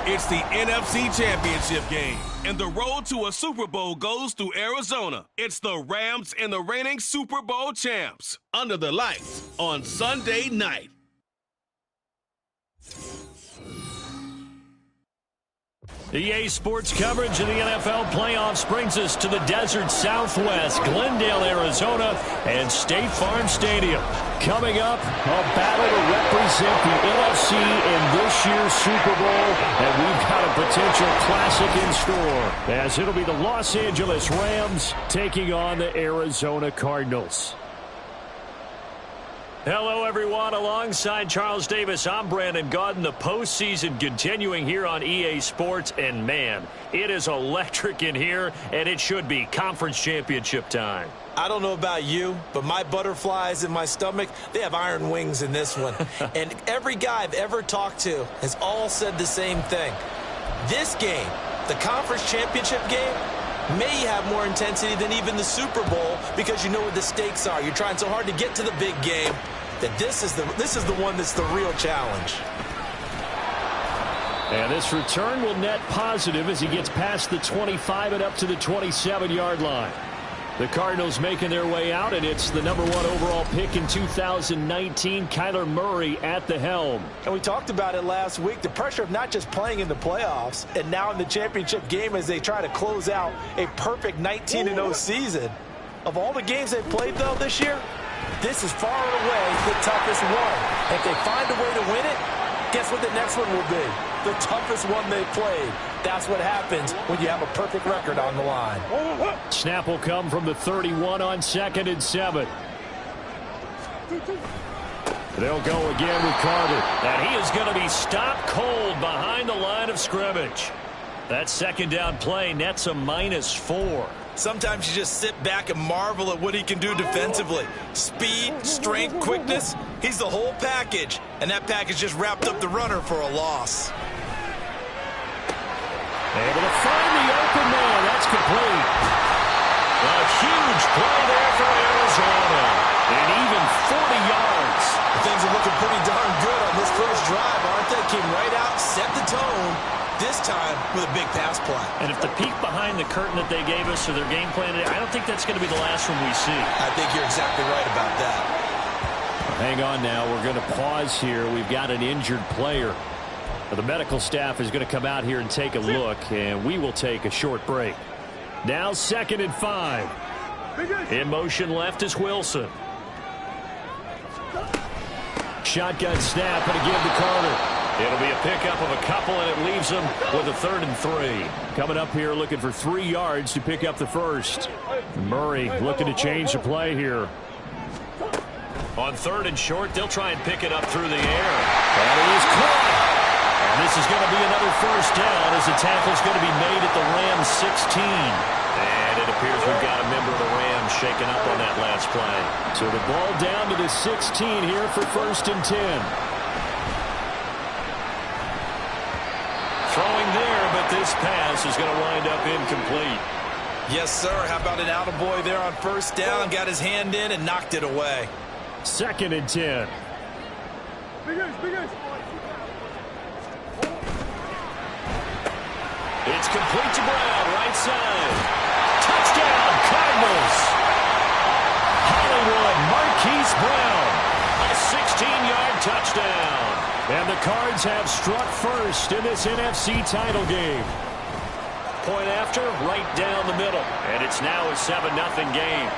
It's the NFC Championship game, and the road to a Super Bowl goes through Arizona. It's the Rams and the reigning Super Bowl champs under the lights on Sunday night. EA Sports coverage of the NFL playoffs brings us to the desert Southwest, Glendale, Arizona, and State Farm Stadium. Coming up, a battle to represent the NFC in this year's Super Bowl, and we've got a potential classic in store, as it'll be the Los Angeles Rams taking on the Arizona Cardinals. Hello, everyone. Alongside Charles Davis, I'm Brandon Gaudin. The postseason continuing here on EA Sports, and man, it is electric in here, and it should be conference championship time. I don't know about you, but my butterflies in my stomach, they have iron wings in this one. And every guy I've ever talked to has all said the same thing. This game, the conference championship game, may have more intensity than even the Super Bowl because you know what the stakes are. You're trying so hard to get to the big game that this is the one that's the real challenge. And this return will net positive as he gets past the 25 and up to the 27-yard line. The Cardinals making their way out, and it's the #1 overall pick in 2019, Kyler Murray at the helm. And we talked about it last week, the pressure of not just playing in the playoffs and now in the championship game as they try to close out a perfect 19-0 season. Of all the games they've played, though, this year, this is far and away the toughest one. If they find a way to win it, guess what the next one will be? The toughest one they've played. That's what happens when you have a perfect record on the line. Snap will come from the 31 on 2nd and 7. They'll go again with Carter. And he is going to be stopped cold behind the line of scrimmage. That second down play nets a -4. Sometimes you just sit back and marvel at what he can do defensively. Speed, strength, quickness, he's the whole package. And that package just wrapped up the runner for a loss. Able to find the open man. That's complete. A huge play there for Arizona. And even 40 yards. Things are looking pretty darn good on this first drive, aren't they? Came right out, set the tone. This time with a big pass play. And if the peek behind the curtain that they gave us or their game plan, I don't think that's going to be the last one we see. I think you're exactly right about that. Hang on now. We're going to pause here. We've got an injured player. The medical staff is going to come out here and take a look, and we will take a short break. Now 2nd and 5. In motion left is Wilson. Shotgun snap and again to Carter. It'll be a pickup of a couple, and it leaves them with a 3rd and 3. Coming up here looking for 3 yards to pick up the first. Murray looking to change the play here. On 3rd and short, they'll try and pick it up through the air. And it is caught. And this is going to be another first down as the tackle's going to be made at the Rams 16. And it appears we've got a member of the Rams shaken up on that last play. So the ball down to the 16 here for 1st and 10. Throwing there, but this pass is going to wind up incomplete. Yes, sir. How about an attaboy there on 1st down? Got his hand in and knocked it away. 2nd and 10. It's complete to Brown, right side. Touchdown, Cardinals. Hollywood, Marquise Brown. A 16-yard touchdown. And the Cards have struck first in this NFC title game. Point after, right down the middle. And it's now a 7-0 game.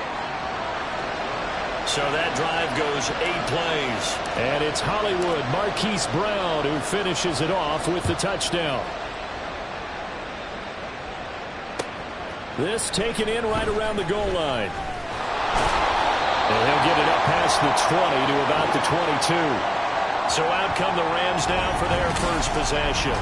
So that drive goes 8 plays. And it's Hollywood, Marquise Brown, who finishes it off with the touchdown. This taken in right around the goal line. And he'll get it up past the 20 to about the 22. So out come the Rams now for their first possession.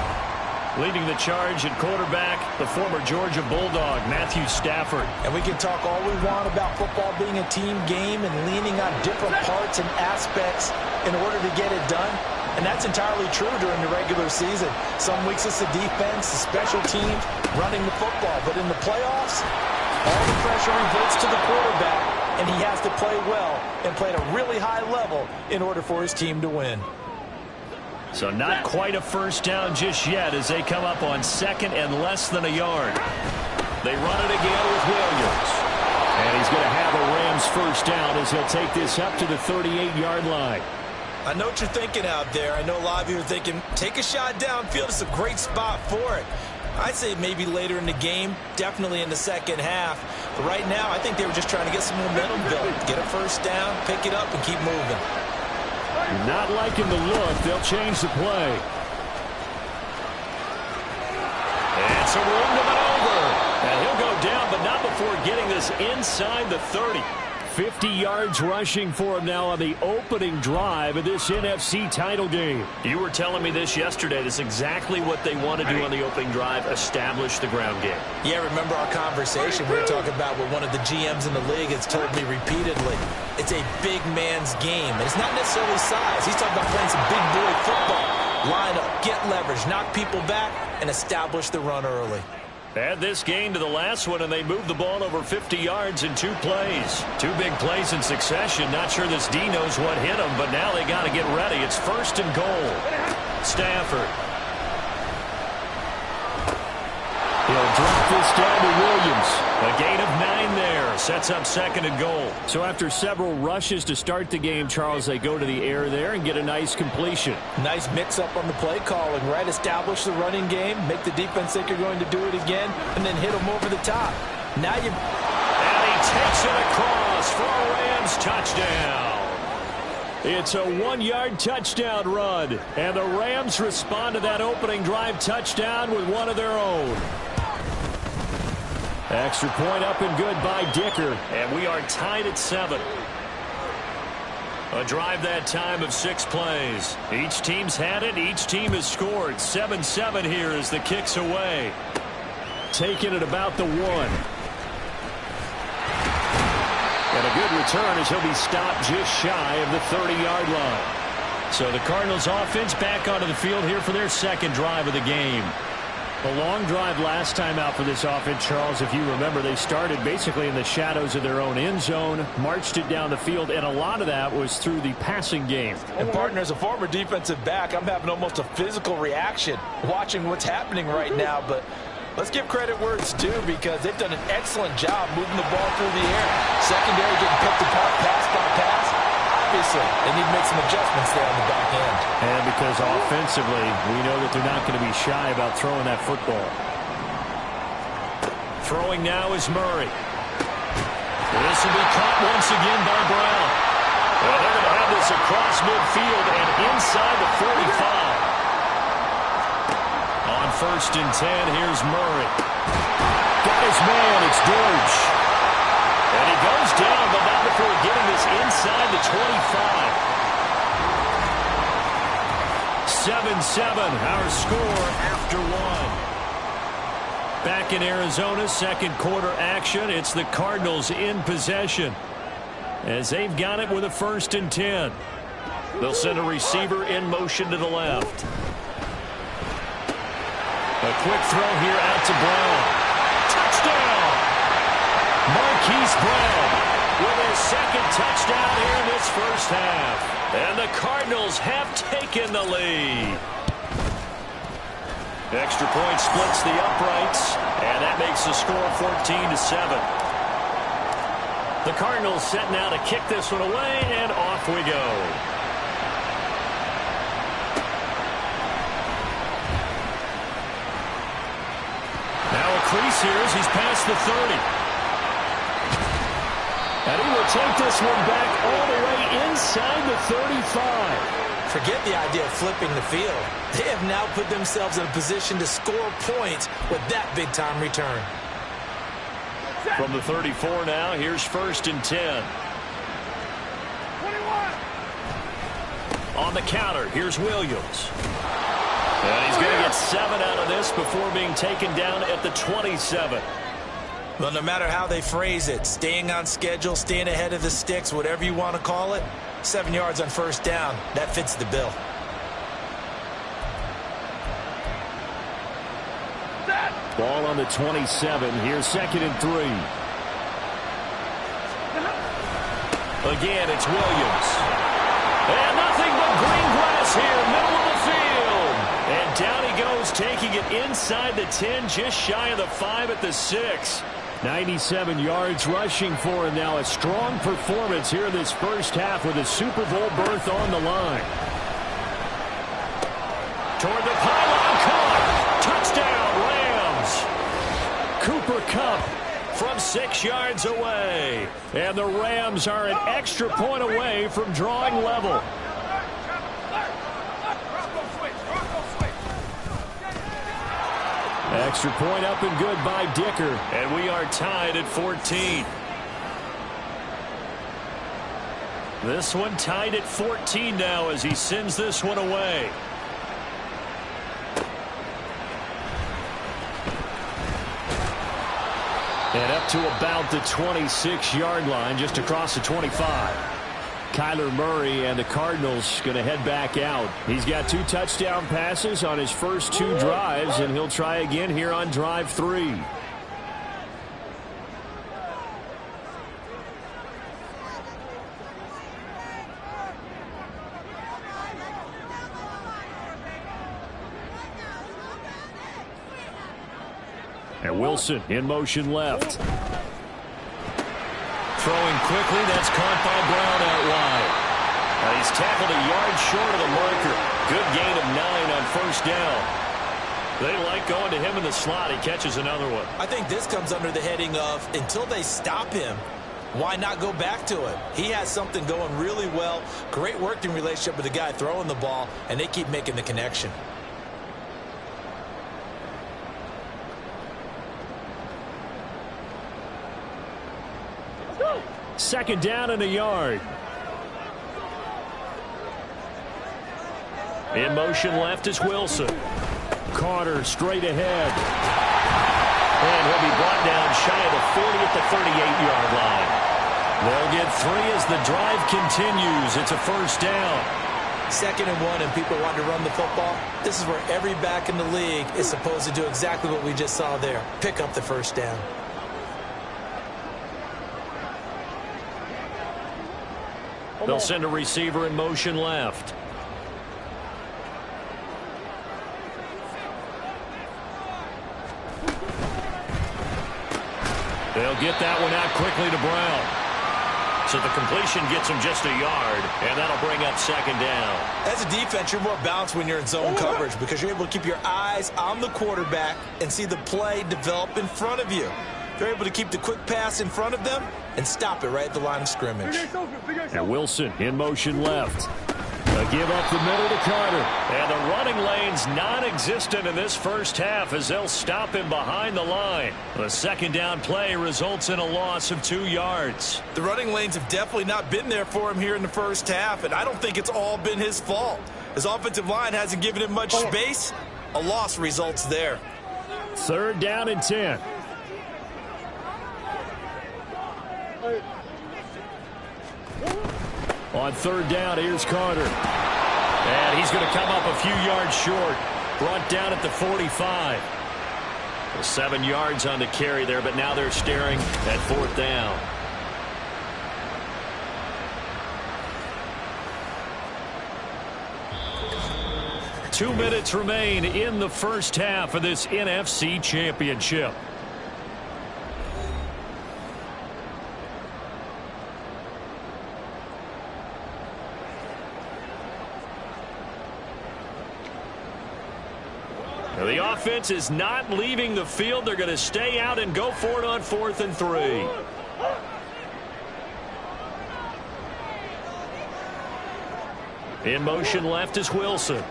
Leading the charge at quarterback, the former Georgia Bulldog, Matthew Stafford. And we can talk all we want about football being a team game and leaning on different parts and aspects in order to get it done. And that's entirely true during the regular season. Some weeks it's the defense, the special teams, running the football. But in the playoffs, all the pressure reverts to the quarterback, and he has to play well and play at a really high level in order for his team to win. So not quite a first down just yet as they come up on second and less than a yard. They run it again with Williams. And he's going to have a Rams first down as he'll take this up to the 38-yard line. I know what you're thinking out there. I know a lot of you are thinking, take a shot downfield. It's a great spot for it. I'd say maybe later in the game, definitely in the second half. But right now, I think they were just trying to get some momentum built. Get a first down, pick it up, and keep moving. Not liking the look. They'll change the play. And so room to maneuver. And he'll go down, but not before getting this inside the 30. 50 yards rushing for him now on the opening drive of this NFC title game. You were telling me this yesterday. This is exactly what they want to do on the opening drive, establish the ground game. Yeah, remember our conversation? We were talking about what one of the GMs in the league has told me repeatedly. It's a big man's game. And it's not necessarily size. He's talking about playing some big boy football. Line up, get leverage, knock people back, and establish the run early. Add this game to the last one, and they moved the ball over 50 yards in 2 plays. 2 big plays in succession. Not sure this D knows what hit him, but now they got to get ready. It's first and goal. Stafford. He'll drop this down to Williams. A gain of 9 there. Sets up second and goal. So after several rushes to start the game, Charles, they go to the air there and get a nice completion. Nice mix-up on the play calling, right? Establish the running game, make the defense think you're going to do it again, and then hit them over the top. Now you... And he takes it across for a Rams touchdown. It's a 1-yard touchdown run, and the Rams respond to that opening drive touchdown with one of their own. Extra point up and good by Dicker, and we are tied at 7. A drive that time of 6 plays. Each team's had it. Each team has scored. 7-7 here as the kick's away. Taking it about the 1. And a good return as he'll be stopped just shy of the 30-yard line. So the Cardinals offense back onto the field here for their second drive of the game. A long drive last time out for this offense, Charles. If you remember, they started basically in the shadows of their own end zone, marched it down the field, and a lot of that was through the passing game. And, partner, as a former defensive back, I'm having almost a physical reaction watching what's happening right now. But let's give credit where it's due because they've done an excellent job moving the ball through the air. Secondary getting picked apart pass by pass. Obviously, they need to make some adjustments there on the back end. And because offensively, we know that they're not going to be shy about throwing that football. Throwing now is Murray. This will be caught once again by Brown. Well, they're going to have this across midfield and inside the 45. On first and 10, here's Murray. Got his man, it's Dortch. And he goes down, but not before getting this inside the 25. 7-7, our score after 1. Back in Arizona, second quarter action. It's the Cardinals in possession as they've got it with a first and 10. They'll send a receiver in motion to the left. A quick throw here out to Brown. Touchdown! Marquise Brown with his second touchdown here in this first half. And the Cardinals have taken the lead. Extra point splits the uprights, and that makes the score 14-7. The Cardinals set now to kick this one away, and off we go. Now a crease here as he's past the 30. And he will take this one back all the way inside the 35. Forget the idea of flipping the field. They have now put themselves in a position to score points with that big-time return. From the 34 now, here's first and 10. 21. On the counter, here's Williams. And he's going to get 7 out of this before being taken down at the 27. Well, no matter how they phrase it, staying on schedule, staying ahead of the sticks, whatever you want to call it, 7 yards on first down, that fits the bill. Ball on the 27. Here's second and 3. Again, it's Williams. And nothing but green grass here, middle of the field. down he goes, taking it inside the 10, just shy of the 5 at the 6. 97 yards rushing for him now. A strong performance here in this first half with a Super Bowl berth on the line. Toward the pylon, caught. Touchdown, Rams. Cooper Kupp from 6 yards away. And the Rams are an extra point away from drawing level. Extra point up and good by Dicker. And we are tied at 14. This one tied at 14 now as he sends this one away. And up to about the 26-yard line, just across the 25. Kyler Murray and the Cardinals going to head back out. He's got 2 touchdown passes on his first 2 drives, and he'll try again here on drive 3. And Wilson in motion left. Throwing quickly, that's caught by Brown out wide. He's tackled a yard short of the marker. Good gain of 9 on first down. They like going to him in the slot. He catches another one. I think this comes under the heading of until they stop him, why not go back to it? He has something going really well. Great working relationship with the guy throwing the ball, and they keep making the connection. Second down and a yard. In motion left is Wilson. Carter straight ahead. And he'll be brought down shy of the 40 at the 38-yard line. They'll get 3 as the drive continues. It's a first down. 2nd and 1 and people want to run the football. This is where every back in the league is supposed to do exactly what we just saw there. Pick up the first down. They'll send a receiver in motion left. They'll get that one out quickly to Brown. So the completion gets him just a yard, and that'll bring up second down. As a defense, you're more balanced when you're in zone coverage because you're able to keep your eyes on the quarterback and see the play develop in front of you. They're able to keep the quick pass in front of them and stop it right at the line of scrimmage. And Wilson in motion left. A give up the middle to Carter. And the running lane's non-existent in this first half as they'll stop him behind the line. The second down play results in a loss of 2 yards. The running lanes have definitely not been there for him here in the first half, and I don't think it's all been his fault. His offensive line hasn't given him much space. A loss results there. 3rd down and 10. On 3rd down, here's Carter. And he's going to come up a few yards short. Brought down at the 45. Well, 7 yards on the carry there, but now they're staring at 4th down. Two minutes remain in the first half of this NFC Championship. The offense is not leaving the field. They're going to stay out and go for it on 4th and 3. In motion left is Wilson.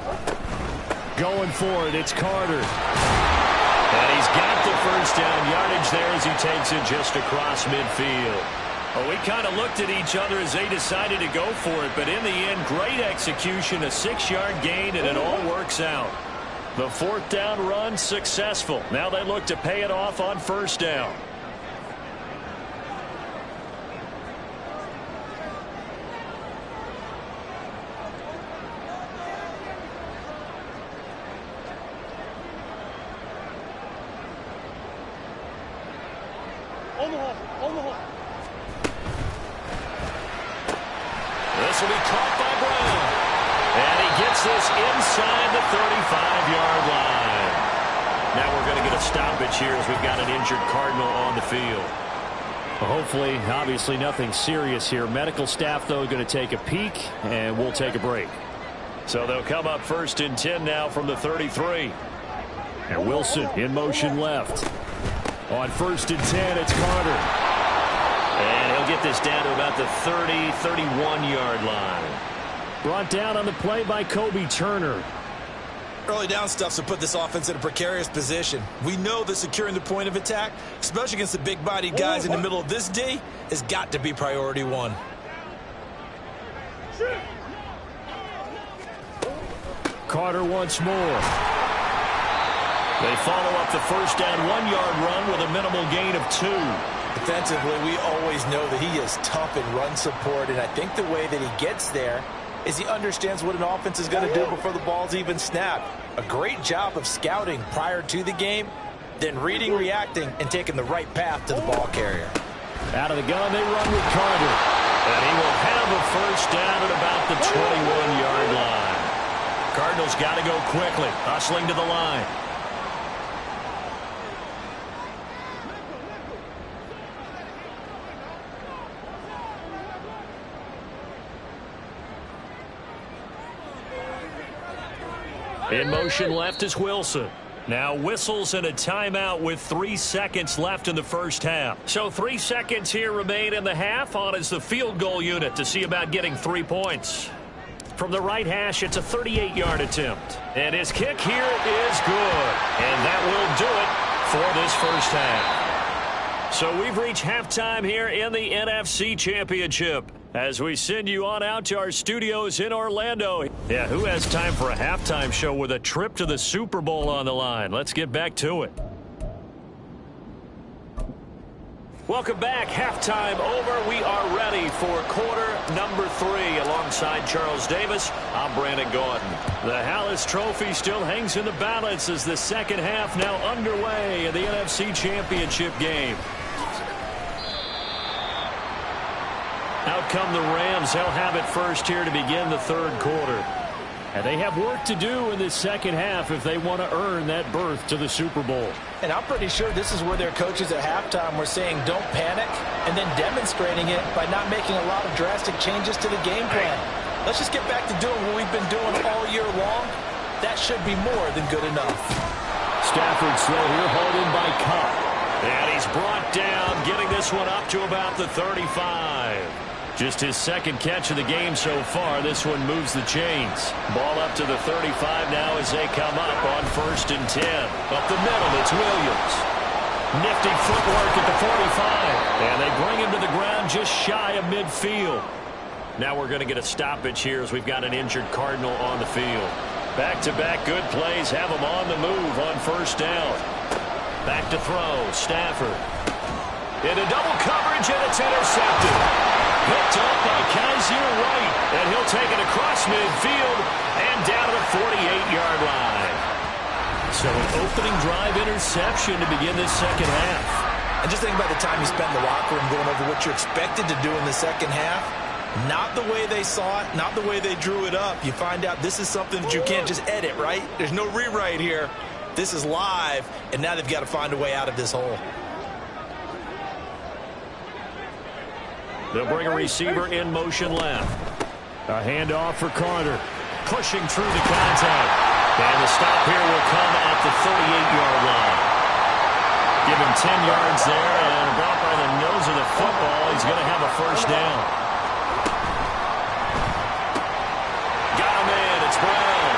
Going for it, it's Carter. And he's got the first down yardage there as he takes it just across midfield. Well, we kind of looked at each other as they decided to go for it, but in the end, great execution, a 6-yard gain, and it all works out. The 4th down run successful. Now they look to pay it off on 1st down. This will be caught by Brown. And he gets this inside the 35-yard line. Now we're going to get a stoppage here as we've got an injured Cardinal on the field. Hopefully, obviously nothing serious here. Medical staff, though, going to take a peek, and we'll take a break. So they'll come up 1st and 10 now from the 33. And Wilson in motion left. On 1st and 10, it's Carter. And he'll get this down to about the 31-yard line. Brought down on the play by Kobe Turner. Early down stuff to put this offense in a precarious position. We know that securing the point of attack, especially against the big-bodied guys in the middle of this D, has got to be priority one. Carter once more. They follow up the first down 1-yard run with a minimal gain of 2. Defensively, we always know that he is tough in run support, and I think the way that he gets there is he understands what an offense is going to do before the ball's even snapped. A great job of scouting prior to the game, then reading, reacting, and taking the right path to the ball carrier. Out of the gun, they run with Carter. And he will have a first down at about the 21-yard line. Cardinals got to go quickly, hustling to the line. In motion left is Wilson. Now whistles and a timeout with 3 seconds left in the first half. So 3 seconds here remain in the half. On is the field goal unit to see about getting 3 points. From the right hash, it's a 38-yard attempt. And his kick here is good. And that will do it for this first half. So we've reached halftime here in the NFC Championship. As we send you on out to our studios in Orlando. Yeah, who has time for a halftime show with a trip to the Super Bowl on the line? Let's get back to it. Welcome back. Halftime over. We are ready for quarter number 3. Alongside Charles Davis, I'm Brandon Gordon. The Hallis Trophy still hangs in the balance as the second half now underway in the NFC Championship game. Out come the Rams. They'll have it first here to begin the third quarter. And they have work to do in this second half if they want to earn that berth to the Super Bowl. And I'm pretty sure this is where their coaches at halftime were saying don't panic, and then demonstrating it by not making a lot of drastic changes to the game plan. Let's just get back to doing what we've been doing all year long. That should be more than good enough. Stafford slow here, hauled in by Cup. And he's brought down, getting this one up to about the 35. Just his second catch of the game so far. This one moves the chains. Ball up to the 35 now as they come up on 1st and 10. Up the middle, it's Williams. Nifty footwork at the 45. And they bring him to the ground just shy of midfield. Now we're going to get a stoppage here as we've got an injured Cardinal on the field. Back-to-back good plays have him on the move on 1st down. Back to throw, Stafford. Into double coverage, and it's intercepted. Picked up by Kaiser White, and he'll take it across midfield and down to the 48-yard line. So an opening drive interception to begin this second half. And just think about the time you spent in the locker room going over what you're expected to do in the second half. Not the way they saw it, not the way they drew it up. You find out this is something that you can't just edit, right? There's no rewrite here. This is live, and now they've got to find a way out of this hole. They'll bring a receiver in motion left. A handoff for Carter. Pushing through the contact. And the stop here will come at the 38-yard line. Give him 10 yards there, and about by the nose of the football, he's going to have a first down. Got him in. It's Brown.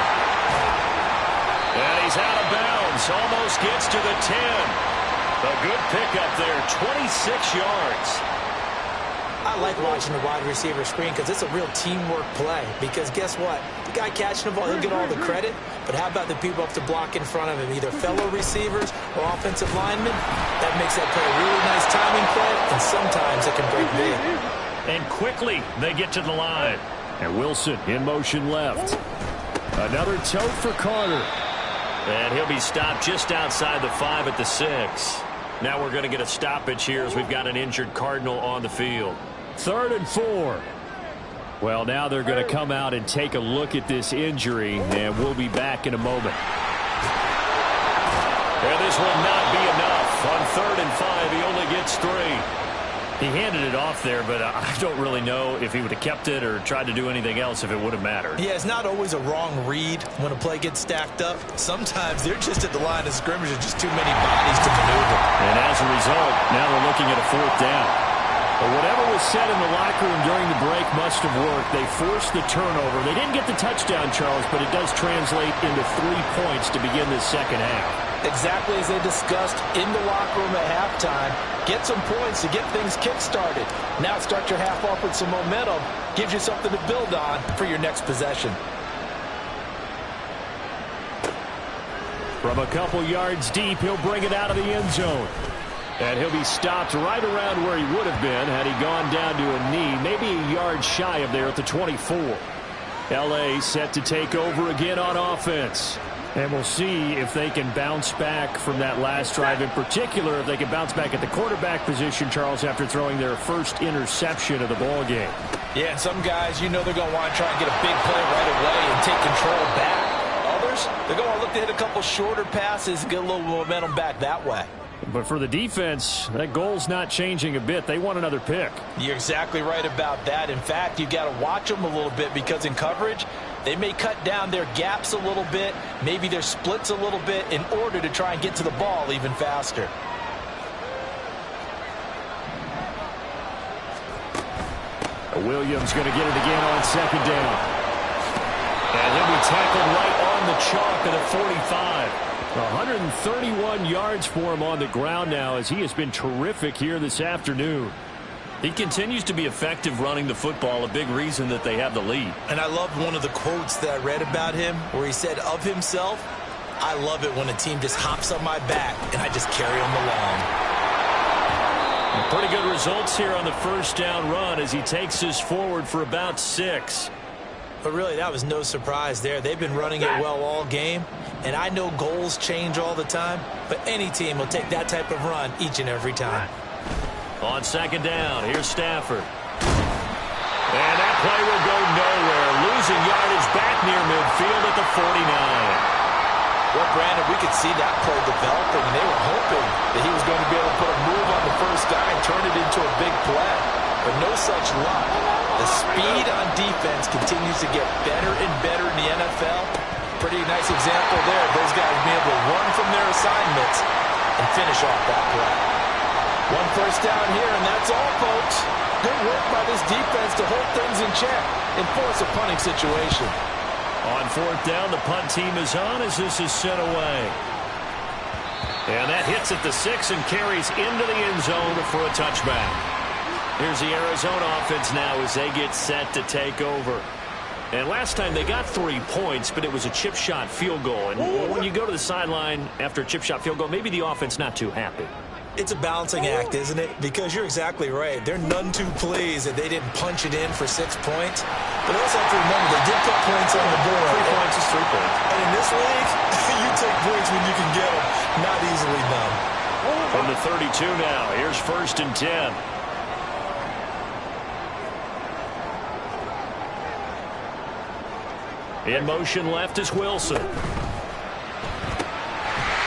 And he's out of bounds. Almost gets to the 10. A good pickup there. 26 yards. I like watching the wide receiver screen because it's a real teamwork play. Because guess what? The guy catching the ball, he'll get all the credit. But how about the people up to block in front of him, either fellow receivers or offensive linemen? That makes that play a really nice timing play, and sometimes it can break big. And quickly, they get to the line. And Wilson in motion left. Another tote for Carter. And he'll be stopped just outside the 5 at the 6. Now we're going to get a stoppage here as we've got an injured Cardinal on the field. 3rd and 4. Well, now they're going to come out and take a look at this injury, and we'll be back in a moment. And this will not be enough. On 3rd and 5, he only gets 3. He handed it off there, but I don't really know if he would have kept it or tried to do anything else if it would have mattered. Yeah, it's not always a wrong read when a play gets stacked up. Sometimes they're just at the line of scrimmage with just too many bodies to maneuver. And as a result, now they're looking at a 4th down. But whatever was said in the locker room during the break must have worked. They forced the turnover. They didn't get the touchdown, Charles, but it does translate into 3 points to begin this second half. Exactly as they discussed in the locker room at halftime. Get some points to get things kick-started. Now start your half off with some momentum. Gives you something to build on for your next possession. From a couple yards deep, he'll bring it out of the end zone. And he'll be stopped right around where he would have been had he gone down to a knee, maybe a yard shy of there at the 24. L.A. set to take over again on offense. And we'll see if they can bounce back from that last drive, in particular if they can bounce back at the quarterback position, Charles, after throwing their first interception of the ball game. Yeah, and some guys, you know they're going to want to try and get a big play right away and take control back. Others, they're going to look to hit a couple shorter passes and get a little momentum back that way. But for the defense, that goal's not changing a bit. They want another pick. You're exactly right about that. In fact, you've got to watch them a little bit because in coverage, they may cut down their gaps a little bit, maybe their splits a little bit in order to try and get to the ball even faster. Williams going to get it again on 2nd down. And he'll be tackled right on the chalk at the 45. 131 yards for him on the ground now as he has been terrific here this afternoon. He continues to be effective running the football, a big reason that they have the lead. And I love one of the quotes that I read about him where he said of himself, "I love it when a team just hops on my back and I just carry them along." Pretty good results here on the 1st down run as he takes us forward for about 6. But really, that was no surprise there. They've been running it well all game. And I know goals change all the time, but any team will take that type of run each and every time. On 2nd down, here's Stafford. And that play will go nowhere. Losing yardage back near midfield at the 49. Well, Brandon, we could see that play developing, and they were hoping that he was going to be able to put a move on the first guy and turn it into a big play. But no such luck. The speed on defense continues to get better and better in the NFL. Pretty nice example there. Those guys being able to run from their assignments and finish off that play. 1 first down here, and that's all, folks. Good work by this defense to hold things in check and force a punting situation. On 4th down, the punt team is on as this is sent away. And that hits at the 6 and carries into the end zone for a touchback. Here's the Arizona offense now as they get set to take over. And last time they got 3 points, but it was a chip shot field goal. And when you go to the sideline after a chip shot field goal, maybe the offense not too happy. It's a balancing act, isn't it? Because you're exactly right. They're none too pleased that they didn't punch it in for 6 points. But also have to remember, they did put points on the board. 3 points is 3 points. And in this league, you take points when you can get them. Not easily done. From the 32 now, here's 1st and 10. In motion left is Wilson.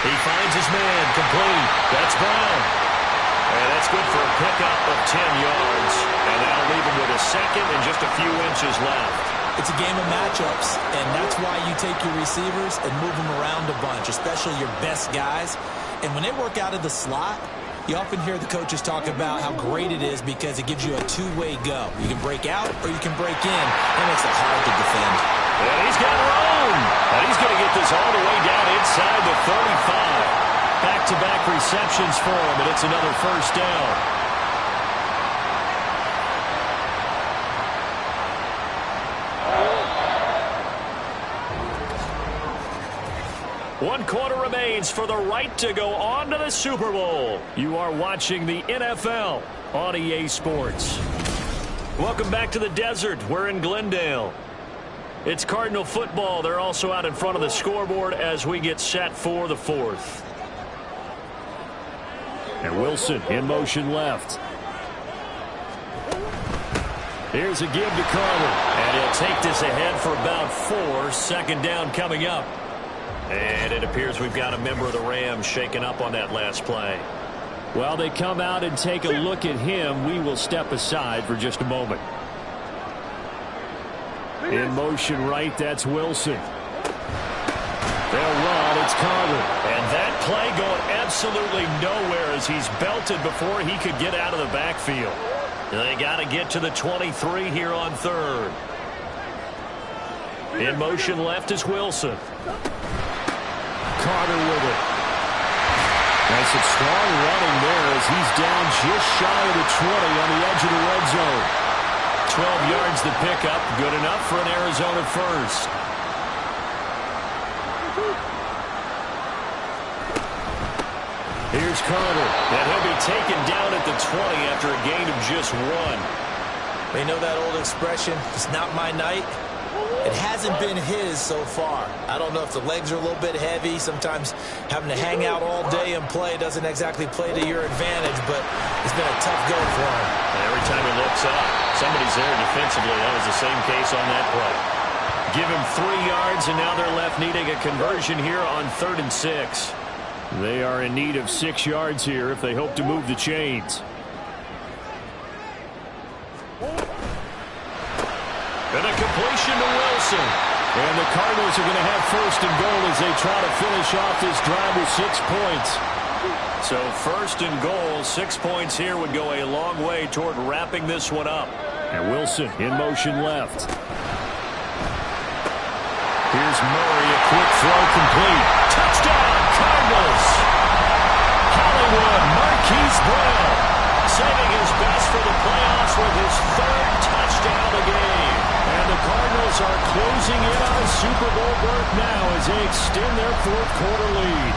He finds his man, complete. That's Brown. And that's good for a pickup of 10 yards. And that'll leave him with a 2nd and just a few inches left. It's a game of matchups, and that's why you take your receivers and move them around a bunch, especially your best guys. And when they work out of the slot, you often hear the coaches talk about how great it is because it gives you a two-way go. You can break out or you can break in. That makes it hard to defend. And he's got room. And he's going to get this all the way down inside the 35. Back-to-back receptions for him, and it's another 1st down. One quarter remains for the right to go on to the Super Bowl. You are watching the NFL on EA Sports. Welcome back to the desert. We're in Glendale. It's Cardinal football. They're also out in front of the scoreboard as we get set for the 4th. And Wilson in motion left. Here's a give to Carter. And he'll take this ahead for about 4. Second down coming up. And it appears we've got a member of the Rams shaken up on that last play. While they come out and take a look at him, we will step aside for just a moment. In motion right, that's Wilson. They'll run, it's Carter. And that play going absolutely nowhere as he's belted before he could get out of the backfield. They got to get to the 23 here on third. In motion left is Wilson. Carter with it. That's some strong running there as he's down just shy of the 20 on the edge of the red zone. 12 yards the pickup, good enough for an Arizona first. Here's Carter. And he'll be taken down at the 20 after a gain of just 1. They know that old expression, it's not my night. It hasn't been his so far. I don't know if the legs are a little bit heavy. Sometimes having to hang out all day and play doesn't exactly play to your advantage, but it's been a tough go for him. And every time he looks up, somebody's there defensively. That was the same case on that play. Give him 3 yards, and now they're left needing a conversion here on 3rd and 6. They are in need of 6 yards here if they hope to move the chains. And a completion to Wilson. And the Cardinals are going to have 1st and goal as they try to finish off this drive with 6 points. So 1st and goal, 6 points here would go a long way toward wrapping this one up. And Wilson in motion left. Here's Murray, a quick throw complete. Touchdown, Cardinals! Hollywood Marquise Brown saving his best for the playoffs with his 3rd touchdown of the game. And the Cardinals are closing in on a Super Bowl berth now as they extend their 4th quarter lead.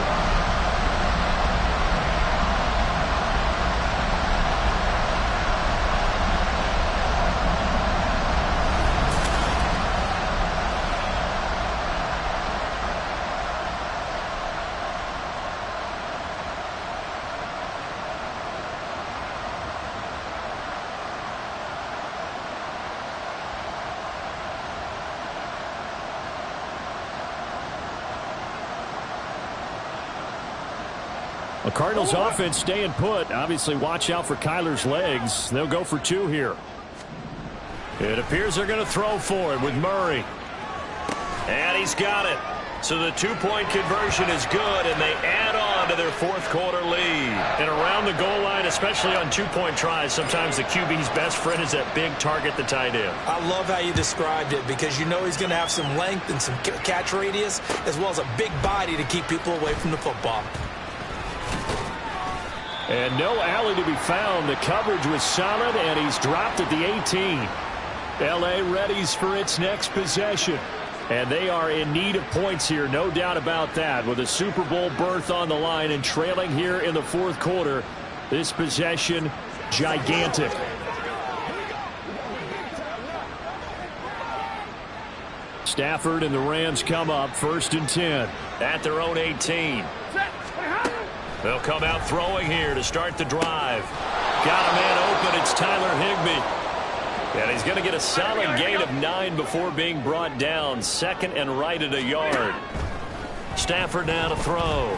A Cardinals offense staying put. Obviously, watch out for Kyler's legs. They'll go for 2 here. It appears they're going to throw for it with Murray. And he's got it. So the 2-point conversion is good, and they add on to their 4th quarter lead. And around the goal line, especially on 2-point tries, sometimes the QB's best friend is that big target, the tight end. I love how you described it because you know he's going to have some length and some catch radius as well as a big body to keep people away from the football. And no alley to be found. The coverage was solid, and he's dropped at the 18. L.A. readies for its next possession. And they are in need of points here, no doubt about that. With a Super Bowl berth on the line and trailing here in the 4th quarter, this possession, gigantic. Stafford and the Rams come up 1st and 10. At their own 18. They'll come out throwing here to start the drive. Got a man open. It's Tyler Higbee. And he's going to get a solid gain of 9 before being brought down. 2nd and right at a yard. Stafford now to throw.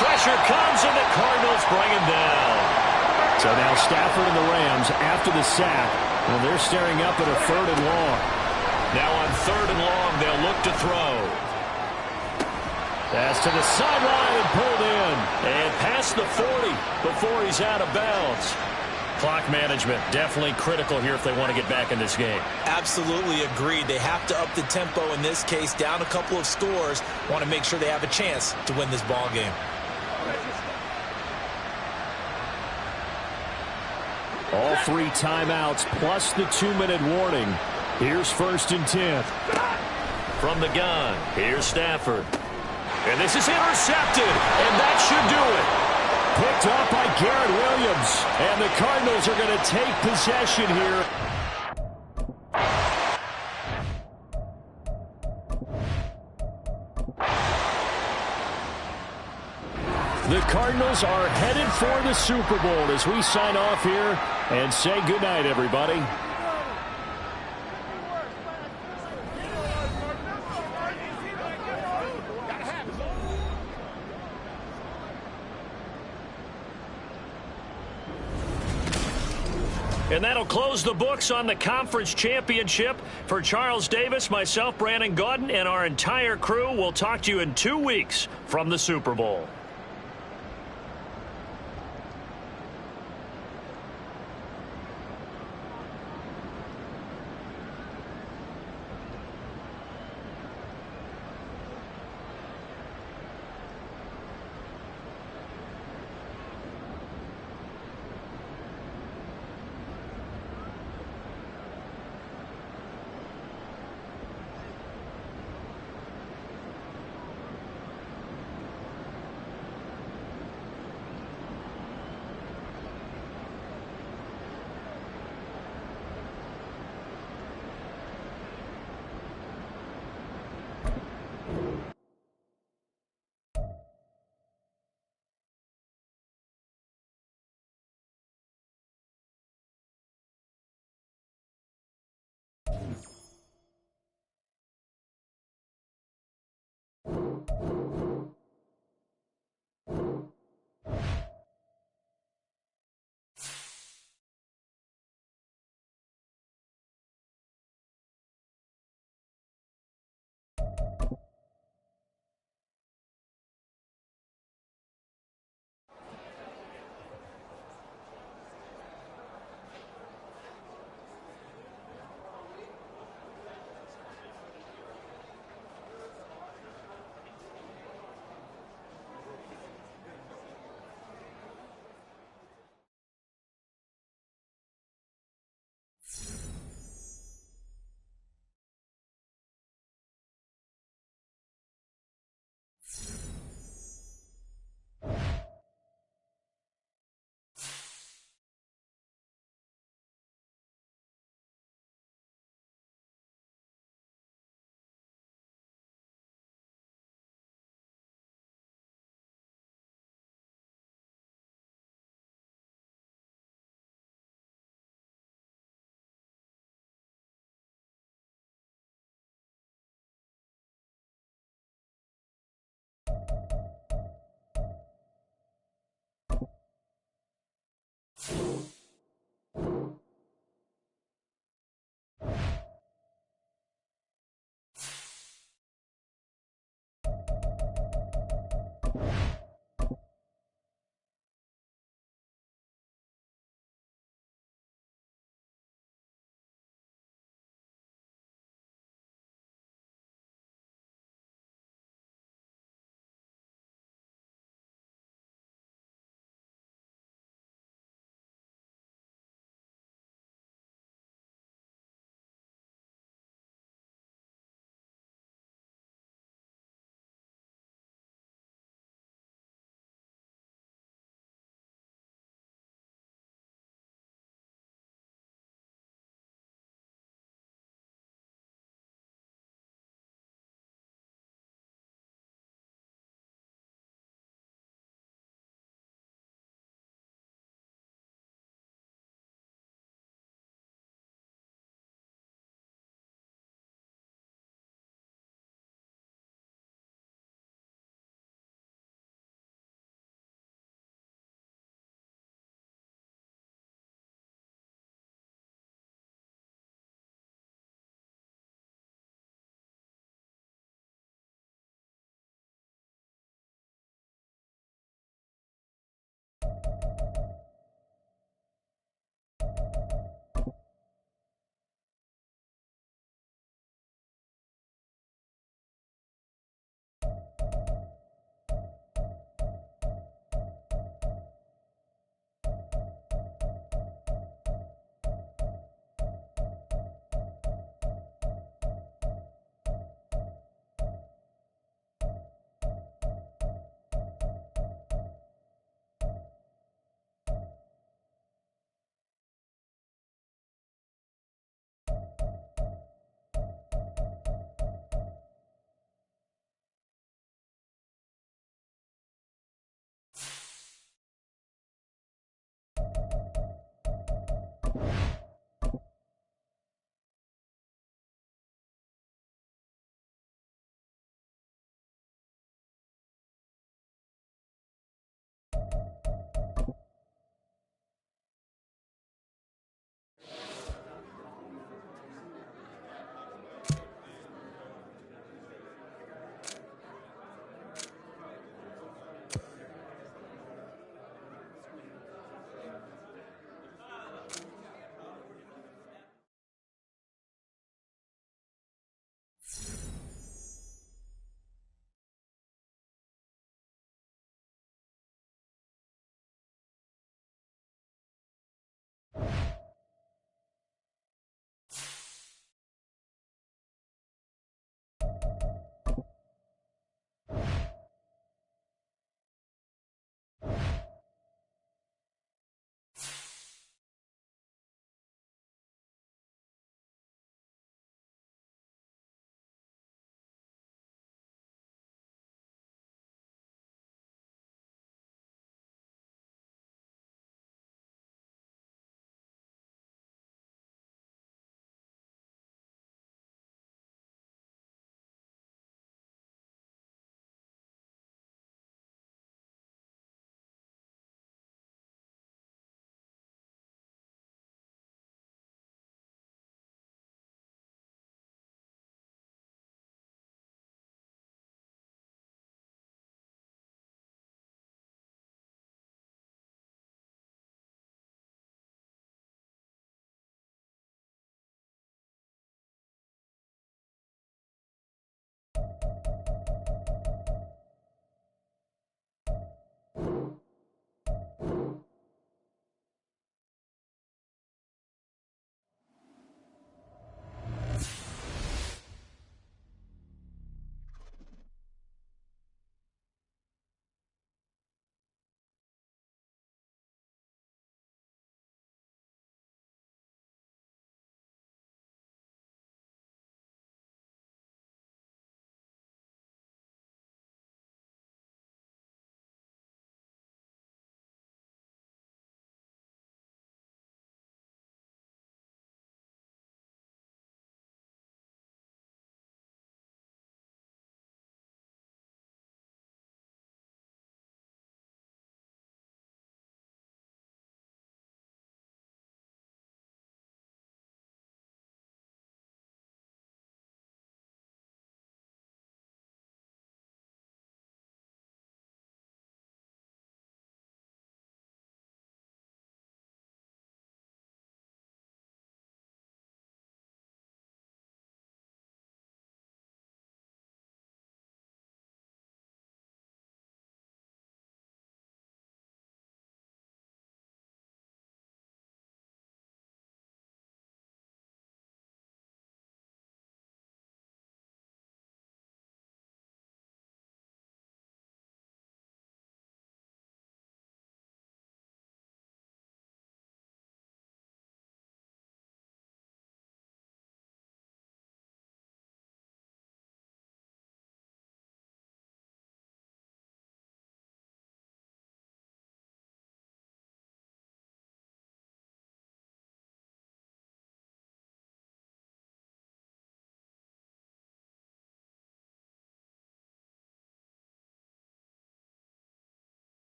Pressure comes, and the Cardinals bring him down. So now Stafford and the Rams after the sack. Well, they're staring up at a 3rd and long. Now on 3rd and long, they'll look to throw. Pass to the sideline and pulled in. And past the 40 before he's out of bounds. Clock management definitely critical here if they want to get back in this game. Absolutely agreed. They have to up the tempo in this case, down a couple of scores. Want to make sure they have a chance to win this ball game. All 3 timeouts plus the 2-minute warning. Here's 1st and 10. From the gun, here's Stafford. And this is intercepted, and that should do it. Picked up by Garrett Williams. And the Cardinals are going to take possession here. The Cardinals are headed for the Super Bowl as we sign off here And say goodnight, everybody. And that'll close the books on the conference championship. For Charles Davis, myself, Brandon Gaudin, and our entire crew, we'll talk to you in 2 weeks from the Super Bowl.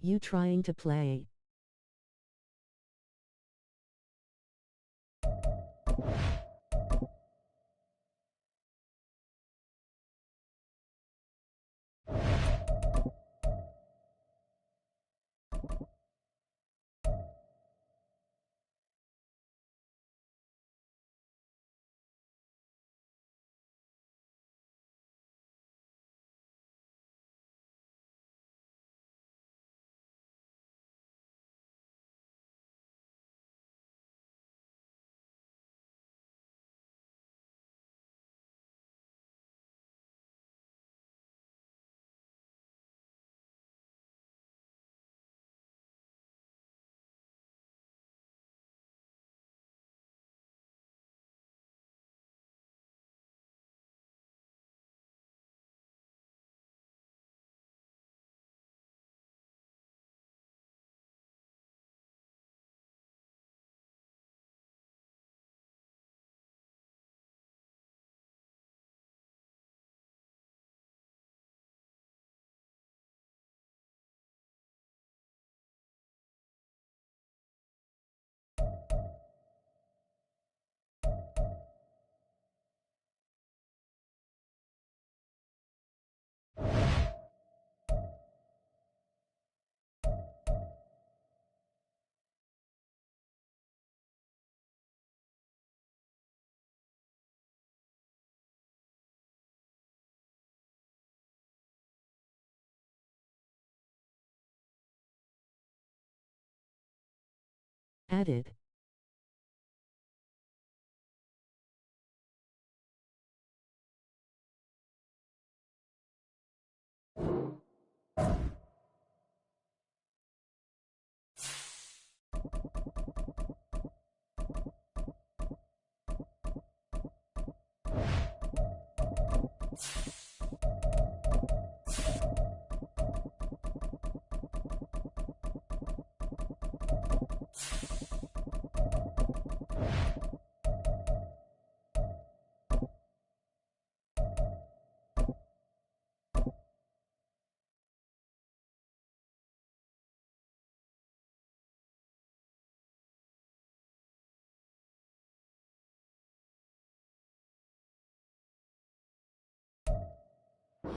You trying to play? Added.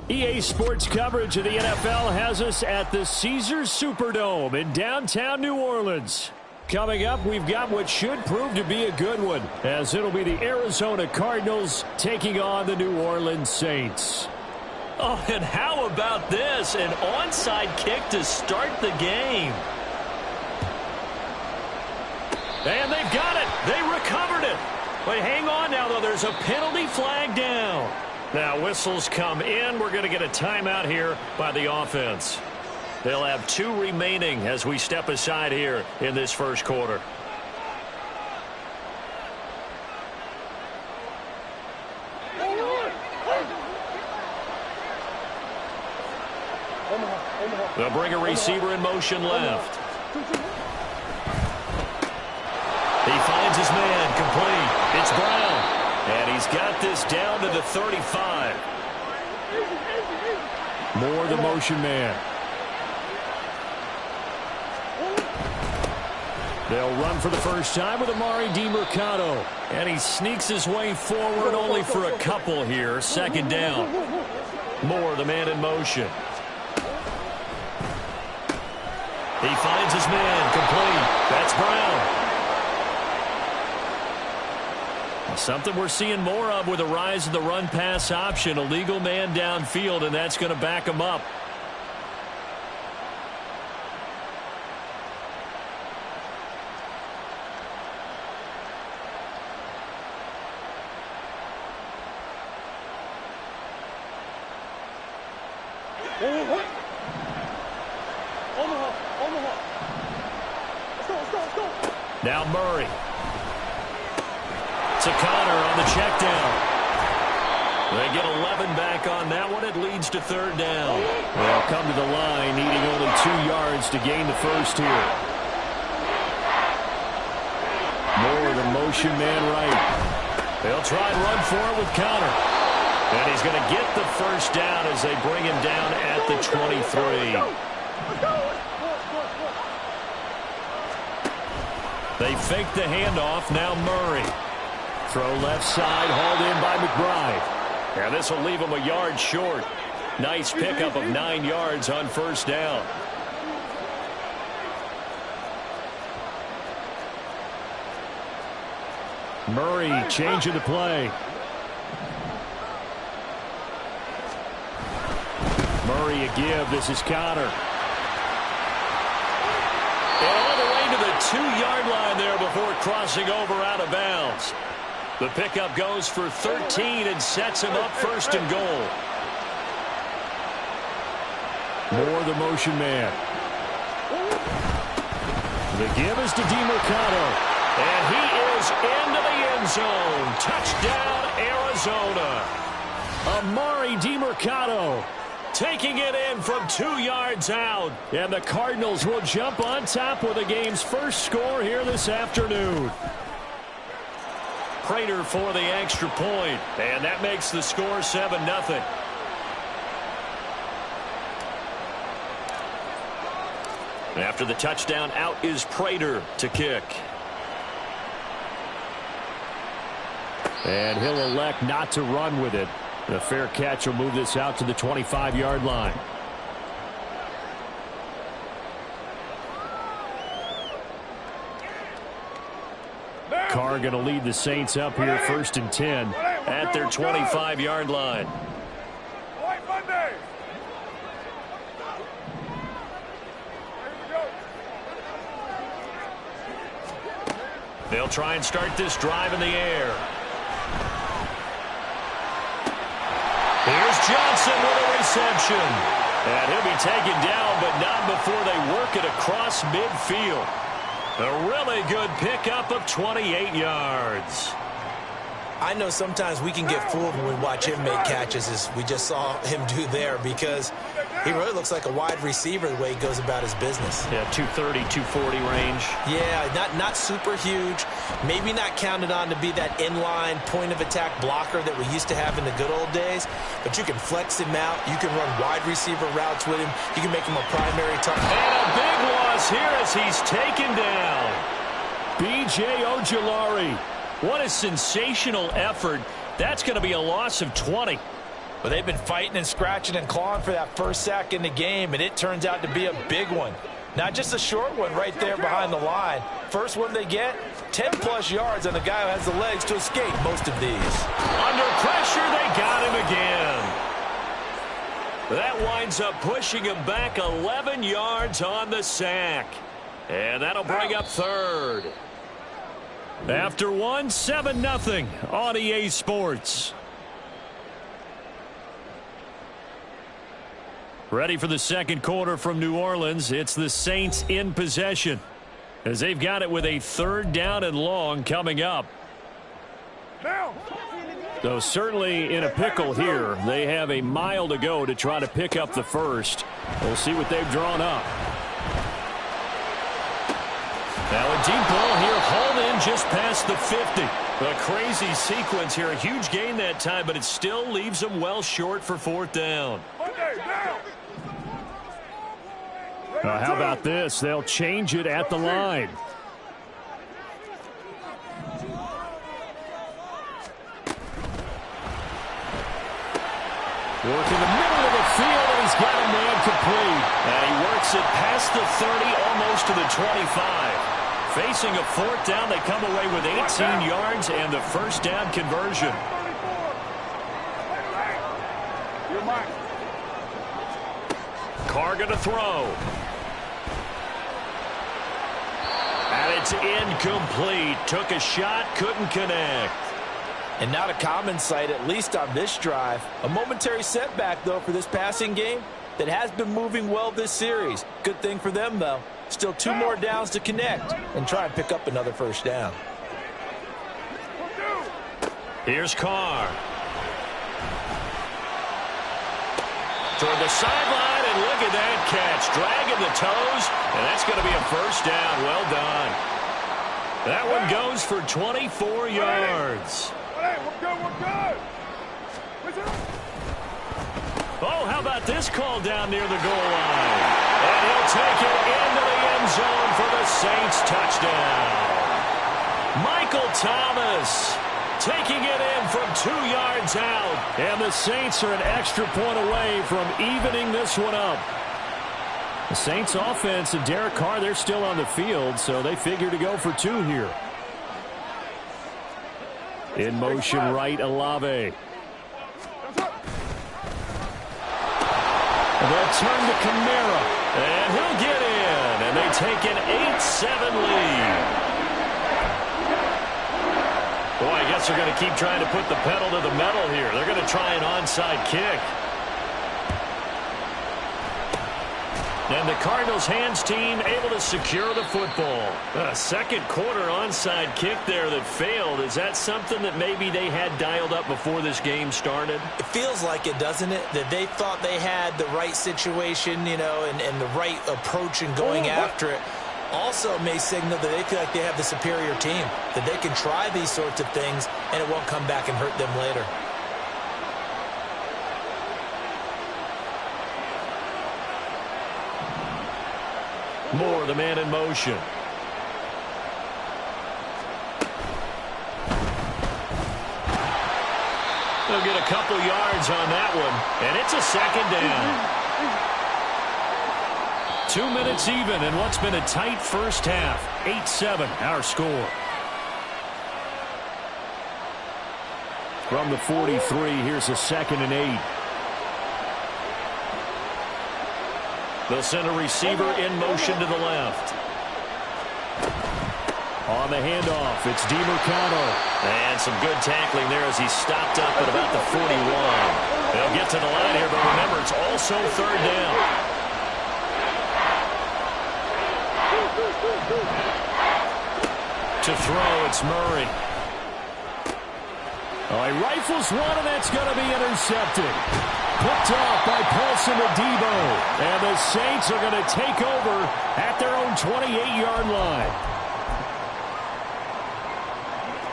EA Sports coverage of the NFL has us at the Caesars Superdome in downtown New Orleans. Coming up, we've got what should prove to be a good one, as it'll be the Arizona Cardinals taking on the New Orleans Saints. Oh, and how about this? An onside kick to start the game. And they've got it. They recovered it. But hang on now, though. There's a penalty flag down. Now, whistles come in. We're going to get a timeout here by the offense. They'll have 2 remaining as we step aside here in this first quarter. They'll bring a receiver in motion left. He finds his man complete. It's Brown. And he's got this down to the 35. More the motion man. They'll run for the first time with Amari DiMercato. And he sneaks his way forward only for a couple here. Second down. More the man in motion. He finds his man complete. That's Brown. Something we're seeing more of with the rise of the run-pass option. A legal man downfield, and that's going to back him up. Now Murray. To Connor on the check down. They get 11 back on that one. It leads to third down. They'll come to the line, needing only 2 yards to gain the first here. More the motion man right. They'll try and run for it with Connor. And he's going to get the first down as they bring him down at the 23. They fake the handoff. Now Murray. Throw left side, hauled in by McBride. And this will leave him a yard short. Nice pickup of 9 yards on first down. Murray changing the play. Murray a give. This is Connor. And all the way to the 2-yard line there before crossing over out of bounds. The pickup goes for 13 and sets him up first and goal. More the motion man. The give is to DeMercado. And he is into the end zone. Touchdown, Arizona. Amari DeMercado taking it in from 2 yards out. And the Cardinals will jump on top with the game's first score here this afternoon. Prater for the extra point. And that makes the score 7-0. After the touchdown, out is Prater to kick. And he'll elect not to run with it. The fair catch will move this out to the 25-yard line. Carr going to lead the Saints up here 1st and 10 at their 25-yard line. They'll try and start this drive in the air. Here's Johnson with a reception. And he'll be taken down, but not before they work it across midfield. A really good pickup of 28 yards. I know sometimes we can get fooled when we watch him make catches, as we just saw him do there, because he really looks like a wide receiver the way he goes about his business. Yeah, 230, 240 range. Yeah, not super huge. Maybe not counted on to be that inline point-of-attack blocker that we used to have in the good old days, but you can flex him out. You can run wide receiver routes with him. You can make him a primary target. And a big loss here as he's taken down. B.J. Ojulari. What a sensational effort. That's going to be a loss of 20. But they've been fighting and scratching and clawing for that first sack in the game, and it turns out to be a big one. Not just a short one right there behind the line. First one they get, 10-plus yards on the guy who has the legs to escape most of these. Under pressure, they got him again. That winds up pushing him back 11 yards on the sack. And that'll bring up third. After 7-0 on EA Sports. Ready for the second quarter from New Orleans. It's the Saints in possession, as they've got it with a 3rd down and long coming up. Though certainly in a pickle here. They have a mile to go to try to pick up the first. We'll see what they've drawn up. Now a deep ball here, hauled in just past the 50. A crazy sequence here. A huge gain that time, but it still leaves them well short for 4th down. How about this? They'll change it at the line. Work in the middle of the field, and he's got a man complete. And he works it past the 30, almost to the 25. Facing a 4th down, they come away with 18 yards and the first down conversion. Carr going to throw. And it's incomplete. Took a shot, couldn't connect. And not a common sight, at least on this drive. A momentary setback, though, for this passing game that has been moving well this series. Good thing for them, though. Still 2 more downs to connect and try and pick up another first down. Here's Carr. Toward the sideline, and look at that catch. Dragging the toes, and that's going to be a first down. Well done. That one goes for 24 yards. Oh, how about this call down near the goal line? And he'll take it into the end zone for the Saints touchdown. Earl Thomas taking it in from 2 yards out. And the Saints are an extra point away from evening this one up. The Saints offense and Derek Carr, they're still on the field, so they figure to go for 2 here. In motion right, Olave. The turn to Kamara. And he'll get in. And they take an 8-7 lead. Boy, I guess they're going to keep trying to put the pedal to the metal here. They're going to try an onside kick. And the Cardinals hands team able to secure the football. A second quarter onside kick there that failed. Is that something that maybe they had dialed up before this game started? It feels like it, doesn't it? That they thought they had the right situation, you know, and the right approach in going after it. Also may signal that they feel like they have the superior team, that they can try these sorts of things and it won't come back and hurt them later. Moore, the man in motion. They'll get a couple yards on that one, and it's a second down. 2 minutes even in what's been a tight first half. 8-7 our score. From the 43, here's a 2nd and 8. They'll send a receiver in motion to the left. On the handoff, it's DiMercado. And some good tackling there as he stopped up at about the 41. They'll get to the line here, but remember, it's also 3rd down. To throw, it's Murray. Oh, he rifles one, and that's going to be intercepted. Picked off by Paulson Adebo. And the Saints are going to take over at their own 28-yard line.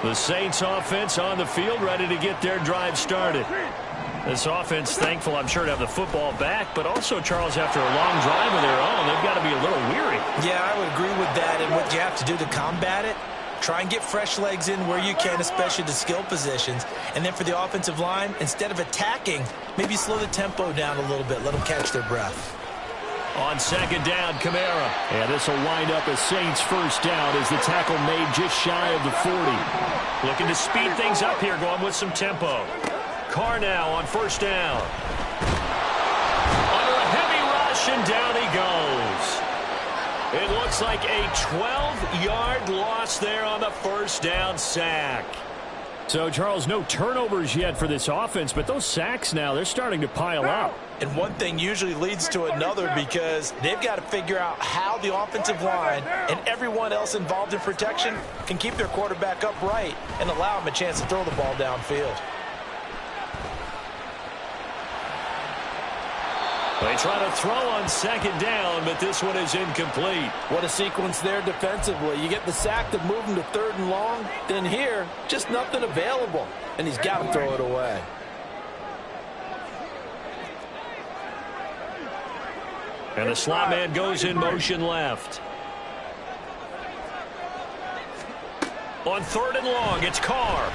The Saints offense on the field, ready to get their drive started. This offense, thankful, I'm sure, to have the football back, but also, Charles, after a long drive of their own, they've got to be a little weary. Yeah, I would agree with that, and what you have to do to combat it, try and get fresh legs in where you can, especially the skill positions. And then for the offensive line, instead of attacking, maybe slow the tempo down a little bit, let them catch their breath. On 2nd down, Kamara. And this will wind up as Saints first down as the tackle made just shy of the 40. Looking to speed things up here, going with some tempo. Carr now on 1st down. Under a heavy rush, and down he goes. It looks like a 12-yard loss there on the 1st down sack. So, Charles, no turnovers yet for this offense, but those sacks now, they're starting to pile up. And one thing usually leads to another because they've got to figure out how the offensive line and everyone else involved in protection can keep their quarterback upright and allow him a chance to throw the ball downfield. They try to throw on 2nd down, but this one is incomplete. What a sequence there defensively. You get the sack to move him to 3rd and long. Then here, just nothing available. And he's got to throw it away. And the slot man goes in motion left. On 3rd and long, it's Carr.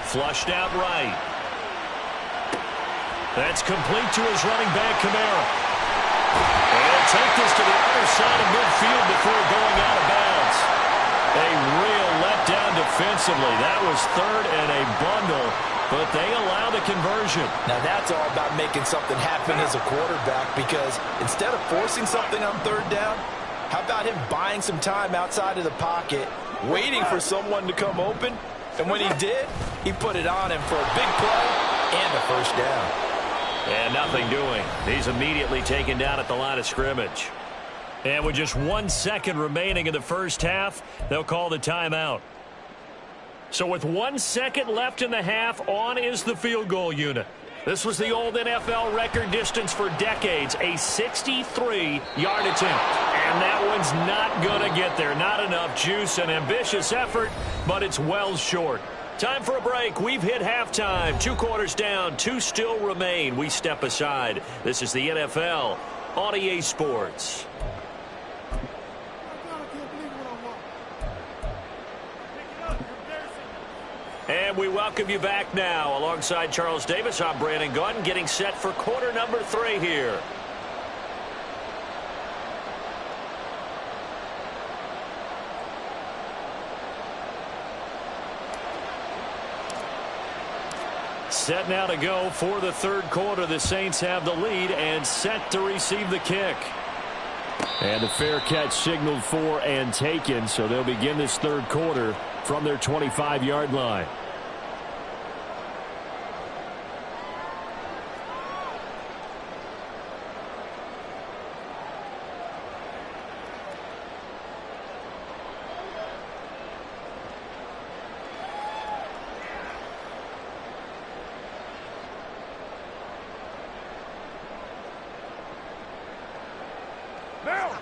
Flushed out right. That's complete to his running back, Kamara. And he'll take this to the other side of midfield before going out of bounds. A real letdown defensively. That was 3rd and a bundle, but they allow the conversion. Now that's all about making something happen as a quarterback, because instead of forcing something on 3rd down, how about him buying some time outside of the pocket, waiting for someone to come open, and when he did, he put it on him for a big play and a 1st down. And nothing doing. He's immediately taken down at the line of scrimmage. And with just 1 second remaining in the first half, they'll call the timeout. So with 1 second left in the half, on is the field goal unit. This was the old NFL record distance for decades, a 63-yard attempt. And that one's not going to get there. Not enough juice, an ambitious effort, but it's well short. Time for a break. We've hit halftime. 2 quarters down, 2 still remain. We step aside. This is the NFL on EA Sports. And we welcome you back now. Alongside Charles Davis, I'm Brandon Gaudin, getting set for quarter number 3 here. Set now to go for the third quarter. The Saints have the lead and set to receive the kick. And a fair catch signaled for and taken, so they'll begin this third quarter from their 25-yard line.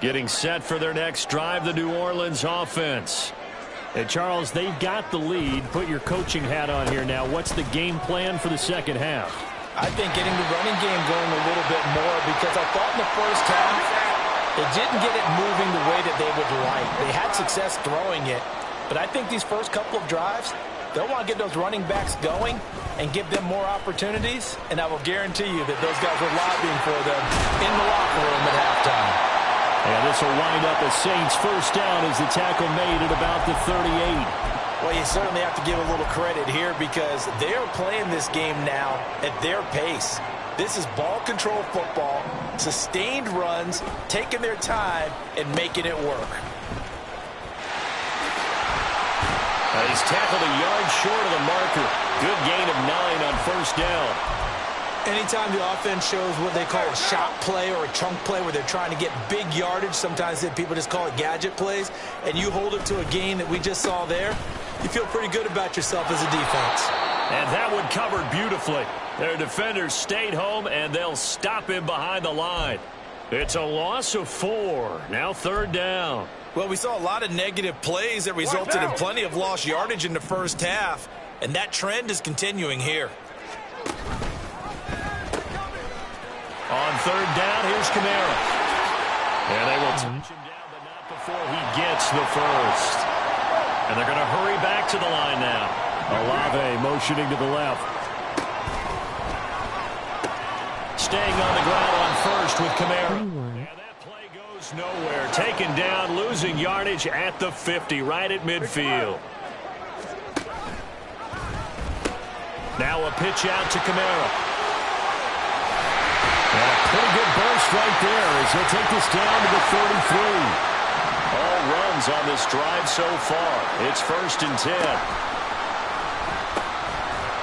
Getting set for their next drive, the New Orleans offense. And Charles, they've got the lead. Put your coaching hat on here now. What's the game plan for the second half? I think getting the running game going a little bit more, because I thought in the first half they didn't get it moving the way that they would like. They had success throwing it, but I think these first couple of drives, they'll want to get those running backs going and give them more opportunities, and I will guarantee you that those guys were lobbying for them in the locker room at halftime. And this will wind up a Saints first down as the tackle made at about the 38. Well, you certainly have to give a little credit here, because they're playing this game now at their pace. This is ball control football, sustained runs, taking their time and making it work. He's tackled a yard short of the marker. Good gain of 9 on first down. Anytime the offense shows what they call a shot play or a chunk play where they're trying to get big yardage, sometimes people just call it gadget plays, and you hold it to a gain that we just saw there, you feel pretty good about yourself as a defense. And that one covered beautifully. Their defenders stayed home, and they'll stop him behind the line. It's a loss of 4. Now third down. Well, we saw a lot of negative plays that resulted in plenty of lost yardage in the first half, and that trend is continuing here. On third down, here's Kamara. And they will touch him down, but not before he gets the first. And they're going to hurry back to the line now. Olave motioning to the left. Staying on the ground on first with Kamara. 21. And that play goes nowhere. Taken down, losing yardage at the 50, right at midfield. Now a pitch out to Kamara. And a pretty good burst right there as he'll take this down to the 33. All runs on this drive so far. It's first and 10.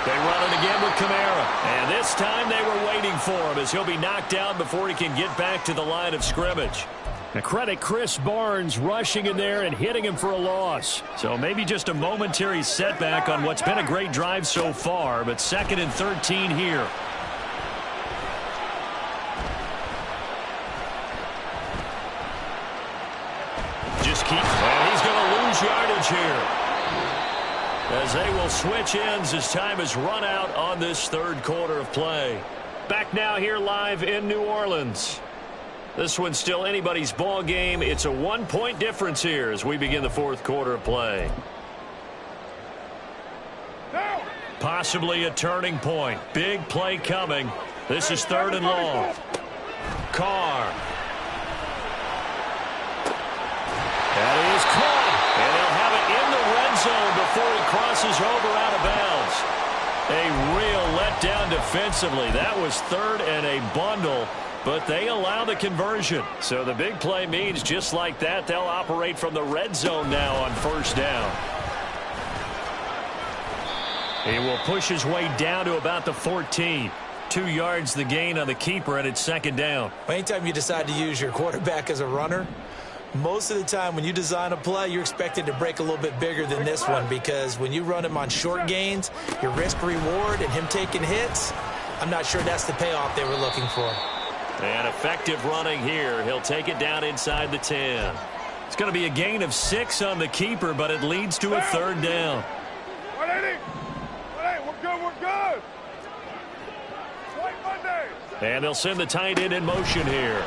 They run it again with Kamara. And this time they were waiting for him, as he'll be knocked down before he can get back to the line of scrimmage. Now credit Chris Barnes rushing in there and hitting him for a loss. So maybe just a momentary setback on what's been a great drive so far, but second and 13 here. And he's going to lose yardage here, as they will switch ends as time is run out on this third quarter of play. Back now here live in New Orleans. This one's still anybody's ball game. It's a 1-point difference here as we begin the fourth quarter of play. Possibly a turning point. Big play coming. This is third and long. Carr. That is caught, and they'll have it in the red zone before he crosses over out of bounds. A real letdown defensively. That was third and a bundle, but they allow the conversion. So the big play means just like that, they'll operate from the red zone now on first down. He will push his way down to about the 14. 2 yards the gain on the keeper, and it's second down. Anytime you decide to use your quarterback as a runner, most of the time when you design a play, you're expected to break a little bit bigger than this one, because when you run him on short gains, your risk-reward and him taking hits, I'm not sure that's the payoff they were looking for. And effective running here. He'll take it down inside the 10. It's going to be a gain of 6 on the keeper, but it leads to a third down. We're good. And they'll send the tight end in motion here.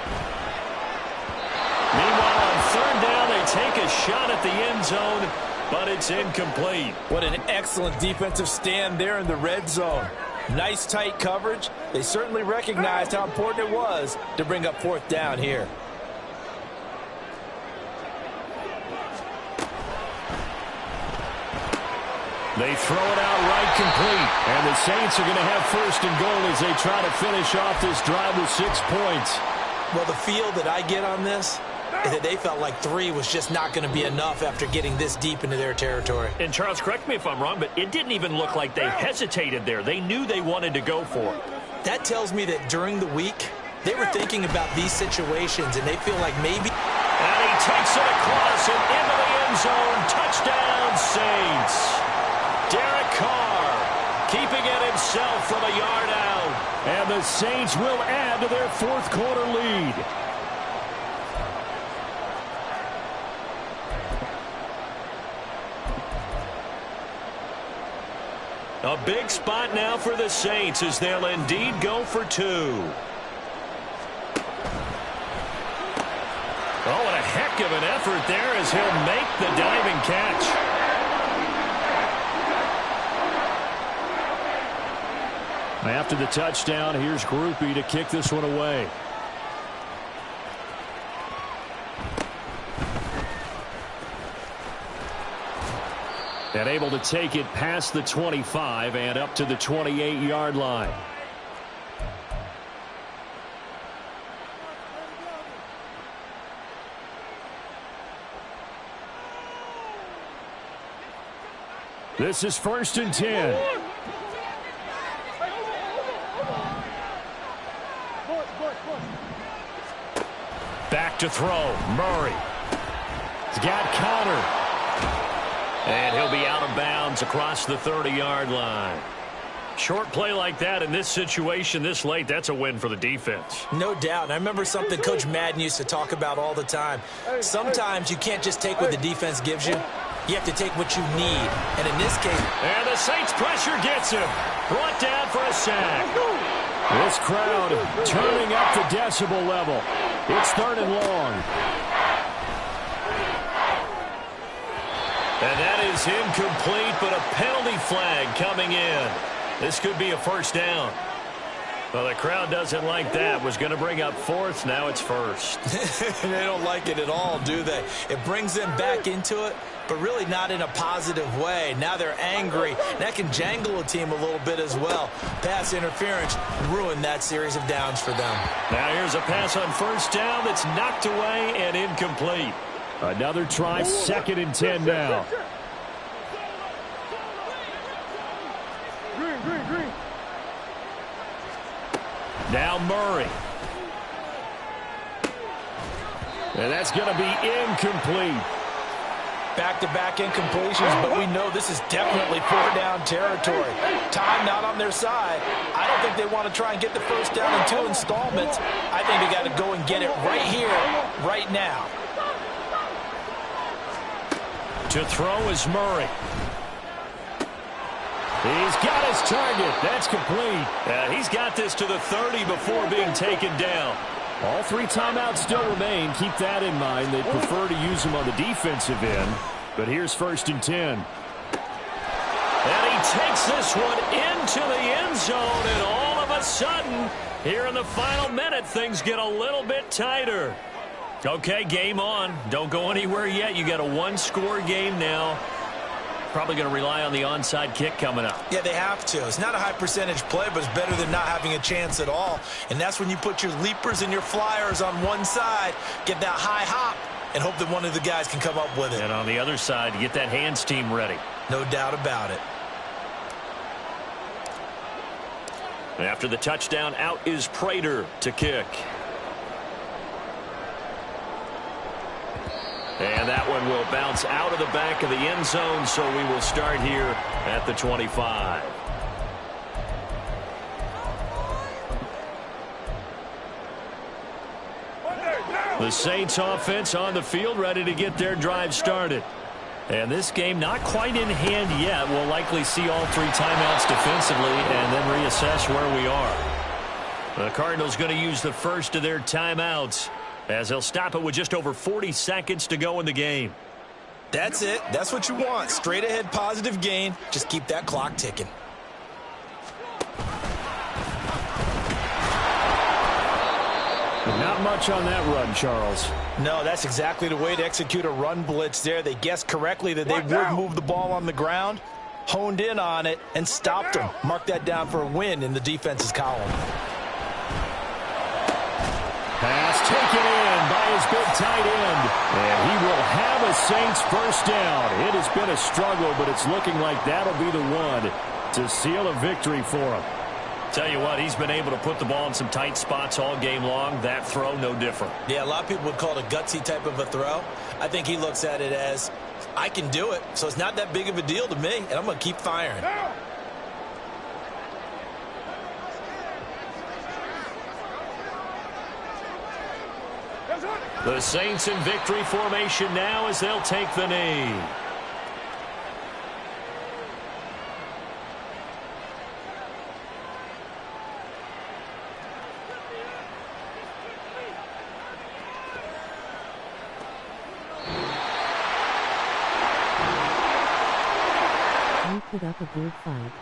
Meanwhile, on third down, they take a shot at the end zone, but it's incomplete. What an excellent defensive stand there in the red zone. Nice tight coverage. They certainly recognized how important it was to bring up fourth down here. They throw it out right complete. And the Saints are going to have first and goal as they try to finish off this drive with 6 points. Well, the feel that I get on this is that they felt like 3 was just not going to be enough after getting this deep into their territory. And Charles, correct me if I'm wrong, but it didn't even look like they hesitated there. They knew they wanted to go for it. That tells me that during the week, they were thinking about these situations, and they feel like maybe... And he takes it across and into the end zone. Touchdown, Saints. Derek Carr keeping it himself from a yard out. And the Saints will add to their fourth quarter lead. A big spot now for the Saints as they'll indeed go for 2. Oh, what a heck of an effort there as he'll make the diving catch. After the touchdown, here's Groupie to kick this one away. And able to take it past the 25 and up to the 28-yard line. This is 1st and 10. Back to throw. Murray. He's got Connor. And he'll be out of bounds across the 30-yard line. Short play like that in this situation this late, that's a win for the defense. No doubt. I remember something Coach Madden used to talk about all the time. Sometimes you can't just take what the defense gives you. You have to take what you need. And in this case... And the Saints pressure gets him. Brought down for a sack. This crowd turning up the decibel level. It's 3rd and long. And that is incomplete, but a penalty flag coming in. This could be a first down. Well, the crowd doesn't like that. Was going to bring up 4th. Now it's 1st. They don't like it at all, do they? It brings them back into it, but really not in a positive way. Now they're angry. That can jangle a team a little bit as well. Pass interference ruined that series of downs for them. Now here's a pass on first down that's knocked away and incomplete. Another try, 2nd and 10 now. Now Murray. And that's going to be incomplete. Back-to-back incompletions, but we know this is definitely 4-down territory. Time not on their side. I don't think they want to try and get the first down in 2 installments. I think they got to go and get it right here, right now. To throw is Murray. He's got his target. That's complete. He's got this to the 30 before being taken down. All 3 timeouts still remain. Keep that in mind. They prefer to use them on the defensive end. But here's 1st and 10. And he takes this one into the end zone. And all of a sudden, here in the final minute, things get a little bit tighter. Okay, game on. Don't go anywhere yet. You got a 1-score game now. Probably going to rely on the onside kick coming up. Yeah, they have to. It's not a high percentage play, but it's better than not having a chance at all. And that's when you put your leapers and your flyers on one side, get that high hop, and hope that one of the guys can come up with it. And on the other side, get that hands team ready. No doubt about it. After the touchdown, out is Prater to kick. And that one will bounce out of the back of the end zone, so we will start here at the 25. The Saints offense on the field, ready to get their drive started. And this game not quite in hand yet. We'll likely see all 3 timeouts defensively and then reassess where we are. The Cardinals going to use the first of their timeouts, as they'll stop it with just over 40 seconds to go in the game. That's it. That's what you want. Straight ahead positive gain. Just keep that clock ticking. Not much on that run, Charles. No, that's exactly the way to execute a run blitz there. They guessed correctly that they would move the ball on the ground, honed in on it, and stopped them. Mark that down for a win in the defense's column. Pass taken in by his big tight end. And he will have a Saints first down. It has been a struggle, but it's looking like that'll be the one to seal a victory for him. Tell you what, he's been able to put the ball in some tight spots all game long. That throw, no different. Yeah, a lot of people would call it a gutsy type of a throw. I think he looks at it as, I can do it, so it's not that big of a deal to me, and I'm going to keep firing. The Saints in victory formation now as they'll take the knee. You put up a good fight.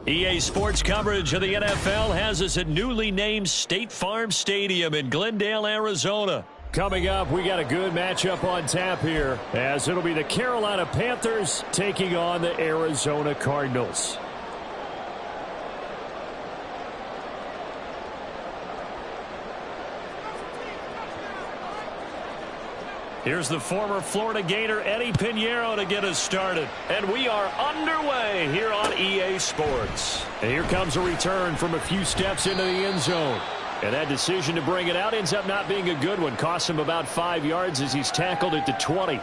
EA Sports coverage of the NFL has us at newly named State Farm Stadium in Glendale, Arizona. Coming up, we got a good matchup on tap here, as it'll be the Carolina Panthers taking on the Arizona Cardinals. Here's the former Florida Gator Eddie Pinheiro to get us started. And we are underway here on EA Sports. And here comes a return from a few steps into the end zone. And that decision to bring it out ends up not being a good one. Costs him about 5 yards as he's tackled at the 20.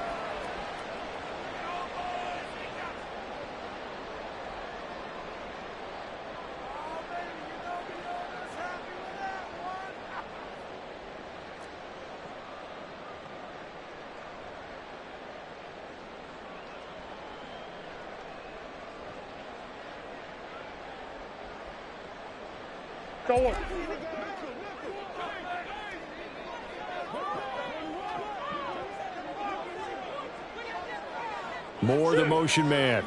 Moore, the motion man.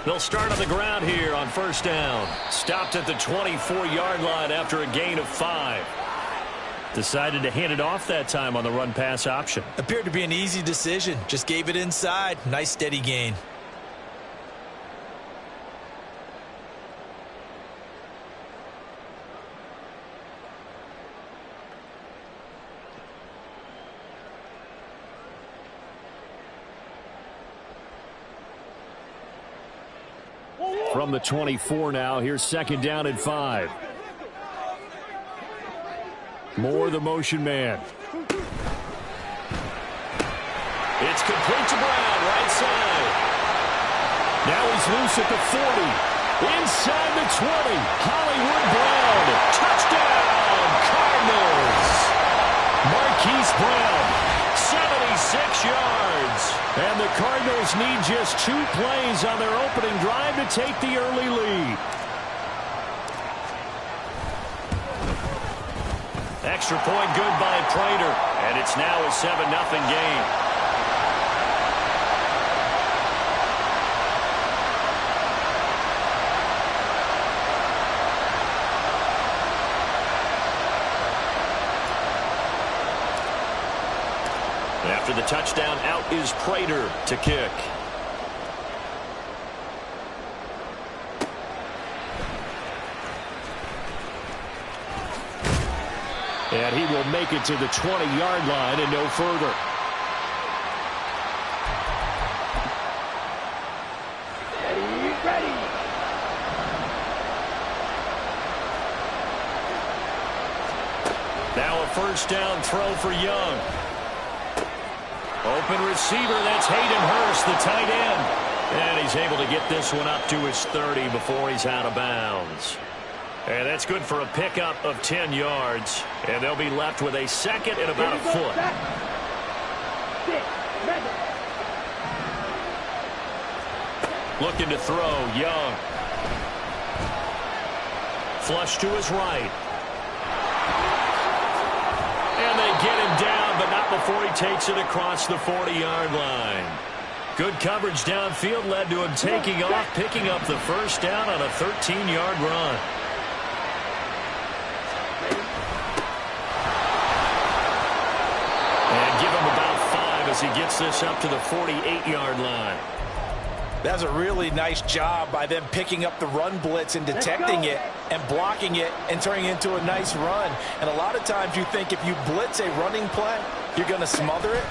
They'll start on the ground here on first down. Stopped at the 24-yard line after a gain of 5. Decided to hand it off that time on the run-pass option. Appeared to be an easy decision. Just gave it inside. Nice steady gain. From the 24 now, here's second down and 5. Moore, the motion man. It's complete to Brown, right side. Now he's loose at the 40. Inside the 20. Hollywood Brown. Touchdown, Cardinals. Marquise Brown, 76 yards. And the Cardinals need just 2 plays on their opening drive to take the early lead. Extra point good by Prater. And it's now a 7-0 game. After the touchdown, out is Prater to kick. And he will make it to the 20-yard line and no further. Ready. Now a first down throw for Young. Open receiver, that's Hayden Hurst, the tight end. And he's able to get this one up to his 30 before he's out of bounds. And that's good for a pickup of 10 yards. And they'll be left with a second and about a foot. Looking to throw, Young. Flush to his right. And they get him down, but not before he takes it across the 40-yard line. Good coverage downfield led to him taking off, picking up the first down on a 13-yard run. And give him about 5 as he gets this up to the 48-yard line. That's a really nice job by them picking up the run blitz and detecting it and blocking it and turning it into a nice run. And a lot of times you think if you blitz a running play, you're going to smother it.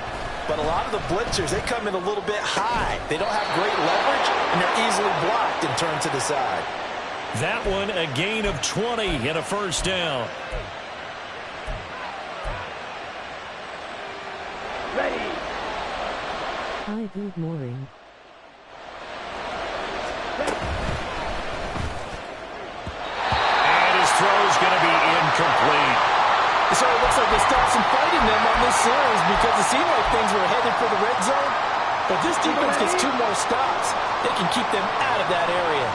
But a lot of the blitzers, they come in a little bit high. They don't have great leverage, and they're easily blocked and turned to the side. That one, a gain of 20 and a first down. Ready. Hi, good morning. And his throw's going to be incomplete. So it looks like they stopped some fighting them on this series because it seemed like things were headed for the red zone. But this defense gets 2 more stops. They can keep them out of that area.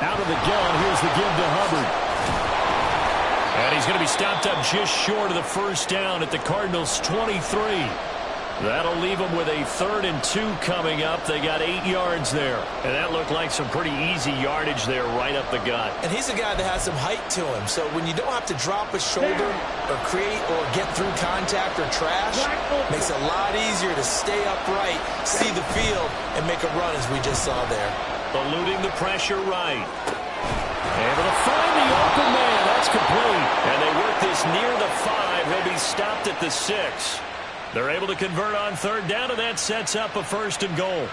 Out of the gun, here's the give to Hubbard. And he's going to be stopped up just short of the first down at the Cardinals' 23. That'll leave them with a 3rd and 2 coming up. They got 8 yards there. And that looked like some pretty easy yardage there right up the gut. And he's a guy that has some height to him. So when you don't have to drop a shoulder or create or get through contact or trash, makes it a lot easier to stay upright, see the field, and make a run as we just saw there. Eluding the pressure right. Able to find the open man. That's complete. And they work this near the 5. He'll be stopped at the 6. They're able to convert on 3rd down, and that sets up a 1st and goal.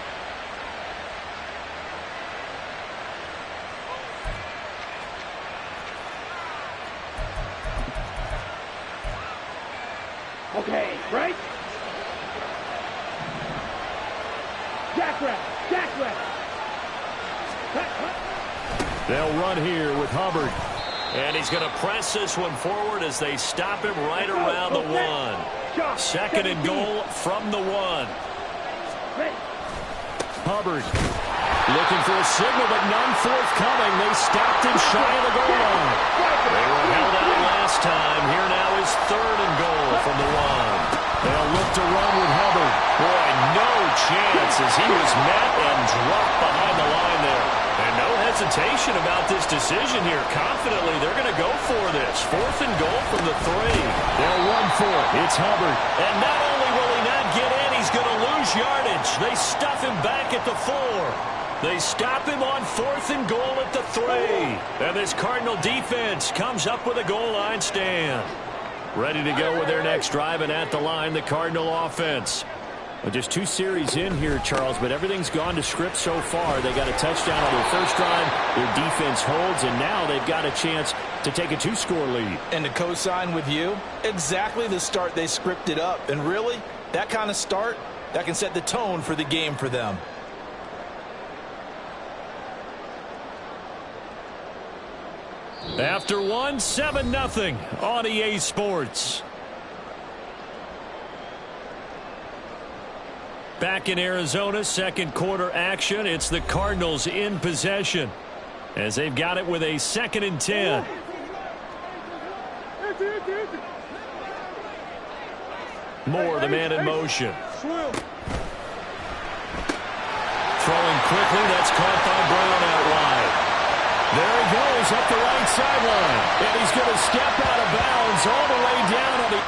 Okay, right? Jackrabbit, jackrabbit. They'll run here with Hubbard. And he's going to press this one forward as they stop him right around the 1. 2nd and goal from the 1. Hubbard looking for a signal, but none forthcoming. They stopped him shy of the goal line. They were held out last time. Here now is 3rd and goal from the 1. They'll look to run with Hubbard. Boy, no chance as he was met and dropped behind the line there. And no hesitation about this decision here. Confidently, they're going to go for this. 4th and goal from the 3. They'll run for it. It's Hubbard. And not only will he not get in, he's going to lose yardage. They stuff him back at the 4. They stop him on 4th and goal at the 3. And this Cardinal defense comes up with a goal line stand. Ready to go with their next drive, and at the line, the Cardinal offense. Well, just 2 series in here, Charles, but everything's gone to script so far. They got a touchdown on their first drive. Their defense holds, and now they've got a chance to take a 2-score lead. And to co-sign with you, exactly the start they scripted up. And really, that kind of start, that can set the tone for the game for them. After 1, 7-0 on EA Sports. Back in Arizona, 2nd quarter action. It's the Cardinals in possession as they've got it with a 2nd and 10. Moore, the man in motion. Throwing quickly, that's caught by Brown out wide. There he goes up the right sideline. And he's going to step out of bounds all the way down on the...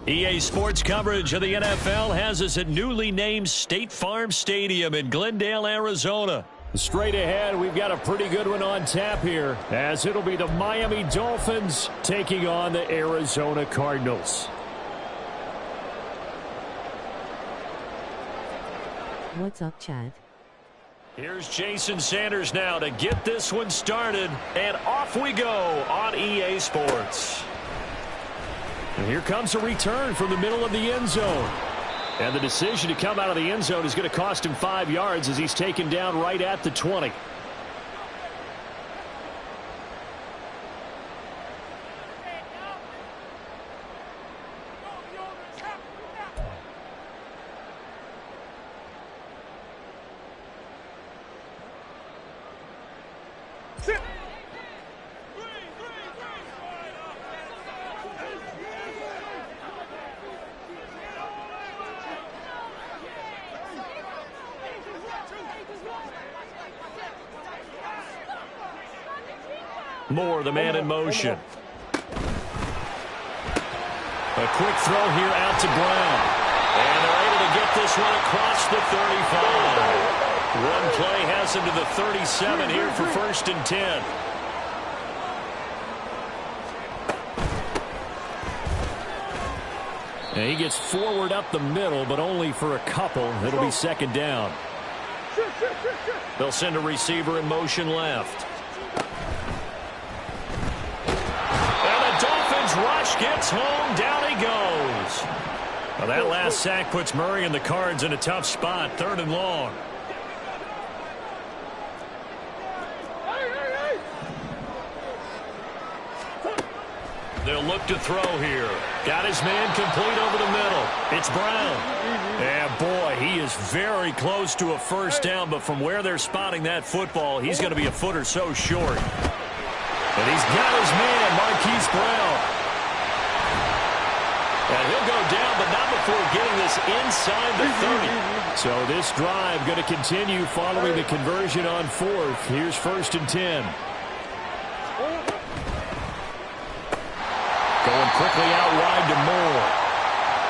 EA Sports coverage of the NFL has us at newly named State Farm Stadium in Glendale, Arizona. Straight ahead, we've got a pretty good one on tap here, as it'll be the Miami Dolphins taking on the Arizona Cardinals. What's up, Chad? Here's Jason Sanders now to get this one started, and off we go on EA Sports. And here comes a return from the middle of the end zone. And the decision to come out of the end zone is going to cost him 5 yards as he's taken down right at the 20. Moore, the man in motion. A quick throw here out to Brown. And they're able to get this one across the 35. One play has him to the 37 here for 1st and 10. And he gets forward up the middle, but only for a couple. It'll be 2nd down. They'll send a receiver in motion left. Rush gets home, down he goes. Well, that last sack puts Murray and the Cards in a tough spot, 3rd and long. They'll look to throw here. Got his man complete over the middle. It's Brown. And boy, he is very close to a 1st down, but from where they're spotting that football, he's going to be a foot or so short. And he's got his man, Marquise Brown. And he'll go down, but not before getting this inside the 30. So this drive going to continue following the conversion on fourth. Here's 1st and 10. Going quickly out wide to Moore.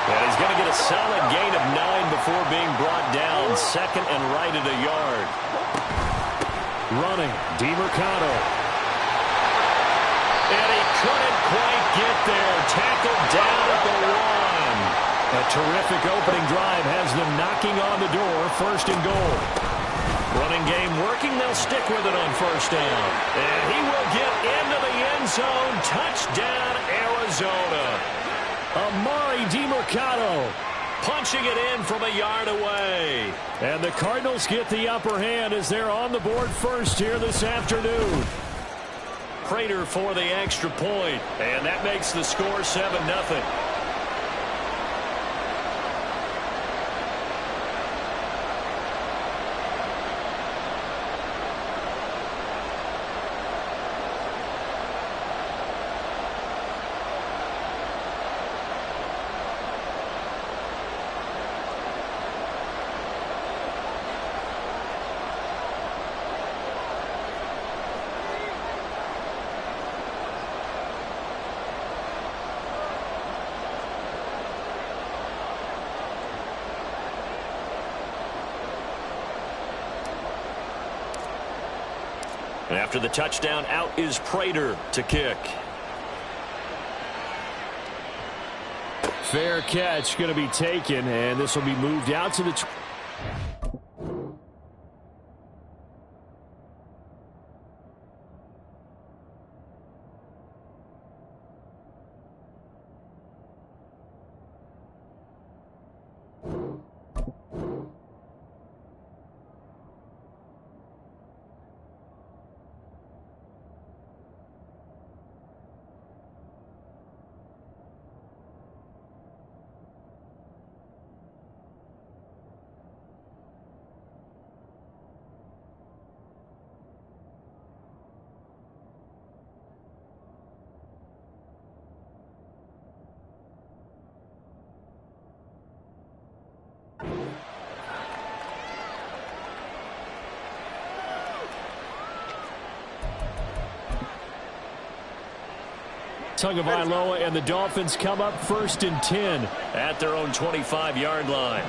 And he's going to get a solid gain of 9 before being brought down. 2nd and right at a yard. Running, DeMercado. And he couldn't quite get there. Tackled down at the 1. A terrific opening drive has them knocking on the door. 1st and goal. Running game working. They'll stick with it on 1st down. And he will get into the end zone. Touchdown, Arizona. Amari DeMercado punching it in from a yard away. And the Cardinals get the upper hand as they're on the board first here this afternoon. Prater for the extra point, and that makes the score 7-0. After the touchdown, out is Prater to kick. Fair catch going to be taken, and this will be moved out to the... Tagovailoa and the Dolphins come up 1st and 10 at their own 25-yard line.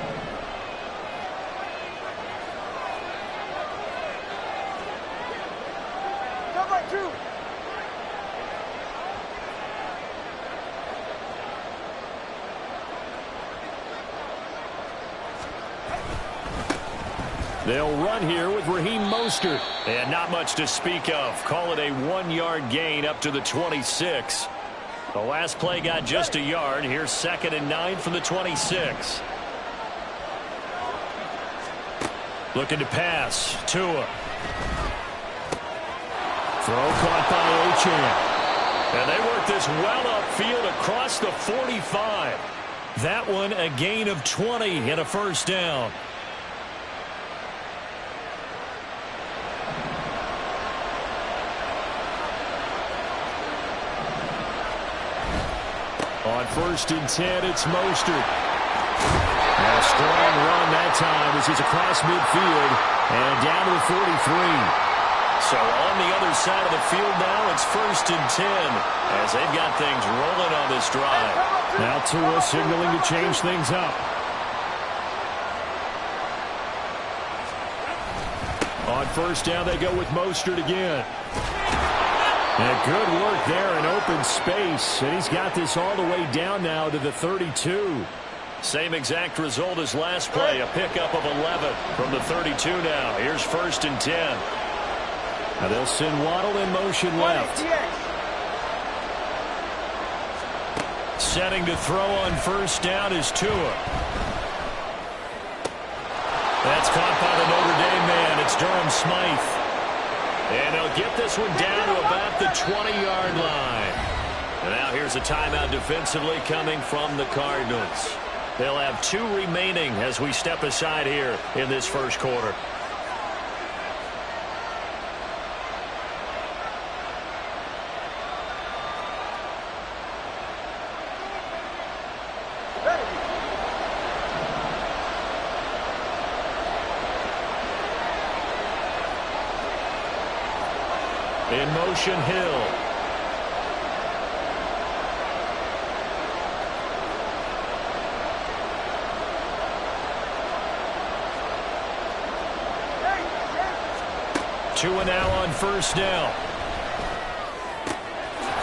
Number 2. They'll run here with Raheem Mostert. And not much to speak of. Call it a 1-yard gain up to the 26. The last play got just a yard. Here's 2nd and 9 from the 26. Looking to pass. Tua. Throw caught by Achane. And they work this well upfield across the 45. That one a gain of 20 and a 1st down. On 1st and 10, it's Mostert. And a strong run that time as he's across midfield and down to the 43. So on the other side of the field now, it's 1st and 10 as they've got things rolling on this drive. Now Tua signaling to change things up. On 1st down, they go with Mostert again. And good work there in open space. And he's got this all the way down now to the 32. Same exact result as last play. A pickup of 11 from the 32 now. Here's 1st and 10. Now they'll send Waddle in motion left. Setting to throw on 1st down is Tua. That's caught by the Notre Dame man. It's Durham Smythe. And they'll get this one down to about the 20-yard line. And now here's a timeout defensively coming from the Cardinals. They'll have 2 remaining as we step aside here in this 1st quarter. In motion, Hill. Two and now on first down.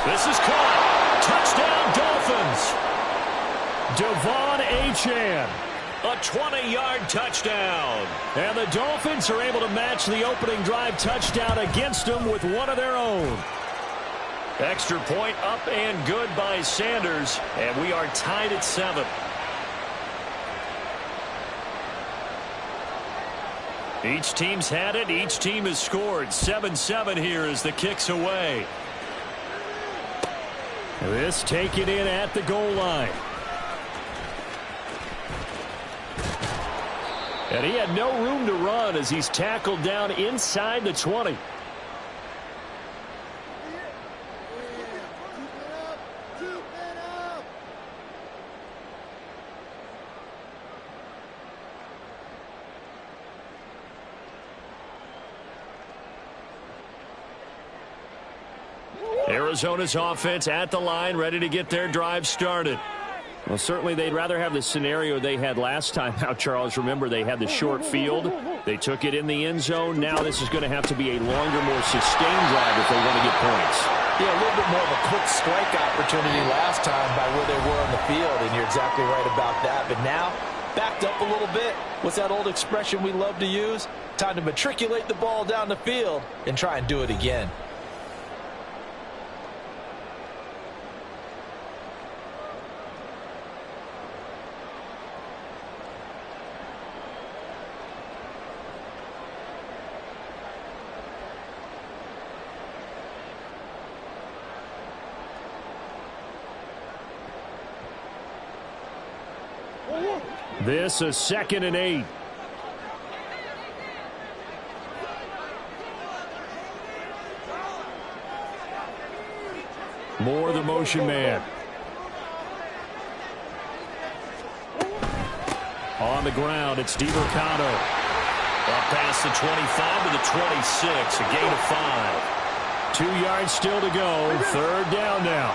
This is caught. Touchdown, Dolphins. Devon Achane. A 20-yard touchdown. And the Dolphins are able to match the opening drive touchdown against them with one of their own. Extra point up and good by Sanders. And we are tied at 7. Each team's had it. Each team has scored. 7-7 here as the kick's away. This taken in at the goal line. And he had no room to run as he's tackled down inside the 20. Arizona's offense at the line, ready to get their drive started. Well, certainly they'd rather have the scenario they had last time out, Charles. Remember, they had the short field. They took it in the end zone. Now this is going to have to be a longer, more sustained drive if they want to get points. Yeah, a little bit more of a quick strike opportunity last time by where they were on the field, and you're exactly right about that. But now, backed up a little bit. What's that old expression we love to use? Time to matriculate the ball down the field and try and do it again. This is 2nd and 8. Moore, the motion man. On the ground, it's DiMercado. Up past the 25 to the 26, a gain of 5. 2 yards still to go, 3rd down now.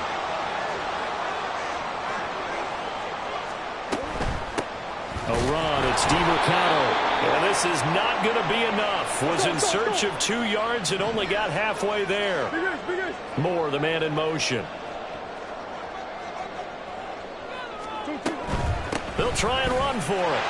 A run, it's DiMercado. And this is not going to be enough. Was in search of 2 yards and only got halfway there. Moore, the man in motion. They'll try and run for it.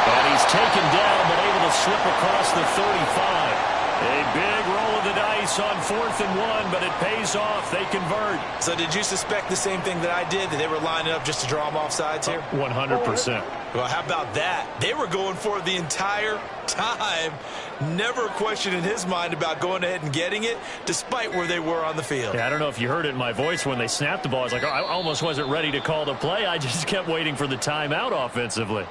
And he's taken down, but able to slip across the 35. A big roll of the dice on 4th and 1, but it pays off. They convert. So did you suspect the same thing that I did, that they were lining up just to draw them off sides here? 100%. Well, how about that? They were going for it the entire time. Never a question in his mind about going ahead and getting it, despite where they were on the field. Yeah, I don't know if you heard it in my voice when they snapped the ball. I was like, oh, I almost wasn't ready to call the play. I just kept waiting for the timeout offensively.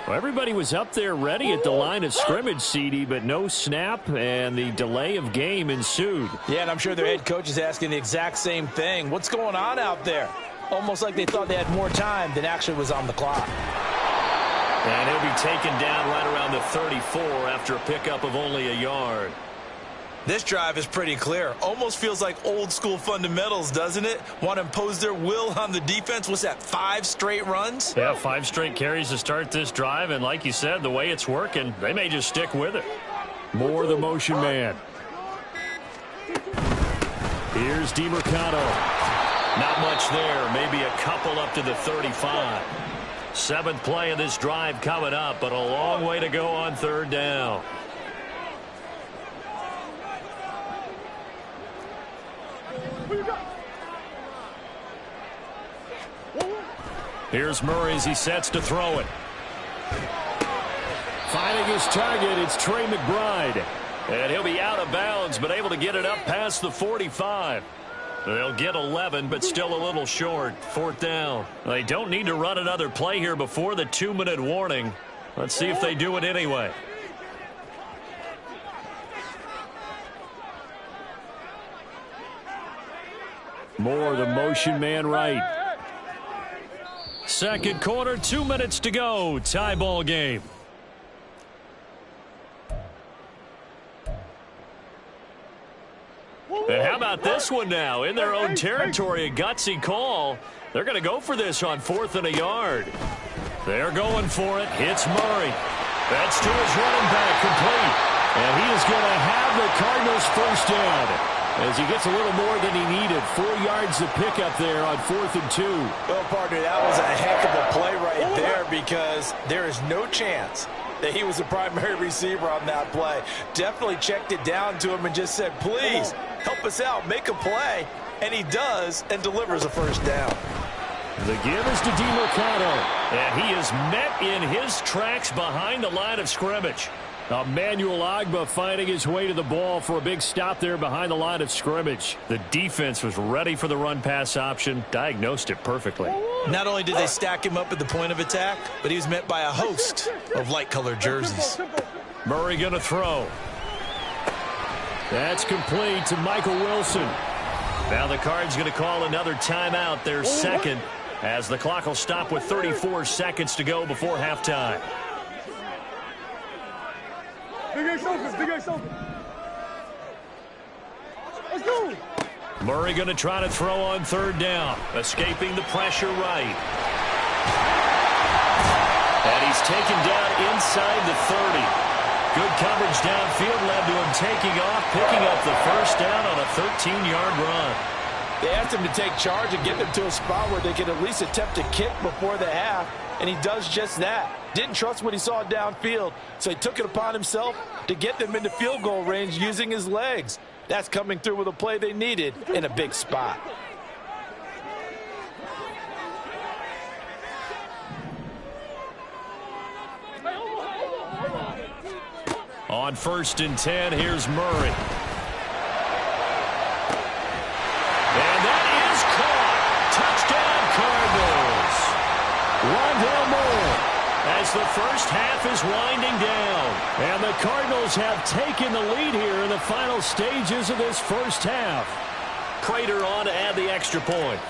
Well, everybody was up there ready at the line of scrimmage, CD, but no snap, and the delay of game ensued. Yeah, and I'm sure their head coach is asking the exact same thing. What's going on out there? Almost like they thought they had more time than actually was on the clock. And he'll be taken down right around the 34 after a pickup of only a yard. This drive is pretty clear. Almost feels like old school fundamentals, doesn't it? Want to impose their will on the defense. What's that, 5 straight runs? Yeah, 5 straight carries to start this drive. And like you said, the way it's working, they may just stick with it. Moore, the motion man. Here's DiMercado. Not much there. Maybe a couple up to the 35. 7th play of this drive coming up, but a long way to go on 3rd down. Here's Murray as he sets to throw it. Finding his target, it's Trey McBride. And he'll be out of bounds, but able to get it up past the 45. They'll get 11, but still a little short. 4th down. They don't need to run another play here before the 2-minute warning. Let's see if they do it anyway. Moore, the motion man right. 2nd quarter, 2 minutes to go. Tie ball game. And how about this one now? In their own territory, a gutsy call. They're going to go for this on 4th and a yard. They're going for it. Hits Murray. That's to his running back, complete. And he is going to have the Cardinals first down as he gets a little more than he needed. 4 yards to pick up there on 4th and 2. Well, partner, that was a heck of a play right there because there is no chance that he was the primary receiver on that play. Definitely checked it down to him and just said, please, help us out, make a play. And he does and delivers a first down. The give is to DeMercado, and he is met in his tracks behind the line of scrimmage. Emmanuel Ogbah finding his way to the ball for a big stop there behind the line of scrimmage. The defense was ready for the run-pass option, diagnosed it perfectly. Not only did they stack him up at the point of attack, but he was met by a host of light-colored jerseys. Murray going to throw. That's complete to Michael Wilson. Now the Cards going to call another timeout, their second, as the clock will stop with 34 seconds to go before halftime. Let's go. Murray going to try to throw on 3rd down, escaping the pressure right. And he's taken down inside the 30. Good coverage downfield led to him taking off, picking up the first down on a 13-yard run. They asked him to take charge and get them to a spot where they could at least attempt a kick before the half, and he does just that. Didn't trust what he saw downfield, so he took it upon himself to get them into field goal range using his legs. That's coming through with a play they needed in a big spot. On 1st and 10, here's Murray. And that is caught. Touchdown, Cardinals. Rondale Moore as the first half is winding down. And the Cardinals have taken the lead here in the final stages of this first half. Prater on to add the extra point.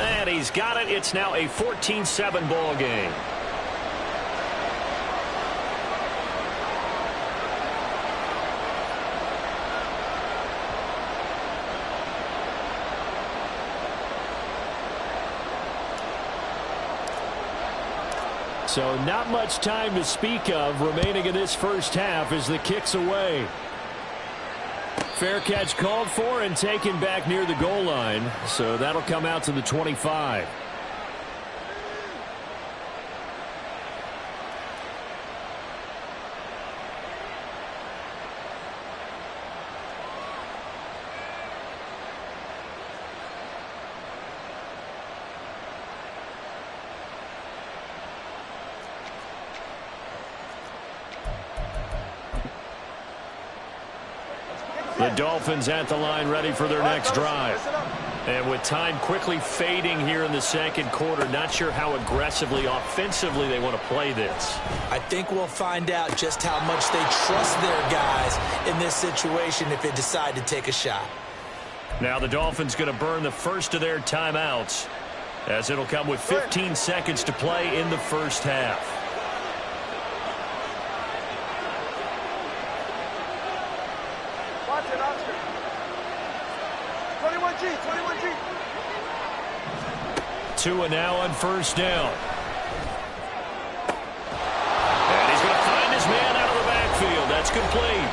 And he's got it. It's now a 14-7 ball game. So not much time to speak of remaining in this first half as the kick's away. Fair catch called for and taken back near the goal line. So that'll come out to the 25. The Dolphins at the line ready for their next drive. And with time quickly fading here in the second quarter, not sure how aggressively, offensively they want to play this. I think we'll find out just how much they trust their guys in this situation if they decide to take a shot. Now the Dolphins going to burn the first of their timeouts as it'll come with 15 seconds to play in the first half. Oscar. 21G, 21G. Tua now on 1st down. And he's going to find his man out of the backfield. That's complete.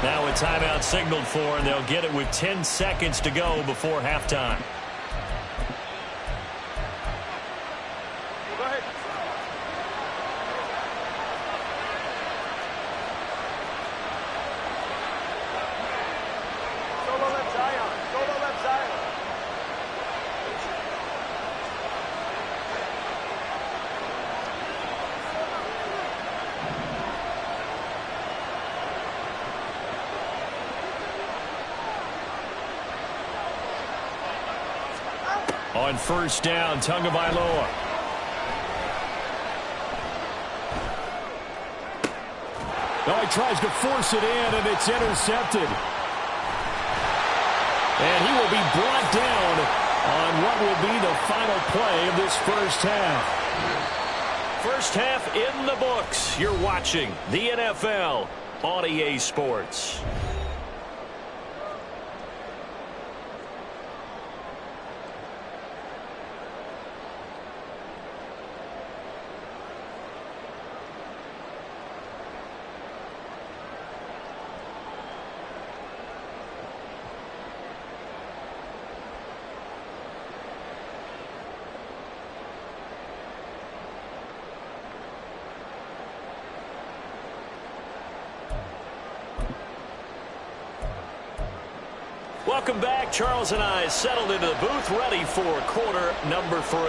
Now a timeout signaled for, and they'll get it with 10 seconds to go before halftime. Go ahead. Solo left Zion. Solo left Zion. On 1st down, Tagovailoa. Oh, he tries to force it in, and it's intercepted. And he will be brought down on what will be the final play of this first half. First half in the books. You're watching the NFL on EA Sports. Welcome back. Charles and I settled into the booth, ready for quarter number 3.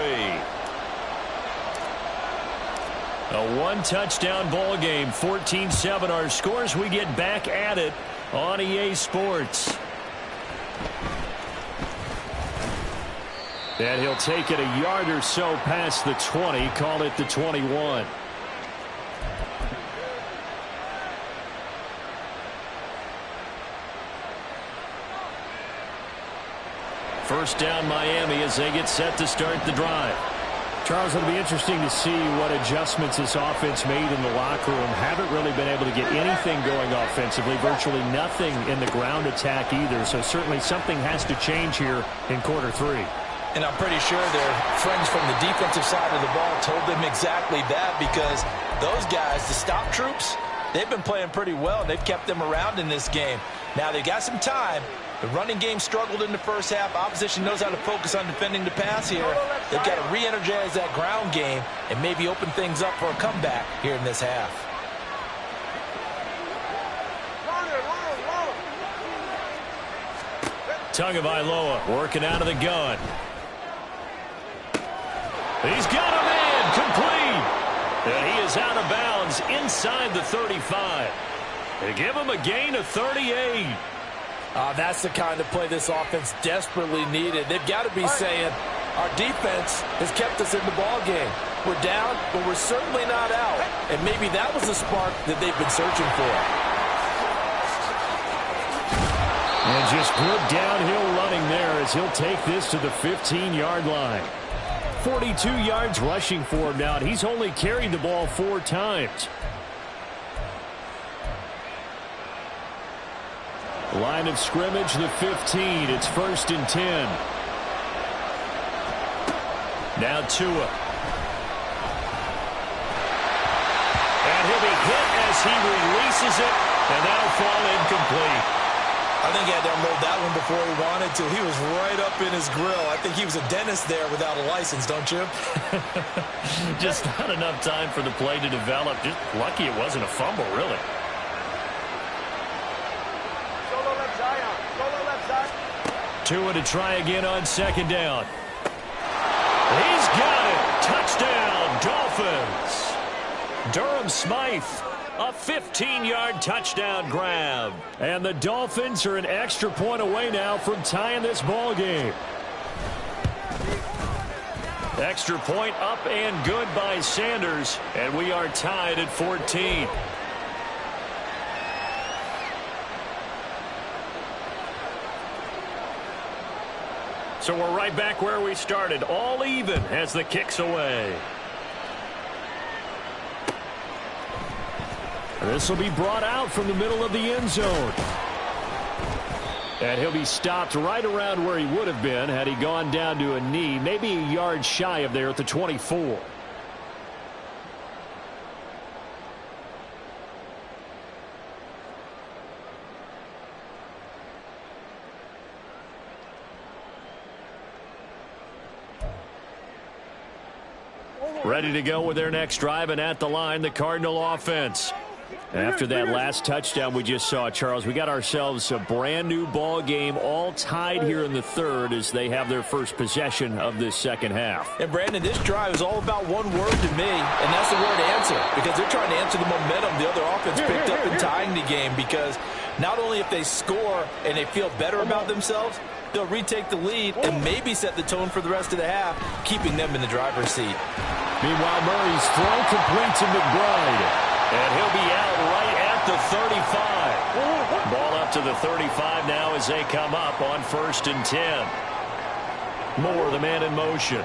A one-touchdown ball game, 14-7 our scores. We get back at it on EA Sports. And he'll take it a yard or so past the 20, call it the 21. First down Miami as they get set to start the drive. Charles, it'll be interesting to see what adjustments this offense made in the locker room. Haven't really been able to get anything going offensively, virtually nothing in the ground attack either. So certainly something has to change here in quarter 3. And I'm pretty sure their friends from the defensive side of the ball told them exactly that, because those guys, the stop troops, they've been playing pretty well. They've kept them around in this game. Now they got some time. The running game struggled in the first half. Opposition knows how to focus on defending the pass here. They've got to re-energize that ground game and maybe open things up for a comeback here in this half. Tagovailoa working out of the gun. He's got a man complete. And he is out of bounds inside the 35. They give him a gain of 38. That's the kind of play this offense desperately needed. They've got to be saying, our defense has kept us in the ball game. We're down, but we're certainly not out. And maybe that was the spark that they've been searching for. And just good downhill running there as he'll take this to the 15-yard line. 42 yards rushing for him now, and he's only carried the ball 4 times. Line of scrimmage, the 15. It's 1st and 10. Now Tua. And he'll be hit as he releases it, and that'll fall incomplete. I think he had to unload that one before he wanted to. He was right up in his grill. I think he was a dentist there without a license, don't you? Just not enough time for the play to develop. Just lucky it wasn't a fumble, really. Tua to try again on 2nd down. He's got it. Touchdown, Dolphins. Durham Smythe, a 15-yard touchdown grab. And the Dolphins are an extra point away now from tying this ball game. Extra point up and good by Sanders. And we are tied at 14. So we're right back where we started, all even as the kick's away. This will be brought out from the middle of the end zone. And he'll be stopped right around where he would have been had he gone down to a knee, maybe a yard shy of there at the 24. Ready to go with their next drive, and at the line, the Cardinal offense. After that last touchdown we just saw, Charles, we got ourselves a brand-new ball game, all tied here in the 3rd as they have their first possession of this 2nd half. And, Brandon, this drive is all about one word to me, and that's the word answer, because they're trying to answer the momentum the other offense picked up in tying the game, because not only if they score and they feel better about themselves, they'll retake the lead and maybe set the tone for the rest of the half, keeping them in the driver's seat. Meanwhile, Murray's throw complete to McBride. And he'll be out right at the 35. Ball up to the 35 now as they come up on 1st and 10. Moore, the man in motion.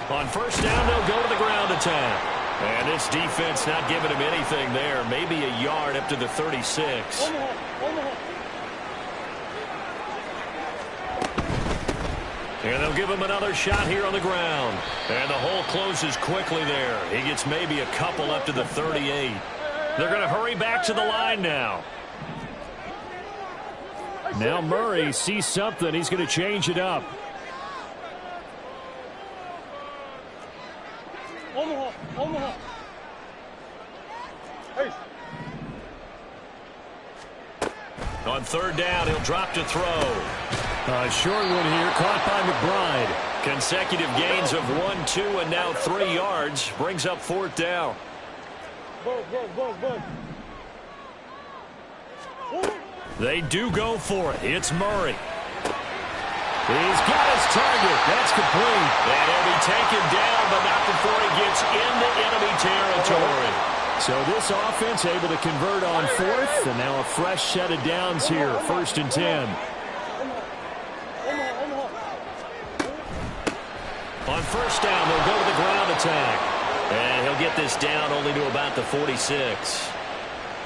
On 1st down, they'll go to the ground attack. And this defense not giving him anything there. Maybe a yard up to the 36. And they'll give him another shot here on the ground. And the hole closes quickly there. He gets maybe a couple up to the 38. They're going to hurry back to the line now. Now Murray sees something. He's going to change it up. On third down, he'll drop to throw. A short one here, caught by McBride. Consecutive gains of 1, 2, and now 3 yards. Brings up fourth down. They do go for it. It's Murray. He's got his target. That's complete. And he'll be taken down, but not before he gets into enemy territory. So this offense able to convert on fourth, and now a fresh set of downs here, 1st and 10. On first down, they'll go to the ground attack. And he'll get this down only to about the 46.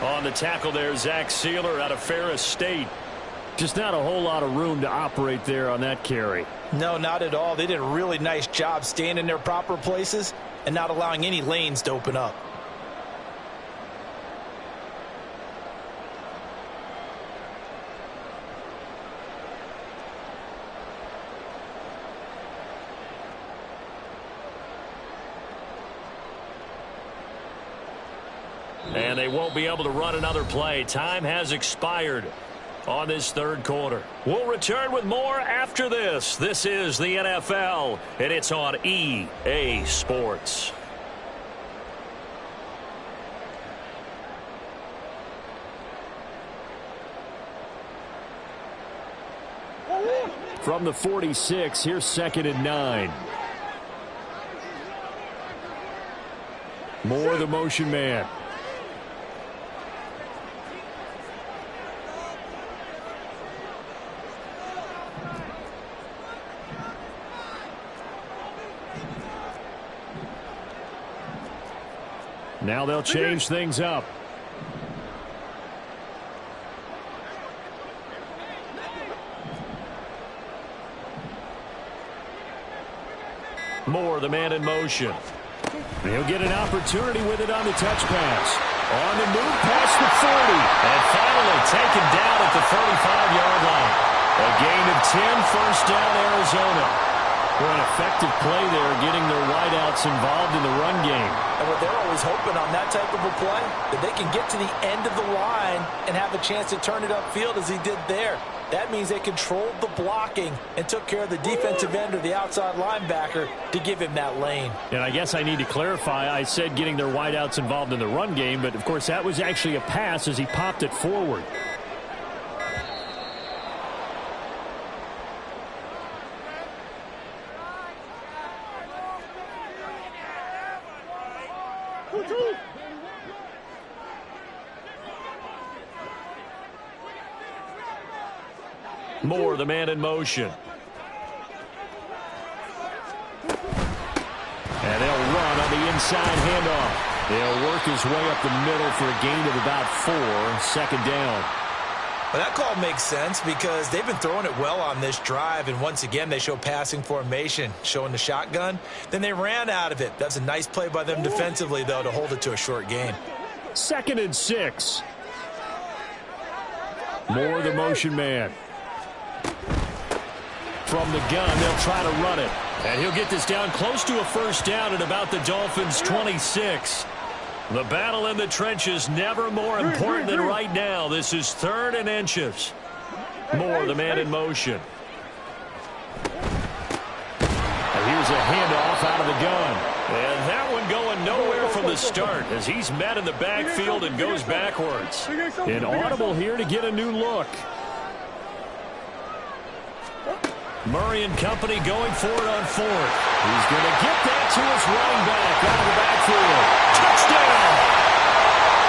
On the tackle there, Zach Sealer out of Ferris State. Just not a whole lot of room to operate there on that carry. No, not at all. They did a really nice job staying in their proper places and not allowing any lanes to open up. And they won't be able to run another play. Time has expired on this third quarter. We'll return with more after this. This is the NFL, and it's on EA Sports. From the 46, here's 2nd and 9. Moore, the motion man. Now they'll change things up. Moore, the man in motion. He'll get an opportunity with it on the touch pass. On the move past the 40. And finally taken down at the 45-yard line. A gain of 10, first down, Arizona. For an effective play there, getting their wideouts involved in the run game. And what they're always hoping on that type of a play, that they can get to the end of the line and have a chance to turn it upfield as he did there. That means they controlled the blocking and took care of the defensive end or the outside linebacker to give him that lane. And I guess I need to clarify, I said getting their wideouts involved in the run game, but of course that was actually a pass as he popped it forward. Moore, the man in motion. And they'll run on the inside handoff. They'll work his way up the middle for a gain of about 4, 2nd down. Well, that call makes sense because they've been throwing it well on this drive, and once again they show passing formation, showing the shotgun. Then they ran out of it. That's a nice play by them defensively, though, to hold it to a short gain. 2nd and 6. Moore, the motion man. From the gun, they'll try to run it. And he'll get this down close to a first down at about the Dolphins' 26. The battle in the trenches never more important than right now. This is 3rd and inches. Moore, the man in motion. And here's a handoff out of the gun. And that one going nowhere from the start as he's met in the backfield and goes backwards. An audible here to get a new look. Murray and company going for it on 4th. He's going to get that to his running back out of the backfield. Touchdown!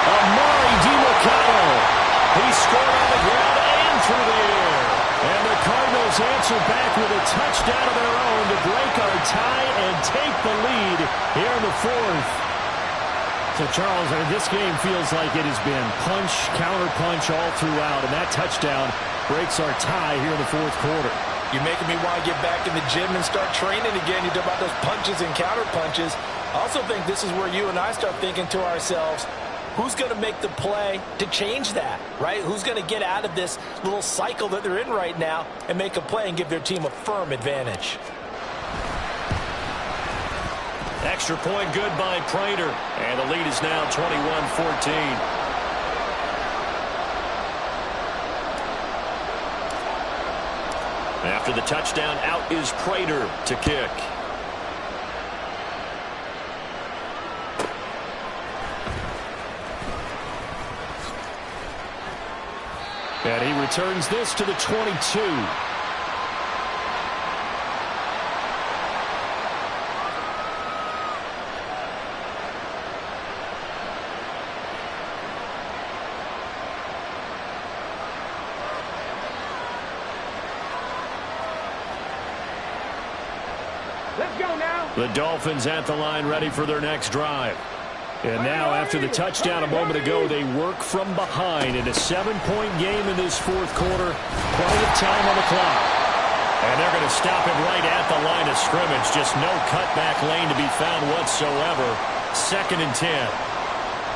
Amari DiMercado. He scored on the ground and through the air. And the Cardinals answer back with a touchdown of their own to break our tie and take the lead here in the 4th. So, Charles, this game feels like it has been punch, counter-punch all throughout, and that touchdown breaks our tie here in the fourth quarter. You're making me want to get back in the gym and start training again. You talk about those punches and counter-punches. I also think this is where you and I start thinking to ourselves, who's going to make the play to change that, right? Who's going to get out of this little cycle that they're in right now and make a play and give their team a firm advantage? Extra point good by Prater. And the lead is now 21-14. After the touchdown, out is Prater to kick. And he returns this to the 22. Let's go now. The Dolphins at the line ready for their next drive. And now, after the touchdown a moment ago, they work from behind in a 7-point game in this fourth quarter. Plenty of time on the clock. And they're going to stop it right at the line of scrimmage. Just no cutback lane to be found whatsoever. 2nd and 10.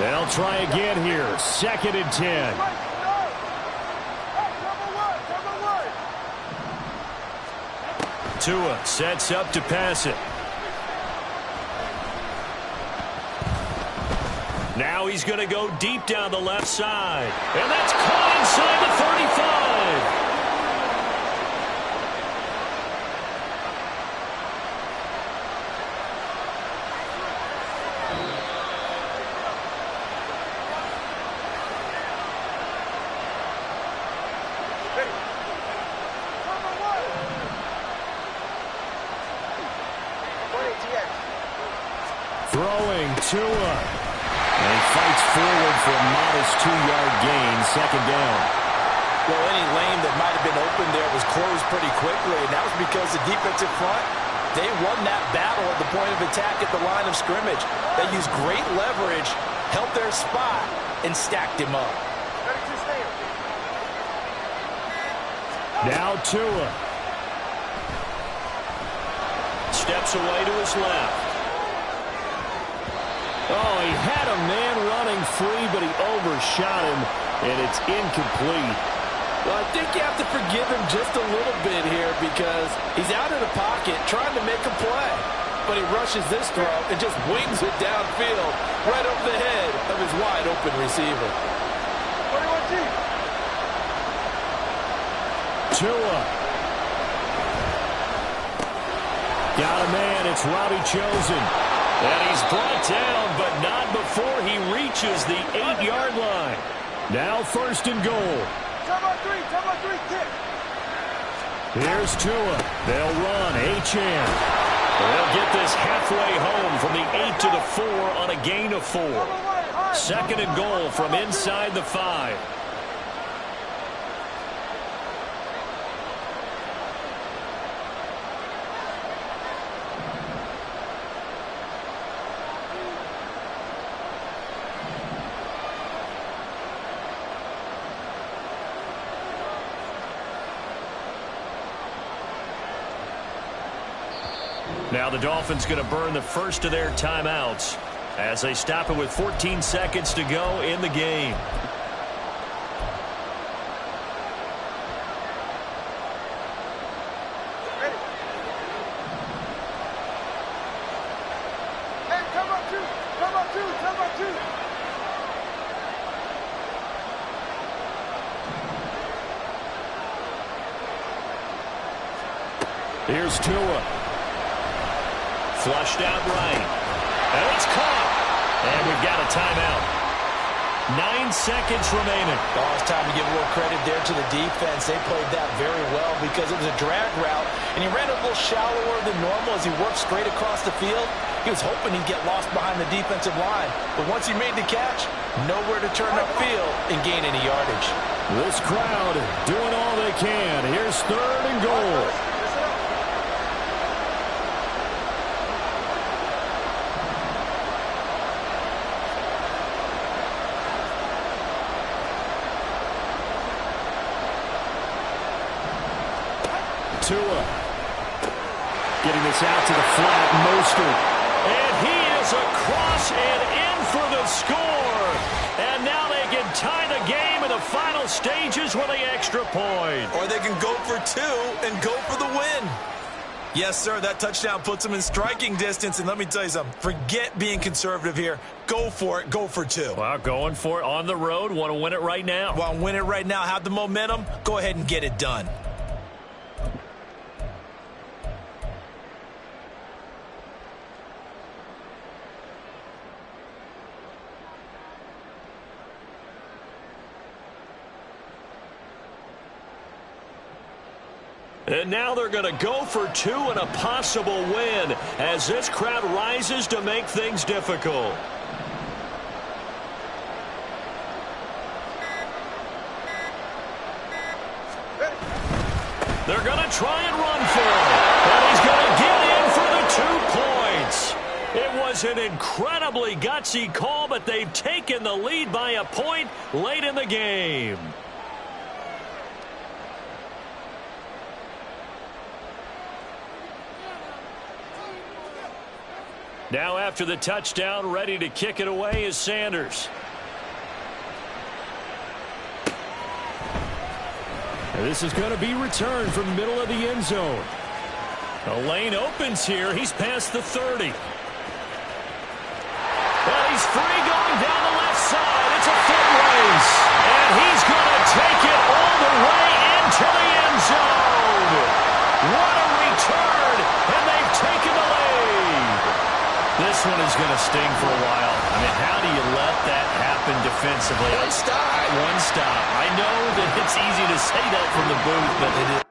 They'll try again here. 2nd and 10. Tua sets up to pass it. Now he's going to go deep down the left side. And that's caught inside the 35. Throwing Tua. And he fights forward for a modest 2-yard gain, 2nd down. Well, any lane that might have been open there was closed pretty quickly, and that was because the defensive front, they won that battle at the point of attack at the line of scrimmage. They used great leverage, held their spot, and stacked him up. Now Tua. Steps away to his left. Oh, he had a man running free, but he overshot him, and it's incomplete. Well, I think you have to forgive him just a little bit here because he's out of the pocket trying to make a play. But he rushes this throw and just wings it downfield right over the head of his wide-open receiver. Tua. Got a man. It's Robbie Chosen. And he's brought down, but not before he reaches the 8-yard line. Now 1st and goal. Time on three, kick. Here's Tua. They'll run. Achane. They'll get this halfway home from the 8 to the 4 on a gain of 4. 2nd and goal from inside the 5. Now the Dolphins going to burn the first of their timeouts as they stop it with 14 seconds to go in the game. Ready. Hey, come on, two. Here's Tua. Flushed out right. And it's caught. And we've got a timeout. 9 seconds remaining. Oh, it's time to give a little credit there to the defense. They played that very well because it was a drag route, and he ran a little shallower than normal as he worked straight across the field. He was hoping he'd get lost behind the defensive line, but once he made the catch, nowhere to turn upfield and gain any yardage. This crowd doing all they can. Here's 3rd and goal. Tua. Getting this out to the flat, Mostert. And he is across and in for the score. And now they can tie the game in the final stages with the extra point. Or they can go for two and go for the win. Yes, sir, that touchdown puts them in striking distance. And let me tell you something, forget being conservative here. Go for it, go for two. Well, going for it on the road. Want to win it right now. Want to win it right now, have the momentum, go ahead and get it done. And now they're going to go for two and a possible win as this crowd rises to make things difficult. They're going to try and run for it. And he's going to get in for the 2 points. It was an incredibly gutsy call, but they've taken the lead by a point late in the game. Now after the touchdown, ready to kick it away is Sanders. And this is going to be returned from the middle of the end zone. The lane opens here. He's past the 30. Well, he's free going down the left side. It's a foot race. And he's going to take it all the way into the end zone. What a return. And they've taken the lead. This one is going to sting for a while. I mean, how do you let that happen defensively? One stop. One stop. I know that it's easy to say that from the booth, but it is.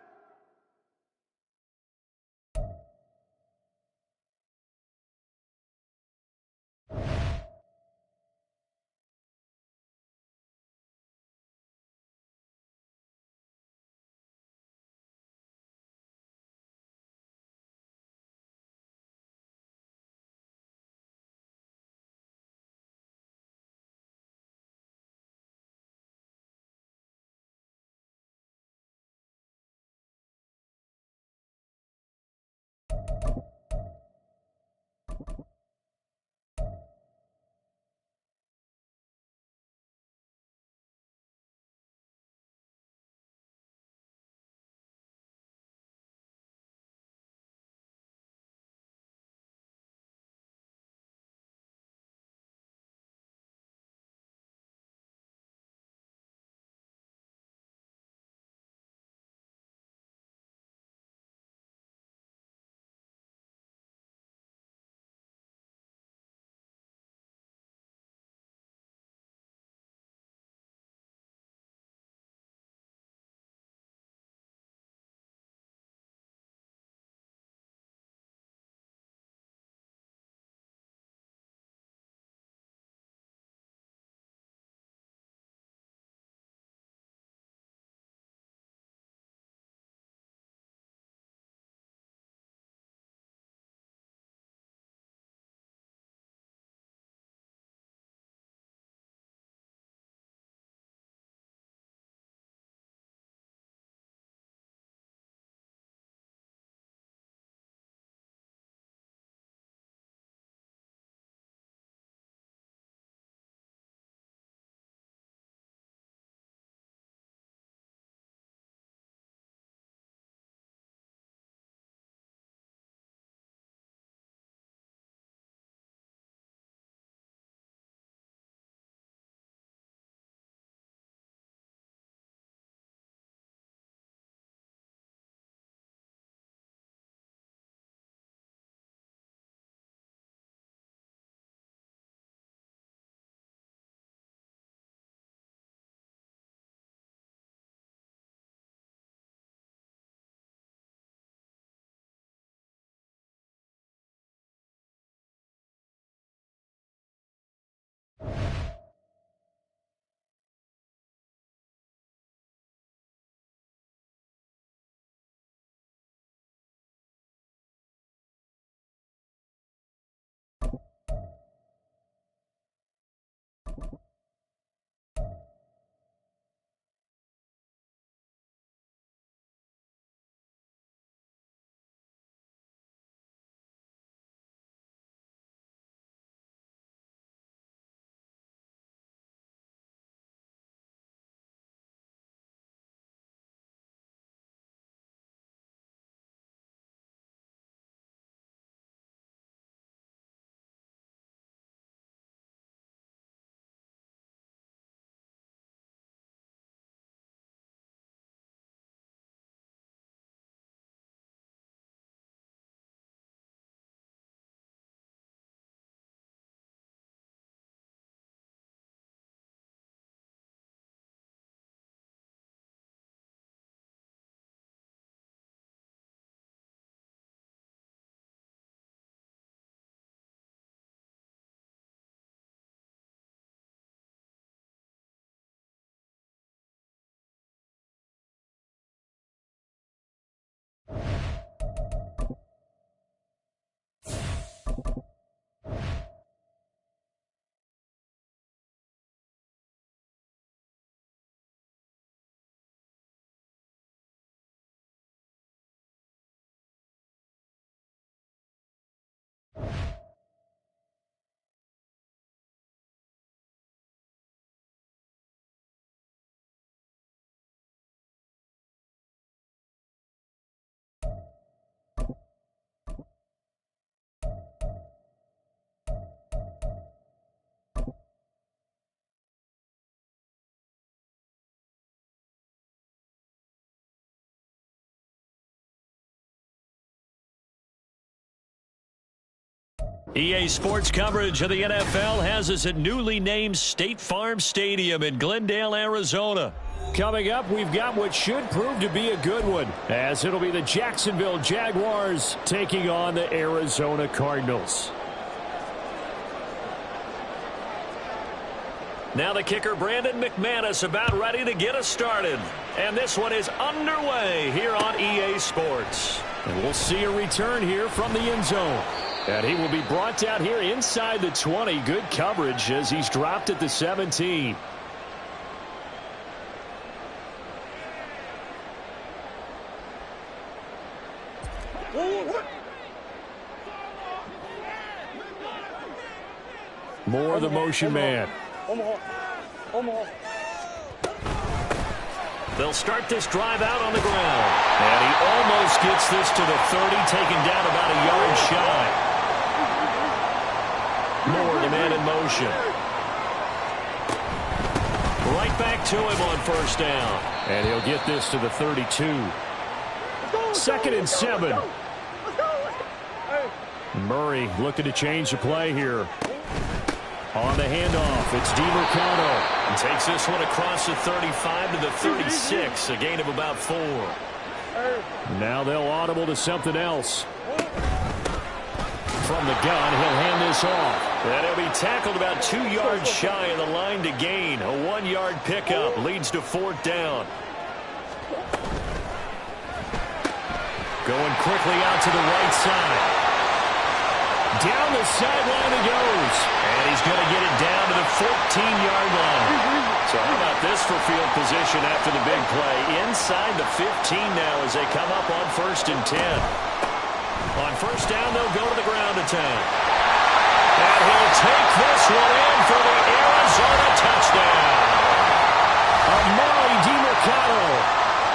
EA Sports coverage of the NFL has us at newly named State Farm Stadium in Glendale, Arizona. Coming up, we've got what should prove to be a good one, as it'll be the Jacksonville Jaguars taking on the Arizona Cardinals. Now the kicker, Brandon McManus, about ready to get us started. And this one is underway here on EA Sports. And we'll see a return here from the end zone. And he will be brought down here inside the 20. Good coverage as he's dropped at the 17. More the motion man. They'll start this drive out on the ground. And he almost gets this to the 30, taken down about a yard shy. More the man in motion. Right back to him on first down. And he'll get this to the 32. 2nd and 7. Murray looking to change the play here. On the handoff, it's DiMercado. And takes this one across the 35 to the 36, a gain of about 4. Now they'll audible to something else. From the gun, he'll hand this off. And he'll be tackled about 2 yards shy of the line to gain. A 1-yard pickup leads to 4th down. Going quickly out to the right side. Down the sideline he goes. And he's going to get it down to the 14-yard line. So how about this for field position after the big play? Inside the 15 now as they come up on 1st and 10. On first down, they'll go to the ground attack. And he'll take this one in for the Arizona touchdown. Amari DiMercado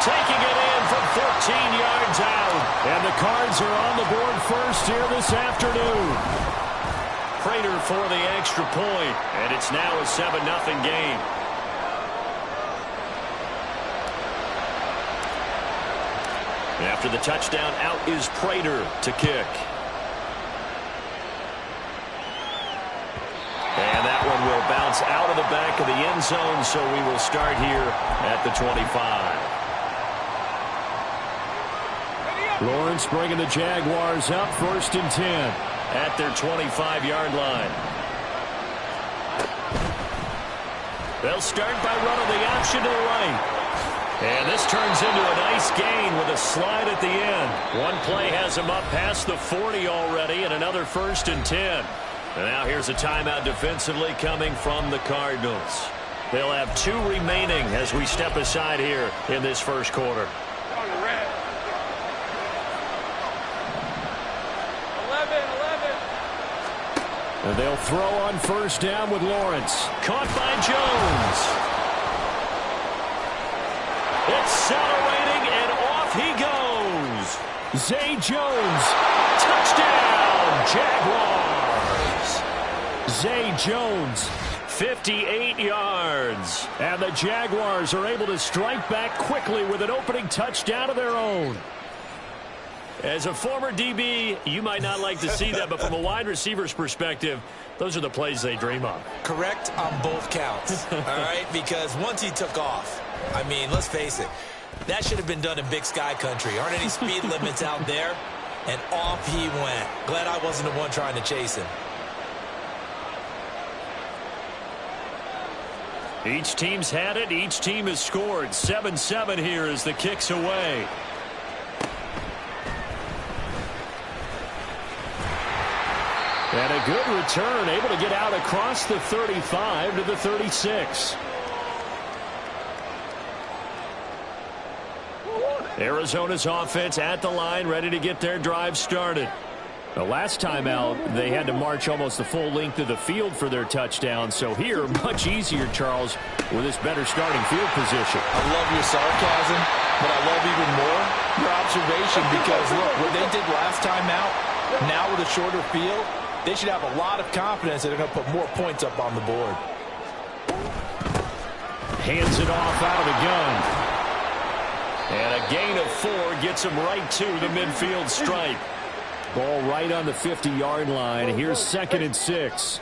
taking it in from 14 yards out. And the Cards are on the board first here this afternoon. Prater for the extra point. And it's now a 7-0 game. After the touchdown, out is Prater to kick. And that one will bounce out of the back of the end zone, so we will start here at the 25. Lawrence bringing the Jaguars up 1st and 10 at their 25-yard line. They'll start by running the option to the right. And this turns into a nice gain with a slide at the end. One play has him up past the 40 already, and another 1st and 10. And now here's a timeout defensively coming from the Cardinals. They'll have 2 remaining as we step aside here in this first quarter. 11. And they'll throw on first down with Lawrence. Caught by Jones. Accelerating, and off he goes. Zay Jones. Touchdown, Jaguars. Zay Jones, 58 yards. And the Jaguars are able to strike back quickly with an opening touchdown of their own. As a former DB, you might not like to see that, but from a wide receiver's perspective, those are the plays they dream of. Correct on both counts, all right? Because once he took off, I mean, let's face it, that should have been done in Big Sky Country. Aren't any speed limits out there? And off he went. Glad I wasn't the one trying to chase him. Each team's had it. Each team has scored. 7-7 here as the kick's away. And a good return, able to get out across the 35 to the 36. Arizona's offense at the line, ready to get their drive started. The last time out, they had to march almost the full length of the field for their touchdown. So here, much easier, Charles, with this better starting field position. I love your sarcasm, but I love even more your observation because, look, what they did last time out, now with a shorter field, they should have a lot of confidence that they're going to put more points up on the board. Hands it off out of the gun. And a gain of 4 gets him right to the midfield stripe. Ball right on the 50-yard line. Here's 2nd and 6.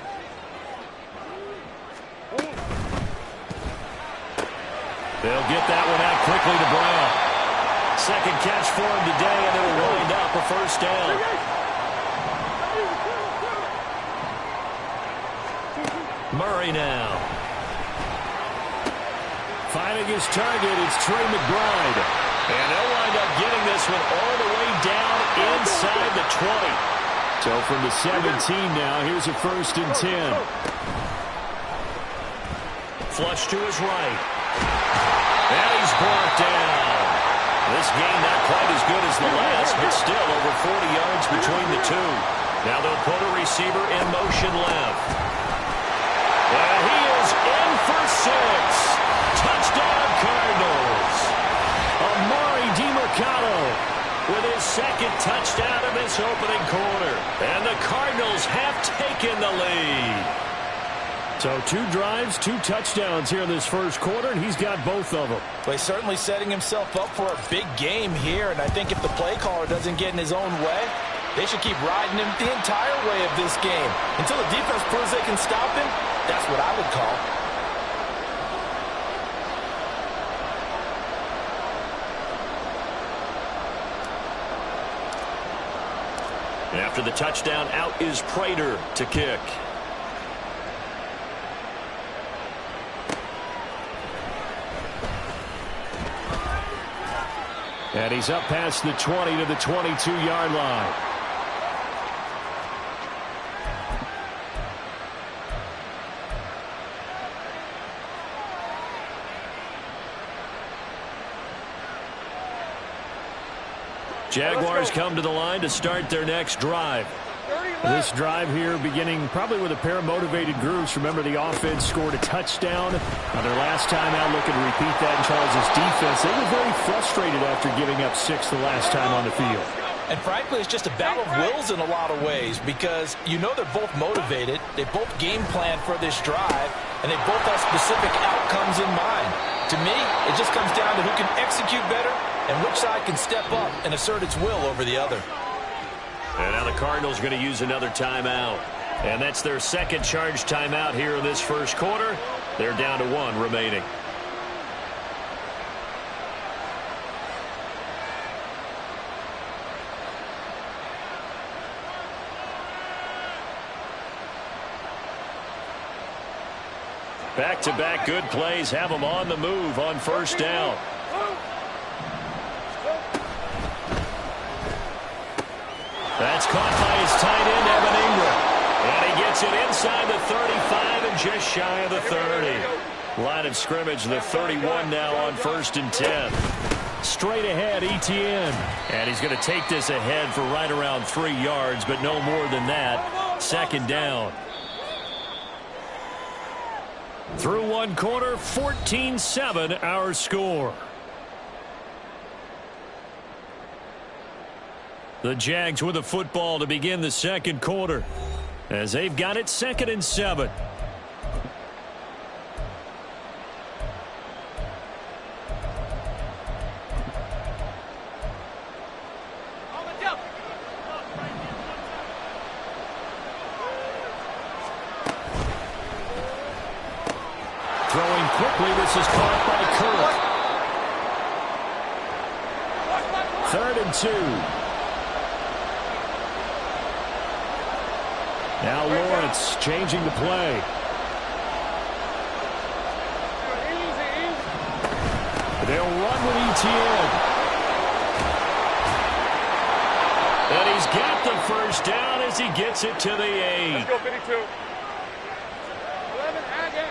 They'll get that one out quickly to Brown. Second catch for him today, and it'll wind up a first down. Murray now. Finding his target, it's Trey McBride. And they'll wind up getting this one all the way down inside the 20. So from the 17 now, here's a 1st and 10. Flush to his right. And he's brought down. This game not quite as good as the last, but still over 40 yards between the two. Now they'll put a receiver in motion left. And he is in for 6. Touchdown, Cardinals. Amari DiMercado with his 2nd touchdown of this opening quarter. And the Cardinals have taken the lead. So 2 drives, 2 touchdowns here in this first quarter, and he's got both of them. Well, he's certainly setting himself up for a big game here, and I think if the play caller doesn't get in his own way, they should keep riding him the entire way of this game. Until the defense proves they can stop him, that's what I would call. After the touchdown, out is Prater to kick. And he's up past the 20 to the 22-yard line. Jaguars come to the line to start their next drive. This drive here beginning probably with a pair of motivated groups. Remember, the offense scored a touchdown on their last time out, looking to repeat that in Charles' defense. They were very frustrated after giving up 6 the last time on the field. And frankly, it's just a battle of wills in a lot of ways because you know they're both motivated, they both game plan for this drive, and they both have specific outcomes in mind. To me, it just comes down to who can execute better and which side can step up and assert its will over the other. And now the Cardinals are going to use another timeout. And that's their 2nd charge timeout here in this first quarter. They're down to 1 remaining. Back-to-back good plays have them on the move on first down. That's caught by his tight end, Evan Ingram. And he gets it inside the 35 and just shy of the 30. Line of scrimmage, the 31 now on 1st and 10. Straight ahead, Etienne. And he's going to take this ahead for right around 3 yards, but no more than that. 2nd down. Through 1 quarter, 14-7 our score. The Jags with the football to begin the 2nd quarter as they've got it 2nd and 7. Throwing quickly, this is caught by Kirk. 3rd and 2. Now Lawrence changing the play. They'll run with Etienne. And he's got the first down as he gets it to the 8. Let's go, 52. 11, add that.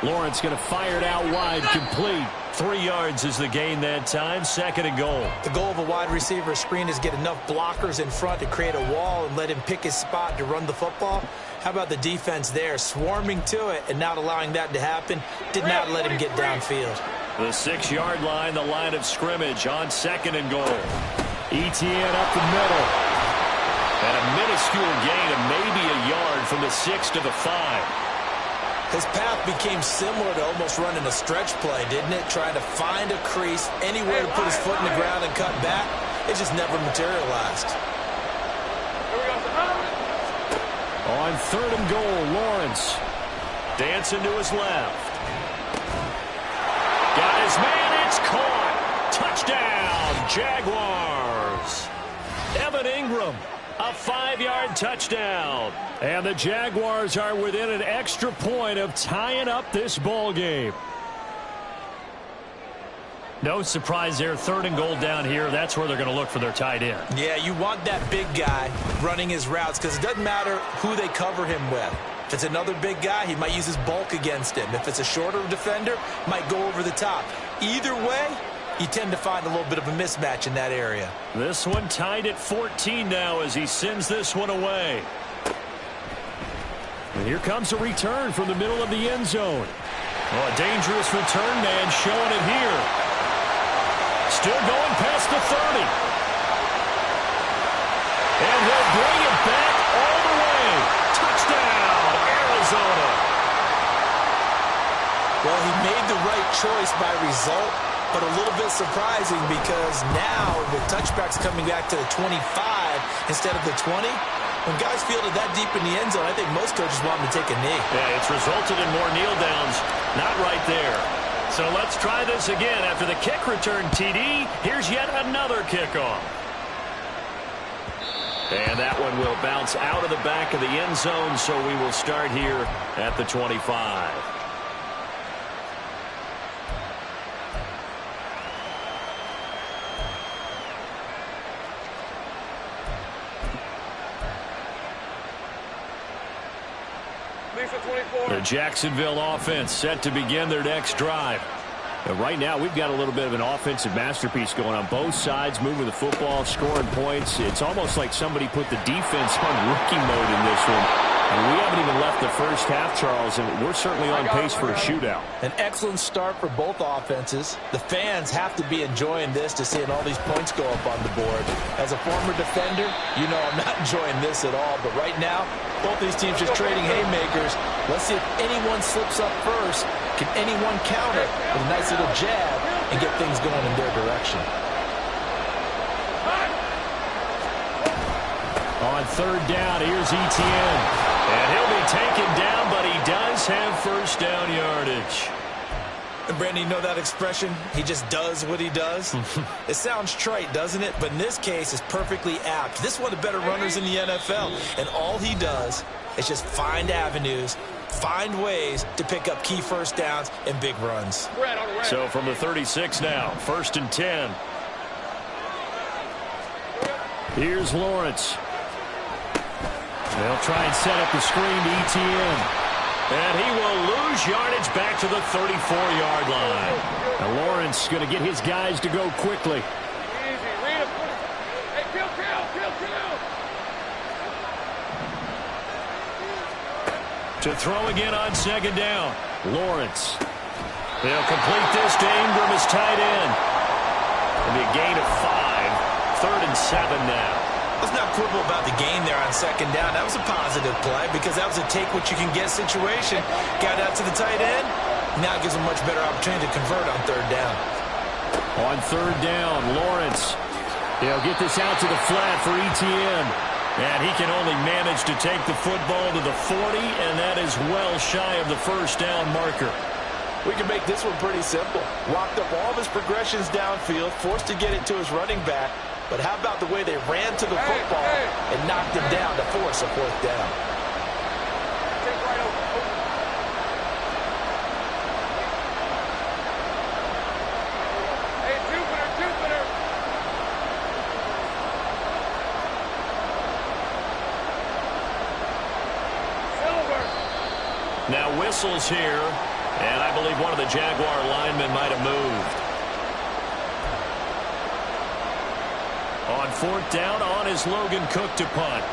Lawrence going to fire it out wide, complete. 3 yards is the gain that time. 2nd and goal. The goal of a wide receiver screen is get enough blockers in front to create a wall and let him pick his spot to run the football. How about the defense there, swarming to it and not allowing that to happen? Did not let him get downfield. The 6-yard line, the line of scrimmage on 2nd and goal. Etienne up the middle. And a minuscule gain of maybe a yard from the 6 to the 5. His path became similar to almost running a stretch play, didn't it? Trying to find a crease, anywhere to put his foot in the ground and cut back. It just never materialized. On 3rd and goal, Lawrence. Dancing to his left. Got his man, it's caught. Touchdown, Jaguars. Evan Ingram, a 5-yard touchdown. And the Jaguars are within an extra point of tying up this ball game. No surprise there, 3rd and goal down here. That's where they're going to look for their tight end. Yeah, you want that big guy running his routes because it doesn't matter who they cover him with. If it's another big guy, he might use his bulk against him. If it's a shorter defender, might go over the top. Either way, you tend to find a little bit of a mismatch in that area. This one tied at 14 now as he sends this one away. And here comes a return from the middle of the end zone. Oh, a dangerous return man showing it here. Still going past the 30. And he'll bring it back all the way. Touchdown, Arizona. Well, he made the right choice by result, but a little bit surprising because now with touchbacks coming back to the 25 instead of the 20, when guys field it that deep in the end zone, I think most coaches want them to take a knee. Yeah, it's resulted in more kneel downs. Not right there. So let's try this again. After the kick return TD, here's yet another kickoff. And that one will bounce out of the back of the end zone, so we will start here at the 25. The Jacksonville offense set to begin their next drive. And right now, we've got a little bit of an offensive masterpiece going on both sides, moving the football, scoring points. It's almost like somebody put the defense on rookie mode in this one. And we haven't even left the first half, Charles, and we're certainly on pace for a shootout. An excellent start for both offenses. The fans have to be enjoying this to seeing all these points go up on the board. As a former defender, you know I'm not enjoying this at all. But right now, both these teams just trading haymakers. Let's see if anyone slips up first. Can anyone counter with a nice little jab and get things going in their direction? On 3rd down, here's ETN. And he'll be taken down, but he does have first down yardage. And Brandon, you know that expression? He just does what he does? It sounds trite, doesn't it? But in this case, it's perfectly apt. This is one of the better runners in the NFL. And all he does is just find avenues, find ways to pick up key first downs and big runs. So from the 36 now, 1st and 10. Here's Lawrence. They'll try and set up the screen to ETN. And he will lose yardage back to the 34-yard line. And Lawrence going to get his guys to go quickly. Easy, read him. Hey, kill. To throw again on 2nd down. Lawrence. They'll complete this to Ingram as tight end. It'll be a gain of 5. 3rd and 7 now. Let's not quibble about the gain there on 2nd down. That was a positive play because that was a take-what-you-can-get situation. Got out to the tight end. Now gives him a much better opportunity to convert on 3rd down. On 3rd down, Lawrence. He'll get this out to the flat for ETN. And he can only manage to take the football to the 40, and that is well shy of the first down marker. We can make this one pretty simple. Walked up all of his progressions downfield, forced to get it to his running back. But how about the way they ran to the football and knocked him down to force a 4th down? Hey, Jupiter. Silver. Now whistles here, and I believe one of the Jaguar linemen might have moved. On 4th down, on is Logan Cook to punt.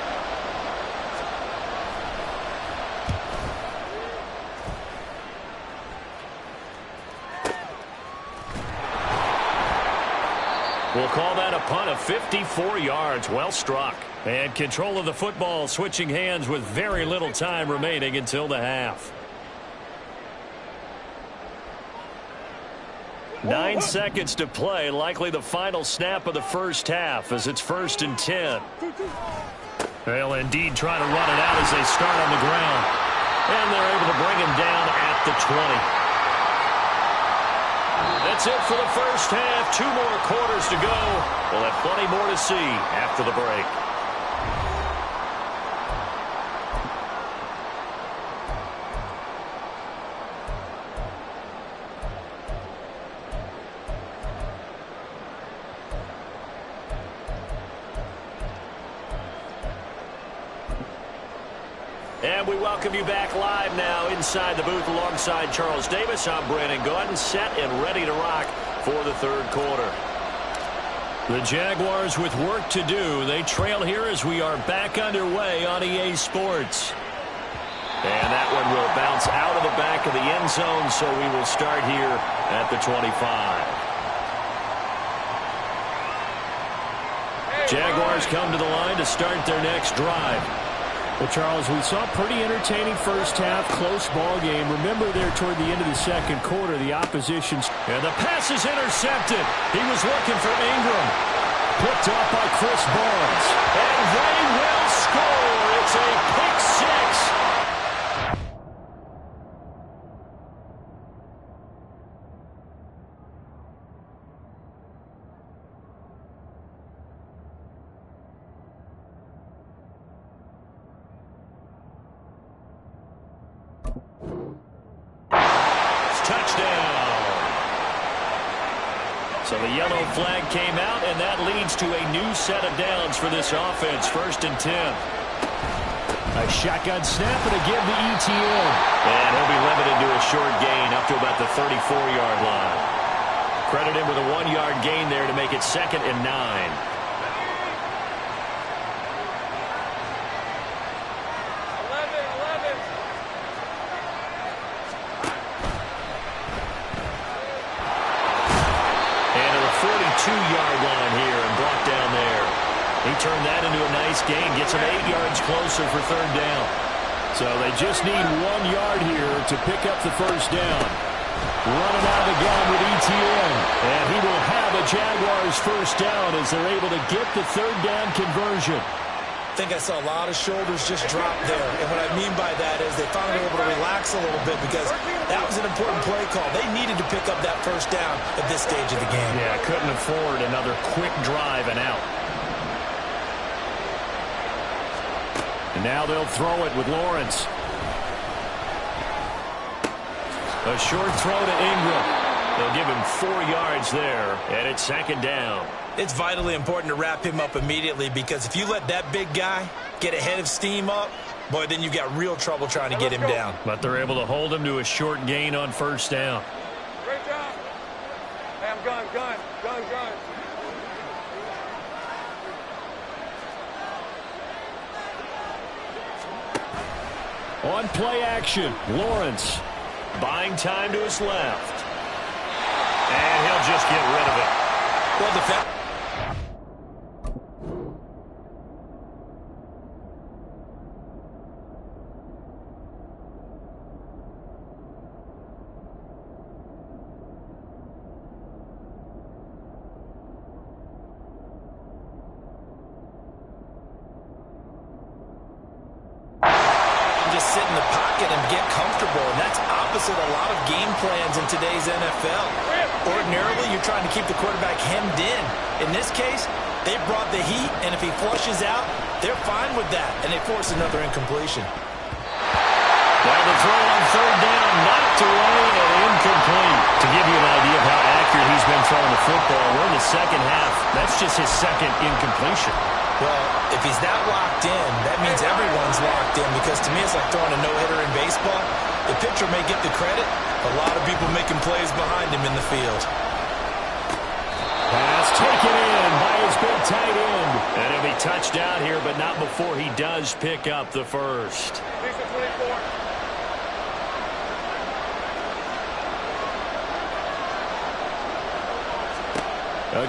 We'll call that a punt of 54 yards. Well struck. And control of the football switching hands with very little time remaining until the half. 9 seconds to play, likely the final snap of the first half as it's 1st and 10. They'll indeed try to run it out as they start on the ground. And they're able to bring him down at the 20. That's it for the first half. 2 more quarters to go. We'll have plenty more to see after the break. And we welcome you back live now inside the booth alongside Charles Davis. I'm Brandon Gaudin, set and ready to rock for the 3rd quarter. The Jaguars with work to do. They trail here as we are back underway on EA Sports. And that one will bounce out of the back of the end zone, so we will start here at the 25. Jaguars come to the line to start their next drive. Well, Charles, we saw a pretty entertaining first half, close ball game. Remember there toward the end of the 2nd quarter, the opposition's... And the pass is intercepted. He was looking for Ingram. Picked off by Chris Barnes. And they will score. It's a pick 6. So the yellow flag came out, and that leads to a new set of downs for this offense. 1st and 10. A shotgun snap and a give to ETN. And he'll be limited to a short gain up to about the 34-yard line. Credit him with a 1-yard gain there to make it 2nd and 9. Yard line here and brought down there. He turned that into a nice gain. Gets him 8 yards closer for 3rd down. So they just need 1 yard here to pick up the 1st down. Running out of the gun with ETN. And he will have a Jaguars 1st down as they're able to get the 3rd down conversion. I think I saw a lot of shoulders just drop there. And what I mean by that is they finally were able to relax a little bit because that was an important play call. They needed to pick up that 1st down at this stage of the game. Yeah, couldn't afford another quick drive and out. And now they'll throw it with Lawrence. A short throw to Ingram. They'll give him 4 yards there, and it's 2nd down. It's vitally important to wrap him up immediately because if you let that big guy get ahead of steam up, boy, then you've got real trouble trying to get him down. But they're able to hold him to a short gain on 1st down. Great job. Hey, I'm gun. On play action, Lawrence. Buying time to his left. And he'll just get rid of it. Well, defense. Sit in the pocket and get comfortable, and that's opposite a lot of game plans in today's NFL. Ordinarily, you're trying to keep the quarterback hemmed in. In this case, they brought the heat, and if he flushes out, they're fine with that, and they force another incompletion. Well, the throw on 3rd down, knocked away and incomplete. To give you an idea of how accurate he's been throwing the football, we're in the 2nd half. That's just his 2nd incompletion. Well, if he's that locked in, that means everyone's locked in because to me it's like throwing a no-hitter in baseball. The pitcher may get the credit, a lot of people making plays behind him in the field. Pass taken in by his big tight end. And he'll be touched down here, but not before he does pick up the 1st.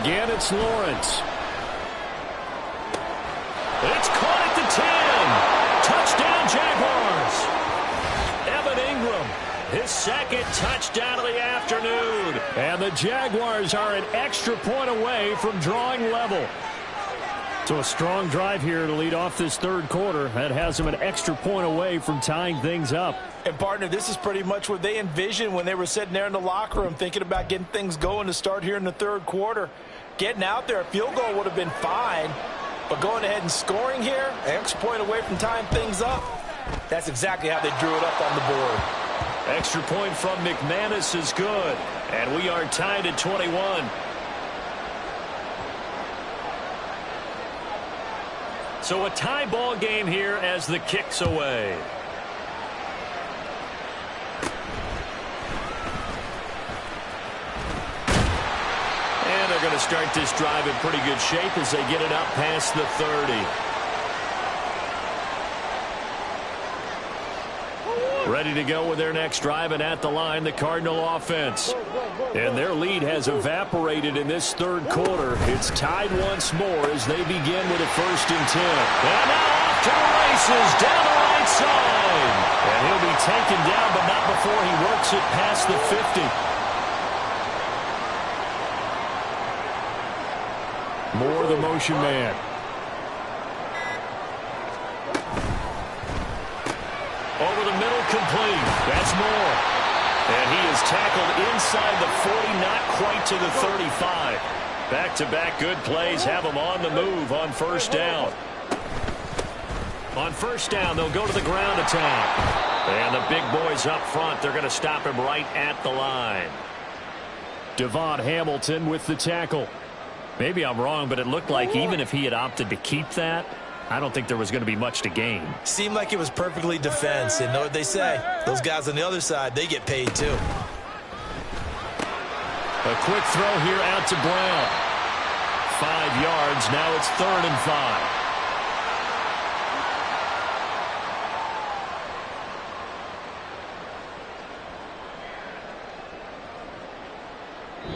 Again, it's Lawrence. It's caught at the 10. Touchdown, Jaguars. Evan Ingram, His second touchdown of the afternoon. And the Jaguars are an extra point away from drawing level. So a strong drive here to lead off this third quarter. That has them an extra point away from tying things up. And, partner, this is pretty much what they envisioned when they were sitting there in the locker room thinking about getting things going to start here in the third quarter. Getting out there, a field goal would have been fine. But going ahead and scoring here, an extra point away from tying things up, that's exactly how they drew it up on the board. Extra point from McManus is good. And we are tied at 21. So a tie ball game here as the kick's away. And they're going to start this drive in pretty good shape as they get it up past the 30. Ready to go with their next drive, and at the line, the Cardinal offense. And their lead has evaporated in this third quarter. It's tied once more as they begin with a 1st and 10. And now off to the races down the right side. And he'll be taken down, but not before he works it past the 50. Moore, the motion man. Over the middle, complete. That's Moore. And he is tackled inside the 40, not quite to the 35. Back-to-back good plays have him on the move on 1st down. On 1st down, they'll go to the ground attack. And the big boys up front, they're going to stop him right at the line. Devon Hamilton with the tackle. Maybe I'm wrong, but it looked like even if he had opted to keep that, I don't think there was going to be much to gain. Seemed like it was perfectly defense. And know what they say? Those guys on the other side, they get paid too. A quick throw here out to Brown. 5 yards. Now it's 3rd and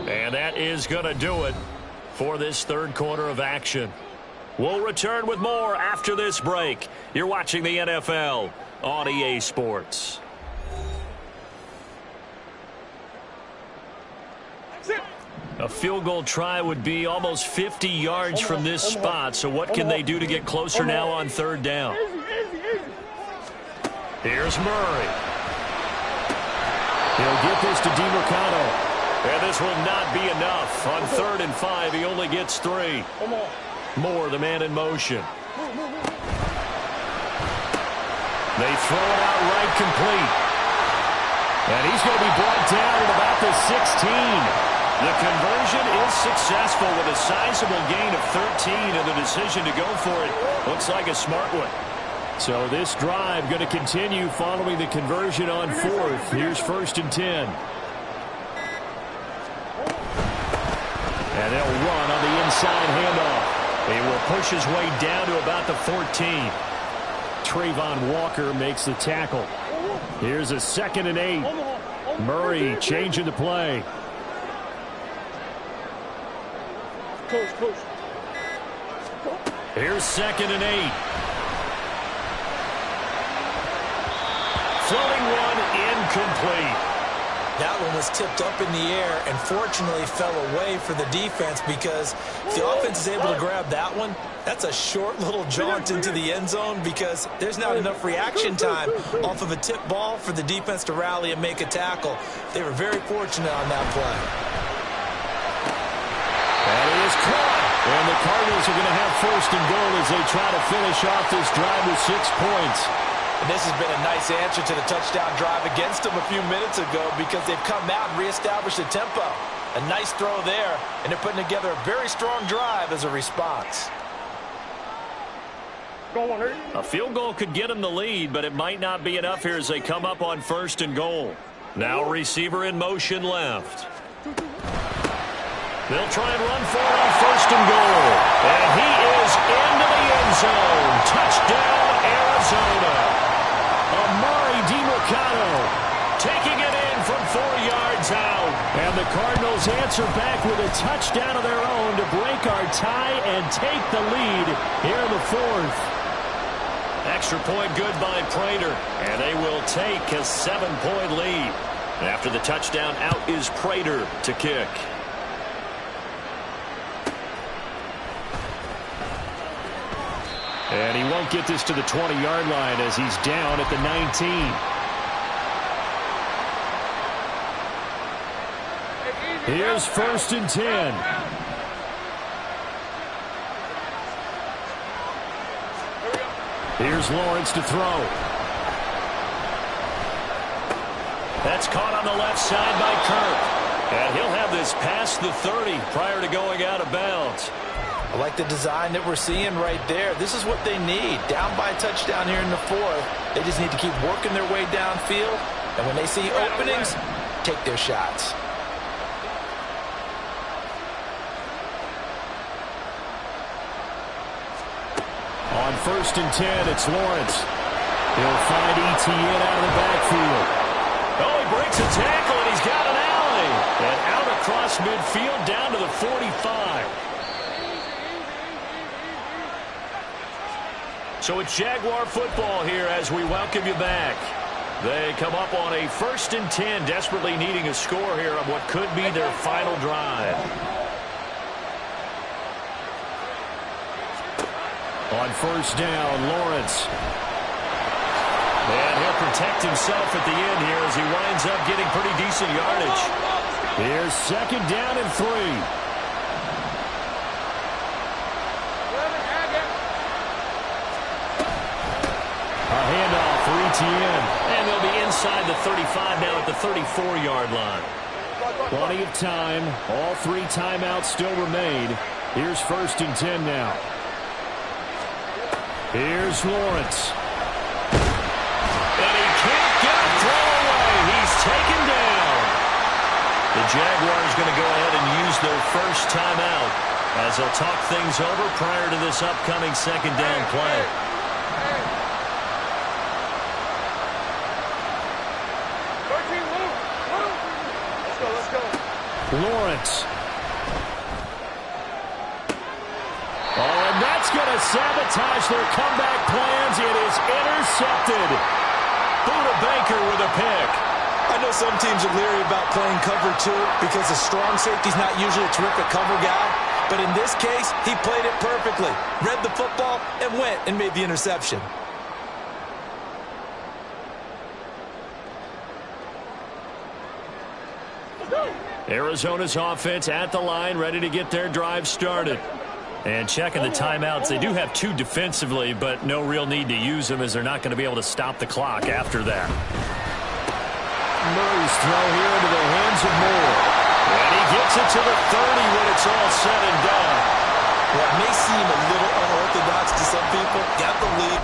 5. And that is going to do it for this third quarter of action. We'll return with more after this break. You're watching the NFL on EA Sports. A field goal try would be almost 50 yards from this spot, so what can they do to get closer now on 3rd down? Here's Murray. He'll get this to DeMarcano. And this will not be enough. On 3rd and 5, he only gets 3. Moore, the man in motion. They throw it out right complete. And he's going to be brought down at about the 16. The conversion is successful with a sizable gain of 13, and the decision to go for it looks like a smart one. So this drive going to continue following the conversion on 4th. Here's 1st and 10. And they'll run on the inside handoff. He will push his way down to about the 14. Trayvon Walker makes the tackle. Here's a 2nd and 8. Murray changing the play. Here's 2nd and 8. Floating one, incomplete. That one was tipped up in the air and fortunately fell away for the defense, because if the offense is able to grab that one, that's a short little jaunt into the end zone, because there's not enough reaction time off of a tip ball for the defense to rally and make a tackle. They were very fortunate on that play. And it is caught. And the Cardinals are going to have 1st and goal as they try to finish off this drive with 6 points. And this has been a nice answer to the touchdown drive against them a few minutes ago, because they've come out and reestablished the tempo. A nice throw there, and they're putting together a very strong drive as a response. A field goal could get them the lead, but it might not be enough here as they come up on 1st and goal. Now receiver in motion left. They'll try and run for it on 1st and goal. And he is into the end zone. Touchdown, Arizona. Amari DeMarcano taking it in from 4 yards out. And the Cardinals answer back with a touchdown of their own to break our tie and take the lead here in the 4th. Extra point good by Prater, and they will take a 7-point lead. After the touchdown, out is Prater to kick. And he won't get this to the 20-yard line as he's down at the 19. Here's 1st and 10. Here's Lawrence to throw. That's caught on the left side by Kirk. And he'll have this past the 30 prior to going out of bounds. I like the design that we're seeing right there. This is what they need. Down by a touchdown here in the 4th. They just need to keep working their way downfield. And when they see openings, take their shots. On 1st and 10, it's Lawrence. He'll find ETN out of the backfield. Oh, he breaks a tackle, and he's got an alley. And out across midfield down to the 45. So it's Jaguar football here as we welcome you back. They come up on a 1st and 10, desperately needing a score here on what could be their final drive. On 1st down, Lawrence. And he'll protect himself at the end here as he winds up getting pretty decent yardage. Here's 2nd down and 3. A handoff for ETN. And they'll be inside the 35 now at the 34-yard line. Plenty of time. All 3 timeouts still remain. Here's 1st and 10 now. Here's Lawrence. And he can't get a throw away. He's taken down. The Jaguars going to go ahead and use their first timeout as they'll talk things over prior to this upcoming 2nd down play. Lawrence. Oh, and that's going to sabotage their comeback plans. It is intercepted. Buda Baker with a pick. I know some teams are leery about playing cover 2 because the strong safety's not usually a terrific cover guy. But in this case, he played it perfectly. Read the football and went and made the interception. Arizona's offense at the line, ready to get their drive started. And checking the timeouts, they do have 2 defensively, but no real need to use them as they're not going to be able to stop the clock after that. Murray's throw here into the hands of Moore. And he gets it to the 30 when it's all said and done. Well, it may seem a little unorthodox to some people. Got the lead.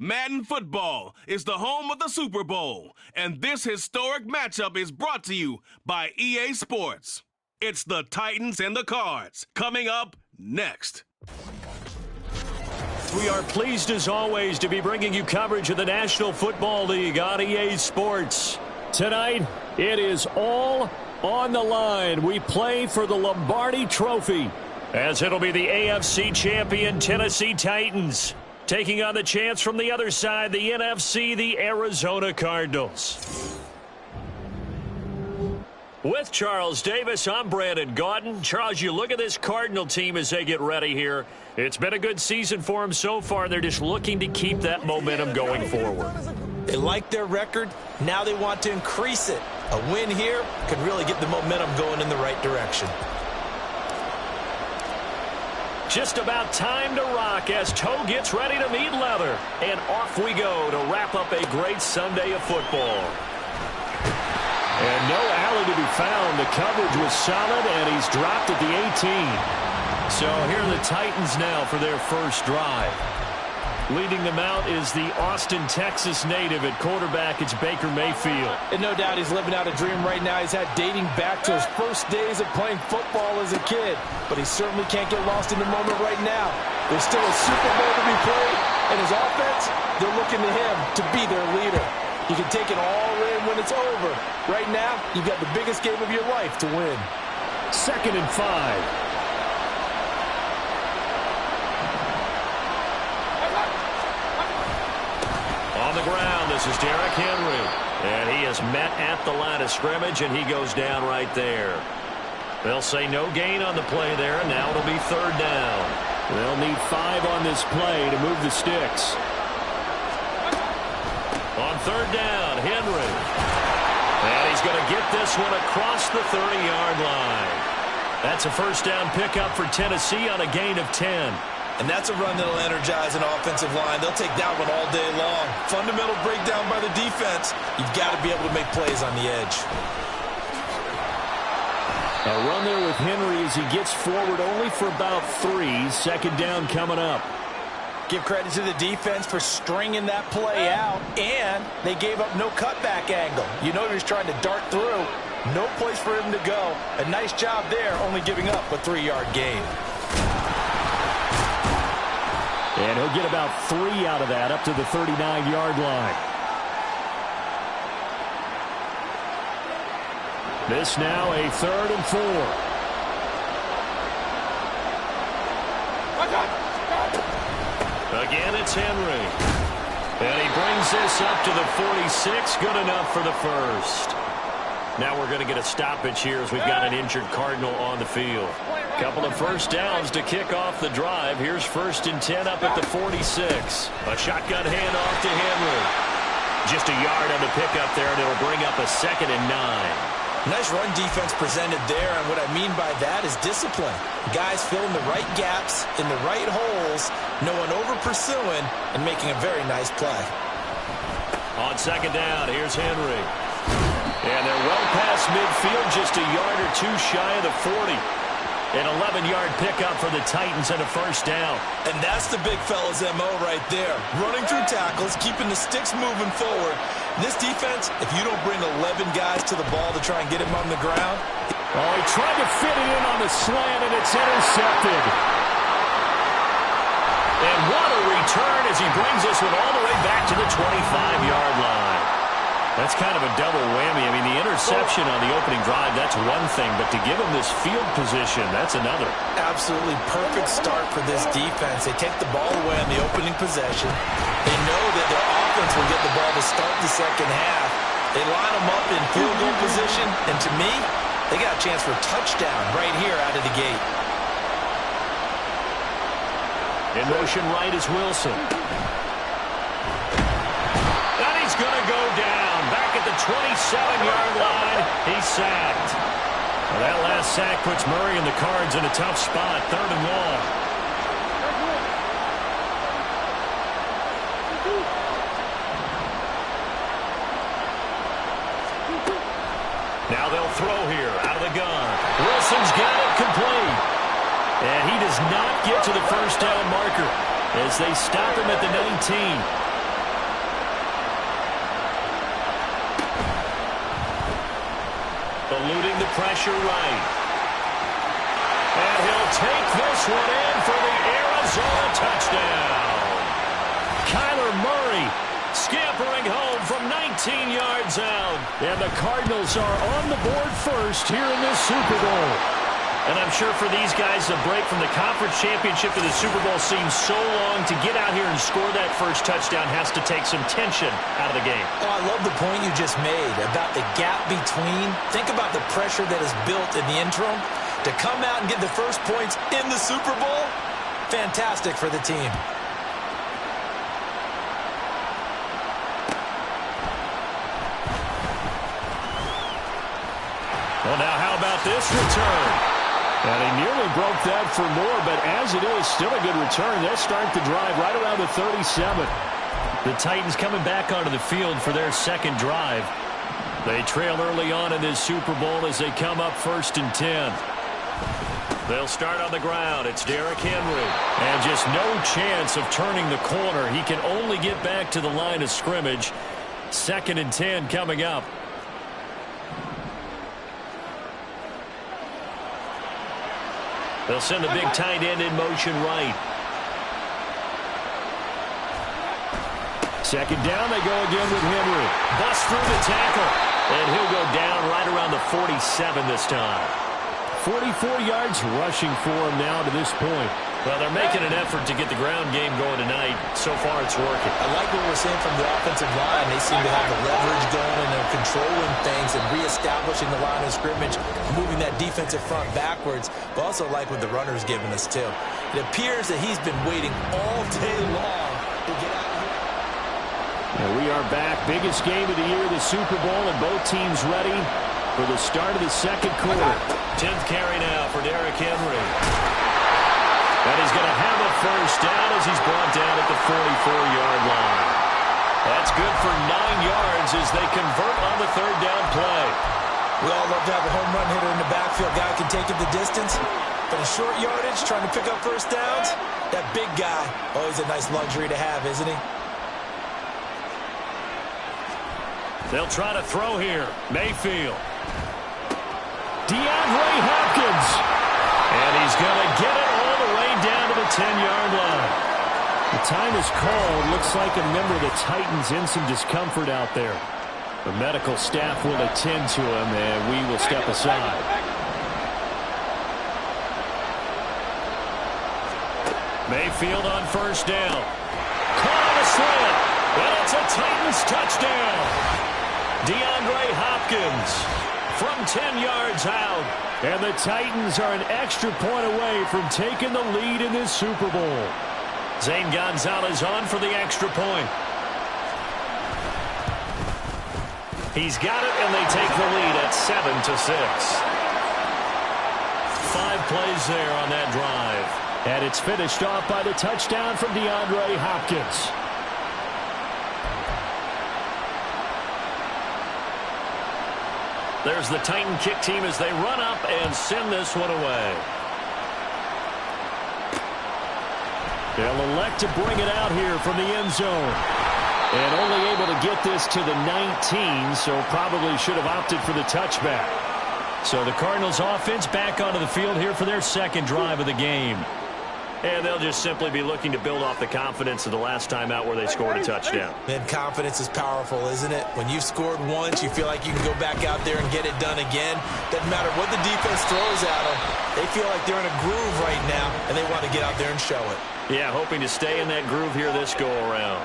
Madden football is the home of the Super Bowl, and this historic matchup is brought to you by EA Sports. It's the Titans and the Cards, coming up next. We are pleased as always to be bringing you coverage of the National Football League on EA Sports. Tonight, it is all on the line. We play for the Lombardi Trophy, as it'll be the AFC champion Tennessee Titans taking on the chance from the other side, the NFC, the Arizona Cardinals. With Charles Davis, I'm Brandon Gaudin. Charles, you look at this Cardinal team as they get ready here. It's been a good season for them so far. They're just looking to keep that momentum going forward. They like their record. Now they want to increase it. A win here could really get the momentum going in the right direction. Just about time to rock as toe gets ready to meet leather. And off we go to wrap up a great Sunday of football. And no alley to be found. The coverage was solid, and he's dropped at the 18. So here are the Titans now for their first drive. Leading them out is the Austin, Texas native at quarterback. It's Baker Mayfield. And no doubt he's living out a dream right now. He's had dating back to his first days of playing football as a kid. But he certainly can't get lost in the moment right now. There's still a Super Bowl to be played. And his offense, they're looking to him to be their leader. You can take it all in when it's over. Right now, you've got the biggest game of your life to win. 2nd and 5. On the ground, this is Derrick Henry. And he is met at the line of scrimmage, and he goes down right there. They'll say no gain on the play there, and now it'll be 3rd down. They'll need 5 on this play to move the sticks. On 3rd down, Henry. And he's going to get this one across the 30-yard line. That's a first down pickup for Tennessee on a gain of 10. And that's a run that'll energize an offensive line. They'll take that one all day long. Fundamental breakdown by the defense. You've got to be able to make plays on the edge. A run there with Henry as he gets forward only for about 3. 2nd down coming up. Give credit to the defense for stringing that play out. And they gave up no cutback angle. You know he was trying to dart through. No place for him to go. A nice job there, only giving up a 3-yard gain. And he'll get about 3 out of that, up to the 39-yard line. This now a 3rd and 4. Again, it's Henry. And he brings this up to the 46. Good enough for the first. Now we're going to get a stoppage here as we've got an injured Cardinal on the field. Couple of first downs to kick off the drive. Here's 1st and 10 up at the 46. A shotgun handoff to Henry. Just a yard on the pickup there, and it'll bring up a 2nd and 9. Nice run defense presented there, and what I mean by that is discipline. Guys filling the right gaps in the right holes, no one over-pursuing, and making a very nice play. On 2nd down, here's Henry. And they're well past midfield, just a yard or 2 shy of the 40. An 11-yard pickup for the Titans and a first down. And that's the big fella's MO right there. Running through tackles, keeping the sticks moving forward. This defense, if you don't bring 11 guys to the ball to try and get him on the ground. Oh, he tried to fit it in on the slant, and it's intercepted. And what a return as he brings this one all the way back to the 25-yard line. That's kind of a double whammy. I mean, the interception on the opening drive, that's one thing, but to give him this field position, that's another. Absolutely perfect start for this defense. They take the ball away on the opening possession. They know that their offense will get the ball to start the second half. They line them up in field goal position, and to me, they got a chance for a touchdown right here out of the gate. In motion right is Wilson. And he's going to go down. Back at the 27-yard line, he's sacked. Well, that last sack puts Murray and the Cards in a tough spot, 3rd and long. Now they'll throw here out of the gun. Wilson's got it complete. And he does not get to the first down marker as they stop him at the 19. eluding the pressure right. And he'll take this one in for the Arizona touchdown. Kyler Murray scampering home from 19 yards out. And the Cardinals are on the board first here in this Super Bowl. And I'm sure for these guys, the break from the conference championship to the Super Bowl seems so long. To get out here and score that first touchdown has to take some tension out of the game. Oh, I love the point you just made about the gap between. Think about the pressure that is built in the interim. To come out and get the first points in the Super Bowl, fantastic for the team. Well, now how about this return? And he nearly broke that for more, but as it is, still a good return. They'll start the drive right around the 37. The Titans coming back onto the field for their second drive. They trail early on in this Super Bowl as they come up 1st and 10. They'll start on the ground. It's Derrick Henry. And just no chance of turning the corner. He can only get back to the line of scrimmage. 2nd and 10 coming up. They'll send the big tight end in motion right. 2nd down, they go again with Henry. Bust through the tackle. And he'll go down right around the 47 this time. 44 yards rushing for him now to this point. Well, they're making an effort to get the ground game going tonight. So far, it's working. I like what we're seeing from the offensive line. They seem to have the leverage going, and they're controlling things and reestablishing the line of scrimmage, moving that defensive front backwards. But also like what the runner's giving us, too. It appears that he's been waiting all day long to get out here. And we are back. Biggest game of the year, the Super Bowl, and both teams ready for the start of the second quarter. 10th carry now for Derrick Henry. And he's going to have a first down as he's brought down at the 44-yard line. That's good for 9 yards as they convert on the 3rd down play. We all love to have a home run hitter in the backfield. Guy can take it the distance. But in short yardage, trying to pick up first downs, that big guy, always a nice luxury to have, isn't he? They'll try to throw here. Mayfield. DeAndre Hopkins. And he's going to get it all the way down to the 10-yard line. The time is called. Looks like a member of the Titans in some discomfort out there. The medical staff will attend to him, and we will step aside. Mayfield on first down. Caught on a slant. And it's a Titans touchdown. DeAndre Hopkins from 10 yards out. And the Titans are an extra point away from taking the lead in this Super Bowl. Zane Gonzalez on for the extra point. He's got it, and they take the lead at 7-6. 5 plays there on that drive. And it's finished off by the touchdown from DeAndre Hopkins. There's the Titan kick team as they run up and send this one away. They'll elect to bring it out here from the end zone. And only able to get this to the 19, so probably should have opted for the touchback. So the Cardinals offense back onto the field here for their second drive of the game. And they'll just simply be looking to build off the confidence of the last time out where they scored a touchdown. Man, confidence is powerful, isn't it? When you've scored once, you feel like you can go back out there and get it done again. Doesn't matter what the defense throws at them. They feel like they're in a groove right now, and they want to get out there and show it. Yeah, hoping to stay in that groove here this go-around.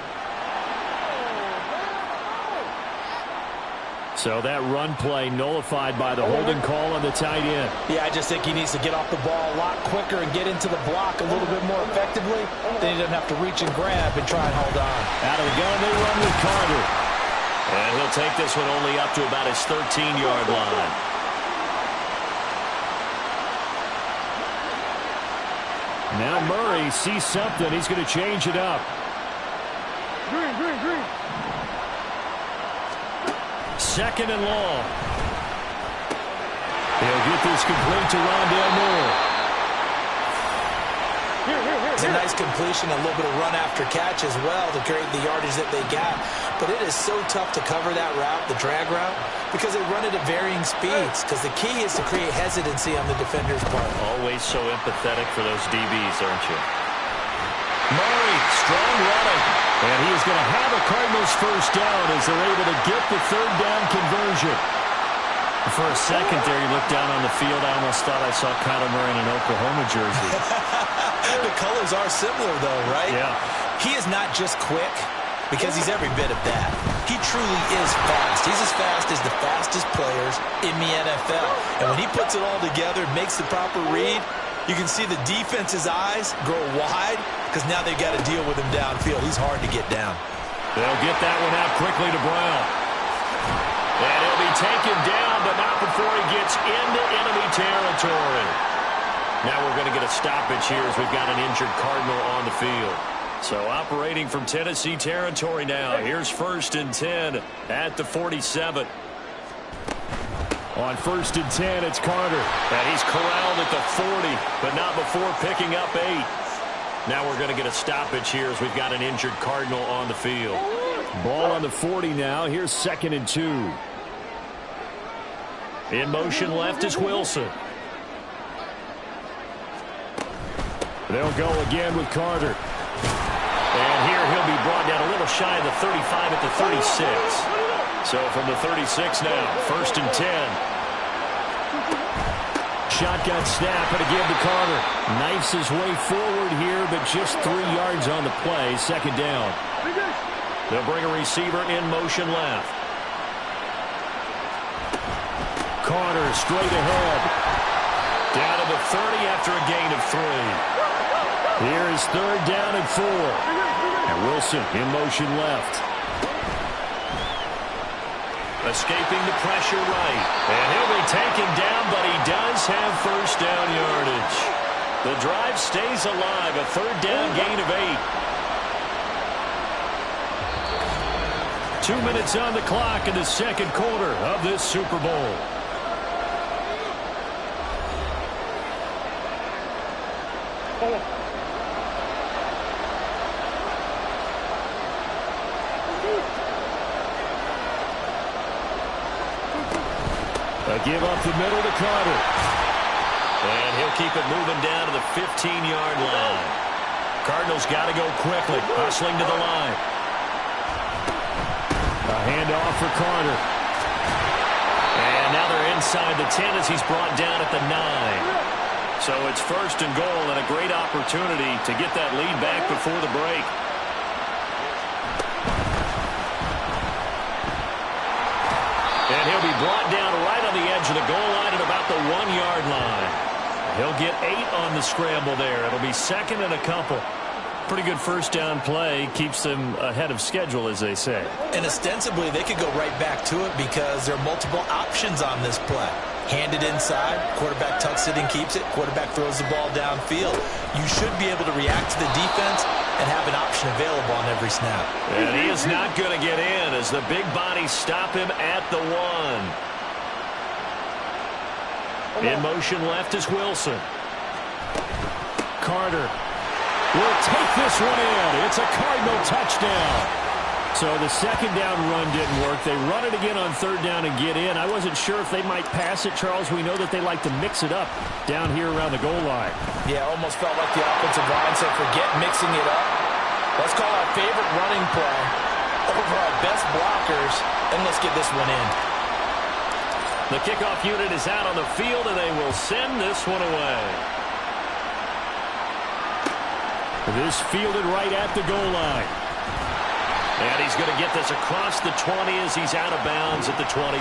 So that run play nullified by the holding call on the tight end. Yeah, I just think he needs to get off the ball a lot quicker and get into the block a little bit more effectively. Then he doesn't have to reach and grab and try and hold on. Out of the gun, they run with Carter. And he'll take this one only up to about his 13-yard line. Now Murray sees something. He's going to change it up. Green. 2nd and long. They'll get this complete to Rondale Moore. Here. It's a nice completion, a little bit of run after catch as well to create the yardage that they got. But it is so tough to cover that route, the drag route, because they run it at varying speeds. Because the key is to create hesitancy on the defender's part. Always so empathetic for those DBs, aren't you? Murray, strong running. And he is going to have a Cardinals first down as they're able to get the third down conversion. For a second there, you looked down on the field, I almost thought I saw Kyler Murray in an Oklahoma jersey. The colors are similar, though, right? Yeah. He is not just quick, because he's every bit of that. He truly is fast. He's as fast as the fastest players in the NFL. And when he puts it all together, makes the proper read, you can see the defense's eyes grow wide because now they've got to deal with him downfield. He's hard to get down. They'll get that one out quickly to Brown. And he'll be taken down, but not before he gets into enemy territory. Now we're going to get a stoppage here as we've got an injured Cardinal on the field. So operating from Tennessee territory now. Here's 1st and 10 at the 47. On 1st and 10, it's Carter. And he's corralled at the 40, but not before picking up 8. Now we're going to get a stoppage here as we've got an injured Cardinal on the field. Ball on the 40 now. Here's 2nd and 2. In motion left is Wilson. They'll go again with Carter. And here he'll be brought down a little shy of the 35 at the 36. So from the 36 now, 1st and 10. Shotgun snap and again to Carter. Knifes his way forward here, but just 3 yards on the play. 2nd down. They'll bring a receiver in motion left. Carter straight ahead. Down to the 30 after a gain of 3. Here is 3rd down and 4. And Wilson in motion left. Escaping the pressure right. And he'll be taken down, but he does have 1st down yardage. The drive stays alive. A 3rd down gain of 8. 2 minutes on the clock in the 2nd quarter of this Super Bowl. A give up the middle to Carter. And he'll keep it moving down to the 15-yard line. Cardinals got to go quickly, hustling to the line. A handoff for Carter. And now they're inside the 10 as he's brought down at the 9. So it's 1st and goal and a great opportunity to get that lead back before the break. And he'll be brought down right on the edge of the goal line at about the 1-yard line. He'll get 8 on the scramble there. It'll be 2nd and a couple. Pretty good 1st down play. Keeps them ahead of schedule, as they say. And ostensibly, they could go right back to it because there are multiple options on this play. Handed inside, quarterback tucks it and keeps it, quarterback throws the ball downfield. You should be able to react to the defense and have an option available on every snap. And he is not going to get in as the big bodies stop him at the 1. In motion left is Wilson. Carter will take this one in. It's a Cardinal touchdown. So the 2nd down run didn't work. They run it again on 3rd down and get in. I wasn't sure if they might pass it, Charles. We know that they like to mix it up down here around the goal line. Yeah, almost felt like the offensive line said, forget mixing it up. Let's call our favorite running play over our best blockers, and let's get this one in. The kickoff unit is out on the field, and they will send this one away. This fielded right at the goal line. And he's going to get this across the 20 as he's out of bounds at the 23.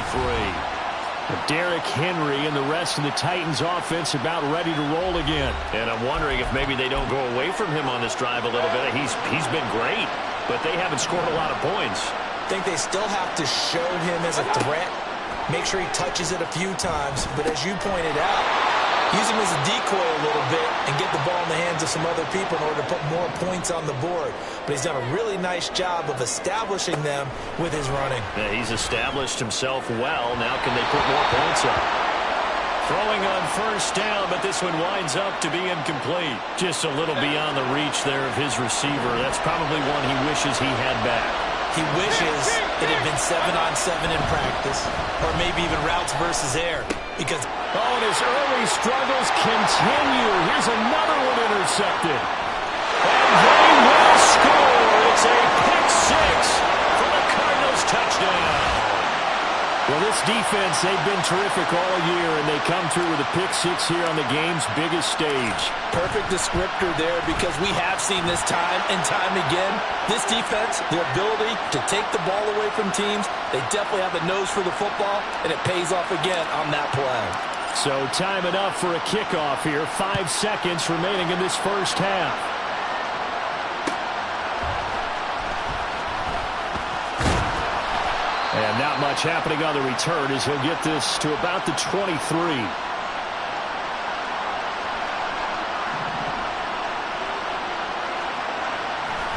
Derrick Henry and the rest of the Titans offense about ready to roll again. And I'm wondering if maybe they don't go away from him on this drive a little bit. He's been great, but they haven't scored a lot of points. I think they still have to show him as a threat. Make sure he touches it a few times. But as you pointed out, use him as a decoy a little bit and get the ball in the hands of some other people in order to put more points on the board. But he's done a really nice job of establishing them with his running. Yeah, he's established himself well. Now can they put more points up? Throwing on first down, but this one winds up to be incomplete. Just a little beyond the reach there of his receiver. That's probably one he wishes he had back. He wishes it had been 7-on-7 in practice, or maybe even routes versus air, because... Oh, and his early struggles continue. Here's another one intercepted. And they will score. It's a pick six for the Cardinals touchdown. Well, this defense, they've been terrific all year, and they come through with a pick six here on the game's biggest stage. Perfect descriptor there, because we have seen this time and time again. This defense, their ability to take the ball away from teams, they definitely have a nose for the football, and it pays off again on that play. So time enough for a kickoff here. 5 seconds remaining in this first half. And not much happening on the return as he'll get this to about the 23.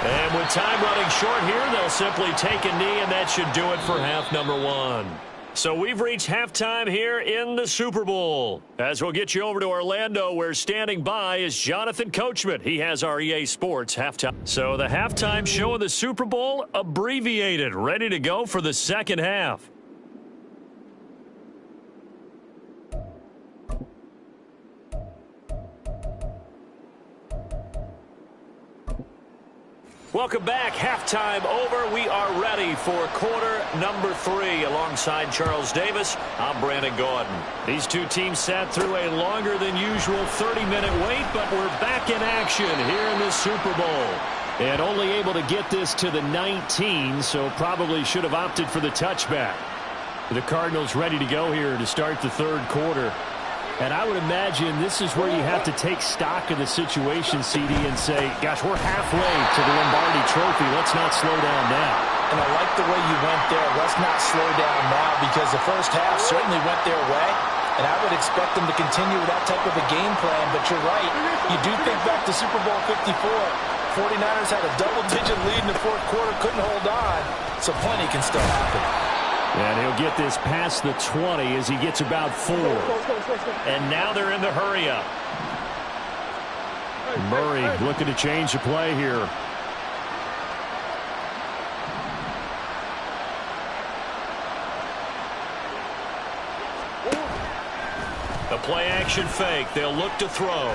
And with time running short here, they'll simply take a knee, and that should do it for half number one. So we've reached halftime here in the Super Bowl. As we'll get you over to Orlando, where standing by is Jonathan Coachman. He has our EA Sports halftime. So the halftime show of the Super Bowl, abbreviated, ready to go for the second half. Welcome back. Halftime over. We are ready for quarter number 3. Alongside Charles Davis, I'm Brandon Gordon. These two teams sat through a longer than usual 30-minute wait, but we're back in action here in the Super Bowl. And only able to get this to the 19, so probably should have opted for the touchback. The Cardinals ready to go here to start the third quarter. And I would imagine this is where you have to take stock of the situation, CD, and say, gosh, we're halfway to the Lombardi Trophy. Let's not slow down now. And I like the way you went there. Let's not slow down now, because the first half certainly went their way. And I would expect them to continue with that type of a game plan. But you're right. You do think back to Super Bowl 54. 49ers had a double-digit lead in the fourth quarter, couldn't hold on. So plenty can still happen. And he'll get this past the 20 as he gets about 4. And now they're in the hurry-up. Murray looking to change the play here. The play-action fake. They'll look to throw.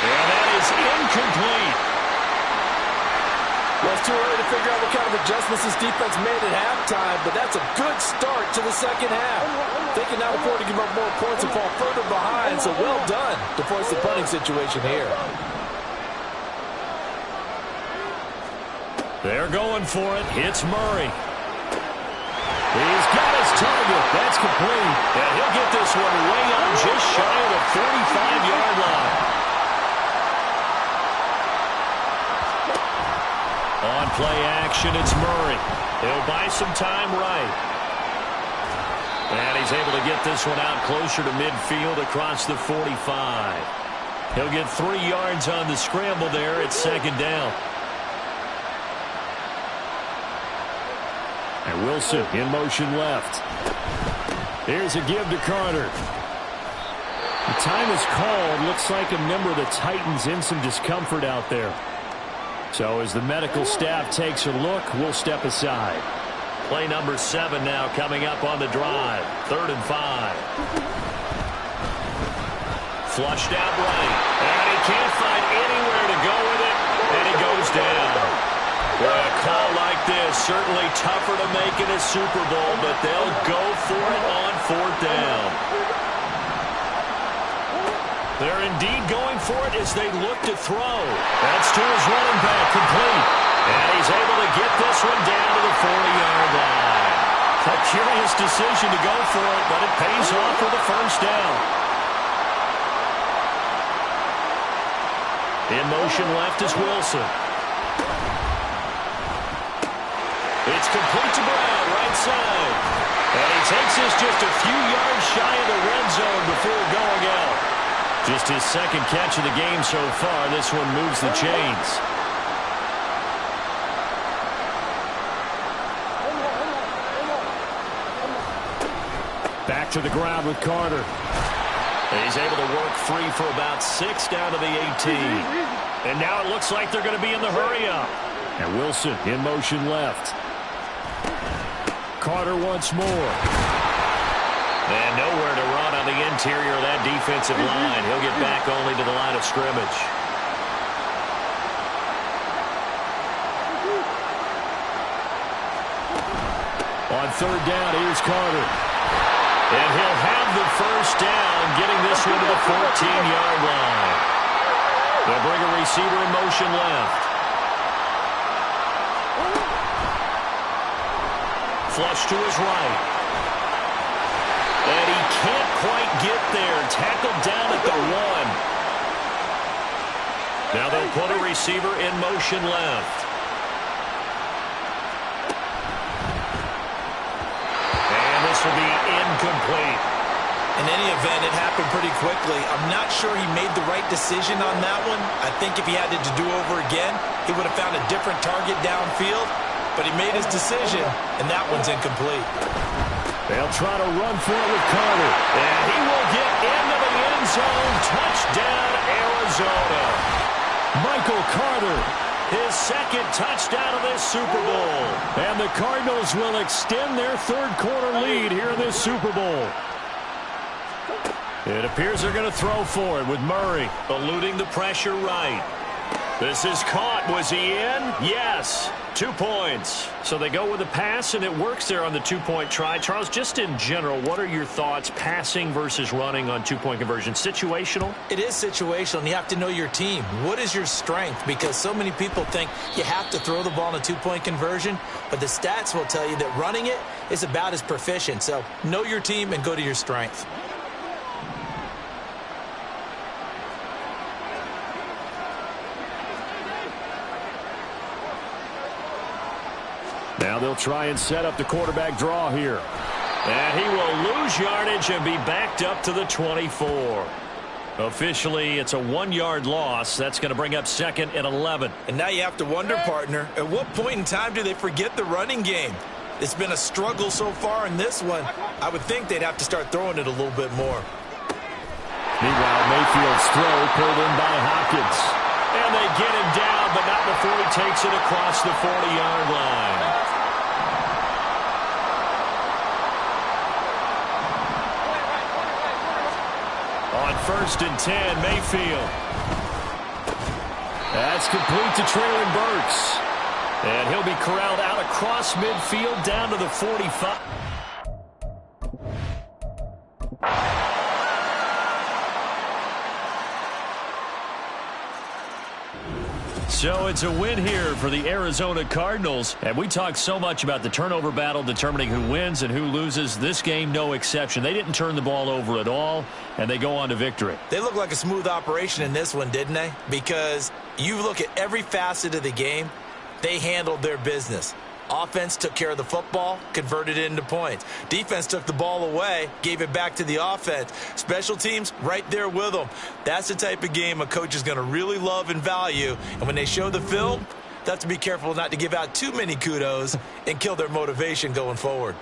And that is incomplete. Well, it's too early to figure out what kind of adjustments this defense made at halftime, but that's a good start to the second half. They can now afford to give up more points and fall further behind, so well done to force the punting situation here. They're going for it. Hits Murray. He's got his target. That's complete. And he'll get this one way up just shy of the 45-yard line. On play action, it's Murray. He'll buy some time right. And he's able to get this one out closer to midfield across the 45. He'll get 3 yards on the scramble there. It's second down. And Wilson in motion left. Here's a give to Carter. The time is called. Looks like a member of the Titans in some discomfort out there. So as the medical staff takes a look, we'll step aside. Play number 7 now coming up on the drive. 3rd and 5. Flushed out right. And he can't find anywhere to go with it. And he goes down. Well, a call like this, certainly tougher to make in a Super Bowl, but they'll go for it on 4th down. They're indeed going for it as they look to throw. That's to his running back, complete. And he's able to get this one down to the 40-yard line. A curious decision to go for it, but it pays off for the first down. In motion left is Wilson. It's complete to Brown, right side. And he takes this just a few yards shy of the red zone before going out. Just his second catch of the game so far. This one moves the chains. Back to the ground with Carter. He's able to work free for about 6 down to the 18. And now it looks like they're going to be in the hurry-up. And Wilson in motion left. Carter once more. And nowhere to run on the interior of that defensive line. He'll get back only to the line of scrimmage. On third down, here's Carter. And he'll have the first down, getting this one to the 14-yard line. They'll bring a receiver in motion left. Flush to his right. And he can't quite get there. Tackled down at the 1. Now they'll put a receiver in motion left. And this will be incomplete. In any event, it happened pretty quickly. I'm not sure he made the right decision on that one. I think if he had it to do over again, he would have found a different target downfield. But he made his decision, and that one's incomplete. They'll try to run for it with Carter. And he will get into the end zone. Touchdown, Arizona. Michael Carter. His second touchdown of this Super Bowl. And the Cardinals will extend their third-quarter lead here in this Super Bowl. It appears they're going to throw for it with Murray eluding the pressure right. This is caught. Was he in? Yes. 2 points. So they go with a pass, and it works there on the two-point try. Charles, just in general, what are your thoughts passing versus running on two-point conversion? Situational? It is situational, and you have to know your team. What is your strength? Because so many people think you have to throw the ball in a two-point conversion, but the stats will tell you that running it is about as proficient. So know your team and go to your strength. Now they'll try and set up the quarterback draw here. And he will lose yardage and be backed up to the 24. Officially, it's a 1-yard loss. That's going to bring up 2nd and 11. And now you have to wonder, partner, at what point in time do they forget the running game? It's been a struggle so far in this one. I would think they'd have to start throwing it a little bit more. Meanwhile, Mayfield's throw pulled in by Hopkins. And they get him down, but not before he takes it across the 40-yard line. On 1st and 10, Mayfield. That's complete to Traylon Burks. And he'll be corralled out across midfield down to the 45. So it's a win here for the Arizona Cardinals. And we talked so much about the turnover battle determining who wins and who loses. This game, no exception. They didn't turn the ball over at all, and they go on to victory. They look like a smooth operation in this one, didn't they? Because you look at every facet of the game, they handled their business. Offense took care of the football, converted it into points. Defense took the ball away, gave it back to the offense. Special teams, right there with them. That's the type of game a coach is going to really love and value. And when they show the film, they have to be careful not to give out too many kudos and kill their motivation going forward.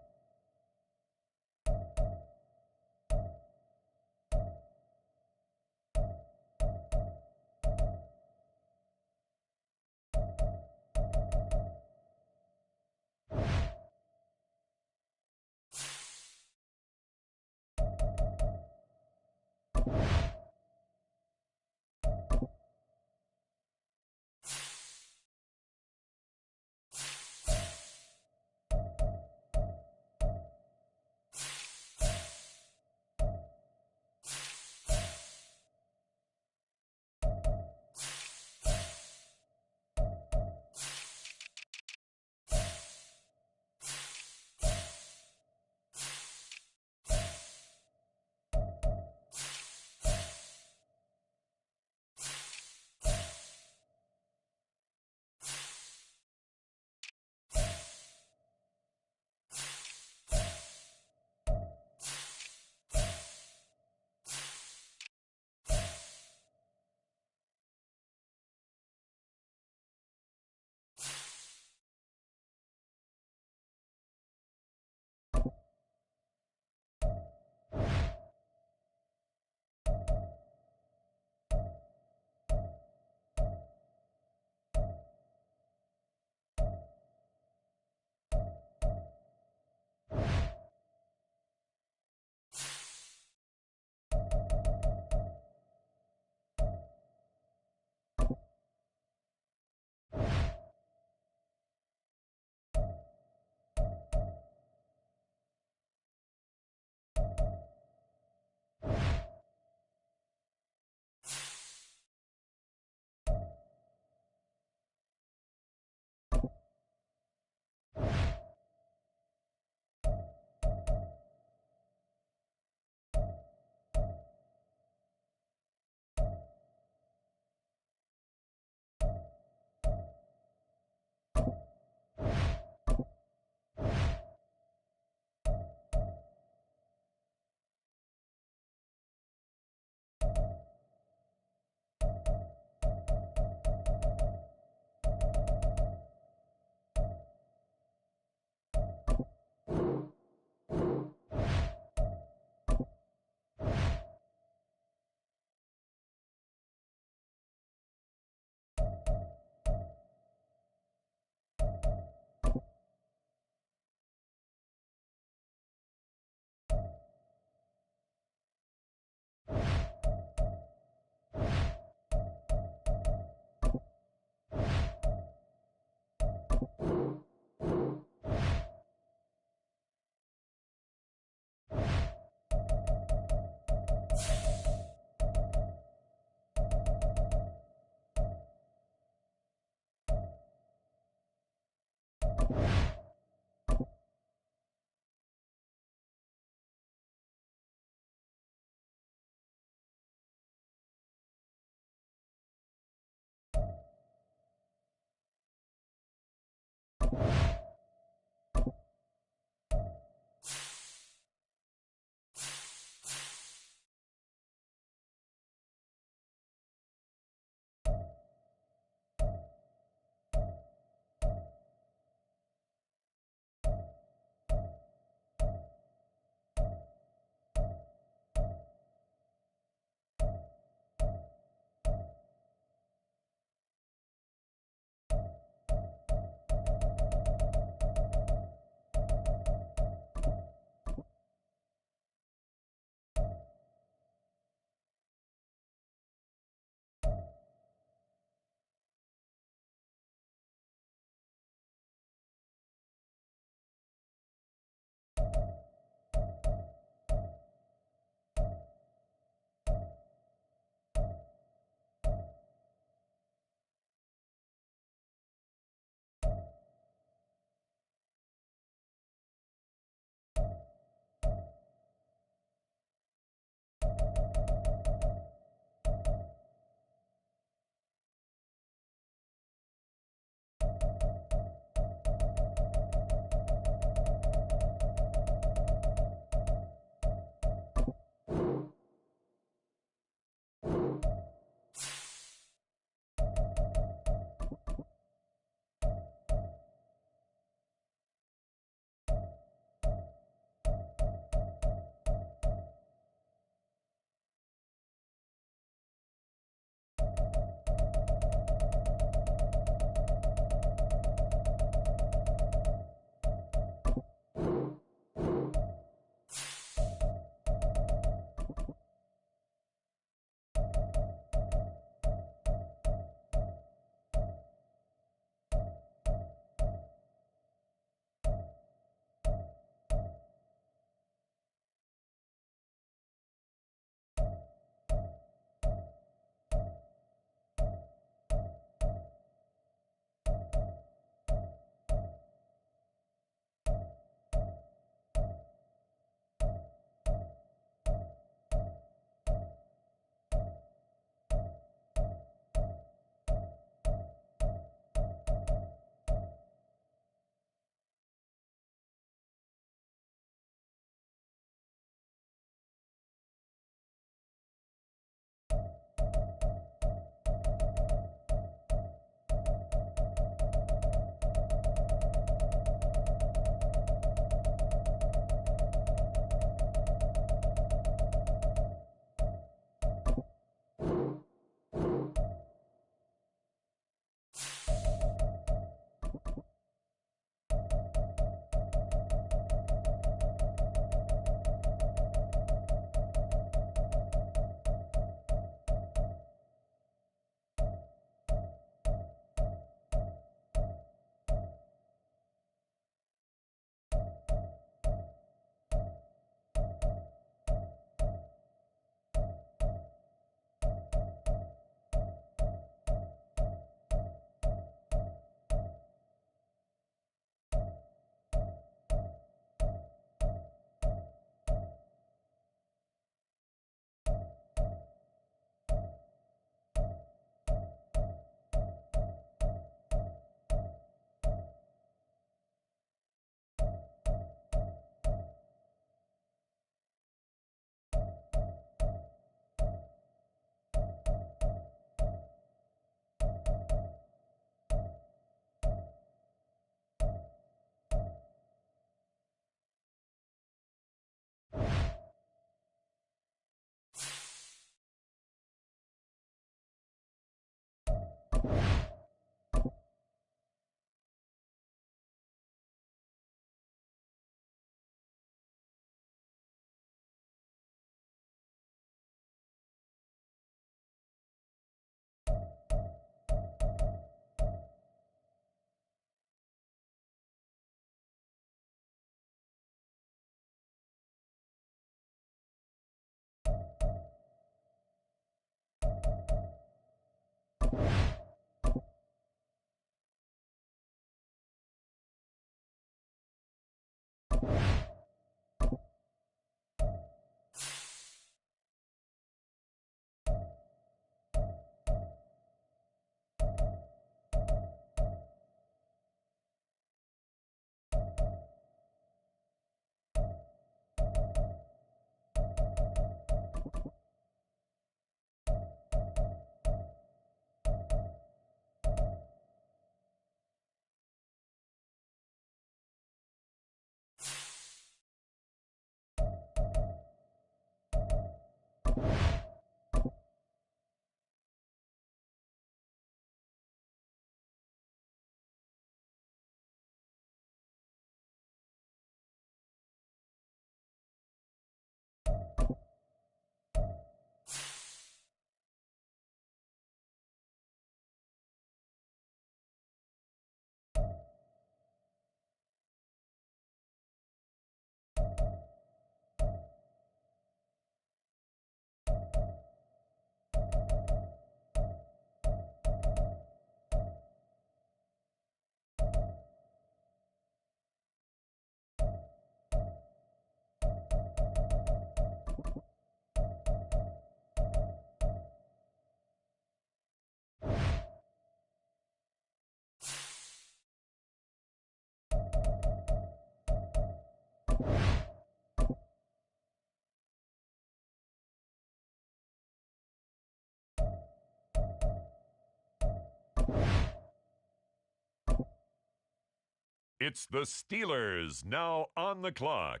It's the Steelers now on the clock.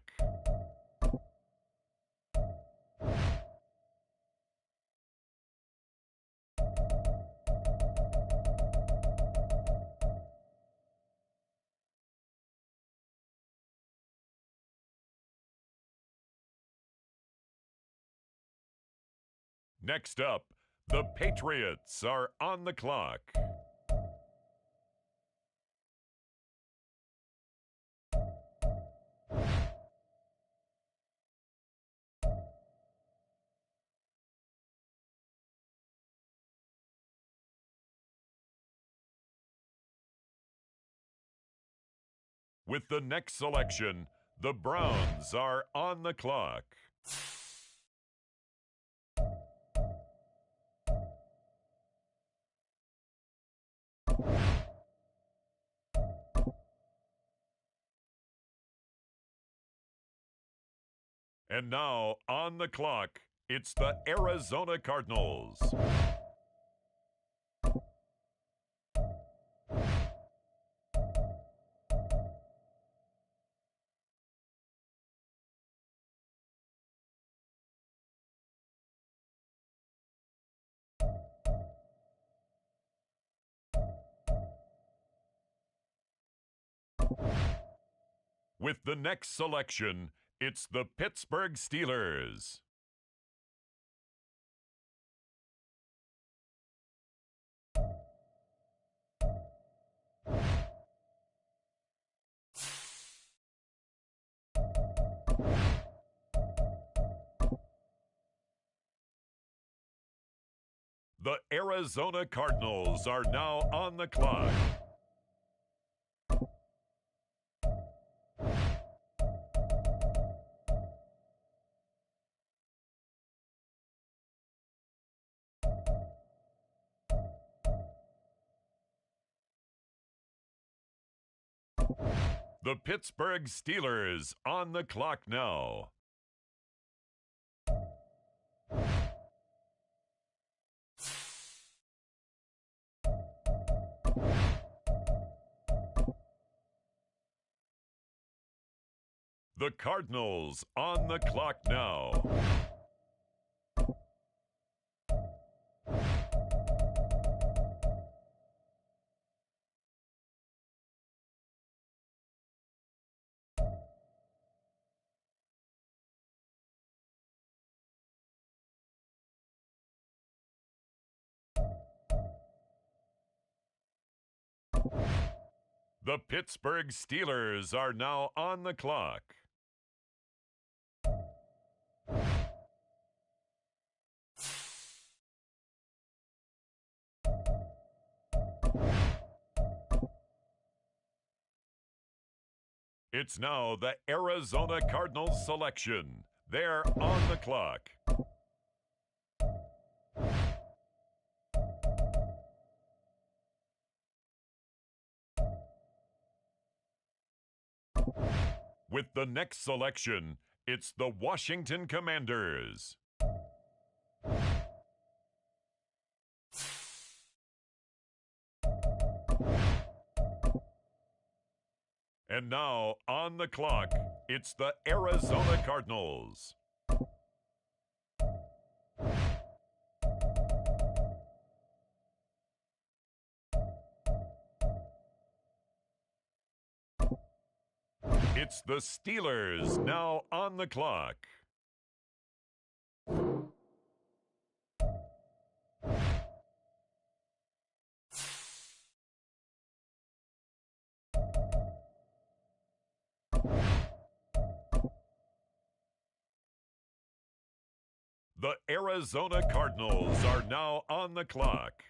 Next up, the Patriots are on the clock. With the next selection, the Browns are on the clock. And now, on the clock, it's the Arizona Cardinals. With the next selection, it's the Pittsburgh Steelers. The Arizona Cardinals are now on the clock. The Pittsburgh Steelers on the clock now. The Cardinals on the clock now. The Pittsburgh Steelers are now on the clock. It's now the Arizona Cardinals selection. They're on the clock. With the next selection, it's the Washington Commanders. And now, on the clock, it's the Arizona Cardinals. It's the Steelers now on the clock. The Arizona Cardinals are now on the clock.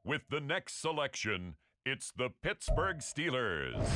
With the next selection, it's the Pittsburgh Steelers.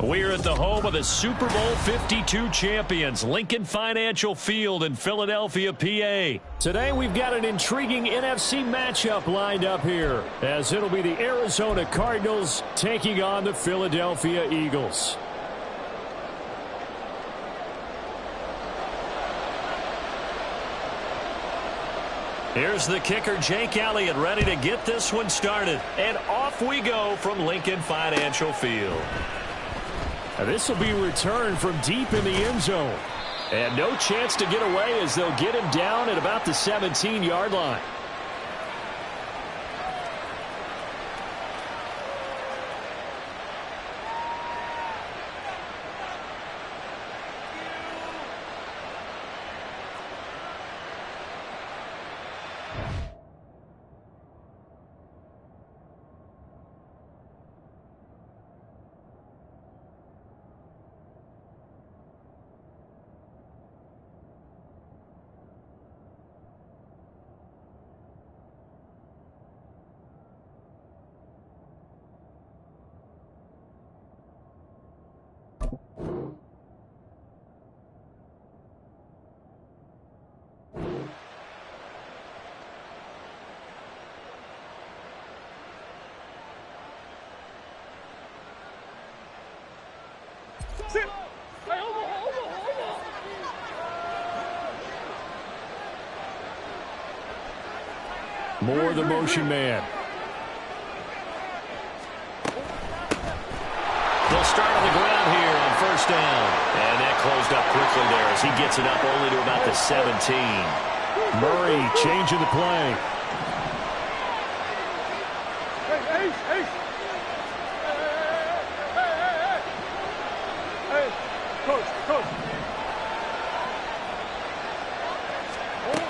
We're at the home of the Super Bowl 52 champions, Lincoln Financial Field in Philadelphia, PA. Today we've got an intriguing NFC matchup lined up here, as it'll be the Arizona Cardinals taking on the Philadelphia Eagles. Here's the kicker, Jake Elliott, ready to get this one started. And off we go from Lincoln Financial Field. This will be returned from deep in the end zone. And no chance to get away as they'll get him down at about the 17-yard line. Moore, the motion man. They'll start on the ground here on first down. And that closed up quickly there as he gets it up only to about the 17. Murray changing the play. Hey, coach.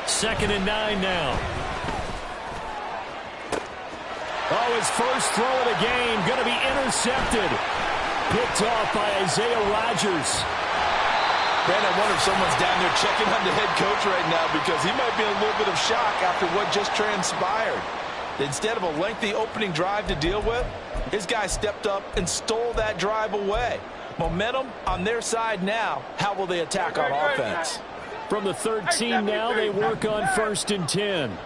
Second and 9 now. Oh, his first throw of the game going to be intercepted. Picked off by Isaiah Rodgers. Man, I wonder if someone's down there checking on the head coach right now because he might be in a little bit of shock after what just transpired. Instead of a lengthy opening drive to deal with, his guy stepped up and stole that drive away. Momentum on their side now. How will they attack on offense? From the 13 now, they work on first and 10.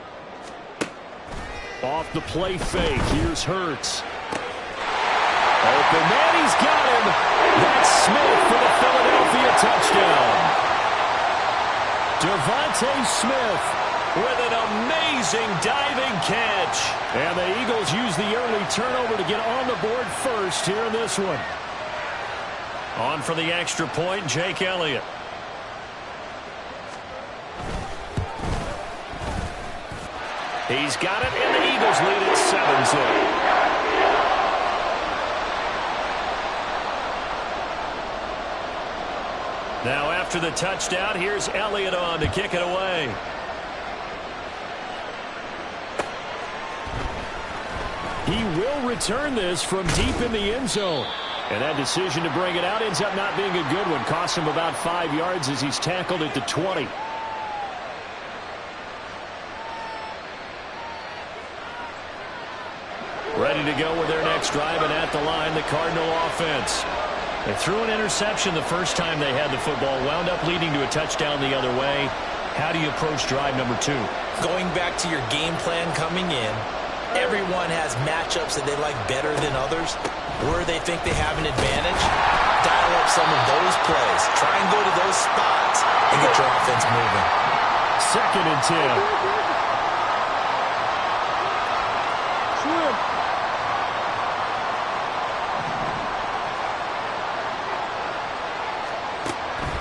Off the play fake, here's Hurts. Open man, he's got him. That's Smith for the Philadelphia touchdown. Devontae Smith with an amazing diving catch. And the Eagles use the early turnover to get on the board first here in this one. On for the extra point, Jake Elliott. He's got it, and the Eagles lead at 7-0. Now after the touchdown, here's Elliott on to kick it away. He will return this from deep in the end zone. And that decision to bring it out ends up not being a good one. Costs him about 5 yards as he's tackled at the 20. Ready to go with their next drive, and at the line, the Cardinal offense. They threw an interception the first time they had the football, wound up leading to a touchdown the other way. How do you approach drive number 2? Going back to your game plan coming in, everyone has matchups that they like better than others. Where they think they have an advantage, dial up some of those plays. Try and go to those spots and get your offense moving. Second and 10.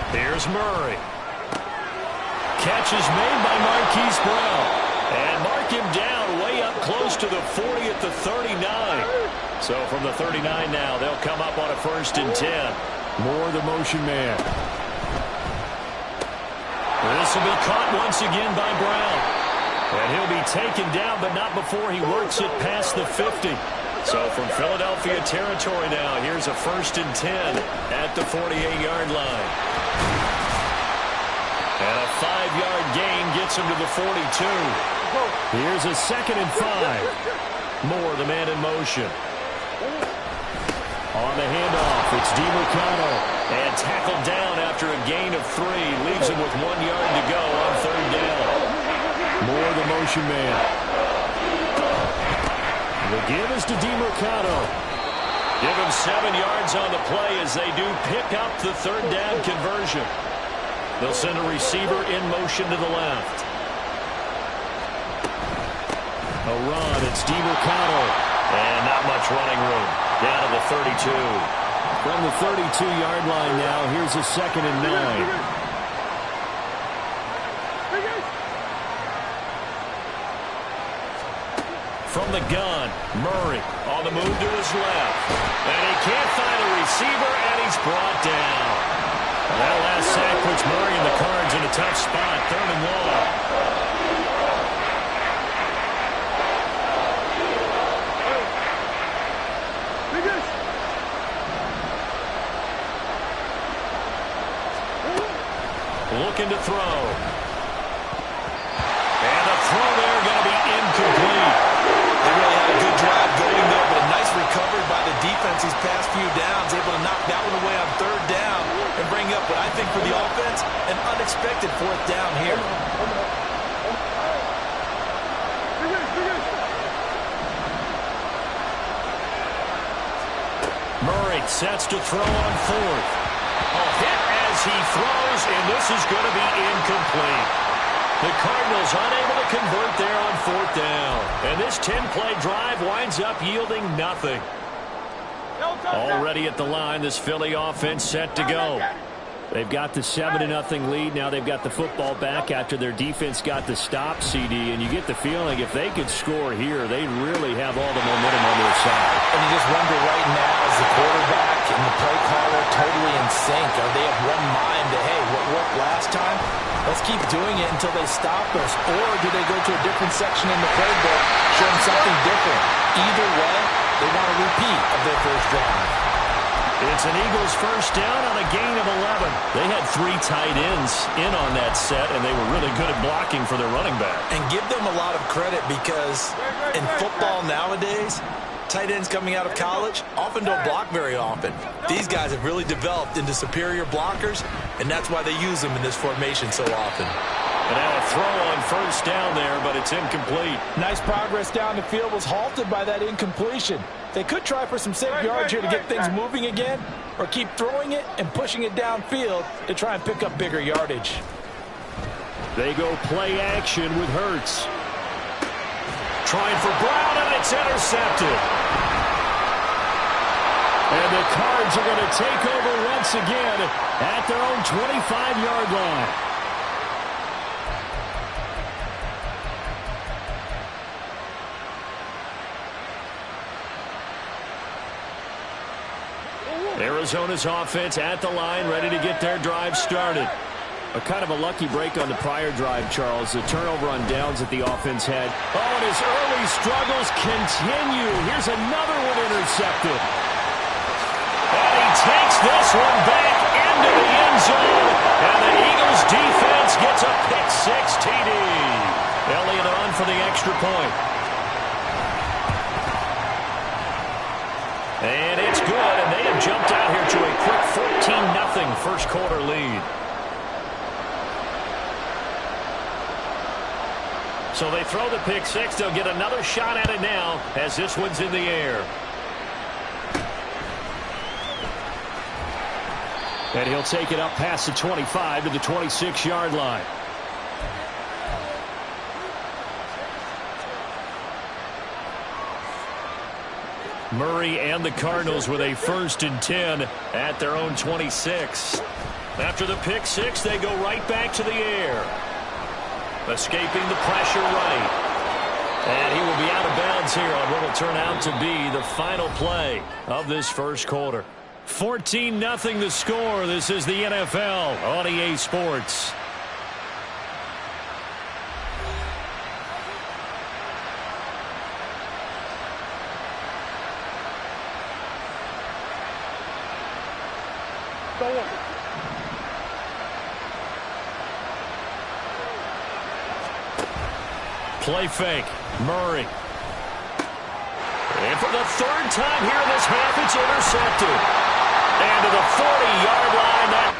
Here's Murray. Catch is made by Marquise Brown. And mark him down way up close to the 40 at the 39. So from the 39 now, they'll come up on a first and 10. Moore, the motion man. This will be caught once again by Brown. And he'll be taken down, but not before he works it past the 50. So from Philadelphia territory now, here's a first and 10 at the 48-yard line. And a 5-yard gain gets him to the 42. Here's a second and 5. Moore, the man in motion. On the handoff, it's DiMercado. And tackled down after a gain of 3. Leaves him with 1 yard to go on 3rd down. More the motion man. The give is to DiMercado. Give him 7 yards on the play as they do pick up the 3rd down conversion. They'll send a receiver in motion to the left. A run, it's DiMercado. And not much running room. Down to the 32. From the 32-yard line now, here's a 2nd and 9. From the gun, Murray on the move to his left. And he can't find a receiver, and he's brought down. And that last sack puts Murray and the Cards in a tough spot, 3rd and long. Looking to throw. And the throw there going to be incomplete. They really had a good drive going there, but a nice recovery by the defense these past few downs, able to knock that one away on 3rd down and bring up what I think for the offense, an unexpected 4th down here. Murray sets to throw on 4th. A hit as he throws, and this is going to be incomplete. The Cardinals unable to convert there on 4th down. And this 10-play drive winds up yielding nothing. Already at the line, this Philly offense set to go. They've got the 7-0 lead. Now they've got the football back after their defense got the stop, CD. And you get the feeling if they could score here, they'd really have all the momentum on their side. And you just wonder right now, is the quarterback and the play caller totally in sync? Are they of one mind that, hey, what worked last time? Let's keep doing it until they stop us. Or do they go to a different section in the playbook, showing something different? Either way, they want a repeat of their first drive. It's an Eagles first down on a gain of 11. They had 3 tight ends in on that set, and they were really good at blocking for their running back. And give them a lot of credit because in football nowadays, tight ends coming out of college often don't block very often. These guys have really developed into superior blockers, and that's why they use them in this formation so often. And now a throw on first down there, but it's incomplete. Nice progress down the field was halted by that incompletion. They could try for some safe yards here to get things moving again, or keep throwing it and pushing it downfield to try and pick up bigger yardage. They go play action with Hurts. Trying for Brown, and it's intercepted. And the Cards are going to take over once again at their own 25-yard line. Arizona's offense at the line, ready to get their drive started. A kind of a lucky break on the prior drive, Charles. The turnover on downs that the offense had. Oh, and his early struggles continue. Here's another one intercepted. And he takes this one back into the end zone. And the Eagles defense gets a pick-6 TD. Elliott on for the extra point. And it's good, and they have jumped out here to a quick 14-0 first quarter lead. So they throw the pick-6. They'll get another shot at it now as this one's in the air. And he'll take it up past the 25 to the 26-yard line. Murray and the Cardinals with a 1st and 10 at their own 26. After the pick-6, they go right back to the air. Escaping the pressure right. And he will be out of bounds here on what will turn out to be the final play of this first quarter. 14-0 the score. This is the NFL on EA Sports. Play fake. Murray. And for the third time here in this half, it's intercepted. And to the 40-yard line, that...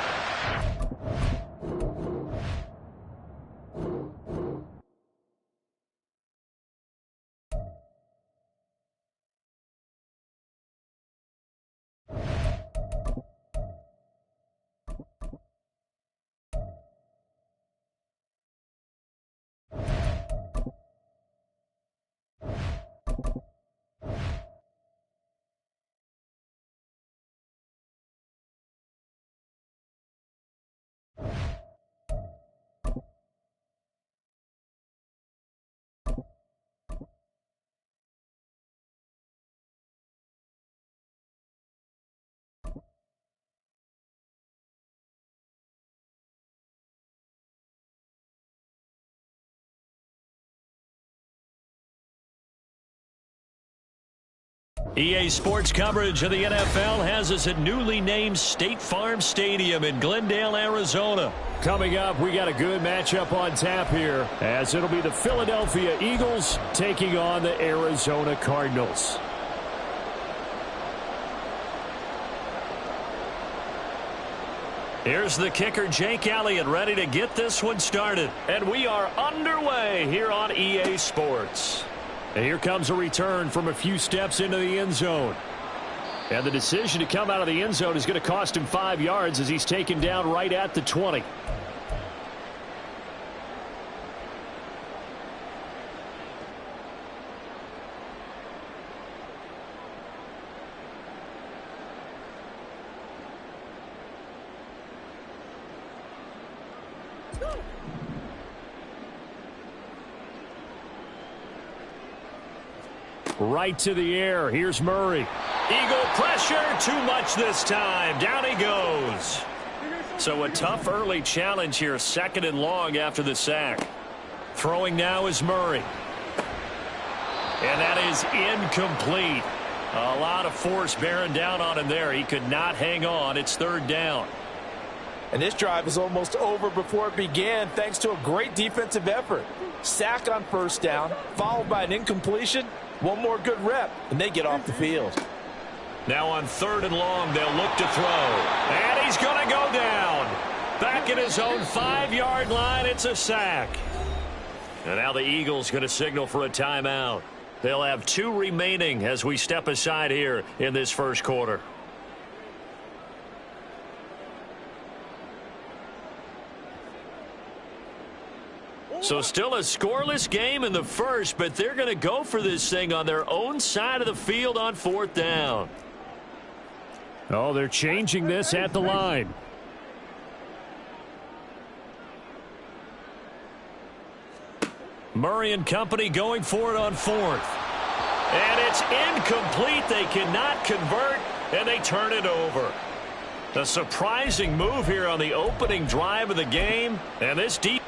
EA Sports coverage of the NFL has us at newly named State Farm Stadium in Glendale, Arizona. Coming up, we got a good matchup on tap here, as it'll be the Philadelphia Eagles taking on the Arizona Cardinals. Here's the kicker, Jake Elliott, ready to get this one started. And we are underway here on EA Sports. And here comes a return from a few steps into the end zone. And the decision to come out of the end zone is going to cost him 5 yards as he's taken down right at the 20. Right to the air. Here's Murray. Eagle pressure, too much this time. Down he goes. So a tough early challenge here, 2nd and long after the sack. Throwing now is Murray. And that is incomplete. A lot of force bearing down on him there. He could not hang on. It's 3rd down. And this drive is almost over before it began thanks to a great defensive effort. Sack on 1st down, followed by an incompletion. One more good rep, and they get off the field. Now on 3rd and long, they'll look to throw. And he's going to go down. Back at his own 5-yard line, it's a sack. And now the Eagles going to signal for a timeout. They'll have 2 remaining as we step aside here in this 1st quarter. So still a scoreless game in the 1st, but they're going to go for this thing on their own side of the field on 4th down. Oh, they're changing this at the line. Murray and company going for it on 4th. And it's incomplete. They cannot convert, and they turn it over. A surprising move here on the opening drive of the game, and this deep.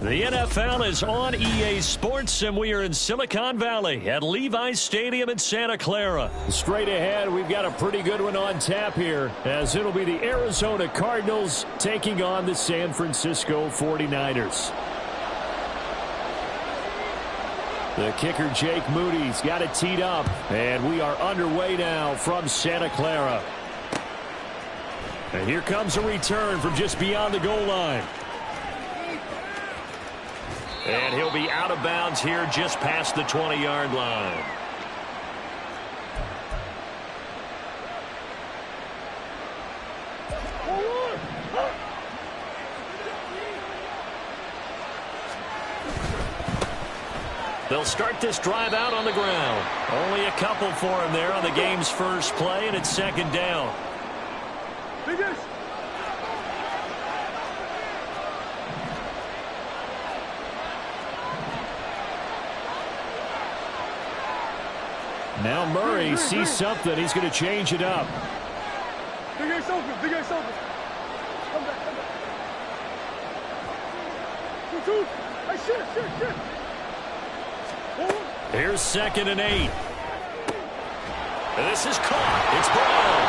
The NFL is on EA Sports, and we are in Silicon Valley at Levi's Stadium in Santa Clara. Straight ahead, we've got a pretty good one on tap here, as it'll be the Arizona Cardinals taking on the San Francisco 49ers. The kicker, Jake Moody's got it teed up, and we are underway now from Santa Clara. And here comes a return from just beyond the goal line. And he'll be out of bounds here just past the 20-yard line. They'll start this drive out on the ground. Only a couple for him there on the game's first play, and it's second down. Now Murray sees something. He's going to change it up. Big Ace open. Big Ace open. Come back. Come back. 2-2. Hey, shit. Here's 2nd and 8. And this is caught. It's Brown.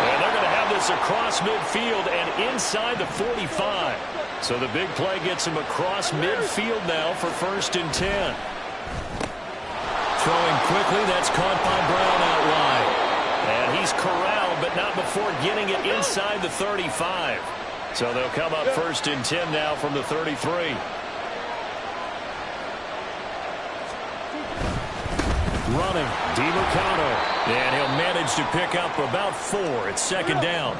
And they're going to have this across midfield and inside the 45. So the big play gets him across midfield now for 1st and 10. Throwing quickly, that's caught by Brown out wide. And he's corralled, but not before getting it inside the 35. So they'll come up 1st and 10 now from the 33. Running, DiMercado. And he'll manage to pick up about 4. It's 2nd down.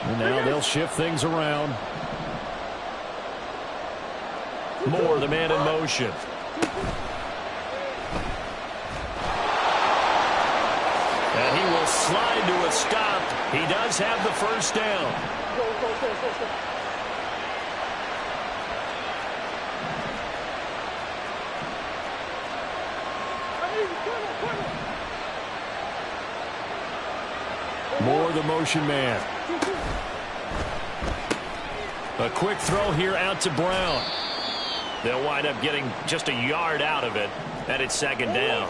And now they'll shift things around. Moore, the man in motion. And he will slide to a stop. He does have the 1st down. Moore, the motion man. A quick throw here out to Brown. They'll wind up getting just a yard out of it, and it's 2nd down.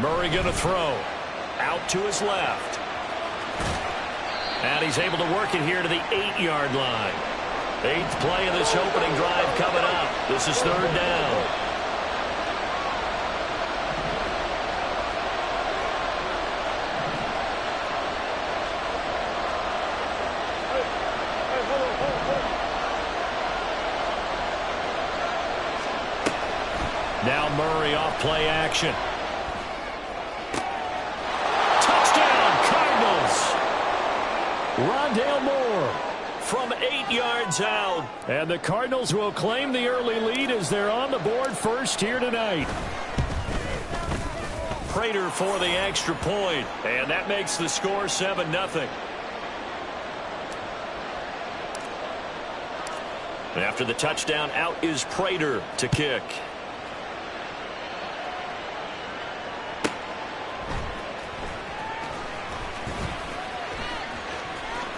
Murray going to throw. Out to his left. And he's able to work it here to the 8-yard line. 8th play of this opening drive coming up. This is 3rd down. Now Murray off play action. Rondale Moore from 8 yards out. And the Cardinals will claim the early lead as they're on the board first here tonight. Prater for the extra point. And that makes the score 7-0. After the touchdown, out is Prater to kick.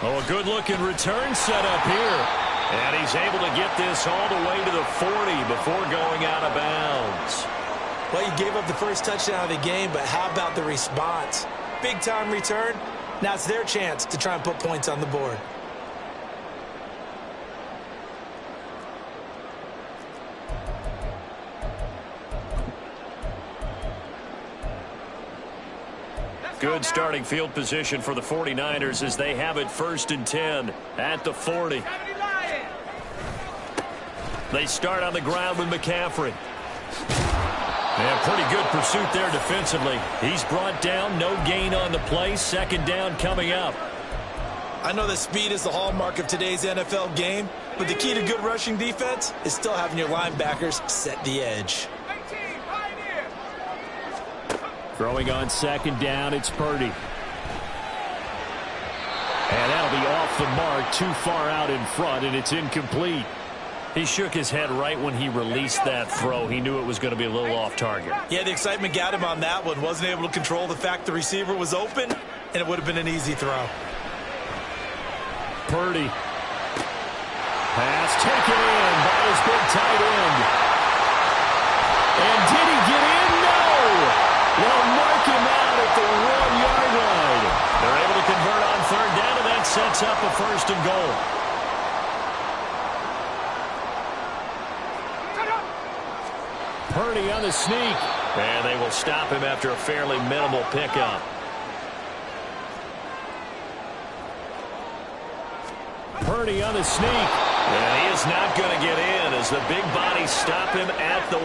Oh, a good-looking return set up here. And he's able to get this all the way to the 40 before going out of bounds. Well, you gave up the first touchdown of the game, but how about the response? Big-time return. Now it's their chance to try and put points on the board. Good starting field position for the 49ers as they have it 1st and 10 at the 40. They start on the ground with McCaffrey. And pretty good pursuit there defensively. He's brought down, no gain on the play. 2nd down coming up. I know that speed is the hallmark of today's NFL game, but the key to good rushing defense is still having your linebackers set the edge. Throwing on 2nd down, it's Purdy. And that'll be off the mark, too far out in front, and it's incomplete. He shook his head right when he released that throw. He knew it was going to be a little off target. Yeah, the excitement got him on that one. Wasn't able to control the fact the receiver was open, and it would have been an easy throw. Purdy. Pass taken in by his big tight end. And did he get in? No! They'll mark him out at the 1-yard line. They're able to convert on third down, and that sets up a 1st and goal. Purdy on the sneak. And they will stop him after a fairly minimal pickup. Purdy on the sneak. And he is not going to get in as the big bodies stop him at the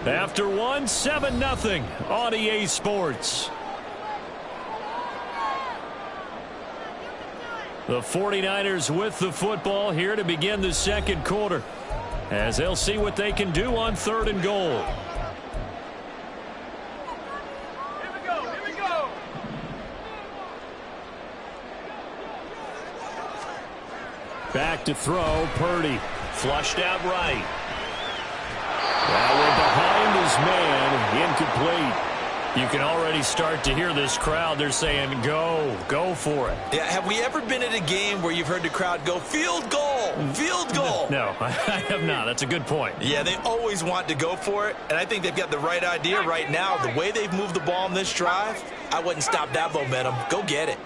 1. After 1, 7-0 on EA Sports. The 49ers with the football here to begin the 2nd quarter, as they'll see what they can do on 3rd and goal. Here we go. Back to throw, Purdy. Flushed out right. That one behind his man, incomplete. You can already start to hear this crowd. They're saying, go for it. Yeah, have we ever been at a game where you've heard the crowd go, field goal, field goal? No, I have not. That's a good point. Yeah, they always want to go for it, and I think they've got the right idea right now. The way they've moved the ball in this drive, I wouldn't stop that momentum. Go get it.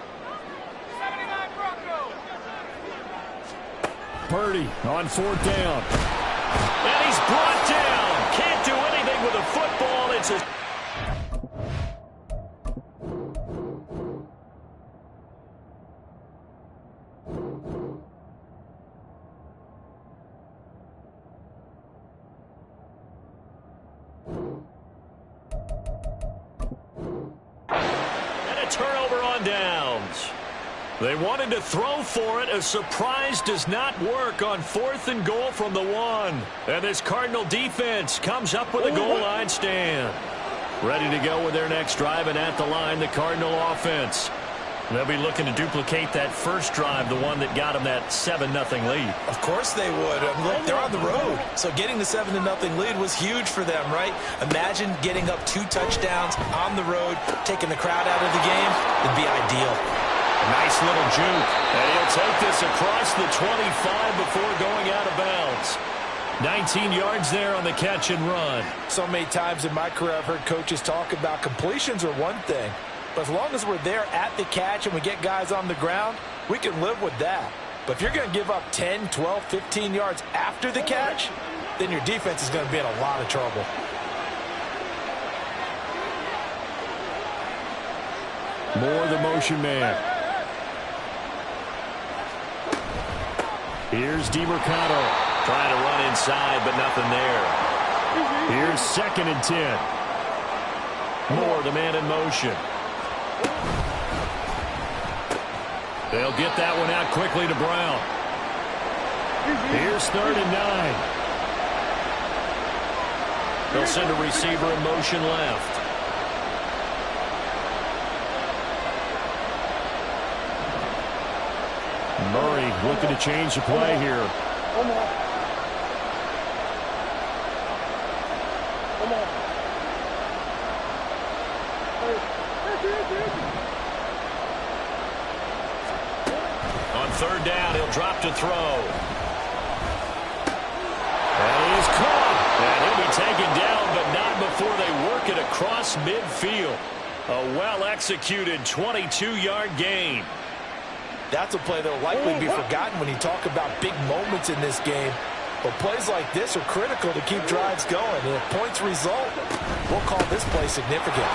Purdy on 4th down. And he's brought down. Can't do anything with a football. It's a... And a turnover on downs. They wanted to throw for it. A surprise does not work on 4th and goal from the 1. And this Cardinal defense comes up with a goal line stand. Ready to go with their next drive, and at the line, the Cardinal offense. They'll be looking to duplicate that first drive, the one that got them that 7-0 lead. Of course they would. Look, they're on the road. So getting the 7-0 lead was huge for them, right? Imagine getting up 2 touchdowns on the road, taking the crowd out of the game. It'd be ideal. A nice little juke. And he'll take this across the 25 before going out of bounds. 19 yards there on the catch and run. So many times in my career I've heard coaches talk about completions are one thing. But as long as we're there at the catch and we get guys on the ground, we can live with that. But if you're going to give up 10, 12, 15 yards after the catch, then your defense is going to be in a lot of trouble. More the motion man. Here's DiMercato. Trying to run inside, but nothing there. Here's 2nd and 10. Moore, the man in motion. They'll get that one out quickly to Brown. Here's 3rd and 9. They'll send a receiver in motion left. Murray looking to change the play here. Come on. On 3rd down, he'll drop to throw. That is caught. And he'll be taken down, but not before they work it across midfield. A well-executed 22-yard gain. That's a play that will likely be forgotten when you talk about big moments in this game. But plays like this are critical to keep drives going. And if points result, we'll call this play significant.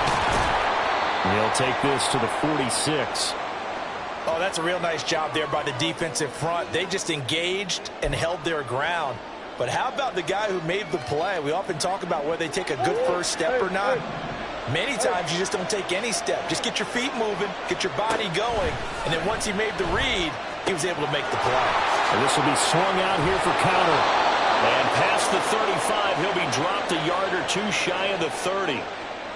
He'll take this to the 46. Oh, that's a real nice job there by the defensive front. They just engaged and held their ground. But how about the guy who made the play? We often talk about whether they take a good first step or not. Many times you just don't take any step. Just get your feet moving, get your body going, and then once he made the read, he was able to make the play. And this will be swung out here for counter. And past the 35, he'll be dropped a yard or two shy of the 30.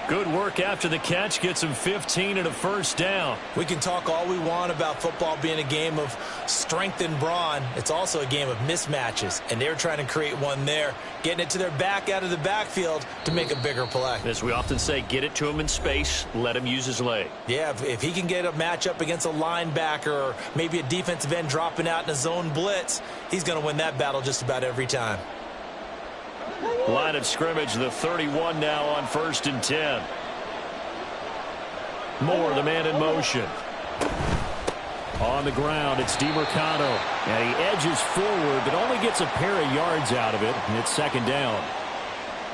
Good work after the catch. Gets him 15 and a first down. We can talk all we want about football being a game of strength and brawn. It's also a game of mismatches, and they're trying to create one there, getting it to their back out of the backfield to make a bigger play. As we often say, get it to him in space, let him use his leg. Yeah, if he can get a matchup against a linebacker or maybe a defensive end dropping out in a zone blitz, he's going to win that battle just about every time. Line of scrimmage, the 31 now on 1st and 10. Moore, the man in motion. On the ground, it's DiMercado. And he edges forward, but only gets a pair of yards out of it. And it's 2nd down.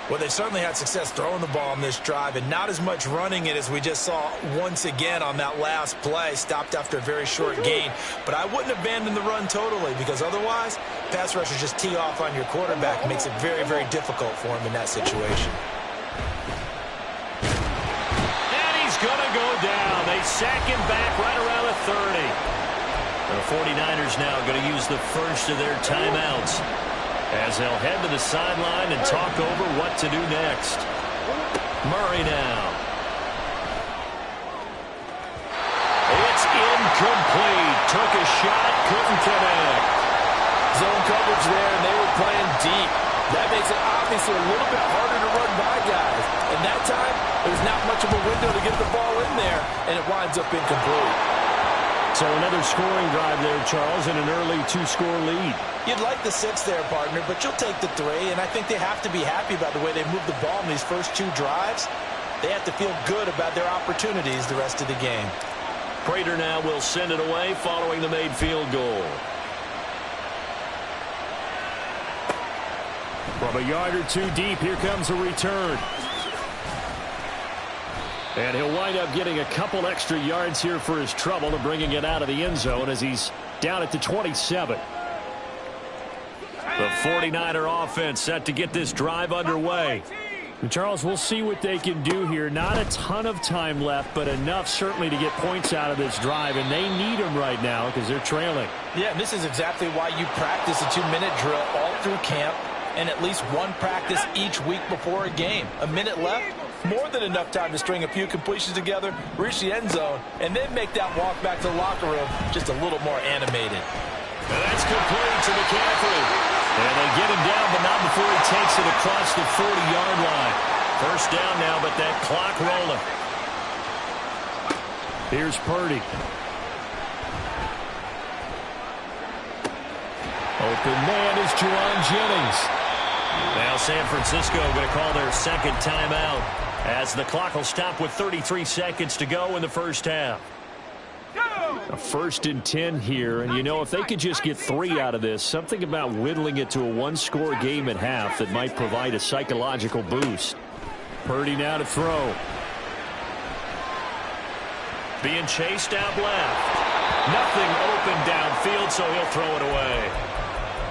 Well, they certainly had success throwing the ball on this drive and not as much running it as we just saw once again on that last play. Stopped after a very short gain. But I wouldn't abandon the run totally because otherwise, pass rushers just tee off on your quarterback. Makes it very, very difficult for him in that situation. And he's going to go down. They sack him back right around the 30. The 49ers now going to use the first of their timeouts as they'll head to the sideline and talk over what to do next. Murray now. It's incomplete. Took a shot, couldn't connect. Zone coverage there, and they were playing deep. That makes it obviously a little bit harder to run by guys. And that time, there's not much of a window to get the ball in there, and it winds up incomplete. So another scoring drive there, Charles, and an early 2-score lead. You'd like the 6 there, partner, but you'll take the 3, and I think they have to be happy about the way they moved the ball in these first 2 drives. They have to feel good about their opportunities the rest of the game. Prater now will send it away following the made field goal. From a yard or 2 deep, here comes a return. And he'll wind up getting a couple extra yards here for his trouble and bringing it out of the end zone as he's down at the 27. The 49er offense set to get this drive underway. And Charles, we'll see what they can do here. Not a ton of time left, but enough certainly to get points out of this drive, and they need them right now because they're trailing. Yeah, and this is exactly why you practice a 2-minute drill all through camp and at least one practice each week before a game. A minute left, more than enough time to string a few completions together, reach the end zone, and then make that walk back to the locker room just a little more animated. And that's complete to McCaffrey. And they get him down, but not before he takes it across the 40-yard line. First down now, but that clock rolling. Here's Purdy. Open man is Juwan Jennings. Now San Francisco going to call their 2nd timeout as the clock will stop with 33 seconds to go in the first half. A 1st and 10 here, and you know, if they could just get 3 out of this, something about whittling it to a 1-score game at half that might provide a psychological boost. Purdy now to throw. Being chased out left. Nothing open downfield, so he'll throw it away.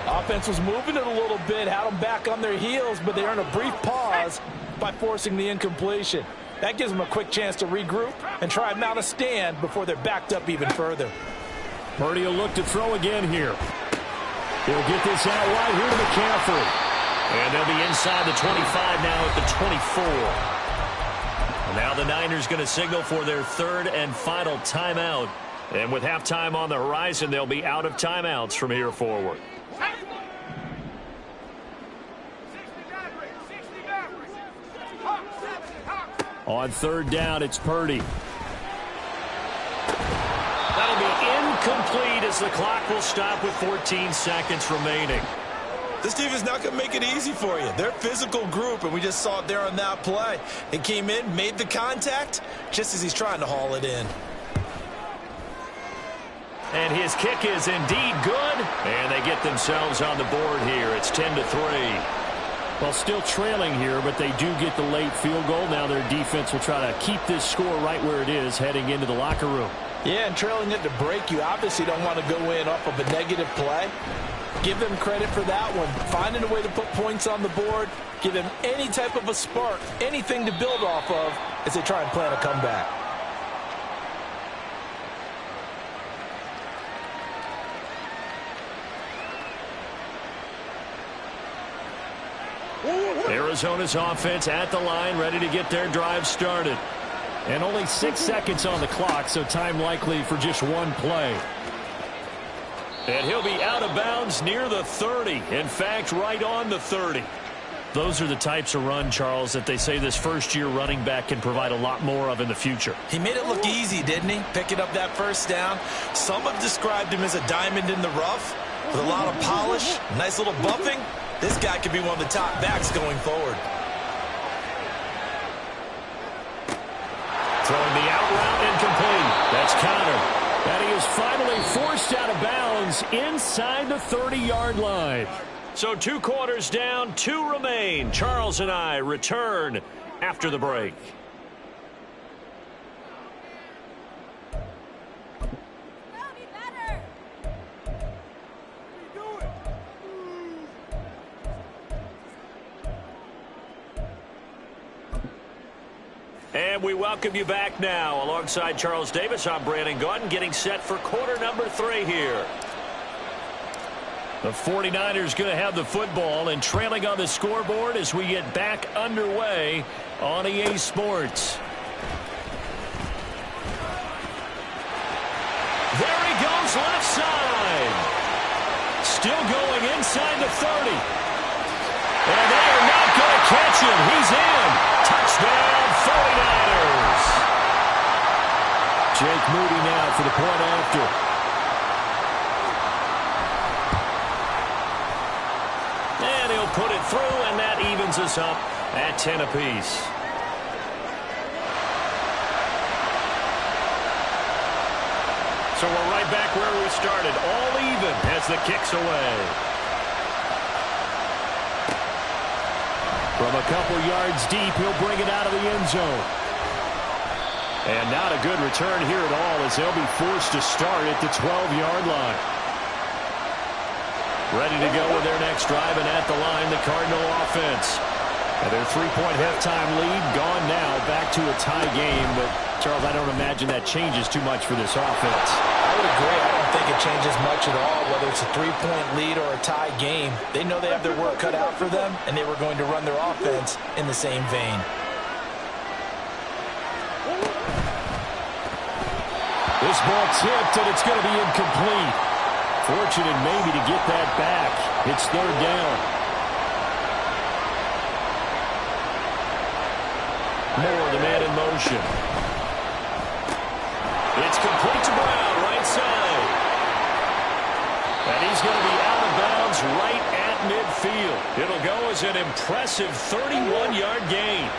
Offense was moving it a little bit, had them back on their heels, but they earned a brief pause by forcing the incompletion. That gives them a quick chance to regroup and try and mount a stand before they're backed up even further. Purdy will look to throw again here. He'll get this out wide here to McCaffrey. And they'll be inside the 25 now at the 24. Now the Niners going to signal for their 3rd and final timeout. And with halftime on the horizon, they'll be out of timeouts from here forward. On 3rd down, it's Purdy. That'll be incomplete as the clock will stop with 14 seconds remaining. This team is not going to make it easy for you. They're a physical group, and we just saw it there on that play. It came in, made the contact, just as he's trying to haul it in. And his kick is indeed good. And they get themselves on the board here. It's 10-3. Well, still trailing here, but they do get the late field goal. Now their defense will try to keep this score right where it is heading into the locker room. Yeah, and trailing it to break, you obviously don't want to go in off of a negative play. Give them credit for that one. Finding a way to put points on the board, give them any type of a spark, anything to build off of as they try and plan a comeback. There Arizona's offense at the line, ready to get their drive started. And only 6 seconds on the clock, so time likely for just one play. And he'll be out of bounds near the 30. In fact, right on the 30. Those are the types of run, Charles, that they say this first-year running back can provide a lot more of in the future. He made it look easy, didn't he? Picking up that first down. Some have described him as a diamond in the rough with a lot of polish, nice little buffing. This guy could be one of the top backs going forward. Throwing the out route incomplete. That's Connor. And he is finally forced out of bounds inside the 30-yard line. So 2 quarters down, 2 remain. Charles and I return after the break. And we welcome you back now. Alongside Charles Davis, I'm Brandon Gaudin, getting set for quarter number 3 here. The 49ers going to have the football and trailing on the scoreboard as we get back underway on EA Sports. There he goes, left side. Still going inside the 30. And they are not going to catch him. He's in. Touchdown, 49ers. Jake Moody now for the point after. And he'll put it through, and that evens us up at 10 apiece. So we're right back where we started, all even as the kick's away. From a couple yards deep, he'll bring it out of the end zone. And not a good return here at all as they'll be forced to start at the 12-yard line. Ready to go with their next drive, and at the line, the Cardinal offense. And their 3-point halftime lead gone now, back to a tie game. But, Charles, I don't imagine that changes too much for this offense. I would agree. I don't think it changes much at all, whether it's a 3-point lead or a tie game. They know they have their work cut out for them, and they were going to run their offense in the same vein. This ball tipped, and it's going to be incomplete. Fortunate maybe to get that back. It's 3rd down. Moore, the man in motion. It's complete to Brown, right side. And he's going to be out of bounds right at midfield. It'll go as an impressive 31-yard gain.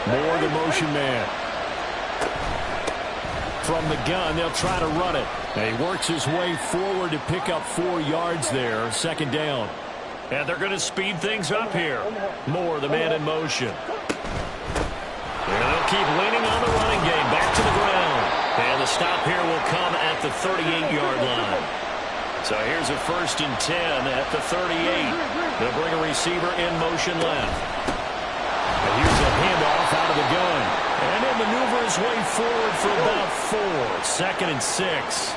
Moore, the motion man. From the gun, they'll try to run it. And he works his way forward to pick up 4 yards there. 2nd down. And they're going to speed things up here. Moore, the man in motion. And they'll keep leaning on the running game. Back to the ground. And the stop here will come at the 38-yard line. So here's a 1st and 10 at the 38. They'll bring a receiver in motion left. And here's a handoff out of the gun. And he'll maneuver his way forward for about 4. 2nd and 6.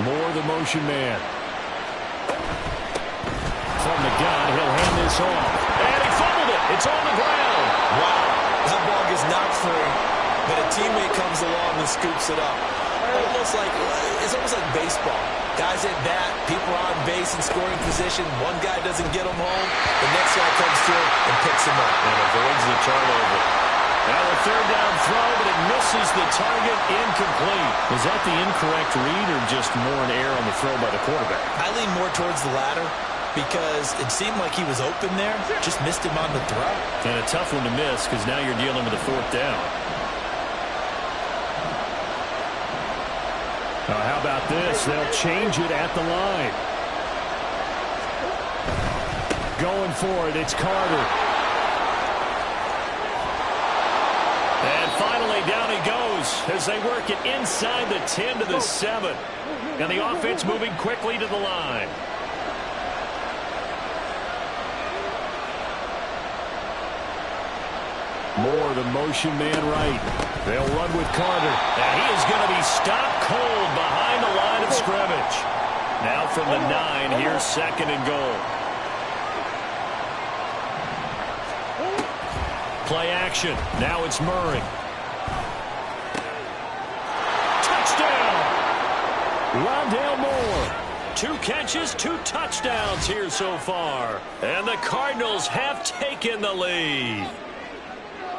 Moore, the motion man. From the gun, he'll hand this off. And he fumbled it. It's on the ground. Wow. That ball gets knocked free, but a teammate comes along and scoops it up. It's almost like baseball. Guys at bat, people are on base in scoring position. One guy doesn't get him home. The next guy comes through and picks him up. And avoids the turnover. Now a 3rd down throw, but it misses the target, incomplete. Was that the incorrect read or just more an error on the throw by the quarterback? I lean more towards the latter because it seemed like he was open there. Just missed him on the throw. And a tough one to miss because now you're dealing with a 4th down. Now how about this? They'll change it at the line. Going for it, it's Carter. And finally, down he goes as they work it inside the 10 to the 7. And the offense moving quickly to the line. Moore, the motion man right. They'll run with Carter. And he is going to be stopped cold behind the line of scrimmage. Now from the 9, here's 2nd and goal. Play action. Now it's Murray. Touchdown! Rondale Moore. 2 catches, 2 touchdowns here so far. And the Cardinals have taken the lead.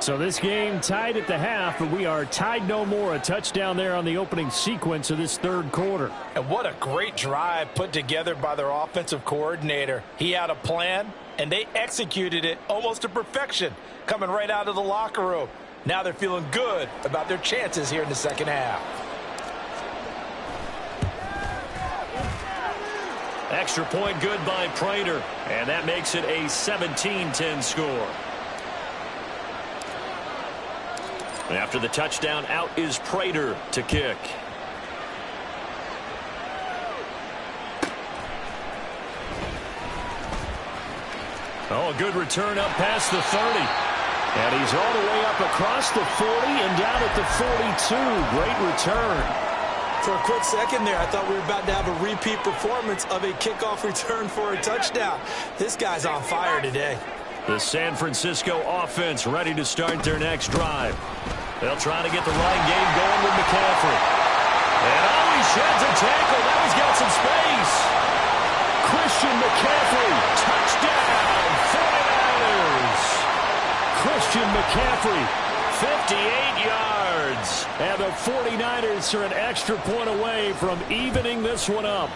So this game tied at the half, but we are tied no more. A touchdown there on the opening sequence of this 3rd quarter. And what a great drive put together by their offensive coordinator. He had a plan, and they executed it almost to perfection, coming right out of the locker room. Now they're feeling good about their chances here in the 2nd half. Extra point good by Prater, and that makes it a 17-10 score. After the touchdown, out is Prater to kick. Oh, a good return up past the 30. And he's all the way up across the 40 and down at the 42. Great return. For a quick second there, I thought we were about to have a repeat performance of a kickoff return for a touchdown. This guy's on fire today. The San Francisco offense ready to start their next drive. They'll try to get the running game going with McCaffrey. And he sheds a tackle. Now he's got some space. Christian McCaffrey, touchdown, 49ers. Christian McCaffrey, 58 yards. And the 49ers are an extra point away from evening this one up.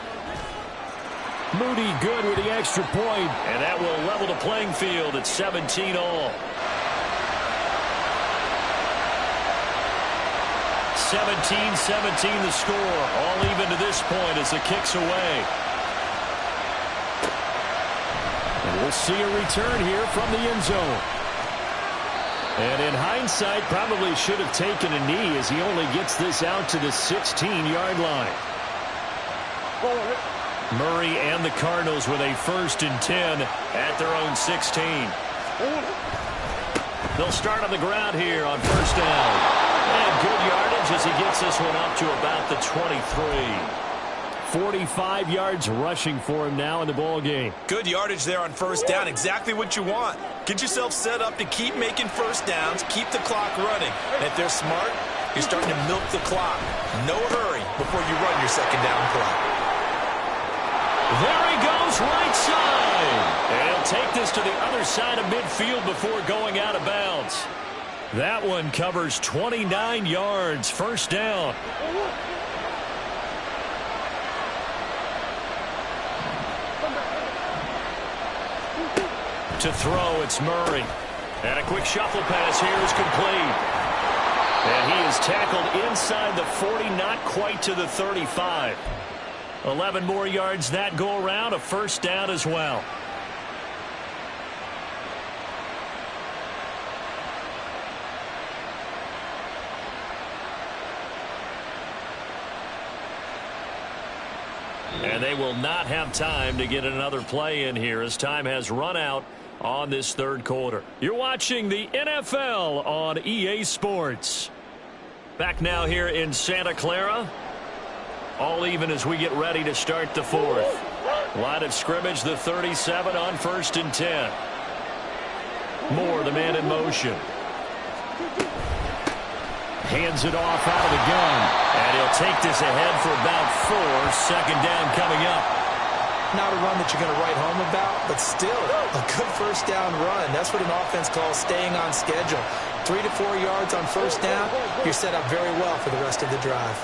Moody good with the extra point. And that will level the playing field at 17 all. 17-17 the score. All even to this point as the kick's away. And we'll see a return here from the end zone. And in hindsight, probably should have taken a knee as he only gets this out to the 16-yard line. Murray and the Cardinals with a 1st and 10 at their own 16. They'll start on the ground here on 1st down. And good yardage as he gets this one up to about the 23. 45 yards rushing for him now in the ball game. Good yardage there on 1st down. Exactly what you want. Get yourself set up to keep making 1st downs, keep the clock running. And if they're smart, you're starting to milk the clock. No hurry before you run your 2nd down play. There he goes, right side. And he'll take this to the other side of midfield before going out of bounds. That one covers 29 yards, 1st down. To throw, it's Murray. And a quick shuffle pass here is complete. And he is tackled inside the 40, not quite to the 35. 11 more yards that go around, a 1st down as well. And they will not have time to get another play in here as time has run out on this 3rd quarter. You're watching the NFL on EA Sports. Back now here in Santa Clara. All even as we get ready to start the 4th. Line of scrimmage, the 37 on 1st and 10. Moore, the man in motion. Hands it off out of the gun. And he'll take this ahead for about 4. 2nd down coming up. Not a run that you're going to write home about, but still a good 1st down run. That's what an offense calls staying on schedule. 3 to 4 yards on 1st down. You're set up very well for the rest of the drive.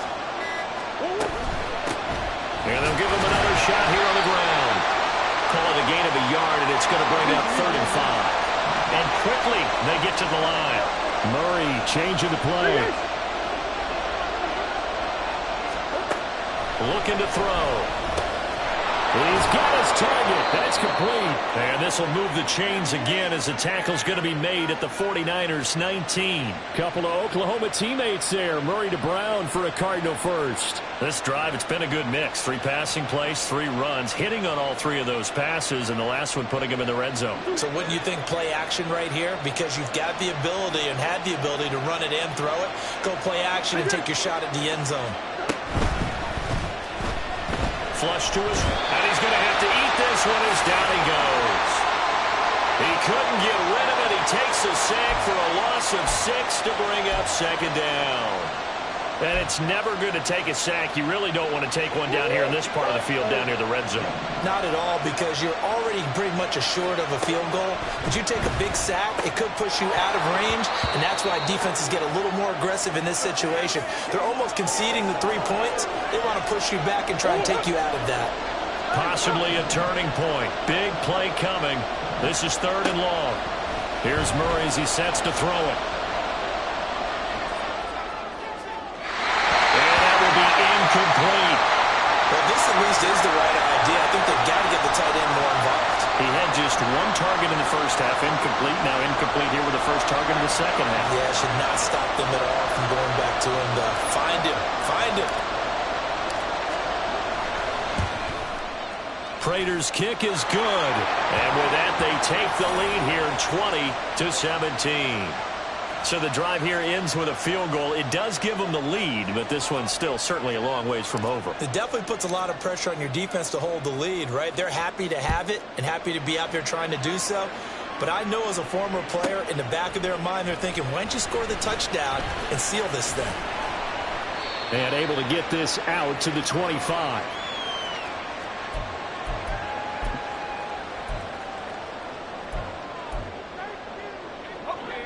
And they'll give him another shot here on the ground. Call it a gain of a yard, and it's going to bring up 3rd and 5. And quickly, they get to the line. Murray changing the play. Looking to throw. He's got his target. That's complete. And this will move the chains again as the tackle's going to be made at the 49ers 19. Couple of Oklahoma teammates there. Murray to Brown for a Cardinal 1st. This drive, it's been a good mix. 3 passing plays, 3 runs, hitting on all 3 of those passes, and the last one putting him in the red zone. So wouldn't you think play action right here? Because you've got the ability and had the ability to run it and throw it. Go play action and take your shot at the end zone. flush to his, and he's going to have to eat this one as down he goes. He couldn't get rid of it. He takes a sack for a loss of 6 to bring up second down. And it's never good to take a sack. You really don't want to take one down here in this part of the field down near the red zone. Not at all, because you're already pretty much assured of a field goal. But you take a big sack, it could push you out of range, and that's why defenses get a little more aggressive in this situation. They're almost conceding the 3 points. They want to push you back and try and take you out of that. Possibly a turning point. Big play coming. This is 3rd and long. Here's Murray as he sets to throw it. Complete. Well, this at least is the right idea. I think they've got to get the tight end more involved. He had just 1 target in the first half, incomplete. Now incomplete here with the first target in the second half. Yeah, should not stop them at all from going back to him. Find him. Find him. Prater's kick is good. And with that, they take the lead here, 20-17. So the drive here ends with a field goal. It does give them the lead, but this one's still certainly a long ways from over. It definitely puts a lot of pressure on your defense to hold the lead, right? They're happy to have it and happy to be out there trying to do so. But I know as a former player, in the back of their mind, they're thinking, why don't you score the touchdown and seal this thing? And able to get this out to the 25.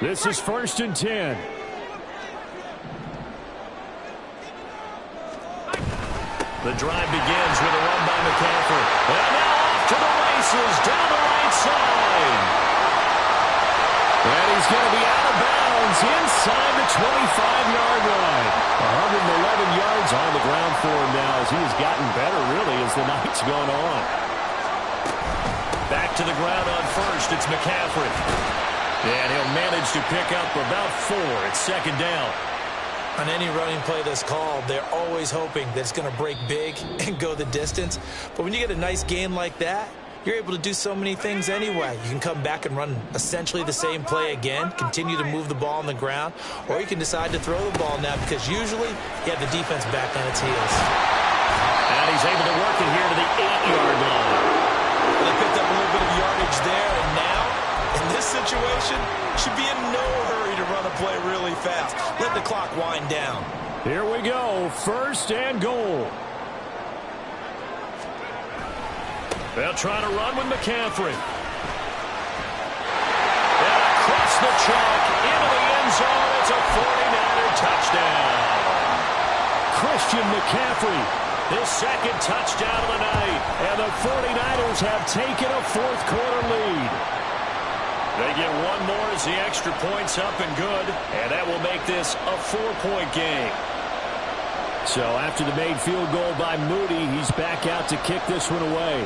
This is 1st and 10. The drive begins with a run by McCaffrey. And now off to the races down the right side. And he's going to be out of bounds inside the 25-yard line. 111 yards on the ground for him now as he has gotten better, really, as the night's gone on. Back to the ground on first. It's McCaffrey. And he'll manage to pick up about 4 at second down. On any running play that's called, they're always hoping that it's going to break big and go the distance. But when you get a nice gain like that, you're able to do so many things anyway. You can come back and run essentially the same play again, continue to move the ball on the ground, or you can decide to throw the ball now because usually you have the defense back on its heels. And he's able to work it here to the 8-yard line. They picked up a little bit of yardage there, and now, in this situation, should be in no hurry to run a play really fast. Let the clock wind down. Here we go, 1st and goal. They'll try to run with McCaffrey. And across the chalk, into the end zone, it's a 49er touchdown. Christian McCaffrey, his 2nd touchdown of the night. And the 49ers have taken a 4th quarter lead. They get 1 more as the extra point's up and good, and that will make this a 4-point game. So after the made field goal by Moody, he's back out to kick this one away.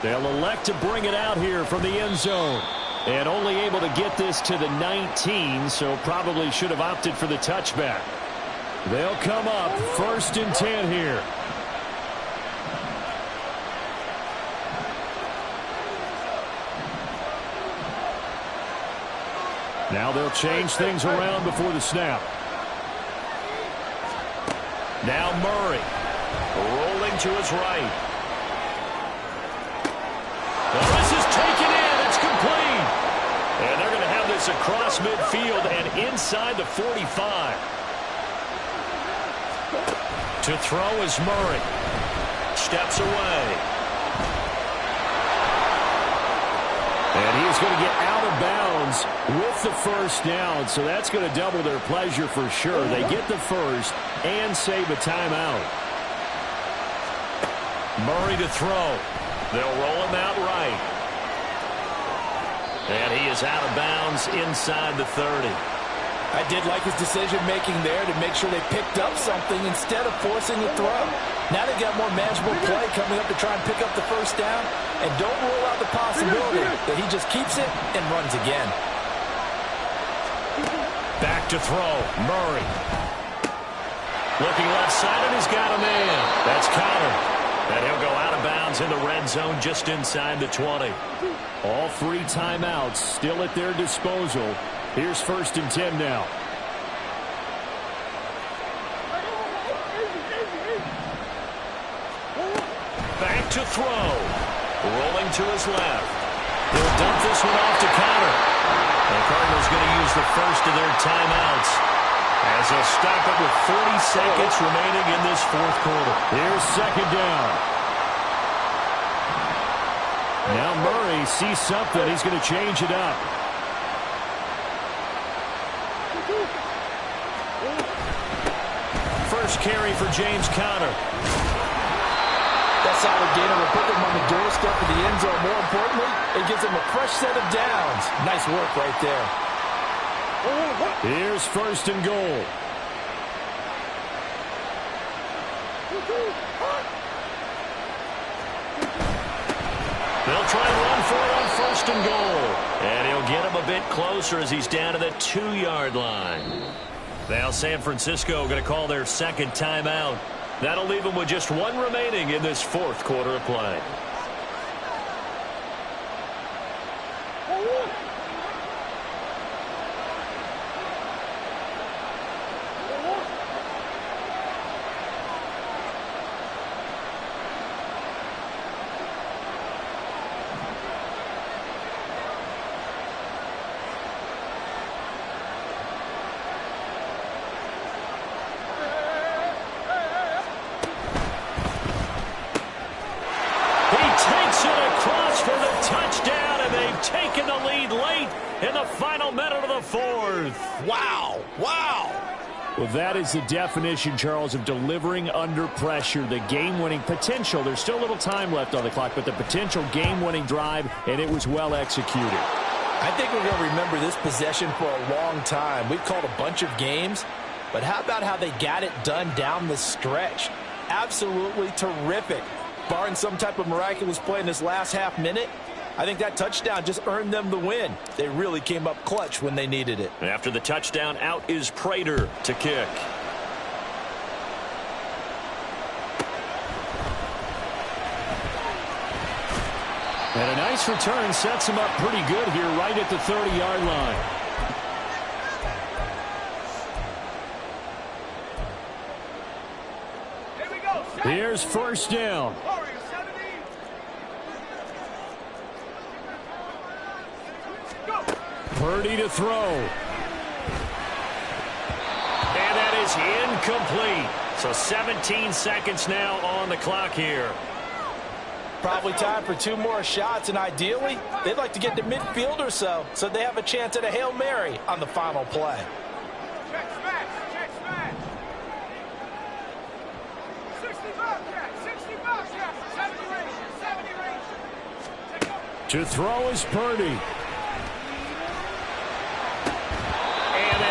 They'll elect to bring it out here from the end zone. And only able to get this to the 19, so probably should have opted for the touchback. They'll come up 1st and 10 here. Now they'll change things around before the snap. Now Murray rolling to his right. Well, this is taken in. It's complete. And they're going to have this across midfield and inside the 45. To throw is Murray. Steps away. And he is going to get out of bounds with the 1st down, so that's going to double their pleasure for sure. They get the 1st and save a timeout. Murray to throw. They'll roll him out right. And he is out of bounds inside the 30. I did like his decision-making there to make sure they picked up something instead of forcing the throw. Now they've got more manageable play coming up to try and pick up the 1st down. And don't rule out the possibility that he just keeps it and runs again. Back to throw. Murray. Looking left side, and he's got a man. That's Connor. And he'll go out of bounds in the red zone just inside the 20. All 3 timeouts still at their disposal. Here's 1st and 10 now. to throw. Rolling to his left. He'll dump this one off to counter. The Cardinals going to use the first of their timeouts as they'll stop it with 40 seconds remaining in this fourth quarter. Here's second down. Now Murray sees something. He's going to change it up. First carry for James Conner. That solid gain will put them on the doorstep of the end zone. More importantly, it gives them a fresh set of downs. Nice work right there. Here's first and goal. They'll try and run for it on first and goal. And he'll get him a bit closer as he's down to the 2-yard line. Now San Francisco going to call their second timeout. That'll leave them with just one remaining in this fourth quarter of play. Taking the lead late in the final minute of the fourth. Wow. Wow. Well, that is the definition, Charles, of delivering under pressure. The game-winning potential. There's still a little time left on the clock, but the potential game-winning drive, and it was well executed. I think we're going to remember this possession for a long time. We've called a bunch of games, but how about how they got it done down the stretch? Absolutely terrific. Barring some type of miraculous play in this last half minute, I think that touchdown just earned them the win. They really came up clutch when they needed it. After the touchdown, out is Prater to kick. And a nice return sets him up pretty good here right at the 30-yard line. Here we go. Here's first down. Purdy to throw. And that is incomplete. So 17 seconds now on the clock here. Probably time for 2 more shots, and ideally, they'd like to get to midfield or so they have a chance at a Hail Mary on the final play. Check smash. Check smash. 60 Bobcat. 60 Bobcat. 70 range. 70 range. To throw is Purdy.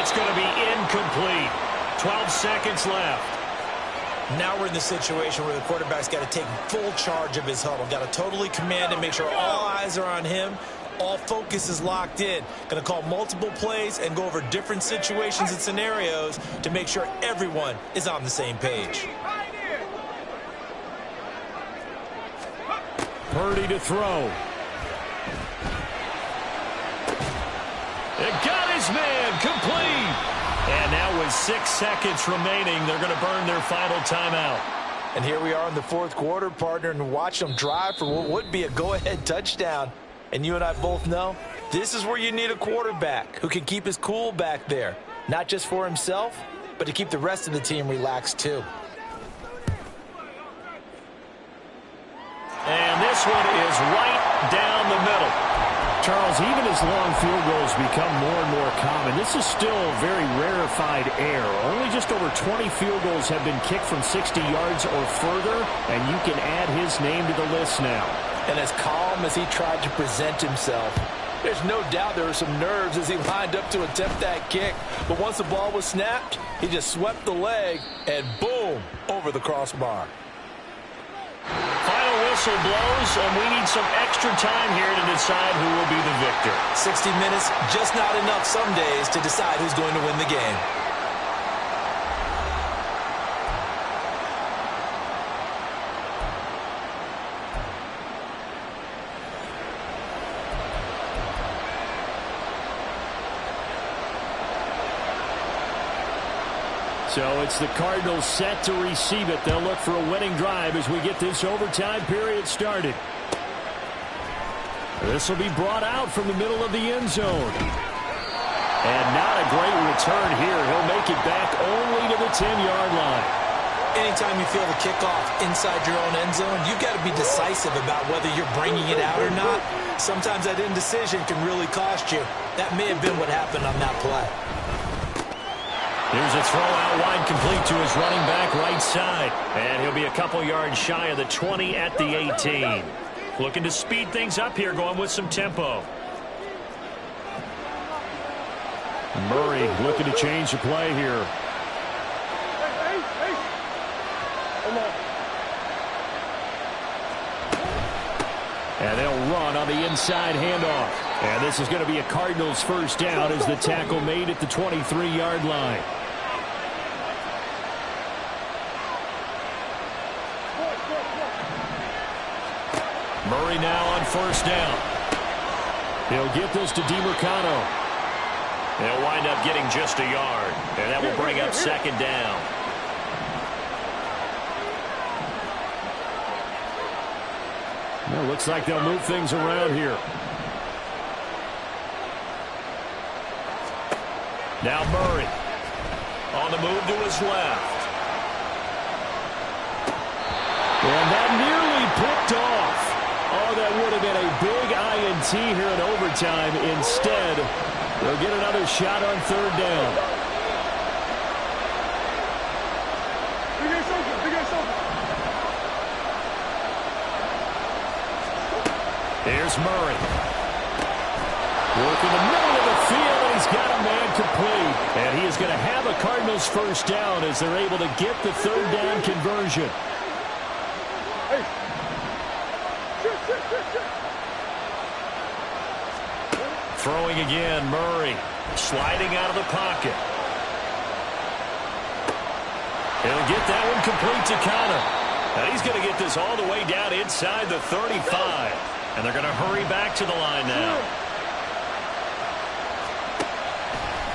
It's going to be incomplete. 12 seconds left. Now we're in the situation where the quarterback's got to take full charge of his huddle. Got to totally command and make sure all eyes are on him. All focus is locked in. Going to call multiple plays and go over different situations and scenarios to make sure everyone is on the same page. Purdy to throw. It got his man complete. And now with 6 seconds remaining, they're going to burn their final timeout. And here we are in the fourth quarter, partner, and watch them drive for what would be a go-ahead touchdown. And you and I both know this is where you need a quarterback who can keep his cool back there. Not just for himself, but to keep the rest of the team relaxed too. And this one is right down the middle. Charles, even as long field goals become more and more common, this is still very rarefied air. Only just over 20 field goals have been kicked from 60 yards or further, and you can add his name to the list now. And as calm as he tried to present himself, there's no doubt there were some nerves as he lined up to attempt that kick. But once the ball was snapped, he just swept the leg, and boom, over the crossbar. Final whistle blows, and we need some extra time here to decide who will be the victor. 60 minutes, just not enough some days to decide who's going to win the game. So it's the Cardinals set to receive it. They'll look for a winning drive as we get this overtime period started. This will be brought out from the middle of the end zone. And not a great return here. He'll make it back only to the 10-yard line. Anytime you feel the kickoff inside your own end zone, you've got to be decisive about whether you're bringing it out or not. Sometimes that indecision can really cost you. That may have been what happened on that play. Here's a throw out wide, complete to his running back right side. And he'll be a couple yards shy of the 20 at the 18. Looking to speed things up here, going with some tempo. Murray looking to change the play here. And they'll run on the inside handoff. And this is going to be a Cardinals first down as the tackle made at the 23-yard line. Murray now on first down. He'll get this to DiMercado. They'll wind up getting just a yard, and that will bring up second down. Well, looks like they'll move things around here. Now Murray on the move to his left. And that nearly picked off. Oh, that would have been a big INT here in overtime. Instead, they'll get another shot on third down. Here's Murray. Working the middle of the field, and he's got a man complete. And he is going to have a Cardinals first down as they're able to get the third down conversion. Throwing again, Murray. Sliding out of the pocket. He'll get that one complete to Connor. Now he's going to get this all the way down inside the 35. And they're going to hurry back to the line now.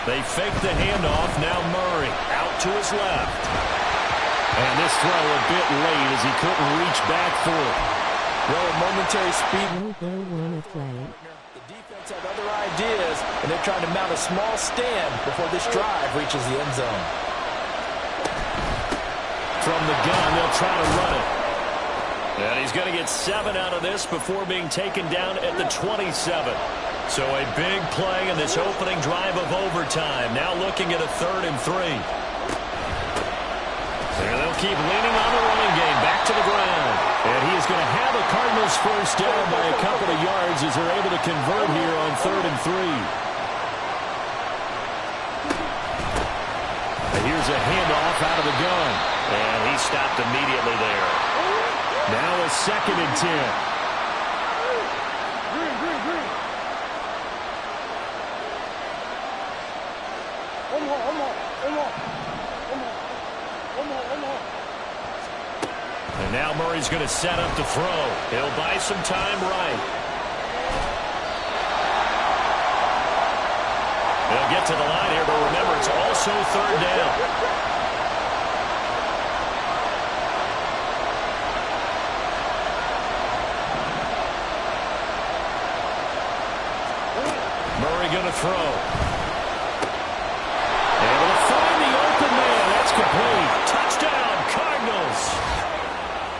They fake the handoff. Now Murray out to his left. And this throw a bit late as he couldn't reach back for it. Well, a momentary speed. The defense had other ideas, and they're trying to mount a small stand before this drive reaches the end zone. From the gun, they'll try to run it. And he's going to get 7 out of this before being taken down at the 27. So a big play in this opening drive of overtime. Now looking at a 3rd and 3. And they'll keep leaning on the running game. Back to the ground. And he is going to have a Cardinals first down by a couple of yards as they're able to convert here on 3rd and 3. And here's a handoff out of the gun. And he stopped immediately there. Now a 2nd and 10. And now Murray's going to set up to throw. He'll buy some time right. They'll get to the line here, but remember, it's also 3rd down. Going to throw. Able to find the open man. That's complete. Touchdown, Cardinals.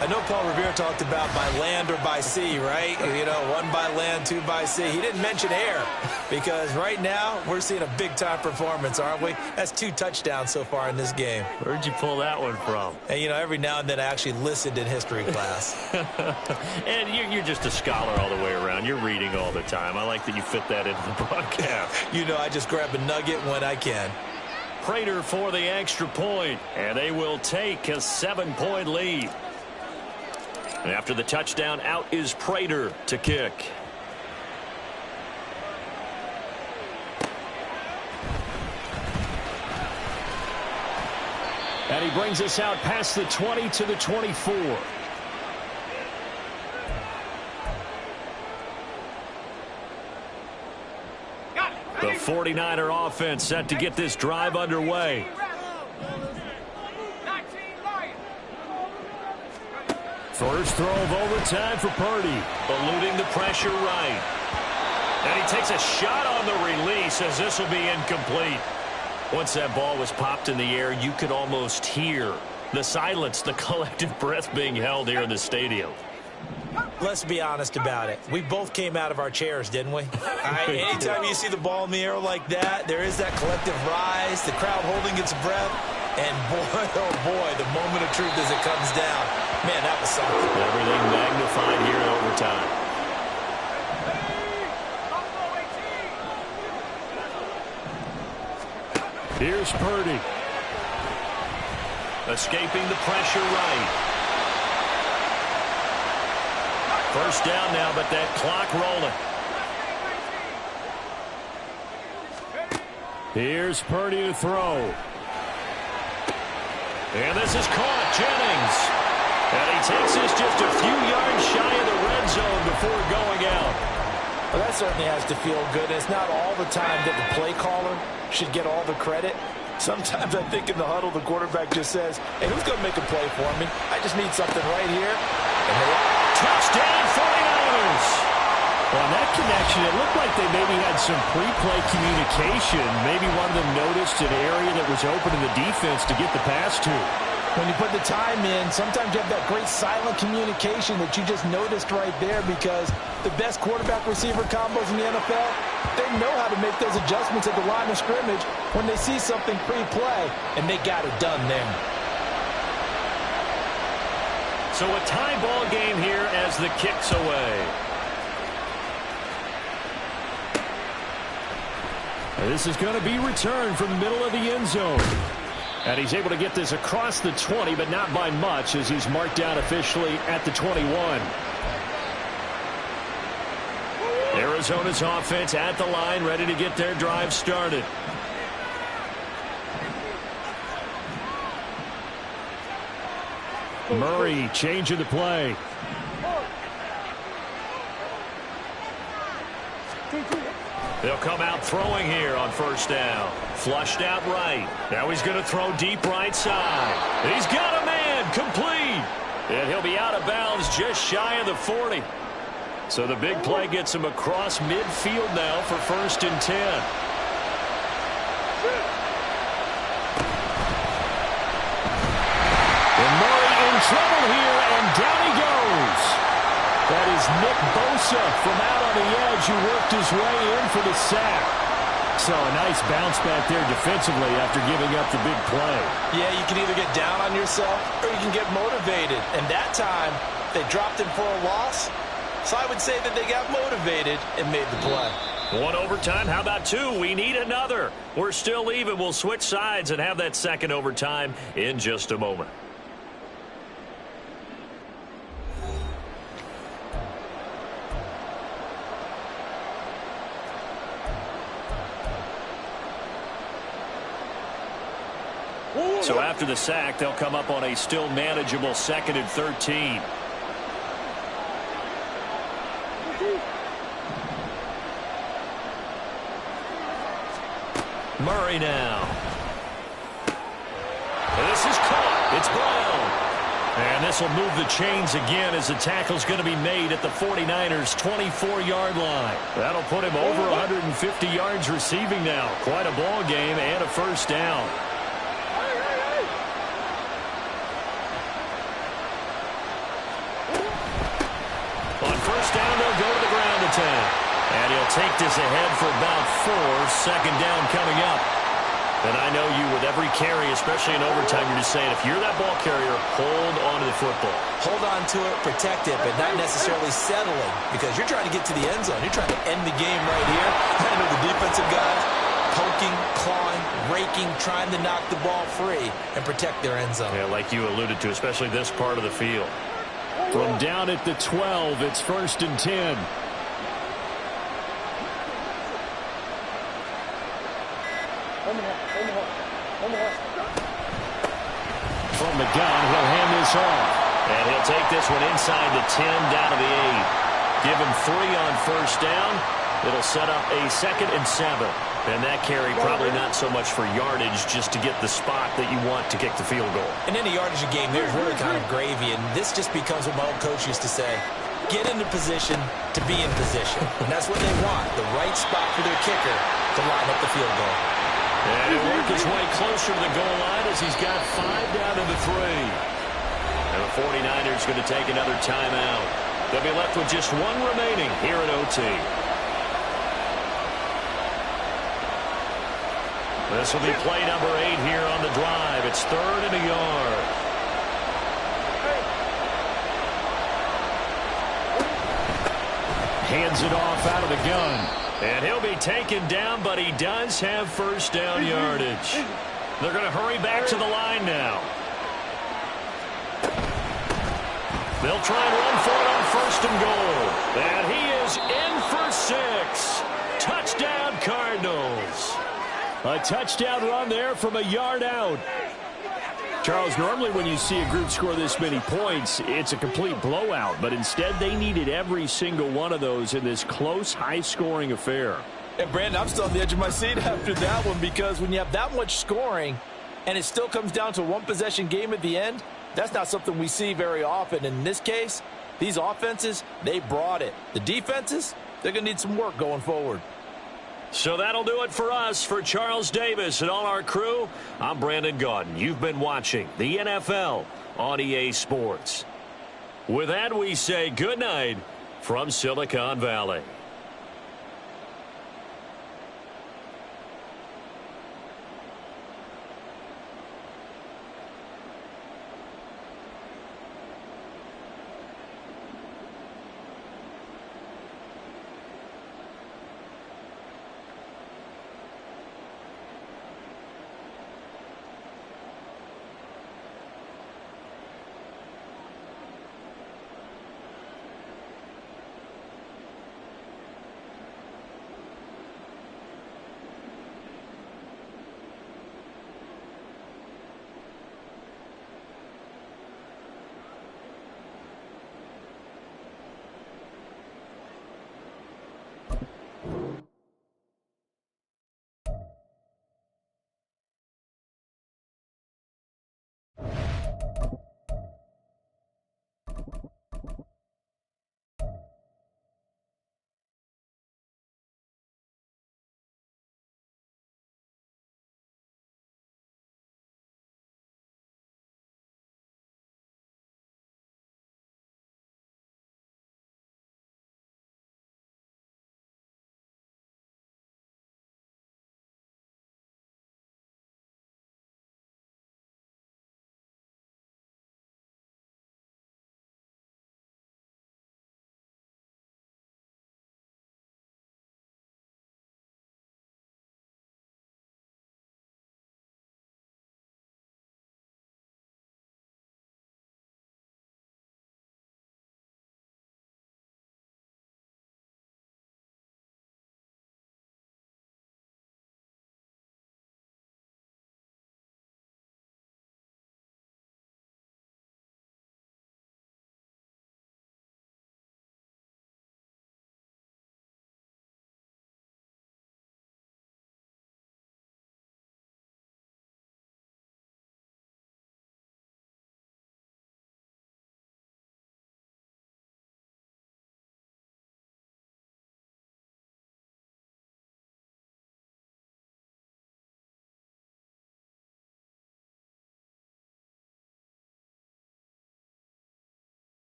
I know Paul Revere talked about by land or by sea, right? You know, 1 by land, 2 by sea. He didn't mention air because right now we're seeing a big-time performance, aren't we? That's 2 touchdowns so far in this game. Where'd you pull that one from? And, you know, every now and then I actually listened in history class. And you're just a scholar all the way around. You're reading all the time. I like that you fit that into the broadcast. You know, I just grab a nugget when I can. Prater for the extra point, and they will take a 7-point lead. And after the touchdown, out is Prater to kick. And he brings us out past the 20 to the 24. The 49er offense set to get this drive underway. First throw of overtime for Purdy. Eluding the pressure right. And he takes a shot on the release as this will be incomplete. Once that ball was popped in the air, you could almost hear the silence, the collective breath being held here in the stadium. Let's be honest about it. We both came out of our chairs, didn't we? Anytime you see the ball in the air like that, there is that collective rise, the crowd holding its breath, and boy, oh boy, the moment of truth as it comes down. Man, that was something. Everything magnified here in overtime. Here's Purdy. Escaping the pressure right. First down now, but that clock rolling. Here's Purdy to throw. And this is caught. Jennings. And he takes this just a few yards shy of the red zone before going out. Well, that certainly has to feel good. It's not all the time that the play caller should get all the credit. Sometimes I think in the huddle, the quarterback just says, hey, who's going to make a play for me? I just need something right here. And they touchdown 49ers. On that connection, it looked like they maybe had some pre-play communication. Maybe one of them noticed an area that was open in the defense to get the pass to. When you put the time in, sometimes you have that great silent communication that you just noticed right there, because the best quarterback-receiver combos in the NFL, they know how to make those adjustments at the line of scrimmage when they see something pre-play, and they got it done there. So a tie ball game here as the kick's away. This is going to be returned from the middle of the end zone. And he's able to get this across the 20, but not by much, as he's marked down officially at the 21. Arizona's offense at the line, ready to get their drive started. Murray changing the play. They'll come out throwing here on first down. Flushed out right. Now he's going to throw deep right side. He's got a man. Complete. And he'll be out of bounds just shy of the 40. So the big play gets him across midfield now for 1st and 10. And Murray in trouble here, and down he goes. That is Nick Bosa from out on the edge, who worked his way in for the sack. So a nice bounce back there defensively after giving up the big play. Yeah, you can either get down on yourself or you can get motivated. And that time, they dropped him for a loss. So I would say that they got motivated and made the play. One overtime. How about two? We need another. We're still even. We'll switch sides and have that second overtime in just a moment. So after the sack, they'll come up on a still manageable 2nd and 13. Murray now. This is caught. It's Brown. And this will move the chains again as the tackle's going to be made at the 49ers' 24-yard line. That'll put him over 150 yards receiving now. Quite a ball game and a first down. On first down, they'll go to the ground attack. And he'll take this ahead for about 4. 2nd down coming up. And I know you, with every carry, especially in overtime, you're just saying, if you're that ball carrier, hold on to the football. Hold on to it, protect it, but not necessarily settling, because you're trying to get to the end zone. You're trying to end the game right here. I know the defensive guys poking, clawing, raking, trying to knock the ball free and protect their end zone. Yeah, like you alluded to, especially this part of the field. From down at the 12, it's 1st and 10. From the gun, he'll hand this off. And he'll take this one inside the 10, down to the 8. Give him 3 on first down. It'll set up a 2nd and 7. And that carry probably not so much for yardage, just to get the spot that you want to kick the field goal. And in a yardage game, there's really kind of gravy, and this just becomes what my old coach used to say, get into position to be in position. And that's what they want, the right spot for their kicker to line up the field goal. And he'll work his way closer to the goal line as he's got 5 down to the 3. And the 49ers going to take another timeout. They'll be left with just 1 remaining here at OT. This will be play number 8 here on the drive. It's 3rd and a yard. Hands it off out of the gun. And he'll be taken down, but he does have first down yardage. They're going to hurry back to the line now. They'll try and run for it on 1st and goal. And he is in for 6. Touchdown, Cardinals. A touchdown run there from a yard out. Charles, normally when you see a group score this many points, it's a complete blowout. But instead, they needed every single one of those in this close, high-scoring affair. And, Brandon, I'm still on the edge of my seat after that one, because when you have that much scoring and it still comes down to a one-possession game at the end, that's not something we see very often. In this case, these offenses, they brought it. The defenses, they're going to need some work going forward. So that'll do it for us. For Charles Davis and all our crew, I'm Brandon Gaudin. You've been watching the NFL on EA Sports. With that, we say good night from Silicon Valley.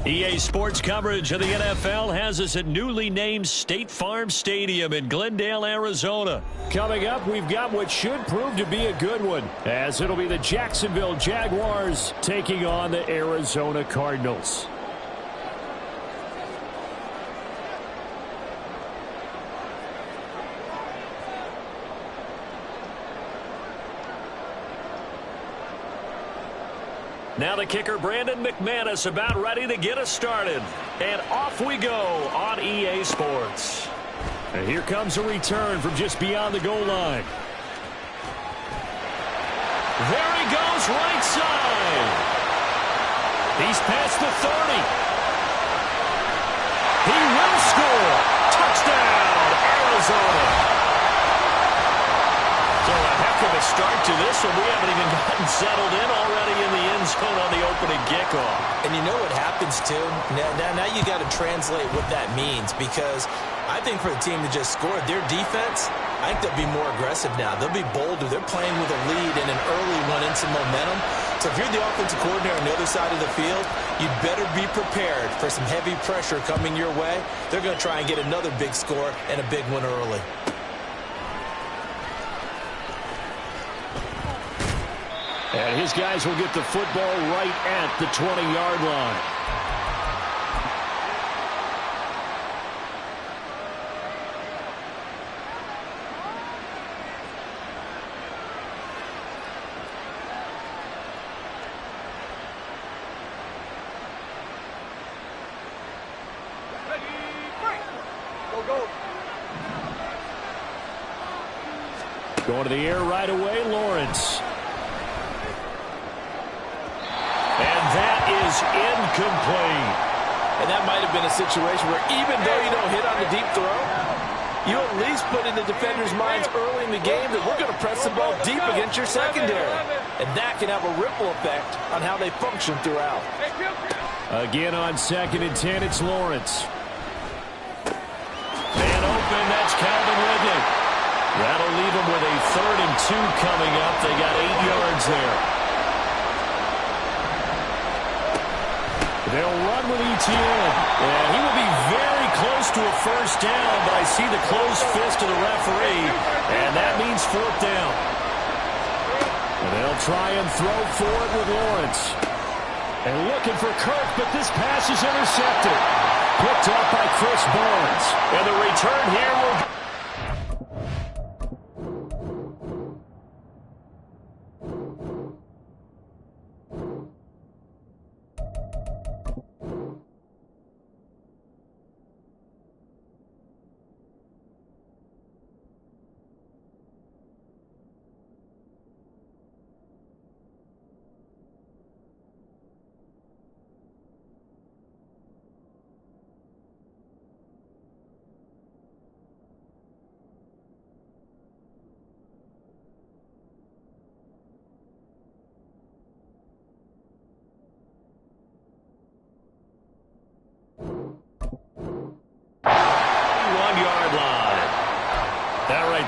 EA Sports coverage of the NFL has us at newly named State Farm Stadium in Glendale, Arizona. Coming up, we've got what should prove to be a good one, as it'll be the Jacksonville Jaguars taking on the Arizona Cardinals. Now the kicker, Brandon McManus, about ready to get us started. And off we go on EA Sports. And here comes a return from just beyond the goal line. There he goes, right side. He's past the 30. He will score. Touchdown, Arizona. So a heck of a start to this one. We haven't even gotten settled in already in the end zone on the opening kickoff. And you know what happens, too? Now you got to translate what that means, because I think for the team to just score, their defense, I think they'll be more aggressive now. They'll be bolder. They're playing with a lead and an early one and some momentum. So if you're the offensive coordinator on the other side of the field, you'd better be prepared for some heavy pressure coming your way. They're going to try and get another big score and a big one early. And his guys will get the football right at the 20-yard line. Going to the air right away, Lawrence. And that is incomplete. And that might have been a situation where even though you don't hit on the deep throw, you at least put in the defenders' minds early in the game that we're going to press the ball deep against your secondary. And that can have a ripple effect on how they function throughout. Again on 2nd and 10, it's Lawrence. Man open, that's Calvin Ridley. That'll leave them with a 3rd and 2 coming up. They got 8 yards there. They'll run with ETN. And he will be very close to a first down, but I see the closed fist of the referee, and that means 4th down. And they'll try and throw for it with Lawrence. And looking for Kirk, but this pass is intercepted. Picked up by Chris Barnes. And the return here will be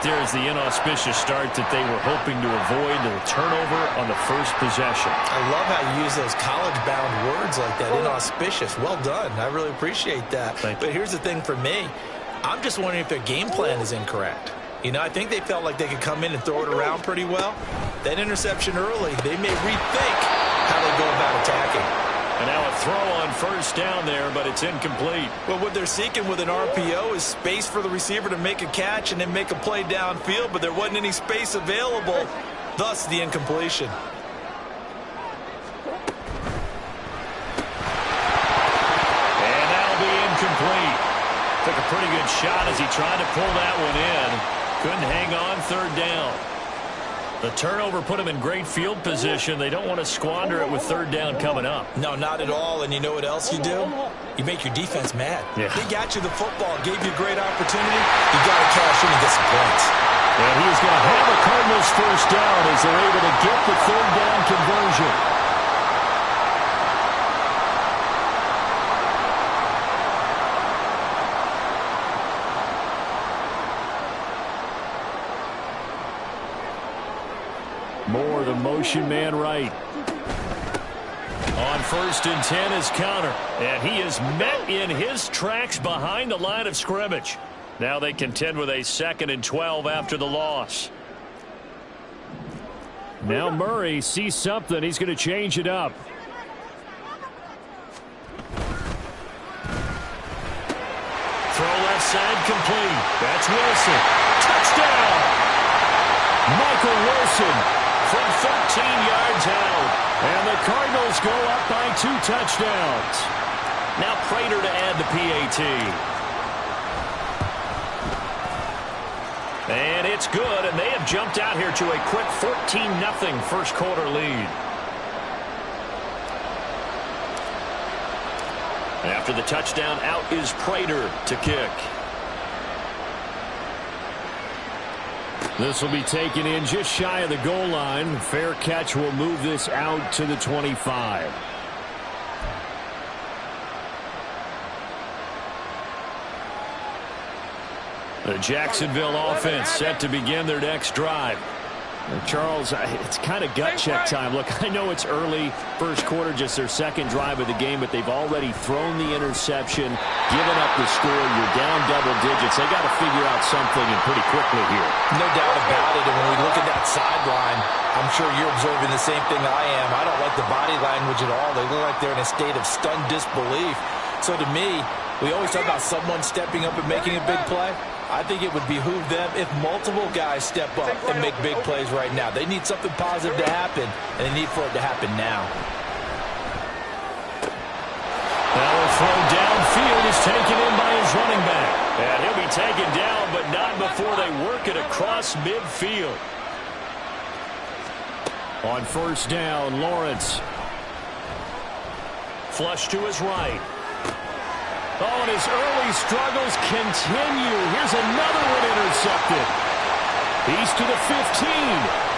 there is the inauspicious start that they were hoping to avoid, the turnover on the first possession. I love how you use those college-bound words like that, inauspicious. Well done. I really appreciate that. But here's the thing for me. I'm just wondering if their game plan is incorrect. You know, I think they felt like they could come in and throw it around pretty well. That interception early, they may rethink how they go about attacking. And now a throw on first down there, but it's incomplete. Well, what they're seeking with an RPO is space for the receiver to make a catch and then make a play downfield, but there wasn't any space available, thus the incompletion. And that'll be incomplete. Took a pretty good shot as he tried to pull that one in. Couldn't hang on third down. The turnover put him in great field position. They don't want to squander it with third down coming up. No, not at all. And you know what else you do? You make your defense mad. Yeah. They got you the football, gave you a great opportunity. You got to cash in and get some points. And he's going to have the Cardinals first down as they're able to get the third down conversion. Moore, the motion man right. On 1st and 10 is counter. And he is met in his tracks behind the line of scrimmage. Now they contend with a 2nd and 12 after the loss. Now Murray sees something. He's going to change it up. Throw left side complete. That's Wilson. Touchdown! Michael Wilson from 13 yards out. And the Cardinals go up by 2 touchdowns. Now Prater to add the PAT. And it's good, and they have jumped out here to a quick 14-0 first quarter lead. After the touchdown, out is Prater to kick. This will be taken in just shy of the goal line. Fair catch will move this out to the 25. The Jacksonville offense set to begin their next drive. Charles, it's kind of gut check time. Look, I know it's early, first quarter, just their second drive of the game, but they've already thrown the interception, given up the score. You're down double digits. They got to figure out something and pretty quickly here. No doubt about it. And when we look at that sideline, I'm sure you're observing the same thing I am. I don't like the body language at all. They look like they're in a state of stunned disbelief. So to me, we always talk about someone stepping up and making a big play. I think it would behoove them if multiple guys step up and make big plays right now. They need something positive to happen, and they need for it to happen now. Now a throw downfield is taken in by his running back. And he'll be taken down, but not before they work it across midfield. On 1st down, Lawrence. Flush to his right. Oh, and his early struggles continue. Here's another one intercepted. He's to the 15.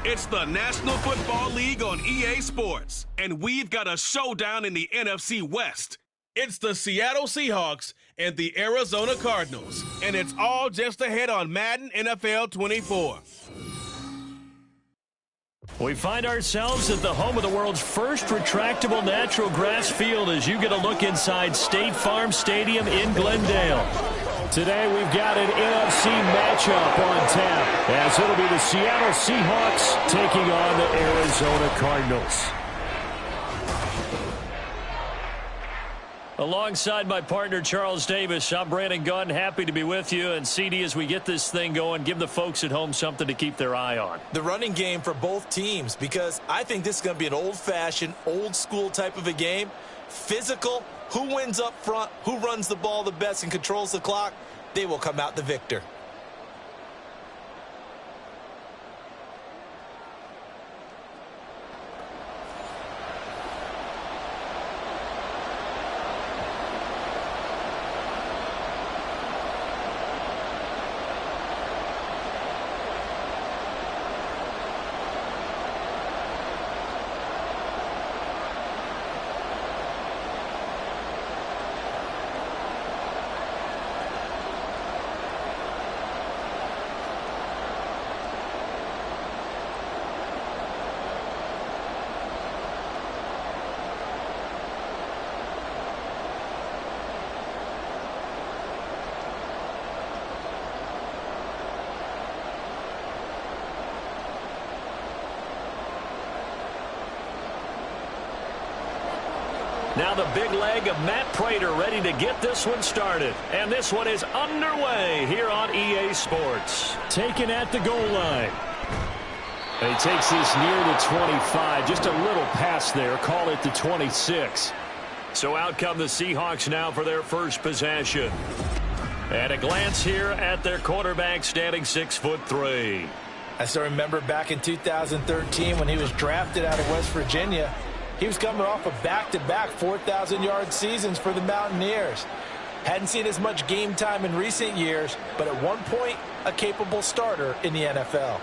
It's the National Football League on EA Sports, and we've got a showdown in the NFC West. It's the Seattle Seahawks and the Arizona Cardinals, and it's all just ahead on Madden NFL 24. We find ourselves at the home of the world's first retractable natural grass field as you get a look inside State Farm Stadium in Glendale. Today we've got an NFC matchup on tap as it'll be the Seattle Seahawks taking on the Arizona Cardinals. Alongside my partner, Charles Davis, I'm Brandon Gunn. Happy to be with you. And, CD, as we get this thing going, give the folks at home something to keep their eye on. The running game for both teams, because I think this is going to be an old-fashioned, old-school type of a game. Physical, who wins up front, who runs the ball the best and controls the clock, they will come out the victor. Now the big leg of Matt Prater ready to get this one started. And this one is underway here on EA Sports. Taken at the goal line. And he takes this near the 25. Just a little pass there. Call it the 26. So out come the Seahawks now for their first possession. At a glance here at their quarterback standing 6'3". I still remember back in 2013 when he was drafted out of West Virginia. He was coming off of back-to-back 4,000-yard seasons for the Mountaineers. Hadn't seen as much game time in recent years, but at one point, a capable starter in the NFL.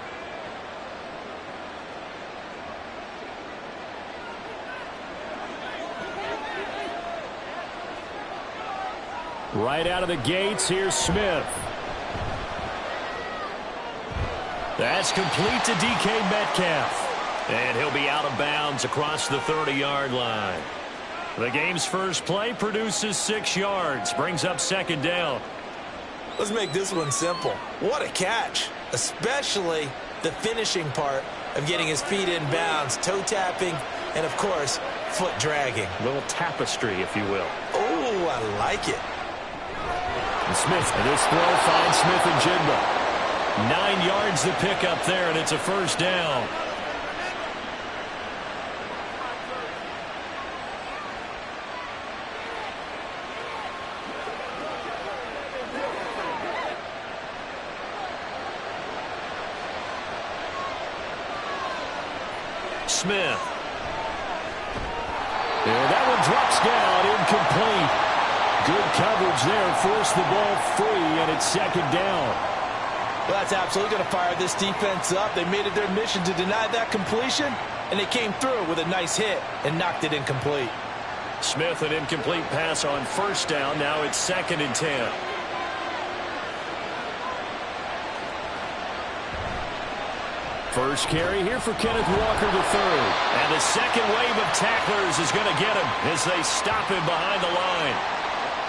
Right out of the gates, here's Smith. That's complete to DK Metcalf. And he'll be out of bounds across the 30-yard line. The game's first play produces 6 yards, brings up second down. Let's make this one simple. What a catch, especially the finishing part of getting his feet in bounds, toe tapping, and, of course, foot dragging. A little tapestry, if you will. Oh, I like it. And Smith, and this throw finds Smith and Jigba. 9 yards to pick up there, and it's a first down. Smith. And that one drops down, incomplete. Good coverage there, forced the ball free, and it's second down. Well, that's absolutely going to fire this defense up. They made it their mission to deny that completion, and they came through with a nice hit and knocked it incomplete. Smith, an incomplete pass on first down. Now it's 2nd and 10. First carry here for Kenneth Walker III. And the second wave of tacklers is going to get him as they stop him behind the line.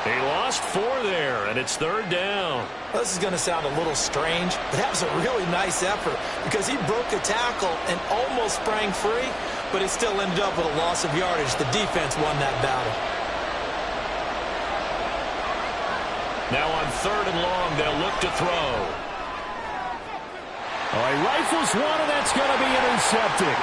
He lost 4 there, and it's 3rd down. Well, this is going to sound a little strange, but that was a really nice effort because he broke a tackle and almost sprang free, but it still ended up with a loss of yardage. The defense won that battle. Now on 3rd and long, they'll look to throw. Oh, he rifles one, and that's going to be intercepted.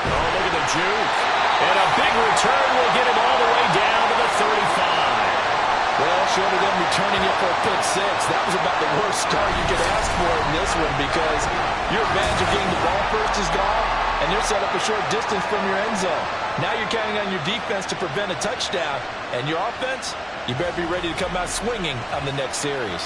Oh, look at the juke. And a big return will get him all the way down to the 35. Well, short of them returning it for a pick 6, that was about the worst start you could ask for in this one because your advantage of getting the ball first is gone, and you're set up a short distance from your end zone. Now you're counting on your defense to prevent a touchdown, and your offense, you better be ready to come out swinging on the next series.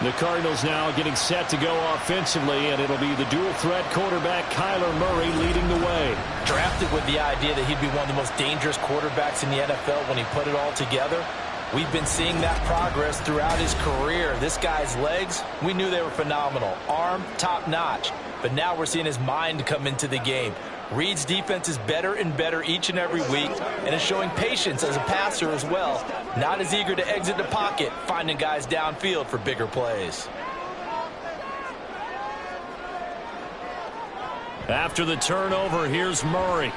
The Cardinals now getting set to go offensively, and it'll be the dual-threat quarterback Kyler Murray leading the way. Drafted with the idea that he'd be one of the most dangerous quarterbacks in the NFL when he put it all together. We've been seeing that progress throughout his career. This guy's legs, we knew they were phenomenal. Arm, top-notch. But now we're seeing his mind come into the game. Reed's defense is better and better each and every week, and is showing patience as a passer as well. Not as eager to exit the pocket, finding guys downfield for bigger plays. After the turnover, here's Murray.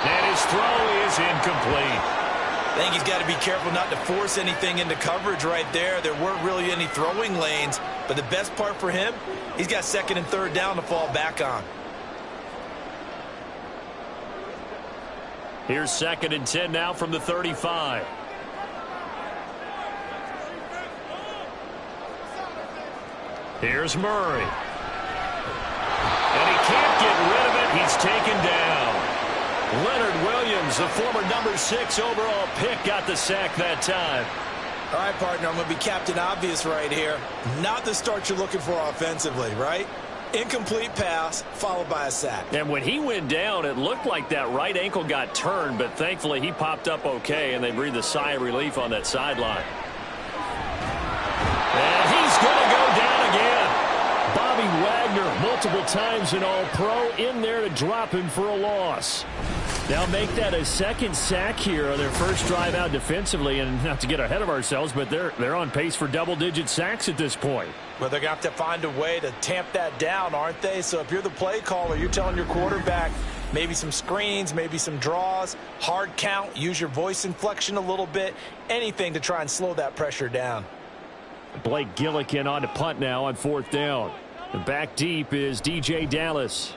And his throw is incomplete. I think he's got to be careful not to force anything into coverage right there. There weren't really any throwing lanes, but the best part for him, he's got second and third down to fall back on. Here's 2nd and 10 now from the 35. Here's Murray. And he can't get rid of it. He's taken down. Leonard Williams, the former number 6 overall pick, got the sack that time. All right, partner, I'm going to be Captain Obvious right here. Not the start you're looking for offensively, right? Incomplete pass, followed by a sack. And when he went down, it looked like that right ankle got turned, but thankfully he popped up okay, and they breathed a sigh of relief on that sideline. And he's going to go down again. Bobby Wagner, multiple times an All-Pro, in there to drop him for a loss. Now make that a second sack here on their first drive out defensively, and not to get ahead of ourselves, but they're on pace for double-digit sacks at this point. Well, they're going to have to find a way to tamp that down, aren't they? So if you're the play caller, you're telling your quarterback maybe some screens, maybe some draws, hard count, use your voice inflection a little bit, anything to try and slow that pressure down. Blake Gillikin on to punt now on 4th down. And back deep is DJ Dallas.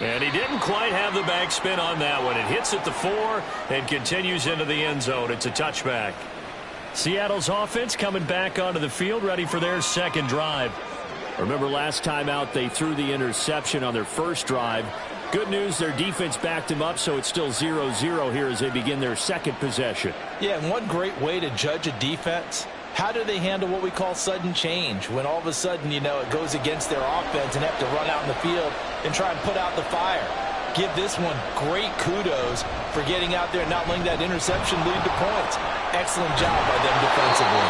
And he didn't quite have the backspin on that one. It hits at the 4 and continues into the end zone. It's a touchback. Seattle's offense coming back onto the field, ready for their second drive. Remember last time out, they threw the interception on their first drive. Good news, their defense backed him up, so it's still 0-0 here as they begin their second possession. Yeah, and one great way to judge a defense, how do they handle what we call sudden change? When all of a sudden, you know, it goes against their offense and have to run out in the field and try and put out the fire. Give this one great kudos for getting out there and not letting that interception lead to points. Excellent job by them defensively.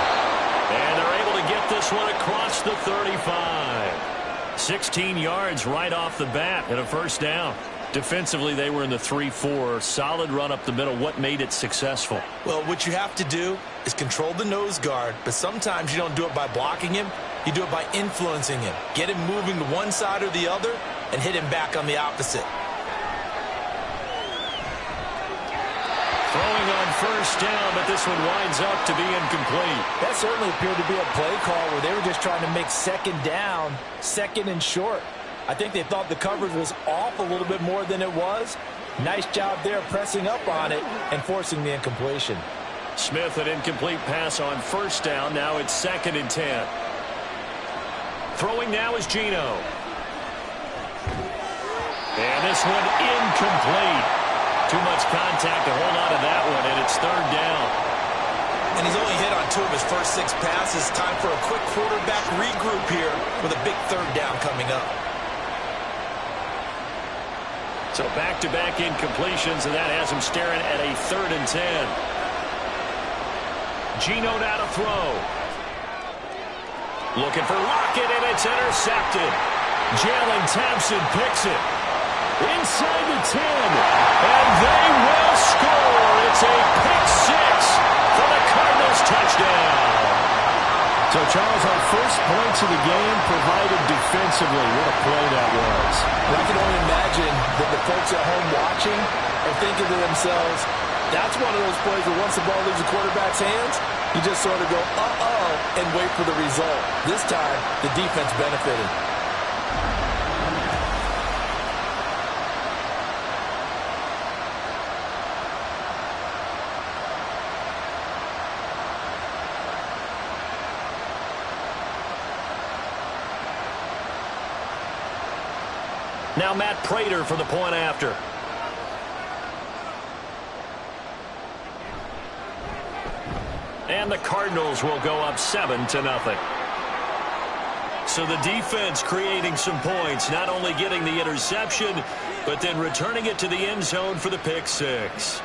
And they're able to get this one across the 35. 16 yards right off the bat and a first down. Defensively, they were in the 3-4. Solid run up the middle. What made it successful? Well, what you have to do is control the nose guard, but sometimes you don't do it by blocking him. You do it by influencing him. Get him moving to one side or the other and hit him back on the opposite. Throwing on first down, but this one winds up to be incomplete. That certainly appeared to be a play call where they were just trying to make second down, second and short. I think they thought the coverage was off a little bit more than it was. Nice job there pressing up on it and forcing the incompletion. Smith, an incomplete pass on first down. Now it's 2nd and 10. Throwing now is Geno. And this one incomplete. Too much contact to hold on to that one, and it's 3rd down. And he's only hit on 2 of his first 6 passes. Time for a quick quarterback regroup here with a big 3rd down coming up. So back-to-back incompletions, and that has him staring at a 3rd and 10. Geno now to throw. Looking for Lockett, and it's intercepted. Jalen Thompson picks it. Inside the 10, and they will score. It's a pick 6 for the Cardinals touchdown. So, Charles, our first points of the game provided defensively. What a play that was. And I can only imagine that the folks at home watching are thinking to themselves, that's one of those plays where once the ball leaves the quarterback's hands, you just sort of go, uh-oh, and wait for the result. This time, the defense benefited. Now Matt Prater for the point after. And the Cardinals will go up 7-0. So the defense creating some points, not only getting the interception, but then returning it to the end zone for the pick six.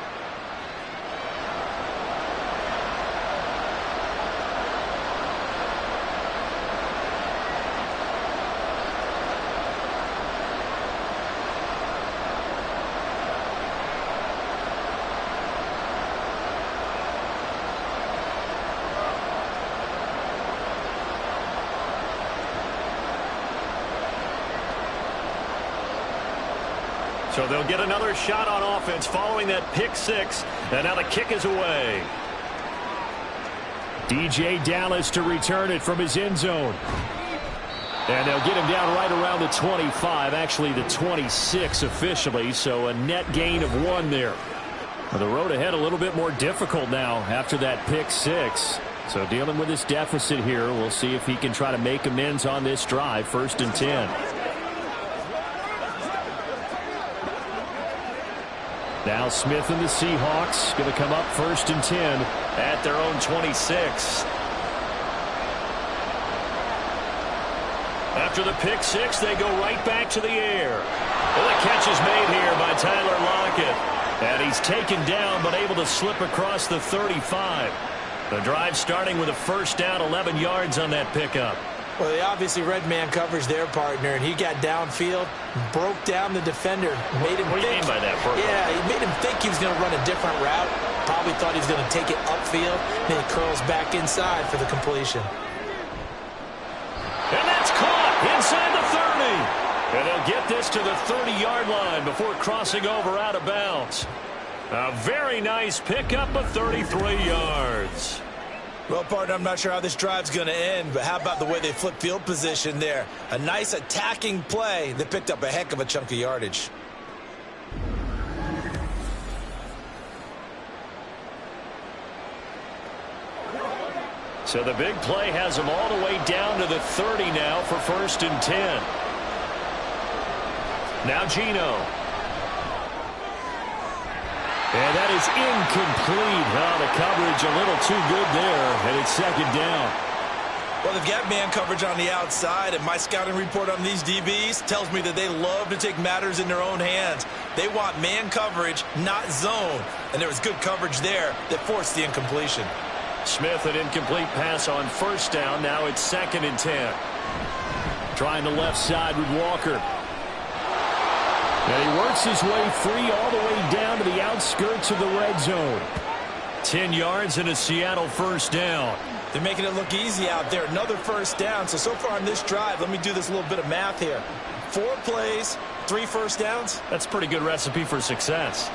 So they'll get another shot on offense following that pick six. And now the kick is away. DJ Dallas to return it from his end zone. And they'll get him down right around the 25, actually the 26 officially, so a net gain of 1 there. Well, the road ahead a little bit more difficult now after that pick six. So dealing with this deficit here, we'll see if he can try to make amends on this drive, 1st and 10. Now Smith and the Seahawks going to come up 1st and 10 at their own 26. After the pick six, they go right back to the air. Well, the catch is made here by Tyler Lockett. And he's taken down but able to slip across the 35. The drive starting with a 1st down, 11 yards on that pickup. Well, they obviously read man coverage their partner, and he got downfield, broke down the defender, made him What do you mean by that, Burko? Yeah, he made him think he was going to run a different route. Probably thought he was going to take it upfield. Then he curls back inside for the completion. And that's caught inside the 30. And they'll get this to the 30-yard line before crossing over out of bounds. A very nice pickup of 33 yards. Well, partner, I'm not sure how this drive's going to end, but how about the way they flip field position there? A nice attacking play that picked up a heck of a chunk of yardage. So the big play has them all the way down to the 30 now for 1st and 10. Now Geno. And that is incomplete. Oh, the coverage a little too good there, and it's 2nd down. Well, they've got man coverage on the outside, and my scouting report on these DBs tells me that they love to take matters in their own hands. They want man coverage, not zone. And there was good coverage there that forced the incompletion. Smith, an incomplete pass on 1st down. Now it's 2nd and 10. Trying the left side with Walker. And he works his way free all the way down to the outskirts of the red zone. 10 yards and a Seattle 1st down. They're making it look easy out there. Another 1st down. So far on this drive, let me do this little bit of math here. 4 plays, 3 1st downs. That's a pretty good recipe for success.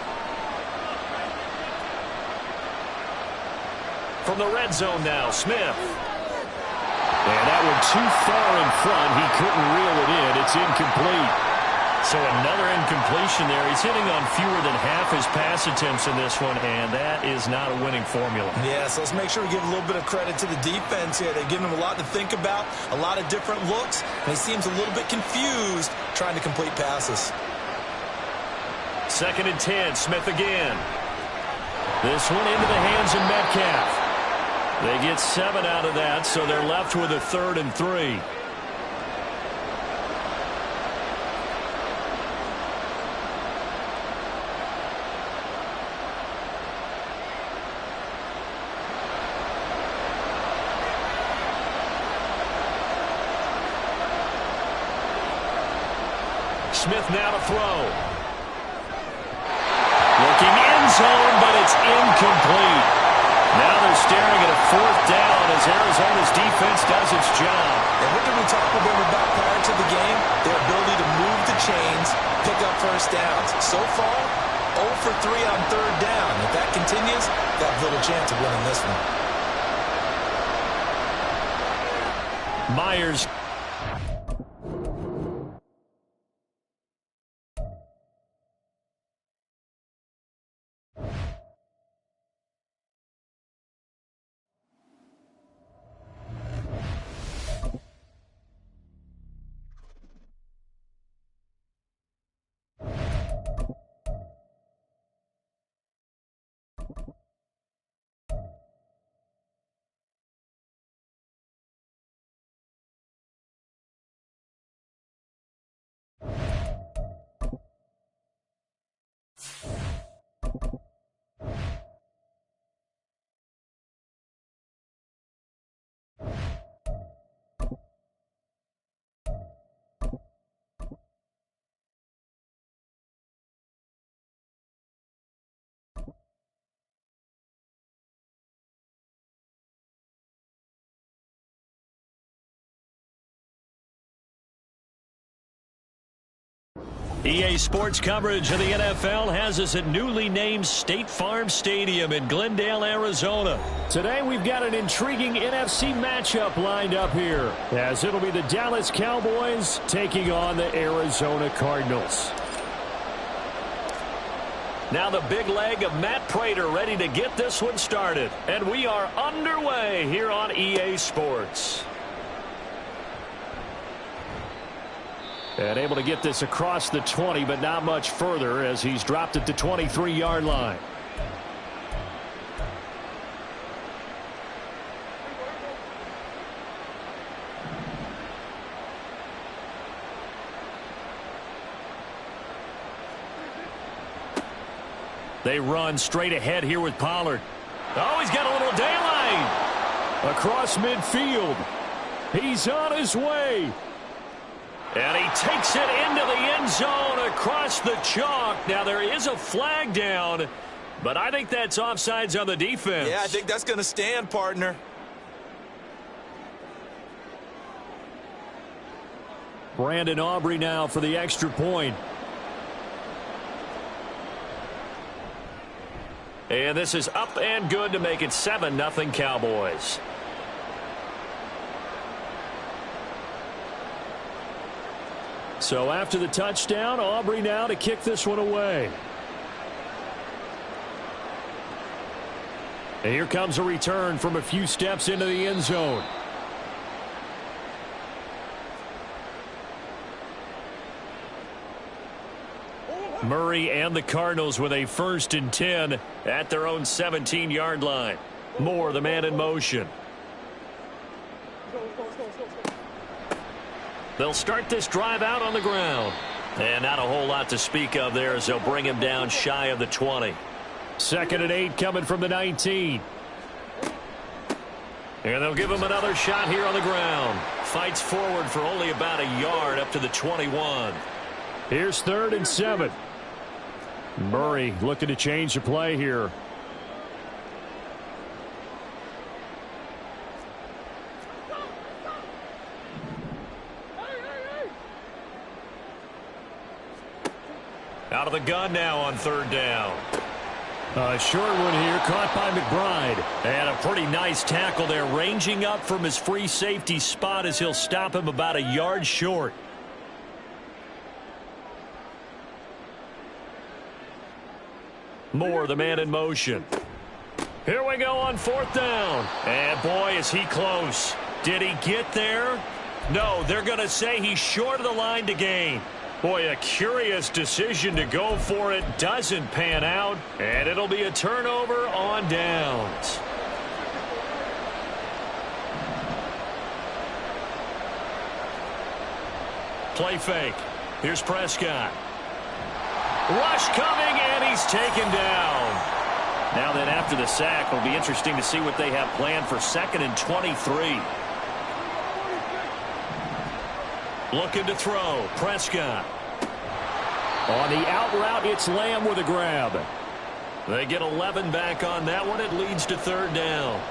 From the red zone now, Smith. And that one too far in front. He couldn't reel it in. It's incomplete. So another incompletion there. He's hitting on fewer than half his pass attempts in this one, and that is not a winning formula. Yeah, so let's make sure we give a little bit of credit to the defense here. They've given him a lot to think about, a lot of different looks, and he seems a little bit confused trying to complete passes. 2nd and 10, Smith again. This one into the hands of Metcalf. They get 7 out of that, so they're left with a 3rd and 3. Smith now to throw. Looking end zone, but it's incomplete. Now they're staring at a 4th down as Arizona's defense does its job. And what did we talk with them about prior to the game? Their ability to move the chains, pick up 1st downs. So far, 0 for 3 on 3rd down. If that continues, they have little chance of winning this one. Myers. EA Sports coverage of the NFL has us at newly named State Farm Stadium in Glendale, Arizona. Today we've got an intriguing NFC matchup lined up here, as it'll be the Dallas Cowboys taking on the Arizona Cardinals. Now the big leg of Matt Prater ready to get this one started. And we are underway here on EA Sports. And able to get this across the 20, but not much further as he's dropped at the 23-yard line. They run straight ahead here with Pollard. Oh, he's got a little daylight across midfield. He's on his way. And he takes it into the end zone across the chalk. Now, there is a flag down, but I think that's offsides on the defense. Yeah, I think that's going to stand, partner. Brandon Aubrey now for the extra point. And this is up and good to make it 7-0 Cowboys. So after the touchdown, Aubrey now to kick this one away. And here comes a return from a few steps into the end zone. Murray and the Cardinals with a 1st and 10 at their own 17-yard line. Moore, the man in motion. They'll start this drive out on the ground. And not a whole lot to speak of there as they'll bring him down shy of the 20. 2nd and 8 coming from the 19. And they'll give him another shot here on the ground. Fights forward for only about a yard up to the 21. Here's 3rd and 7. Murray looking to change the play here. Out of the gun now on 3rd down. A short one here, caught by McBride. And a pretty nice tackle there, ranging up from his free safety spot as he'll stop him about a yard short. Moore, the man in motion. Here we go on 4th down. And boy, is he close. Did he get there? No, they're going to say he's short of the line to gain. Boy, a curious decision to go for it. Doesn't pan out. And it'll be a turnover on downs. Play fake. Here's Prescott. Rush coming, and he's taken down. Now then, after the sack, it'll be interesting to see what they have planned for 2nd and 23. Looking to throw. Prescott. On the out route, it's Lamb with a grab. They get 11 back on that one. It leads to 3rd down.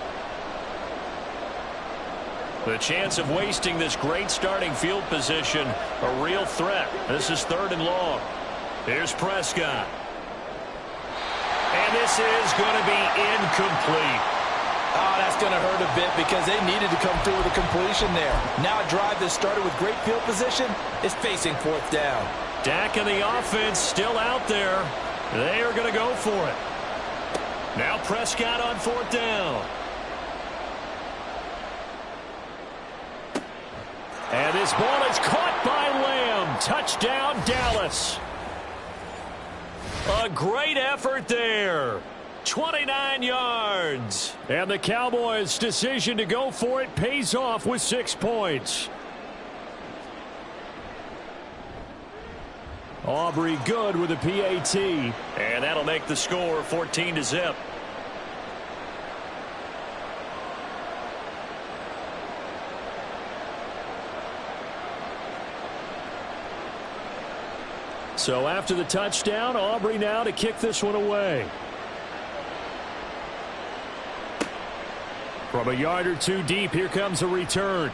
The chance of wasting this great starting field position, a real threat. This is 3rd and long. Here's Prescott. And this is going to be incomplete. Oh, that's going to hurt a bit because they needed to come through with a completion there. Now a drive that started with great field position is facing 4th down. Dak and the offense still out there. They are going to go for it. Now Prescott on 4th down. And this ball is caught by Lamb. Touchdown, Dallas. A great effort there. 29 yards. And the Cowboys' decision to go for it pays off with 6 points. Aubrey good with a PAT. And that'll make the score 14-0. So after the touchdown, Aubrey now to kick this one away. From a yard or two deep, here comes a return.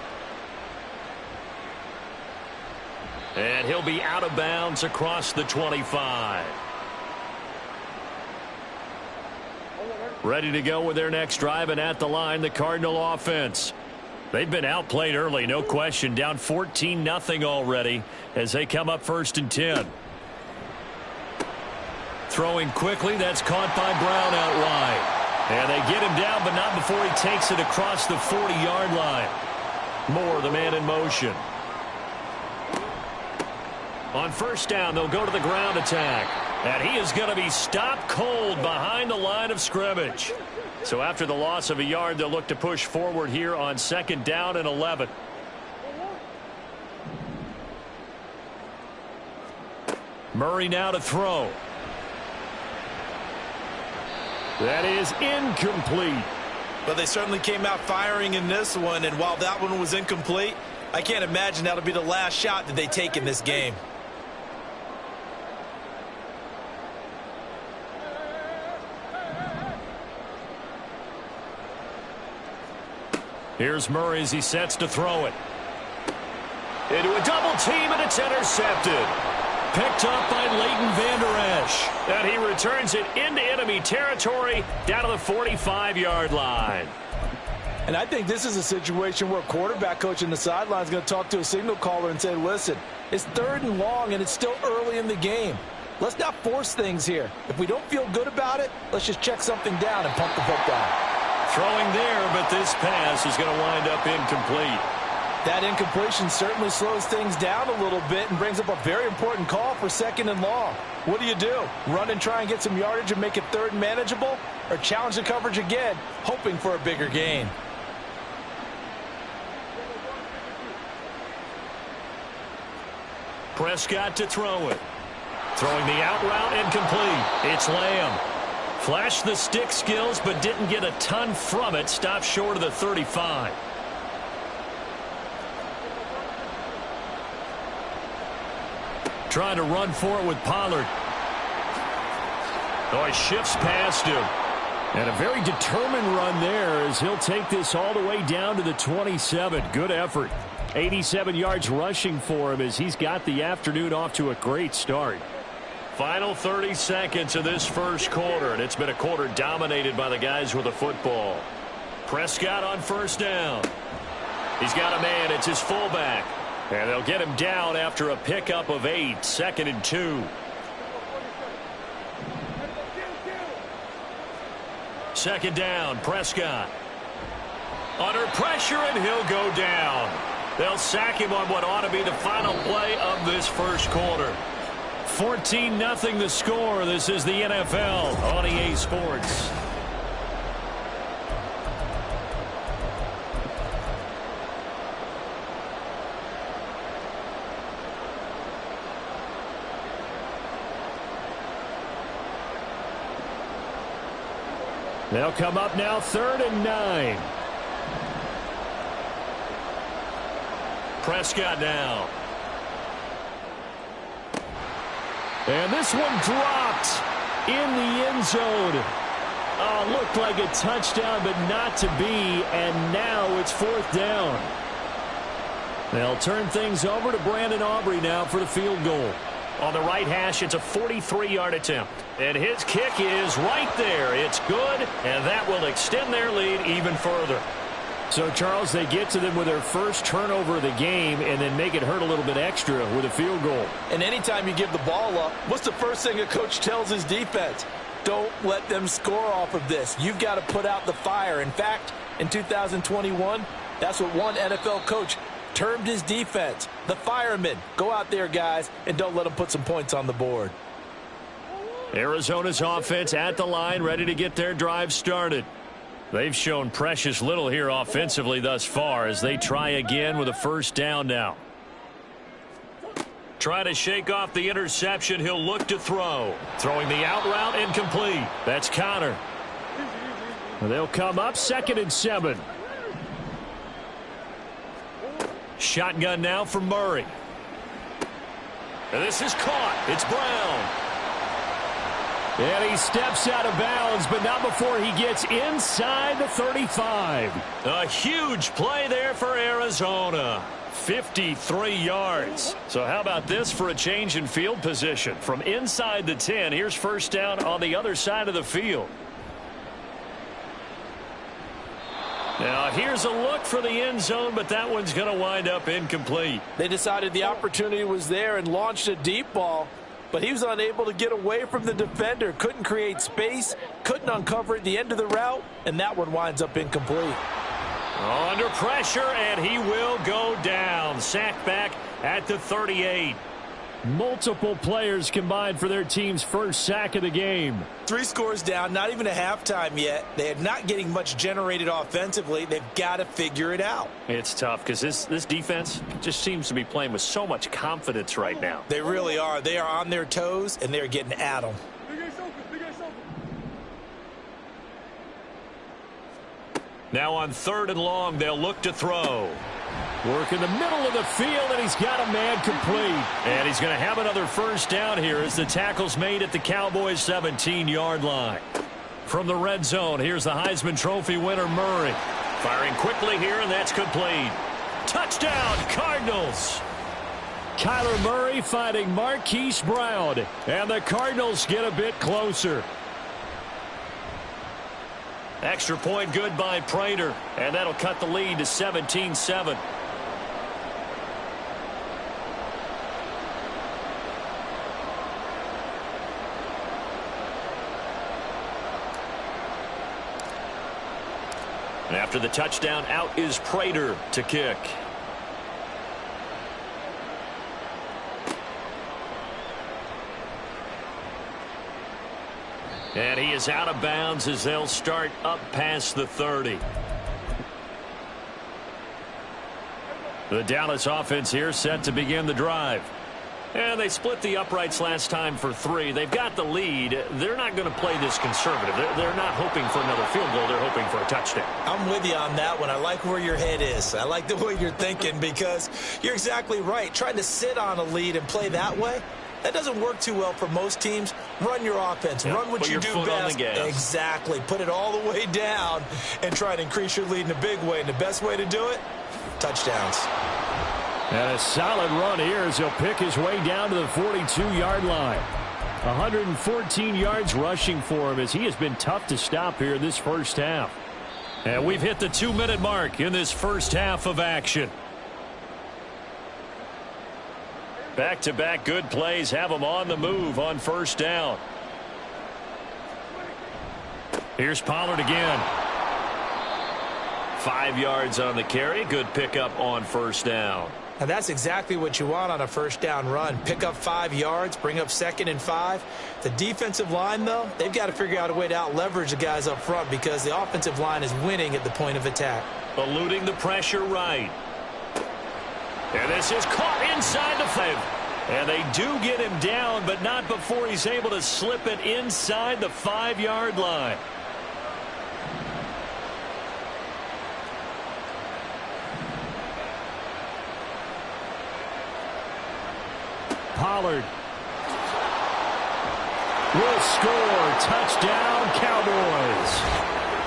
And he'll be out of bounds across the 25. Ready to go with their next drive, and at the line, the Cardinal offense. They've been outplayed early, no question. Down 14-0 already as they come up 1st and 10. Throwing quickly, that's caught by Brown out wide. And they get him down, but not before he takes it across the 40-yard line. Moore, the man in motion. On 1st down, they'll go to the ground attack. And he is going to be stopped cold behind the line of scrimmage. So after the loss of a yard, they'll look to push forward here on 2nd down and 11. Murray now to throw. That is incomplete. But they certainly came out firing in this one, and while that one was incomplete, I can't imagine that'll be the last shot that they take in this game. Here's Murray as he sets to throw it. Into a double team, and it's intercepted. Picked up by Leighton Vander Esch. And he returns it into enemy territory down to the 45-yard line. And I think this is a situation where a quarterback coach in the sideline is going to talk to a signal caller and say, listen, it's 3rd and long, and it's still early in the game. Let's not force things here. If we don't feel good about it, let's just check something down and pump the football. Throwing there, but this pass is going to wind up incomplete. That incompletion certainly slows things down a little bit and brings up a very important call for 2nd and long. What do? Run and try and get some yardage and make it 3rd and manageable? Or challenge the coverage again, hoping for a bigger gain? Prescott to throw it. Throwing the out route incomplete. It's Lamb. Flashed the stick skills, but didn't get a ton from it. Stopped short of the 35. Trying to run for it with Pollard. Oh, he shifts past him. And a very determined run there as he'll take this all the way down to the 27. Good effort. 87 yards rushing for him as he's got the afternoon off to a great start. Final 30 seconds of this first quarter, and it's been a quarter dominated by the guys with the football. Prescott on 1st down. He's got a man. It's his fullback. And they'll get him down after a pickup of 8. 2nd and 2. Second down, Prescott. Under pressure, and he'll go down. They'll sack him on what ought to be the final play of this first quarter. 14-0 the score. This is the NFL on EA Sports. They'll come up now 3rd and 9. Prescott now. And this one dropped in the end zone. Oh, looked like a touchdown, but not to be. And now it's 4th down. They'll turn things over to Brandon Aubrey now for the field goal. On the right hash, it's a 43-yard attempt. And his kick is right there. It's good, and that will extend their lead even further. So, Charles, they get to them with their first turnover of the game and then make it hurt a little bit extra with a field goal. And anytime you give the ball up, what's the first thing a coach tells his defense? Don't let them score off of this. You've got to put out the fire. In fact, in 2021, that's what one NFL coach termed his defense, the firemen. Go out there, guys, and don't let them put some points on the board. Arizona's offense at the line, ready to get their drive started. They've shown precious little here offensively thus far as they try again with a 1st down now. Try to shake off the interception. He'll look to throw. Throwing the out route incomplete. That's Connor. They'll come up 2nd and 7. Shotgun now for Murray. And this is caught. It's Brown. And he steps out of bounds, but not before he gets inside the 35. A huge play there for Arizona. 53 yards. So how about this for a change in field position? From inside the 10, here's first down on the other side of the field. Now, here's a look for the end zone, but that one's going to wind up incomplete. They decided the opportunity was there and launched a deep ball, but he was unable to get away from the defender, couldn't create space, couldn't uncover at the end of the route, and that one winds up incomplete. Under pressure, and he will go down. Sacked back at the 38. Multiple players combined for their team's first sack of the game. 3 scores down, not even a halftime yet. They are not getting much generated offensively. They've got to figure it out. It's tough because this defense just seems to be playing with so much confidence right now. They really are. They are on their toes, and they're getting at them. Now on 3rd and long, they'll look to throw. Work in the middle of the field, and he's got a man complete. And he's going to have another first down here as the tackle's made at the Cowboys' 17-yard line. From the red zone, here's the Heisman Trophy winner, Murray. Firing quickly here, and that's complete. Touchdown, Cardinals. Kyler Murray finding Marquise Brown, and the Cardinals get a bit closer. Extra point good by Prater, and that'll cut the lead to 17-7. And after the touchdown, out is Prater to kick. And he is out of bounds as they'll start up past the 30. The Dallas offense here set to begin the drive. And they split the uprights last time for 3. They've got the lead. They're not going to play this conservative. They're not hoping for another field goal. They're hoping for a touchdown. I'm with you on that one. I like where your head is. I like the way you're thinking because you're exactly right. Trying to sit on a lead and play that way, that doesn't work too well for most teams. Run your offense. Yeah, run what you do best. Exactly. Put it all the way down and try to increase your lead in a big way. And the best way to do it, touchdowns. And a solid run here as he'll pick his way down to the 42-yard line. 114 yards rushing for him as he has been tough to stop here in this first half. And we've hit the 2-minute mark in this first half of action. Back-to-back good plays have them on the move on first down. Here's Pollard again. 5 yards on the carry. Good pickup on first down. Now that's exactly what you want on a first down run. Pick up 5 yards, bring up 2nd and 5. The defensive line, though, they've got to figure out a way to out-leverage the guys up front because the offensive line is winning at the point of attack. Eluding the pressure right. And this is caught inside the 5. And they do get him down, but not before he's able to slip it inside the 5-yard line. Pollard will score. Touchdown, Cowboys.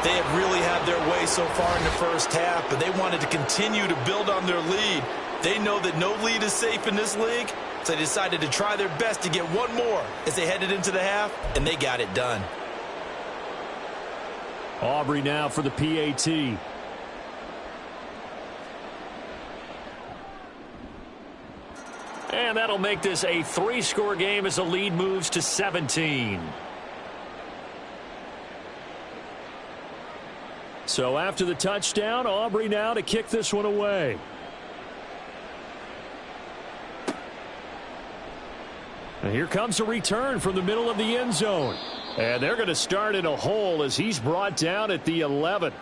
They have really had their way so far in the first half, but they wanted to continue to build on their lead. They know that no lead is safe in this league, so they decided to try their best to get one more as they headed into the half, and they got it done. Aubrey now for the PAT. And that'll make this a 3-score game as the lead moves to 17. So after the touchdown, Aubrey now to kick this one away. And here comes a return from the middle of the end zone. And they're going to start in a hole as he's brought down at the 11.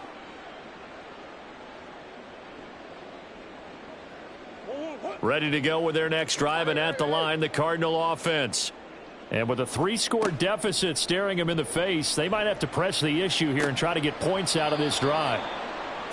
Ready to go with their next drive, and at the line, the Cardinal offense. And with a 3-score deficit staring them in the face, they might have to press the issue here and try to get points out of this drive.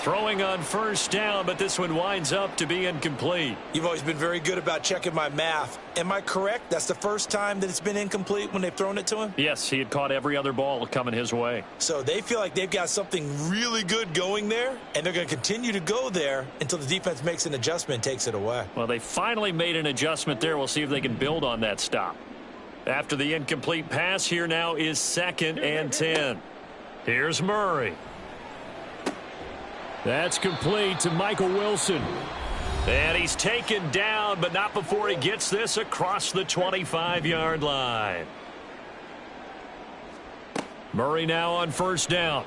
Throwing on first down, but this one winds up to be incomplete. You've always been very good about checking my math. Am I correct? That's the first time that it's been incomplete when they've thrown it to him? Yes, he had caught every other ball coming his way. So they feel like they've got something really good going there, and they're going to continue to go there until the defense makes an adjustment and takes it away. Well, they finally made an adjustment there. We'll see if they can build on that stop. After the incomplete pass, here now is 2nd and 10. Here's Murray. That's complete to Michael Wilson. And he's taken down, but not before he gets this across the 25-yard line. Murray now on first down.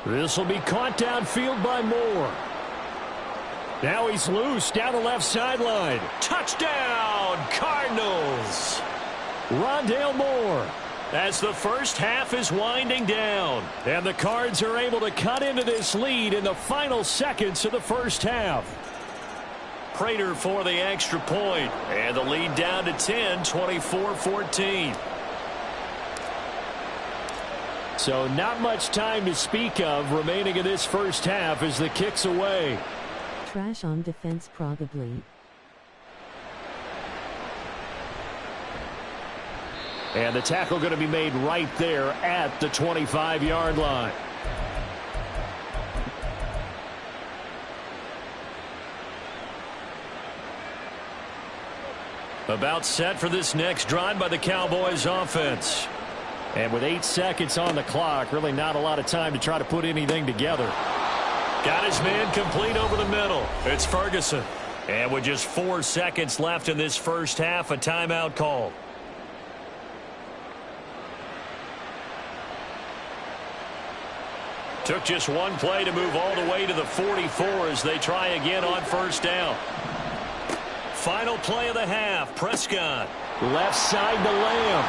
This will be caught downfield by Moore. Now he's loose down the left sideline. Touchdown, Cardinals! Rondale Moore. As the first half is winding down. And the Cards are able to cut into this lead in the final seconds of the first half. Prater for the extra point. And the lead down to 10, 24-14. So not much time to speak of remaining in this first half as the kick's away. Trash on defense probably. And the tackle going to be made right there at the 25-yard line. About set for this next drive by the Cowboys offense. And with 8 seconds on the clock, really not a lot of time to try to put anything together. Got his man complete over the middle. It's Ferguson. And with just 4 seconds left in this first half, a timeout call. Took just one play to move all the way to the 44 as they try again on first down. Final play of the half. Prescott. Left side to Lamb.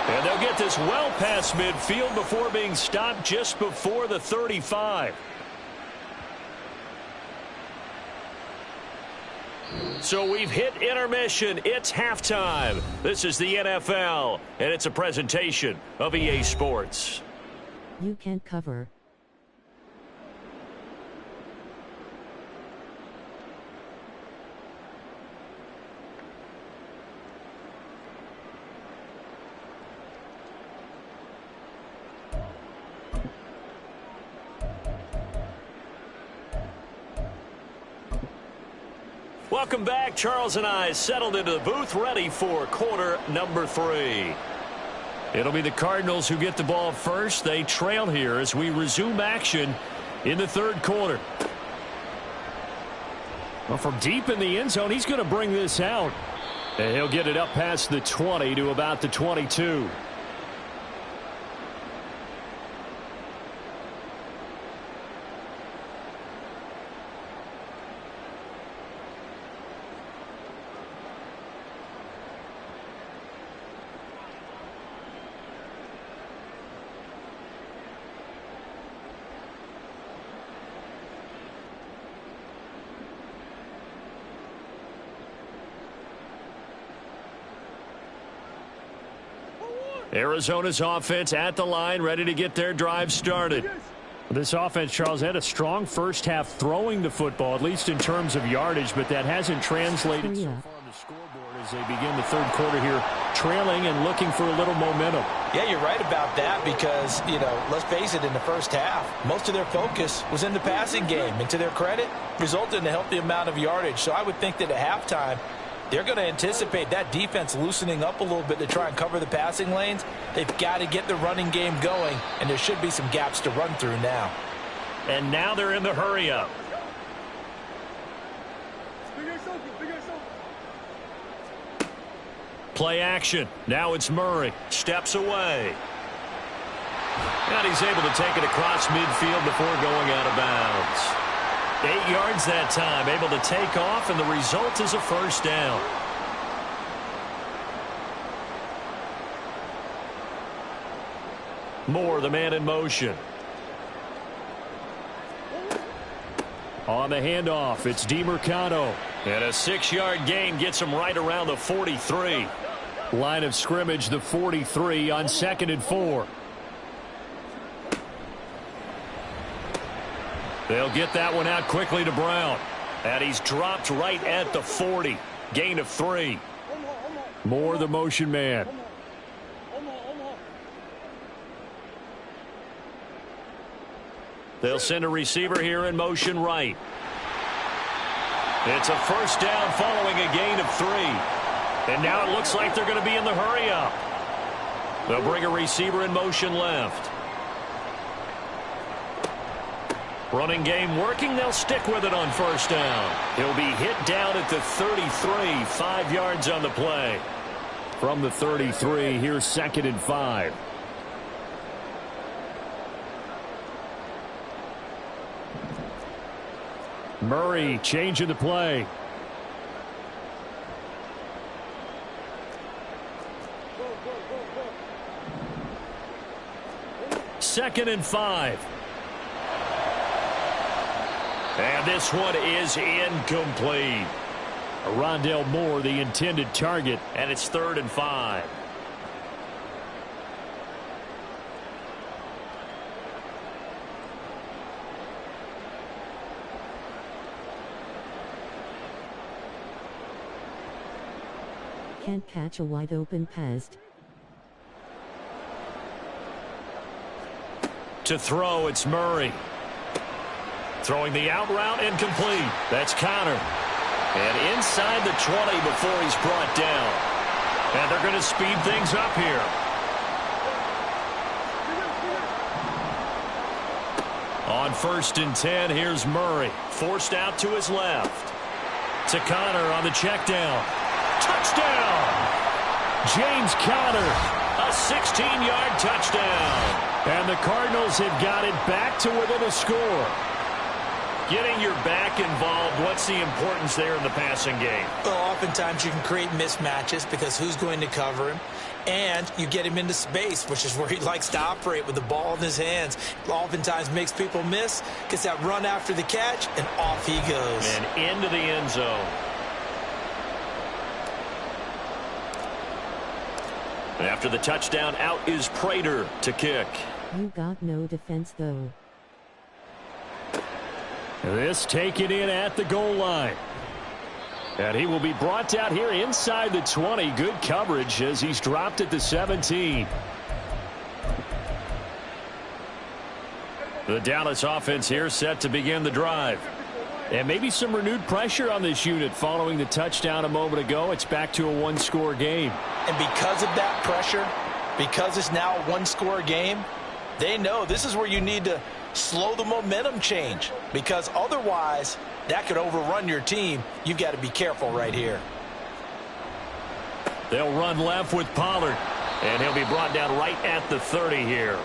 And they'll get this well past midfield before being stopped just before the 35. So we've hit intermission. It's halftime. This is the NFL, and it's a presentation of EA Sports. You can't cover. Welcome back. Charles and I settled into the booth, ready for quarter number 3. It'll be the Cardinals who get the ball first. They trail here as we resume action in the third quarter. Well, from deep in the end zone, he's going to bring this out. And he'll get it up past the 20 to about the 22. Arizona's offense at the line, ready to get their drive started. This offense, Charles, had a strong first half throwing the football, at least in terms of yardage, but that hasn't translated so far on the scoreboard as they begin the third quarter here, trailing and looking for a little momentum. Yeah, you're right about that because, let's face it, in the first half, most of their focus was in the passing game. And to their credit, resulted in a healthy amount of yardage. So I would think that at halftime, they're going to anticipate that defense loosening up a little bit to try and cover the passing lanes. They've got to get the running game going, and there should be some gaps to run through now. And now they're in the hurry-up. Play action. Now it's Murray. Steps away. And he's able to take it across midfield before going out of bounds. 8 yards that time, able to take off, and the result is a first down. Moore, the man in motion. On the handoff, it's DeMercado. And a 6-yard gain gets him right around the 43. Line of scrimmage, the 43 on 2nd and 4. They'll get that one out quickly to Brown. And he's dropped right at the 40. Gain of 3. Moore the motion man. They'll send a receiver here in motion right. It's a first down following a gain of 3. And now it looks like they're going to be in the hurry-up. They'll bring a receiver in motion left. Running game working. They'll stick with it on first down. He'll be hit down at the 33. 5 yards on the play. From the 33, here's 2nd and 5. Murray changing the play. Second and 5. And this one is incomplete. Rondale Moore, the intended target. And it's 3rd and 5. Can't catch a wide open pass. To throw, it's Murray. Throwing the out route, incomplete. That's Connor. And inside the 20 before he's brought down. And they're going to speed things up here. On 1st and 10, here's Murray. Forced out to his left. To Connor on the check down. Touchdown! James Conner, a 16-yard touchdown. And the Cardinals have got it back to within a score. Getting your back involved, what's the importance there in the passing game? Well, oftentimes you can create mismatches because who's going to cover him? And you get him into space, which is where he likes to operate with the ball in his hands. Oftentimes makes people miss, gets that run after the catch, and off he goes. And into the end zone. After the touchdown, out is Prater to kick. You got no defense though. This taken in at the goal line. And he will be brought down here inside the 20. Good coverage as he's dropped at the 17. The Dallas offense here set to begin the drive. And maybe some renewed pressure on this unit following the touchdown a moment ago. It's back to a one-score game. And because of that pressure, because it's now a one-score game, they know this is where you need to slow the momentum change, because otherwise that could overrun your team. You've got to be careful right here. They'll run left with Pollard, and he'll be brought down right at the 30 here.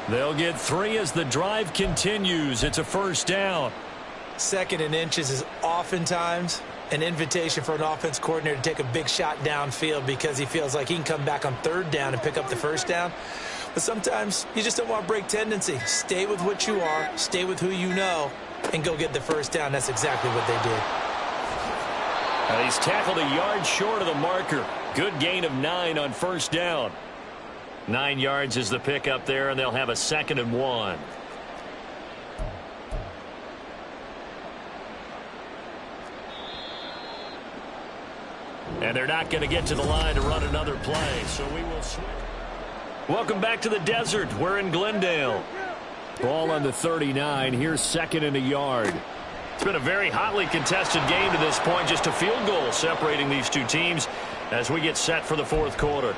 They'll get 3 as the drive continues. It's a first down. 2nd and inches is oftentimes an invitation for an offense coordinator to take a big shot downfield because he feels like he can come back on 3rd down and pick up the first down. But sometimes you just don't want to break tendency. Stay with what you are, stay with who you know, and go get the first down. That's exactly what they did. He's tackled a yard short of the marker. Good gain of 9 on first down. 9 yards is the pickup there, and they'll have a 2nd and 1. And they're not going to get to the line to run another play, so we will switch. Welcome back to the desert. We're in Glendale. Ball on the 39. Here's 2nd and a yard. It's been a very hotly contested game to this point. Just a field goal separating these two teams as we get set for the 4th quarter.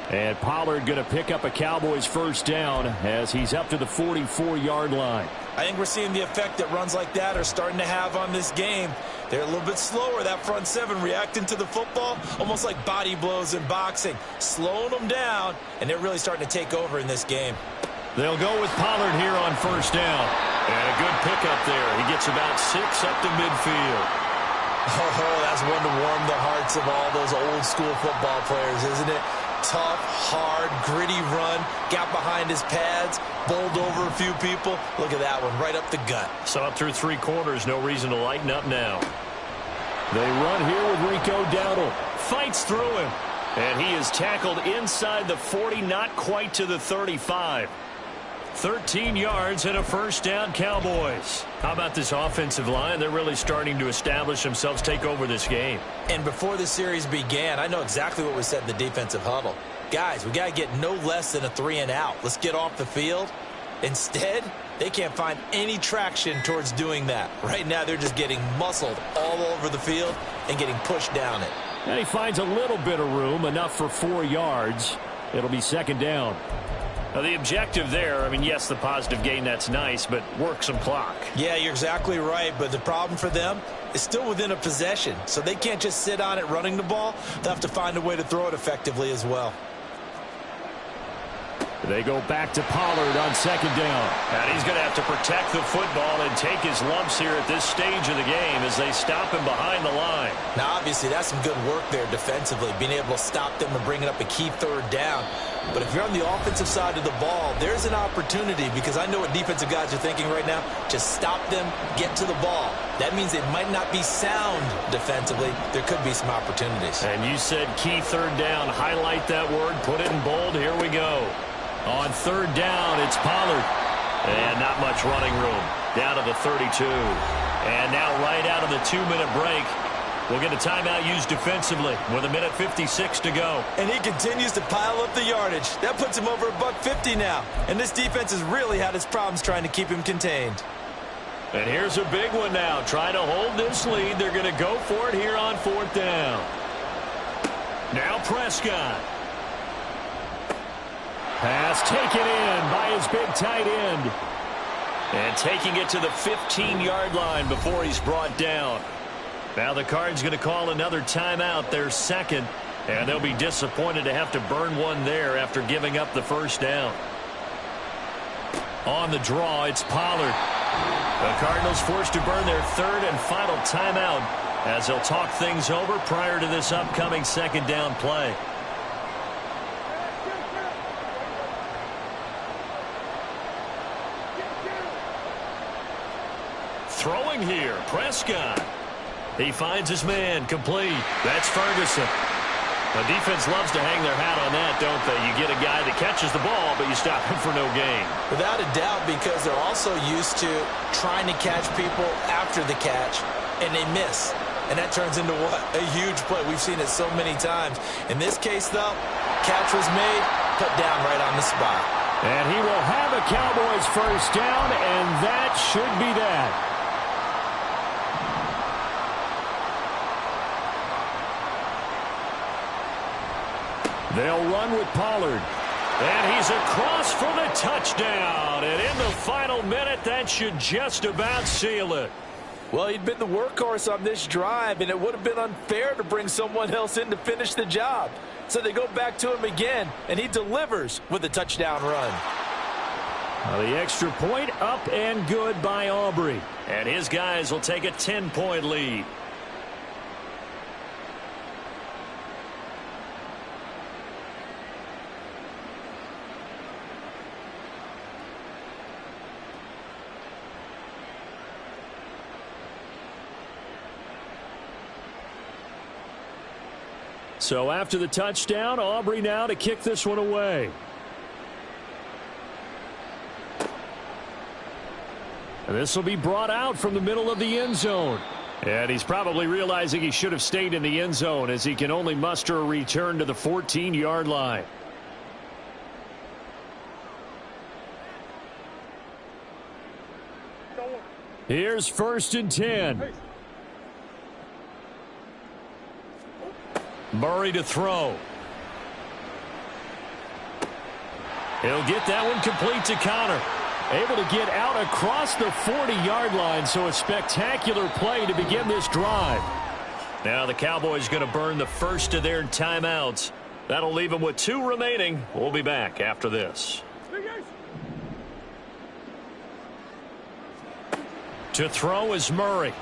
And Pollard going to pick up a Cowboys first down as he's up to the 44-yard line. I think we're seeing the effect that runs like that are starting to have on this game. They're a little bit slower, that front 7, reacting to the football, almost like body blows in boxing, slowing them down, and they're really starting to take over in this game. They'll go with Pollard here on first down. And a good pickup there. He gets about 6 up to midfield. Oh, that's one to warm the hearts of all those old school football players, isn't it? Tough, hard, gritty run, got behind his pads, bowled over a few people. Look at that one, right up the gut. So up through 3 quarters, no reason to lighten up now. They run here with Rico Dowdle. Fights through him. And he is tackled inside the 40, not quite to the 35. 13 yards and a first down, Cowboys. How about this offensive line? They're really starting to establish themselves, take over this game. And before the series began, I know exactly what was said in the defensive huddle. Guys, we got to get no less than a 3-and-out. Let's get off the field. Instead, they can't find any traction towards doing that. Right now, they're just getting muscled all over the field and getting pushed down it. And he finds a little bit of room, enough for 4 yards. It'll be second down. Now, the objective there, I mean, yes, the positive gain, that's nice, but work some clock. Yeah, you're exactly right, but the problem for them is still within a possession, so they can't just sit on it running the ball. They'll have to find a way to throw it effectively as well. They go back to Pollard on second down. And he's going to have to protect the football and take his lumps here at this stage of the game as they stop him behind the line. Now, obviously, that's some good work there defensively, being able to stop them and bring it up a key third down. But if you're on the offensive side of the ball, there's an opportunity, because I know what defensive guys are thinking right now. Just stop them, get to the ball. That means they might not be sound defensively. There could be some opportunities. And you said key third down. Highlight that word. Put it in bold. Here we go. On third down, it's Pollard. And not much running room. Down to the 32. And now right out of the 2-minute break, we'll get a timeout used defensively with 1:56 to go. And he continues to pile up the yardage. That puts him over $150 now. And this defense has really had its problems trying to keep him contained. And here's a big one now. Trying to hold this lead. They're going to go for it here on fourth down. Now Prescott. Pass taken in by his big tight end. And taking it to the 15-yard line before he's brought down. Now the Cards going to call another timeout, their second. And they'll be disappointed to have to burn one there after giving up the first down. On the draw, it's Pollard. The Cardinals forced to burn their third and final timeout as they'll talk things over prior to this upcoming second down play. Throwing here, Prescott. He finds his man, complete. That's Ferguson. The defense loves to hang their hat on that, don't they? You get a guy that catches the ball, but you stop him for no gain. Without a doubt, because they're also used to trying to catch people after the catch, and they miss. And that turns into what? A huge play. We've seen it so many times. In this case, though, catch was made, put down right on the spot. And he will have a Cowboys first down, and that should be that. They'll run with Pollard. And he's across for the touchdown. And in the final minute, that should just about seal it. Well, he'd been the workhorse on this drive, and it would have been unfair to bring someone else in to finish the job. So they go back to him again, and he delivers with a touchdown run. Well, the extra point up and good by Aubrey. And his guys will take a 10-point lead. So after the touchdown, Aubrey now to kick this one away. And this will be brought out from the middle of the end zone. And he's probably realizing he should have stayed in the end zone as he can only muster a return to the 14-yard line. Here's 1st and 10. Murray to throw. He'll get that one complete to Connor. Able to get out across the 40-yard line, so a spectacular play to begin this drive. Now the Cowboys going to burn the first of their timeouts. That'll leave them with 2 remaining. We'll be back after this. To throw is Murray.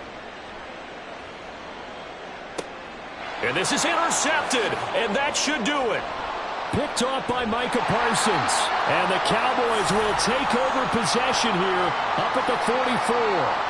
And this is intercepted, and that should do it. Picked off by Micah Parsons. And the Cowboys will take over possession here up at the 44.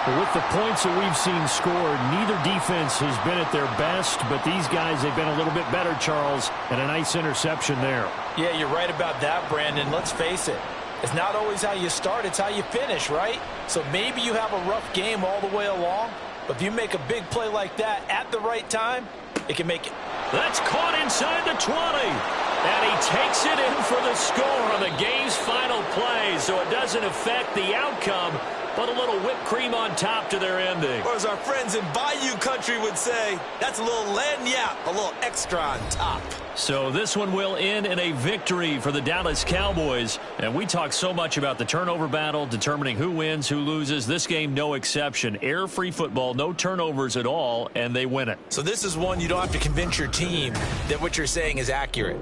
But with the points that we've seen scored, neither defense has been at their best, but these guys have been a little bit better, Charles, and a nice interception there. Yeah, you're right about that, Brandon. Let's face it. It's not always how you start, it's how you finish, right? So maybe you have a rough game all the way along, but if you make a big play like that at the right time, it can make it. That's caught inside the 20. And he takes it in for the score on the game's final play, so it doesn't affect the outcome, but a little whipped cream on top to their ending. Or as our friends in Bayou Country would say, that's a little lagniappe, a little extra on top. So this one will end in a victory for the Dallas Cowboys. And we talk so much about the turnover battle, determining who wins, who loses. This game, no exception. Air-free football, no turnovers at all, and they win it. So this is one you don't have to convince your team that what you're saying is accurate.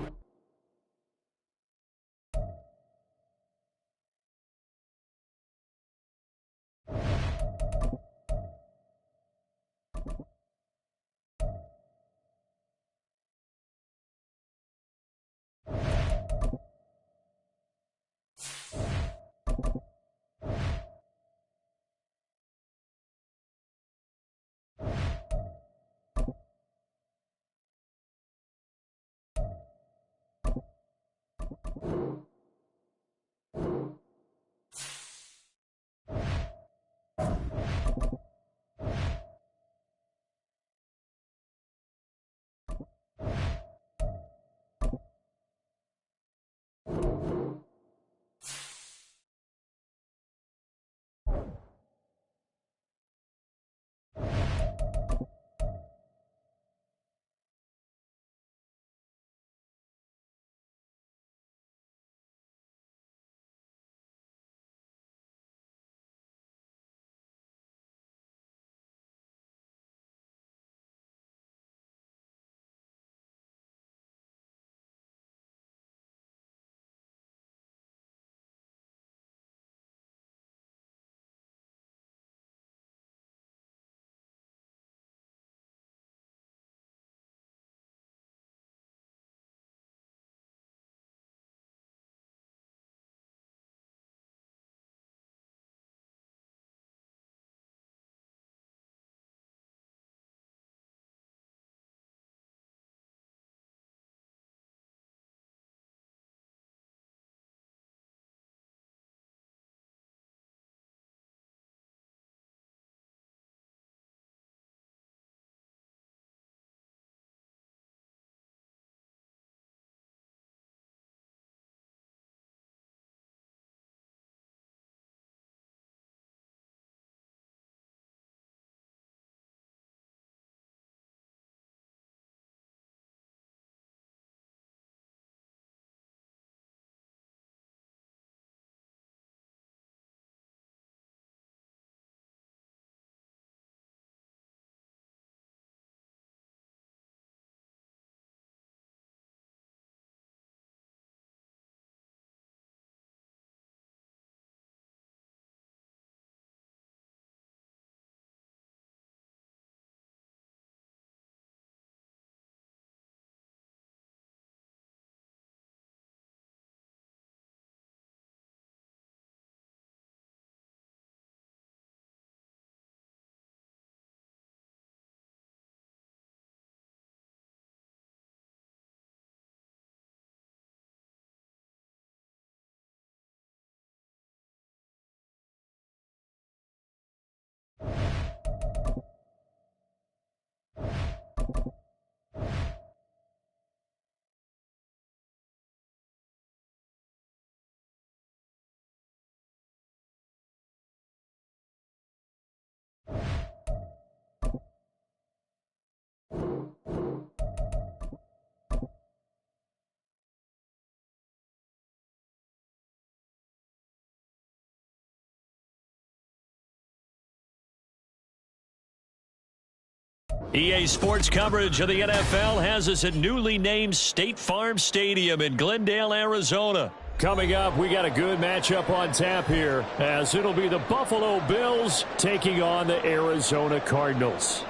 EA Sports coverage of the NFL has us at newly named State Farm Stadium in Glendale, Arizona. Coming up, we got a good matchup on tap here, as it'll be the Buffalo Bills taking on the Arizona Cardinals.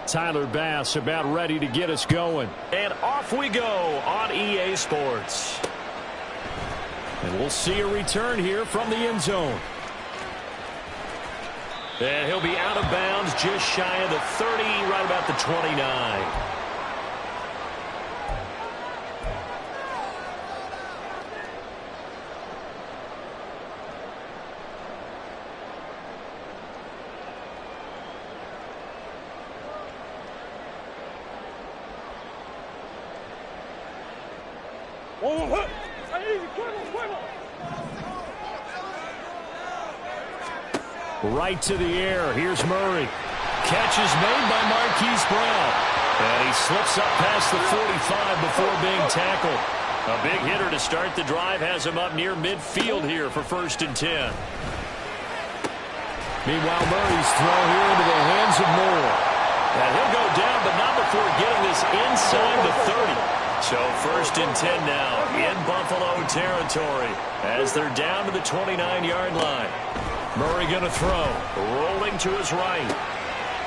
Tyler Bass about ready to get us going. And off we go on EA Sports. And we'll see a return here from the end zone. And he'll be out of bounds just shy of the 30, right about the 29. Right to the air. Here's Murray. Catch is made by Marquise Brown. And he slips up past the 45 before being tackled. A big hitter to start the drive has him up near midfield here for 1st and 10. Meanwhile, Murray's throw here into the hands of Moore. And he'll go down, but not before getting this inside the 30. So 1st and 10 now in Buffalo territory as they're down to the 29-yard line. Murray going to throw. Rolling to his right.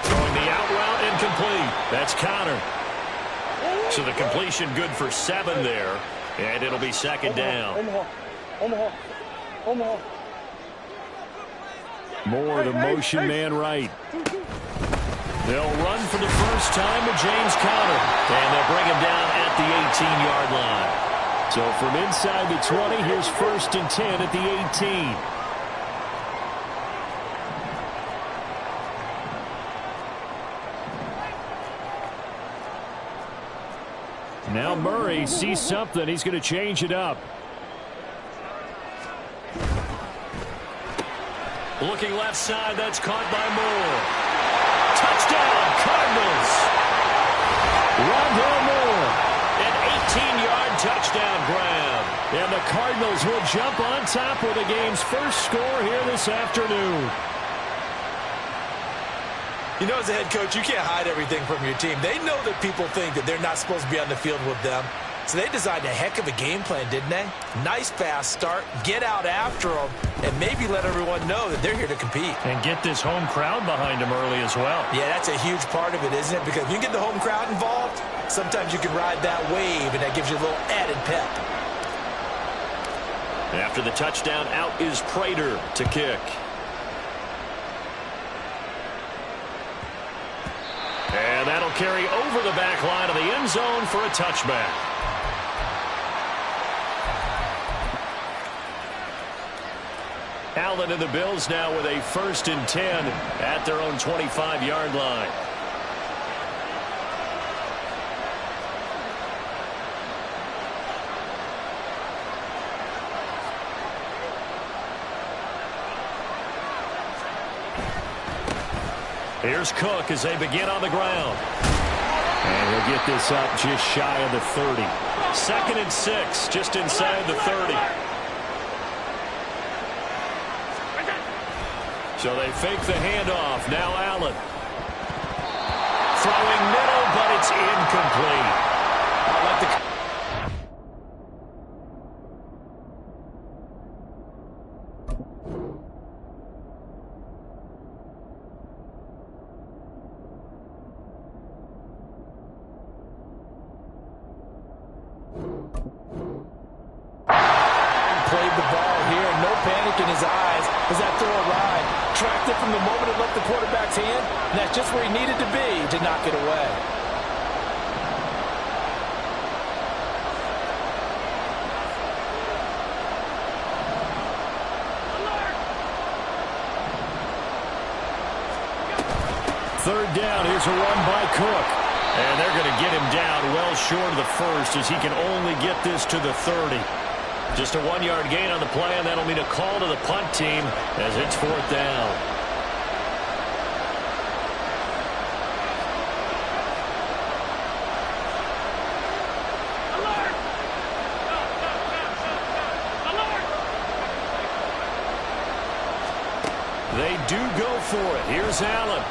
Throwing the out route incomplete. That's Connor. So the completion good for 7 there. And it'll be 2nd down. Moore, the motion man right. They'll run for the first time with James Conner. And they'll bring him down at the 18-yard line. So from inside the 20, here's 1st and 10 at the 18. Now Murray sees something. He's going to change it up. Looking left side. That's caught by Moore. Touchdown, Cardinals. Rondale Moore. An 18-yard touchdown grab. And the Cardinals will jump on top with the game's first score here this afternoon. You know, as a head coach, you can't hide everything from your team. They know that people think that they're not supposed to be on the field with them. So they designed a heck of a game plan, didn't they? Nice fast start, get out after them, and maybe let everyone know that they're here to compete. And get this home crowd behind them early as well. Yeah, that's a huge part of it, isn't it? Because when you get the home crowd involved, sometimes you can ride that wave, and that gives you a little added pep. After the touchdown, out is Prater to kick. And that'll carry over the back line of the end zone for a touchback. Allen and the Bills now with a 1st and 10 at their own 25-yard line. Here's Cook as they begin on the ground. And he'll get this up just shy of the 30. 2nd and 6, just inside the 30. So they fake the handoff. Now Allen. Throwing middle, but it's incomplete. I like the... Played the ball here, no panic in his eyes as that throw arrived. Tracked it from the moment it left the quarterback's hand, and that's just where he needed to be to knock it away. Third down, here's a run by Cook. And they're going to get him down well short of the 1st as he can only get this to the 30. Just a 1-yard gain on the play, and that'll mean a call to the punt team as it's 4th down. They do go for it. Here's Allen.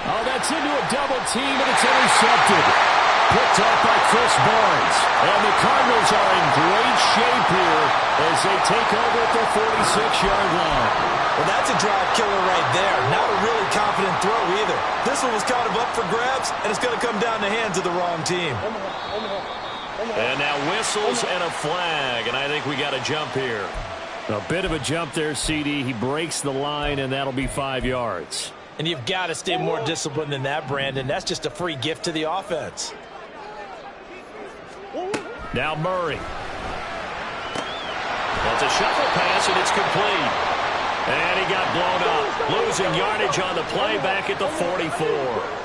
Oh, that's into a double team, and it's intercepted. Picked off by Chris Barnes. And the Cardinals are in great shape here as they take over at their 46-yard line. Well, that's a drive killer right there. Not a really confident throw either. This one was kind of up for grabs, and it's going to come down the hands of the wrong team. And now whistles and a flag, and I think we got a jump here. A bit of a jump there, CD. He breaks the line, and that'll be 5 yards. And you've got to stay more disciplined than that, Brandon. That's just a free gift to the offense. Now Murray. That's a shuffle pass, and it's complete. And he got blown up. Losing yardage on the play back at the 44.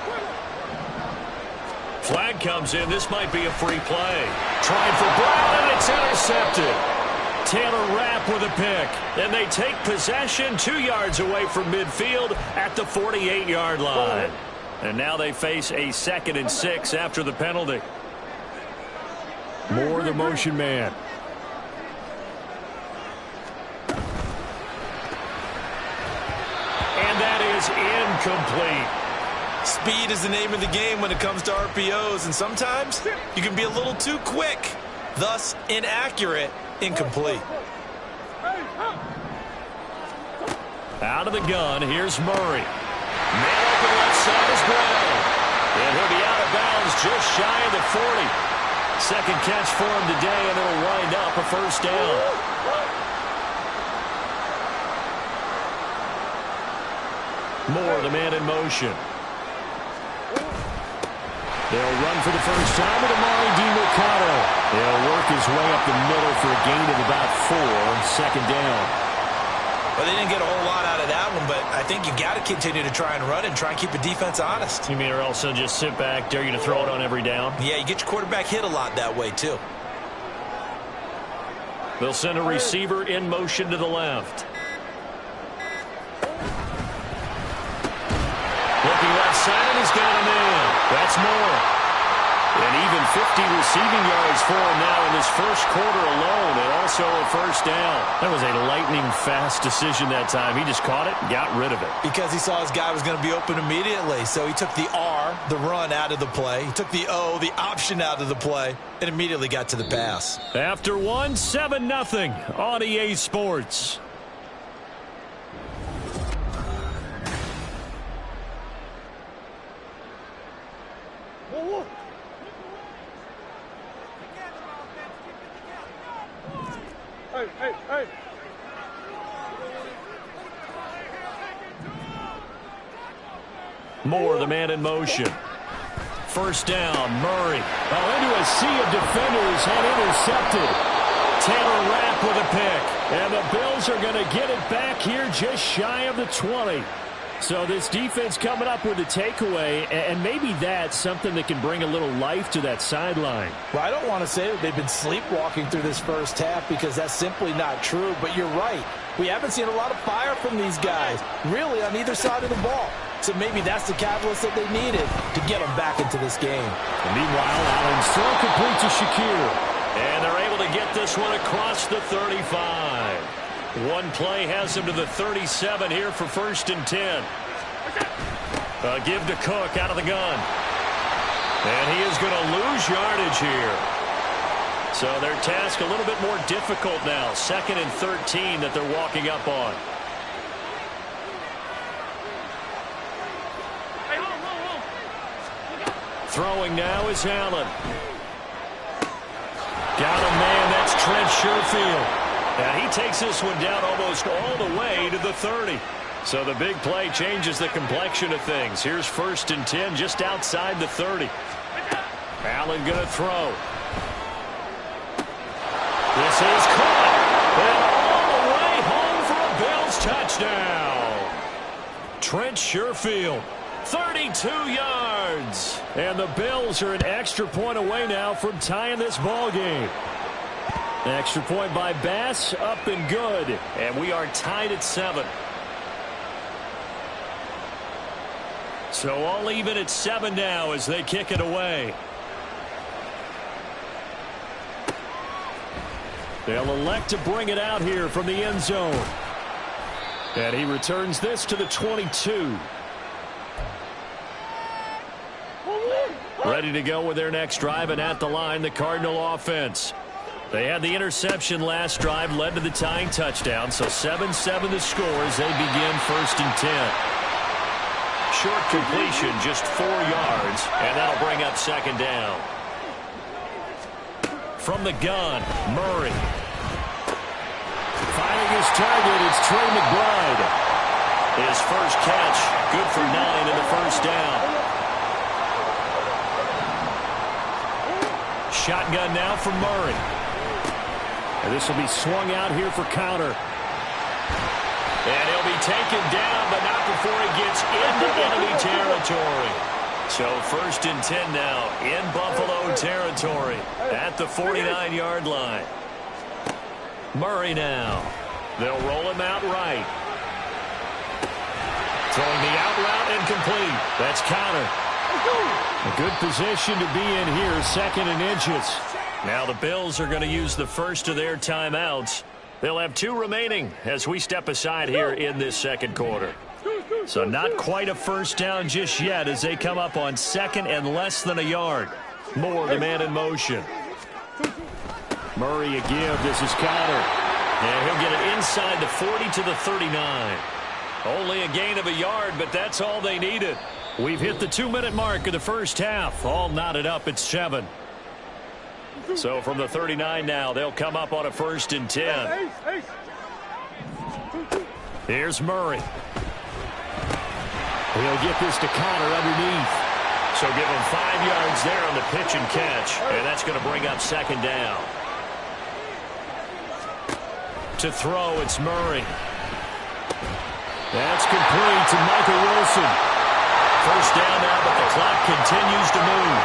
Flag comes in. This might be a free play. Trying for Brown, and it's intercepted. Taylor Rapp with a pick. And they take possession 2 yards away from midfield at the 48-yard line. And now they face a 2nd and 6 after the penalty. Moore, the motion man. And that is incomplete. Speed is the name of the game when it comes to RPOs, and sometimes you can be a little too quick, thus inaccurate, incomplete. Out of the gun, here's Murray. Man open left side is Brown. And he'll be out of bounds just shy of the 40. Second catch for him today, and it'll wind up a first down. Moore, the man in motion. They'll run for the first time with Amari DiMercato. They'll work his way up the middle for a gain of about 4, 2nd down. Well, they didn't get a whole lot out of that one, but I think you got to continue to try and run and try and keep the defense honest. You mean or else they'll just sit back, dare you to throw it on every down? Yeah, you get your quarterback hit a lot that way, too. They'll send a receiver in motion to the left. Looking left side, and he's got him in. That's Moore. And even 50 receiving yards for him now in this first quarter alone, and also a first down. That was a lightning-fast decision that time. He just caught it and got rid of it. Because he saw his guy was going to be open immediately, so he took the R, the run, out of the play. He took the O, the option, out of the play, and immediately got to the pass. After one, 7-0 on EA Sports. Hey. Moore, the man in motion. First down, Murray. Into a sea of defenders and intercepted. Taylor Rapp with a pick. And the Bills are going to get it back here just shy of the 20. So this defense coming up with a takeaway, and maybe that's something that can bring a little life to that sideline. Well, I don't want to say that they've been sleepwalking through this first half because that's simply not true, but you're right. We haven't seen a lot of fire from these guys, really, on either side of the ball. So maybe that's the catalyst that they needed to get them back into this game. And meanwhile, Allen's throw complete to Shakir. And they're able to get this one across the 35. One play has him to the 37 here for 1st and 10. Give to Cook out of the gun. And he is going to lose yardage here. So their task a little bit more difficult now. 2nd and 13 that they're walking up on. Throwing now is Allen. Got a man, that's Trent Sherfield. And he takes this one down almost all the way to the 30. So the big play changes the complexion of things. Here's 1st and 10 just outside the 30. Allen going to throw. This is caught. And all the way home for a Bills touchdown. Trent Sherfield, 32 yards. And the Bills are an extra point away now from tying this ball game. Extra point by Bass, up and good. And we are tied at 7. So all even at 7 now as they kick it away. They'll elect to bring it out here from the end zone. And he returns this to the 22. Ready to go with their next drive, and at the line, the Cardinal offense. They had the interception last drive, led to the tying touchdown, so 7-7 the score as they begin 1st and 10. Short completion, just 4 yards, and that'll bring up 2nd down. From the gun, Murray. Finding his target, it's Trey McBride. His first catch, good for 9 in the first down. Shotgun now for Murray. And this will be swung out here for counter. And he'll be taken down, but not before he gets into enemy territory. So 1st and 10 now in Buffalo territory at the 49-yard line. Murray now. They'll roll him out right. Throwing the out route incomplete. That's counter. A good position to be in here, 2nd and inches. Now the Bills are going to use the first of their timeouts. They'll have 2 remaining as we step aside here in this second quarter. So not quite a first down just yet as they come up on 2nd and less than a yard. Moore, the man in motion. Murray a give. This is counter. And he'll get it inside the 40 to the 39. Only a gain of a yard, but that's all they needed. We've hit the 2-minute mark of the first half. All knotted up at 7. So from the 39 now, they'll come up on a 1st and 10. Here's Murray. He'll get this to counter underneath. So give him 5 yards there on the pitch and catch. And that's going to bring up 2nd down. To throw, it's Murray. That's complete to Michael Wilson. First down now, but the clock continues to move.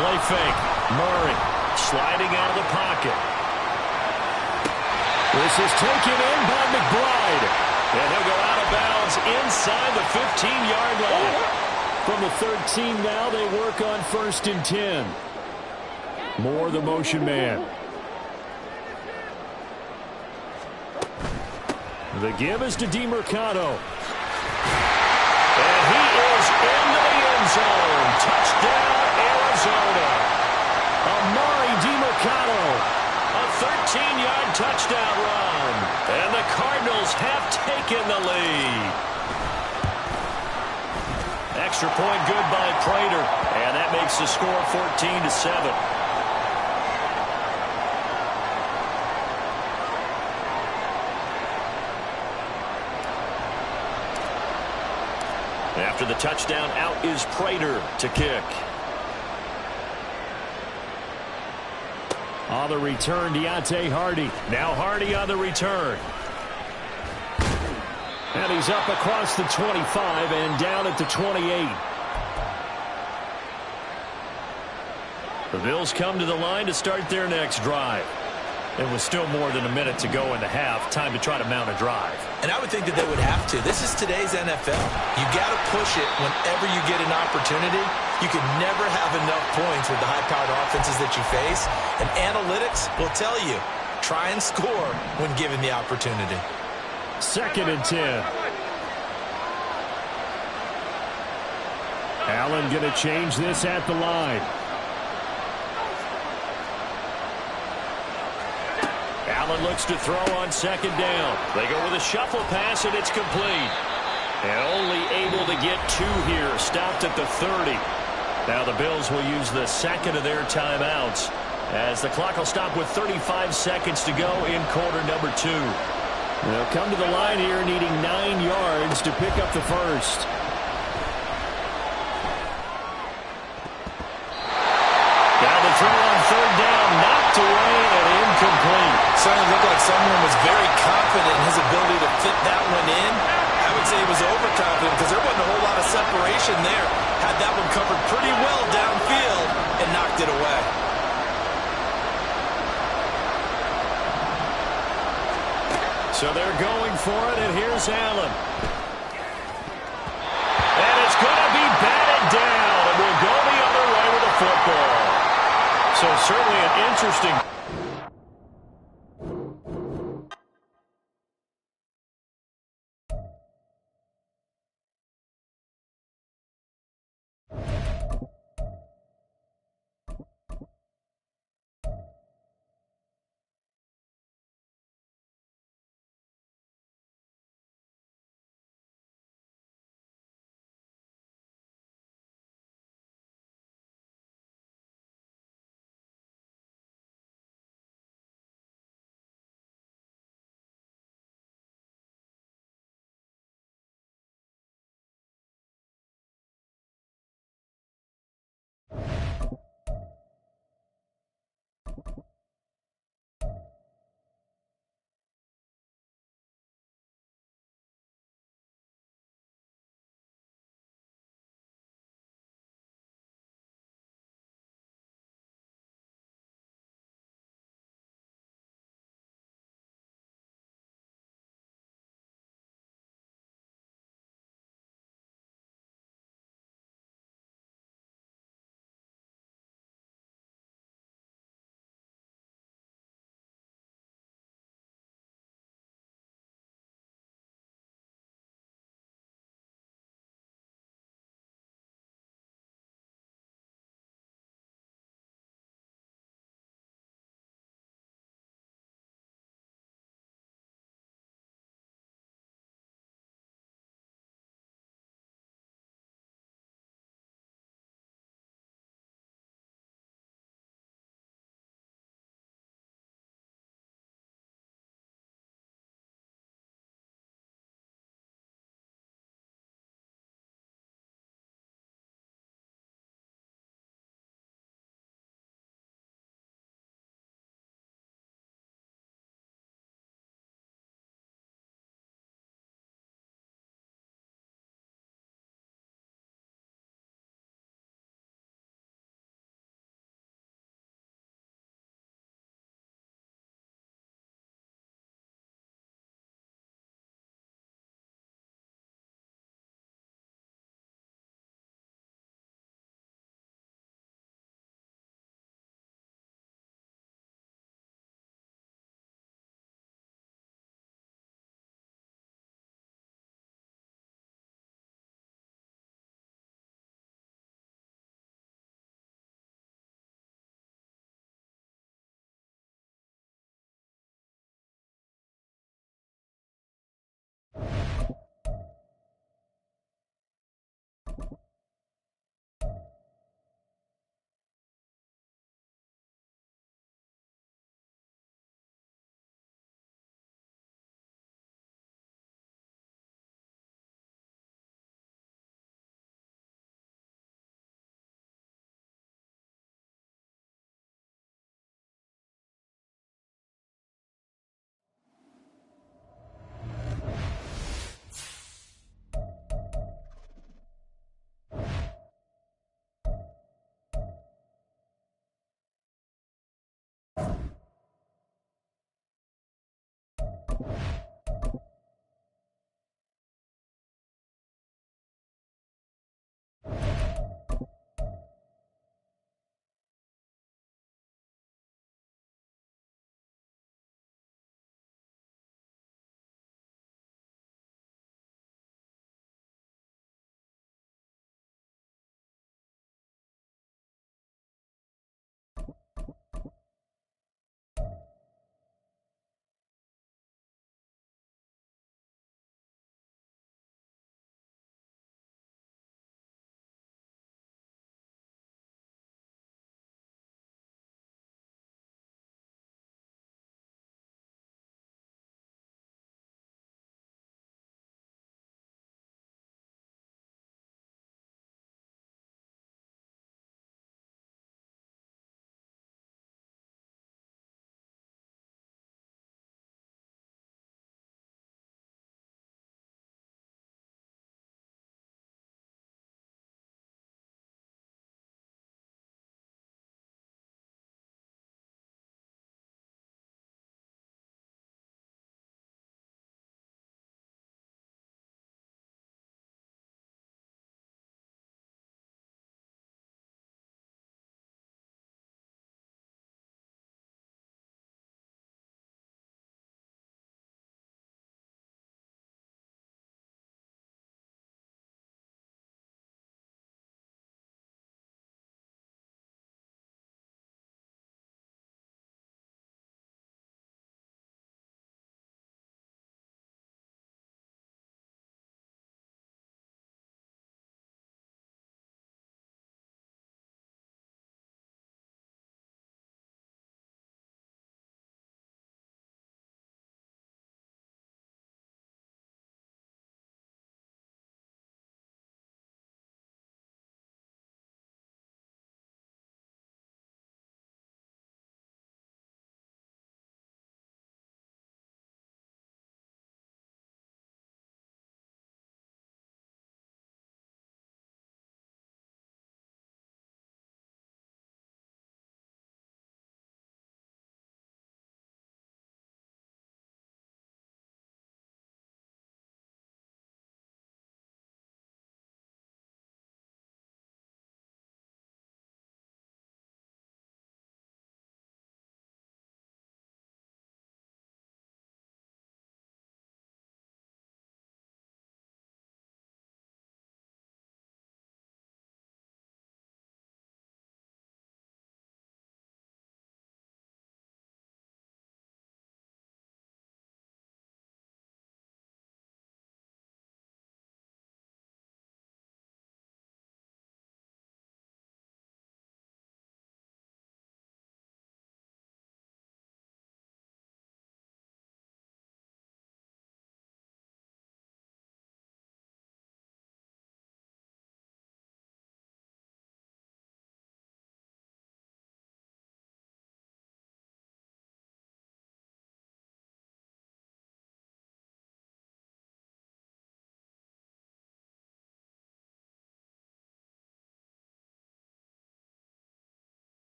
Play fake. Murray sliding out of the pocket. This is taken in by McBride. And he'll go out of bounds inside the 15-yard line. From the 13 now, they work on 1st and 10. Moore, the motion man. The give is to DeMercado. And he is into the end zone. Touchdown, Arizona. Amari DeMercado. A 13-yard touchdown run. And the Cardinals have taken the lead. Extra point good by Prater. And that makes the score 14-7. After the touchdown, out is Prater to kick. On the return, Deontay Hardy. Now Hardy on the return. And he's up across the 25 and down at the 28. The Bills come to the line to start their next drive. It was still more than a minute to go in the half. Time to try to mount a drive. And I would think that they would have to. This is today's NFL. You got to push it whenever you get an opportunity. You can never have enough points with the high-powered offenses that you face. And analytics will tell you, try and score when given the opportunity. 2nd and 10. Allen going to change this at the line. Allen looks to throw on 2nd down. They go with a shuffle pass, and it's complete. And only able to get 2 here. Stopped at the 30. Now the Bills will use the 2nd of their timeouts as the clock will stop with 35 seconds to go in quarter number 2. They'll come to the line here needing 9 yards to pick up the first. Now the throw on 3rd down, knocked away and incomplete. Certainly looked like someone was very confident in his ability to fit that one in. I would say he was overconfident because there wasn't a whole lot of separation there. Had that one covered pretty well downfield and knocked it away. So they're going for it, and here's Allen. And it's going to be batted down, and we'll go the other way with the football. So certainly an interesting...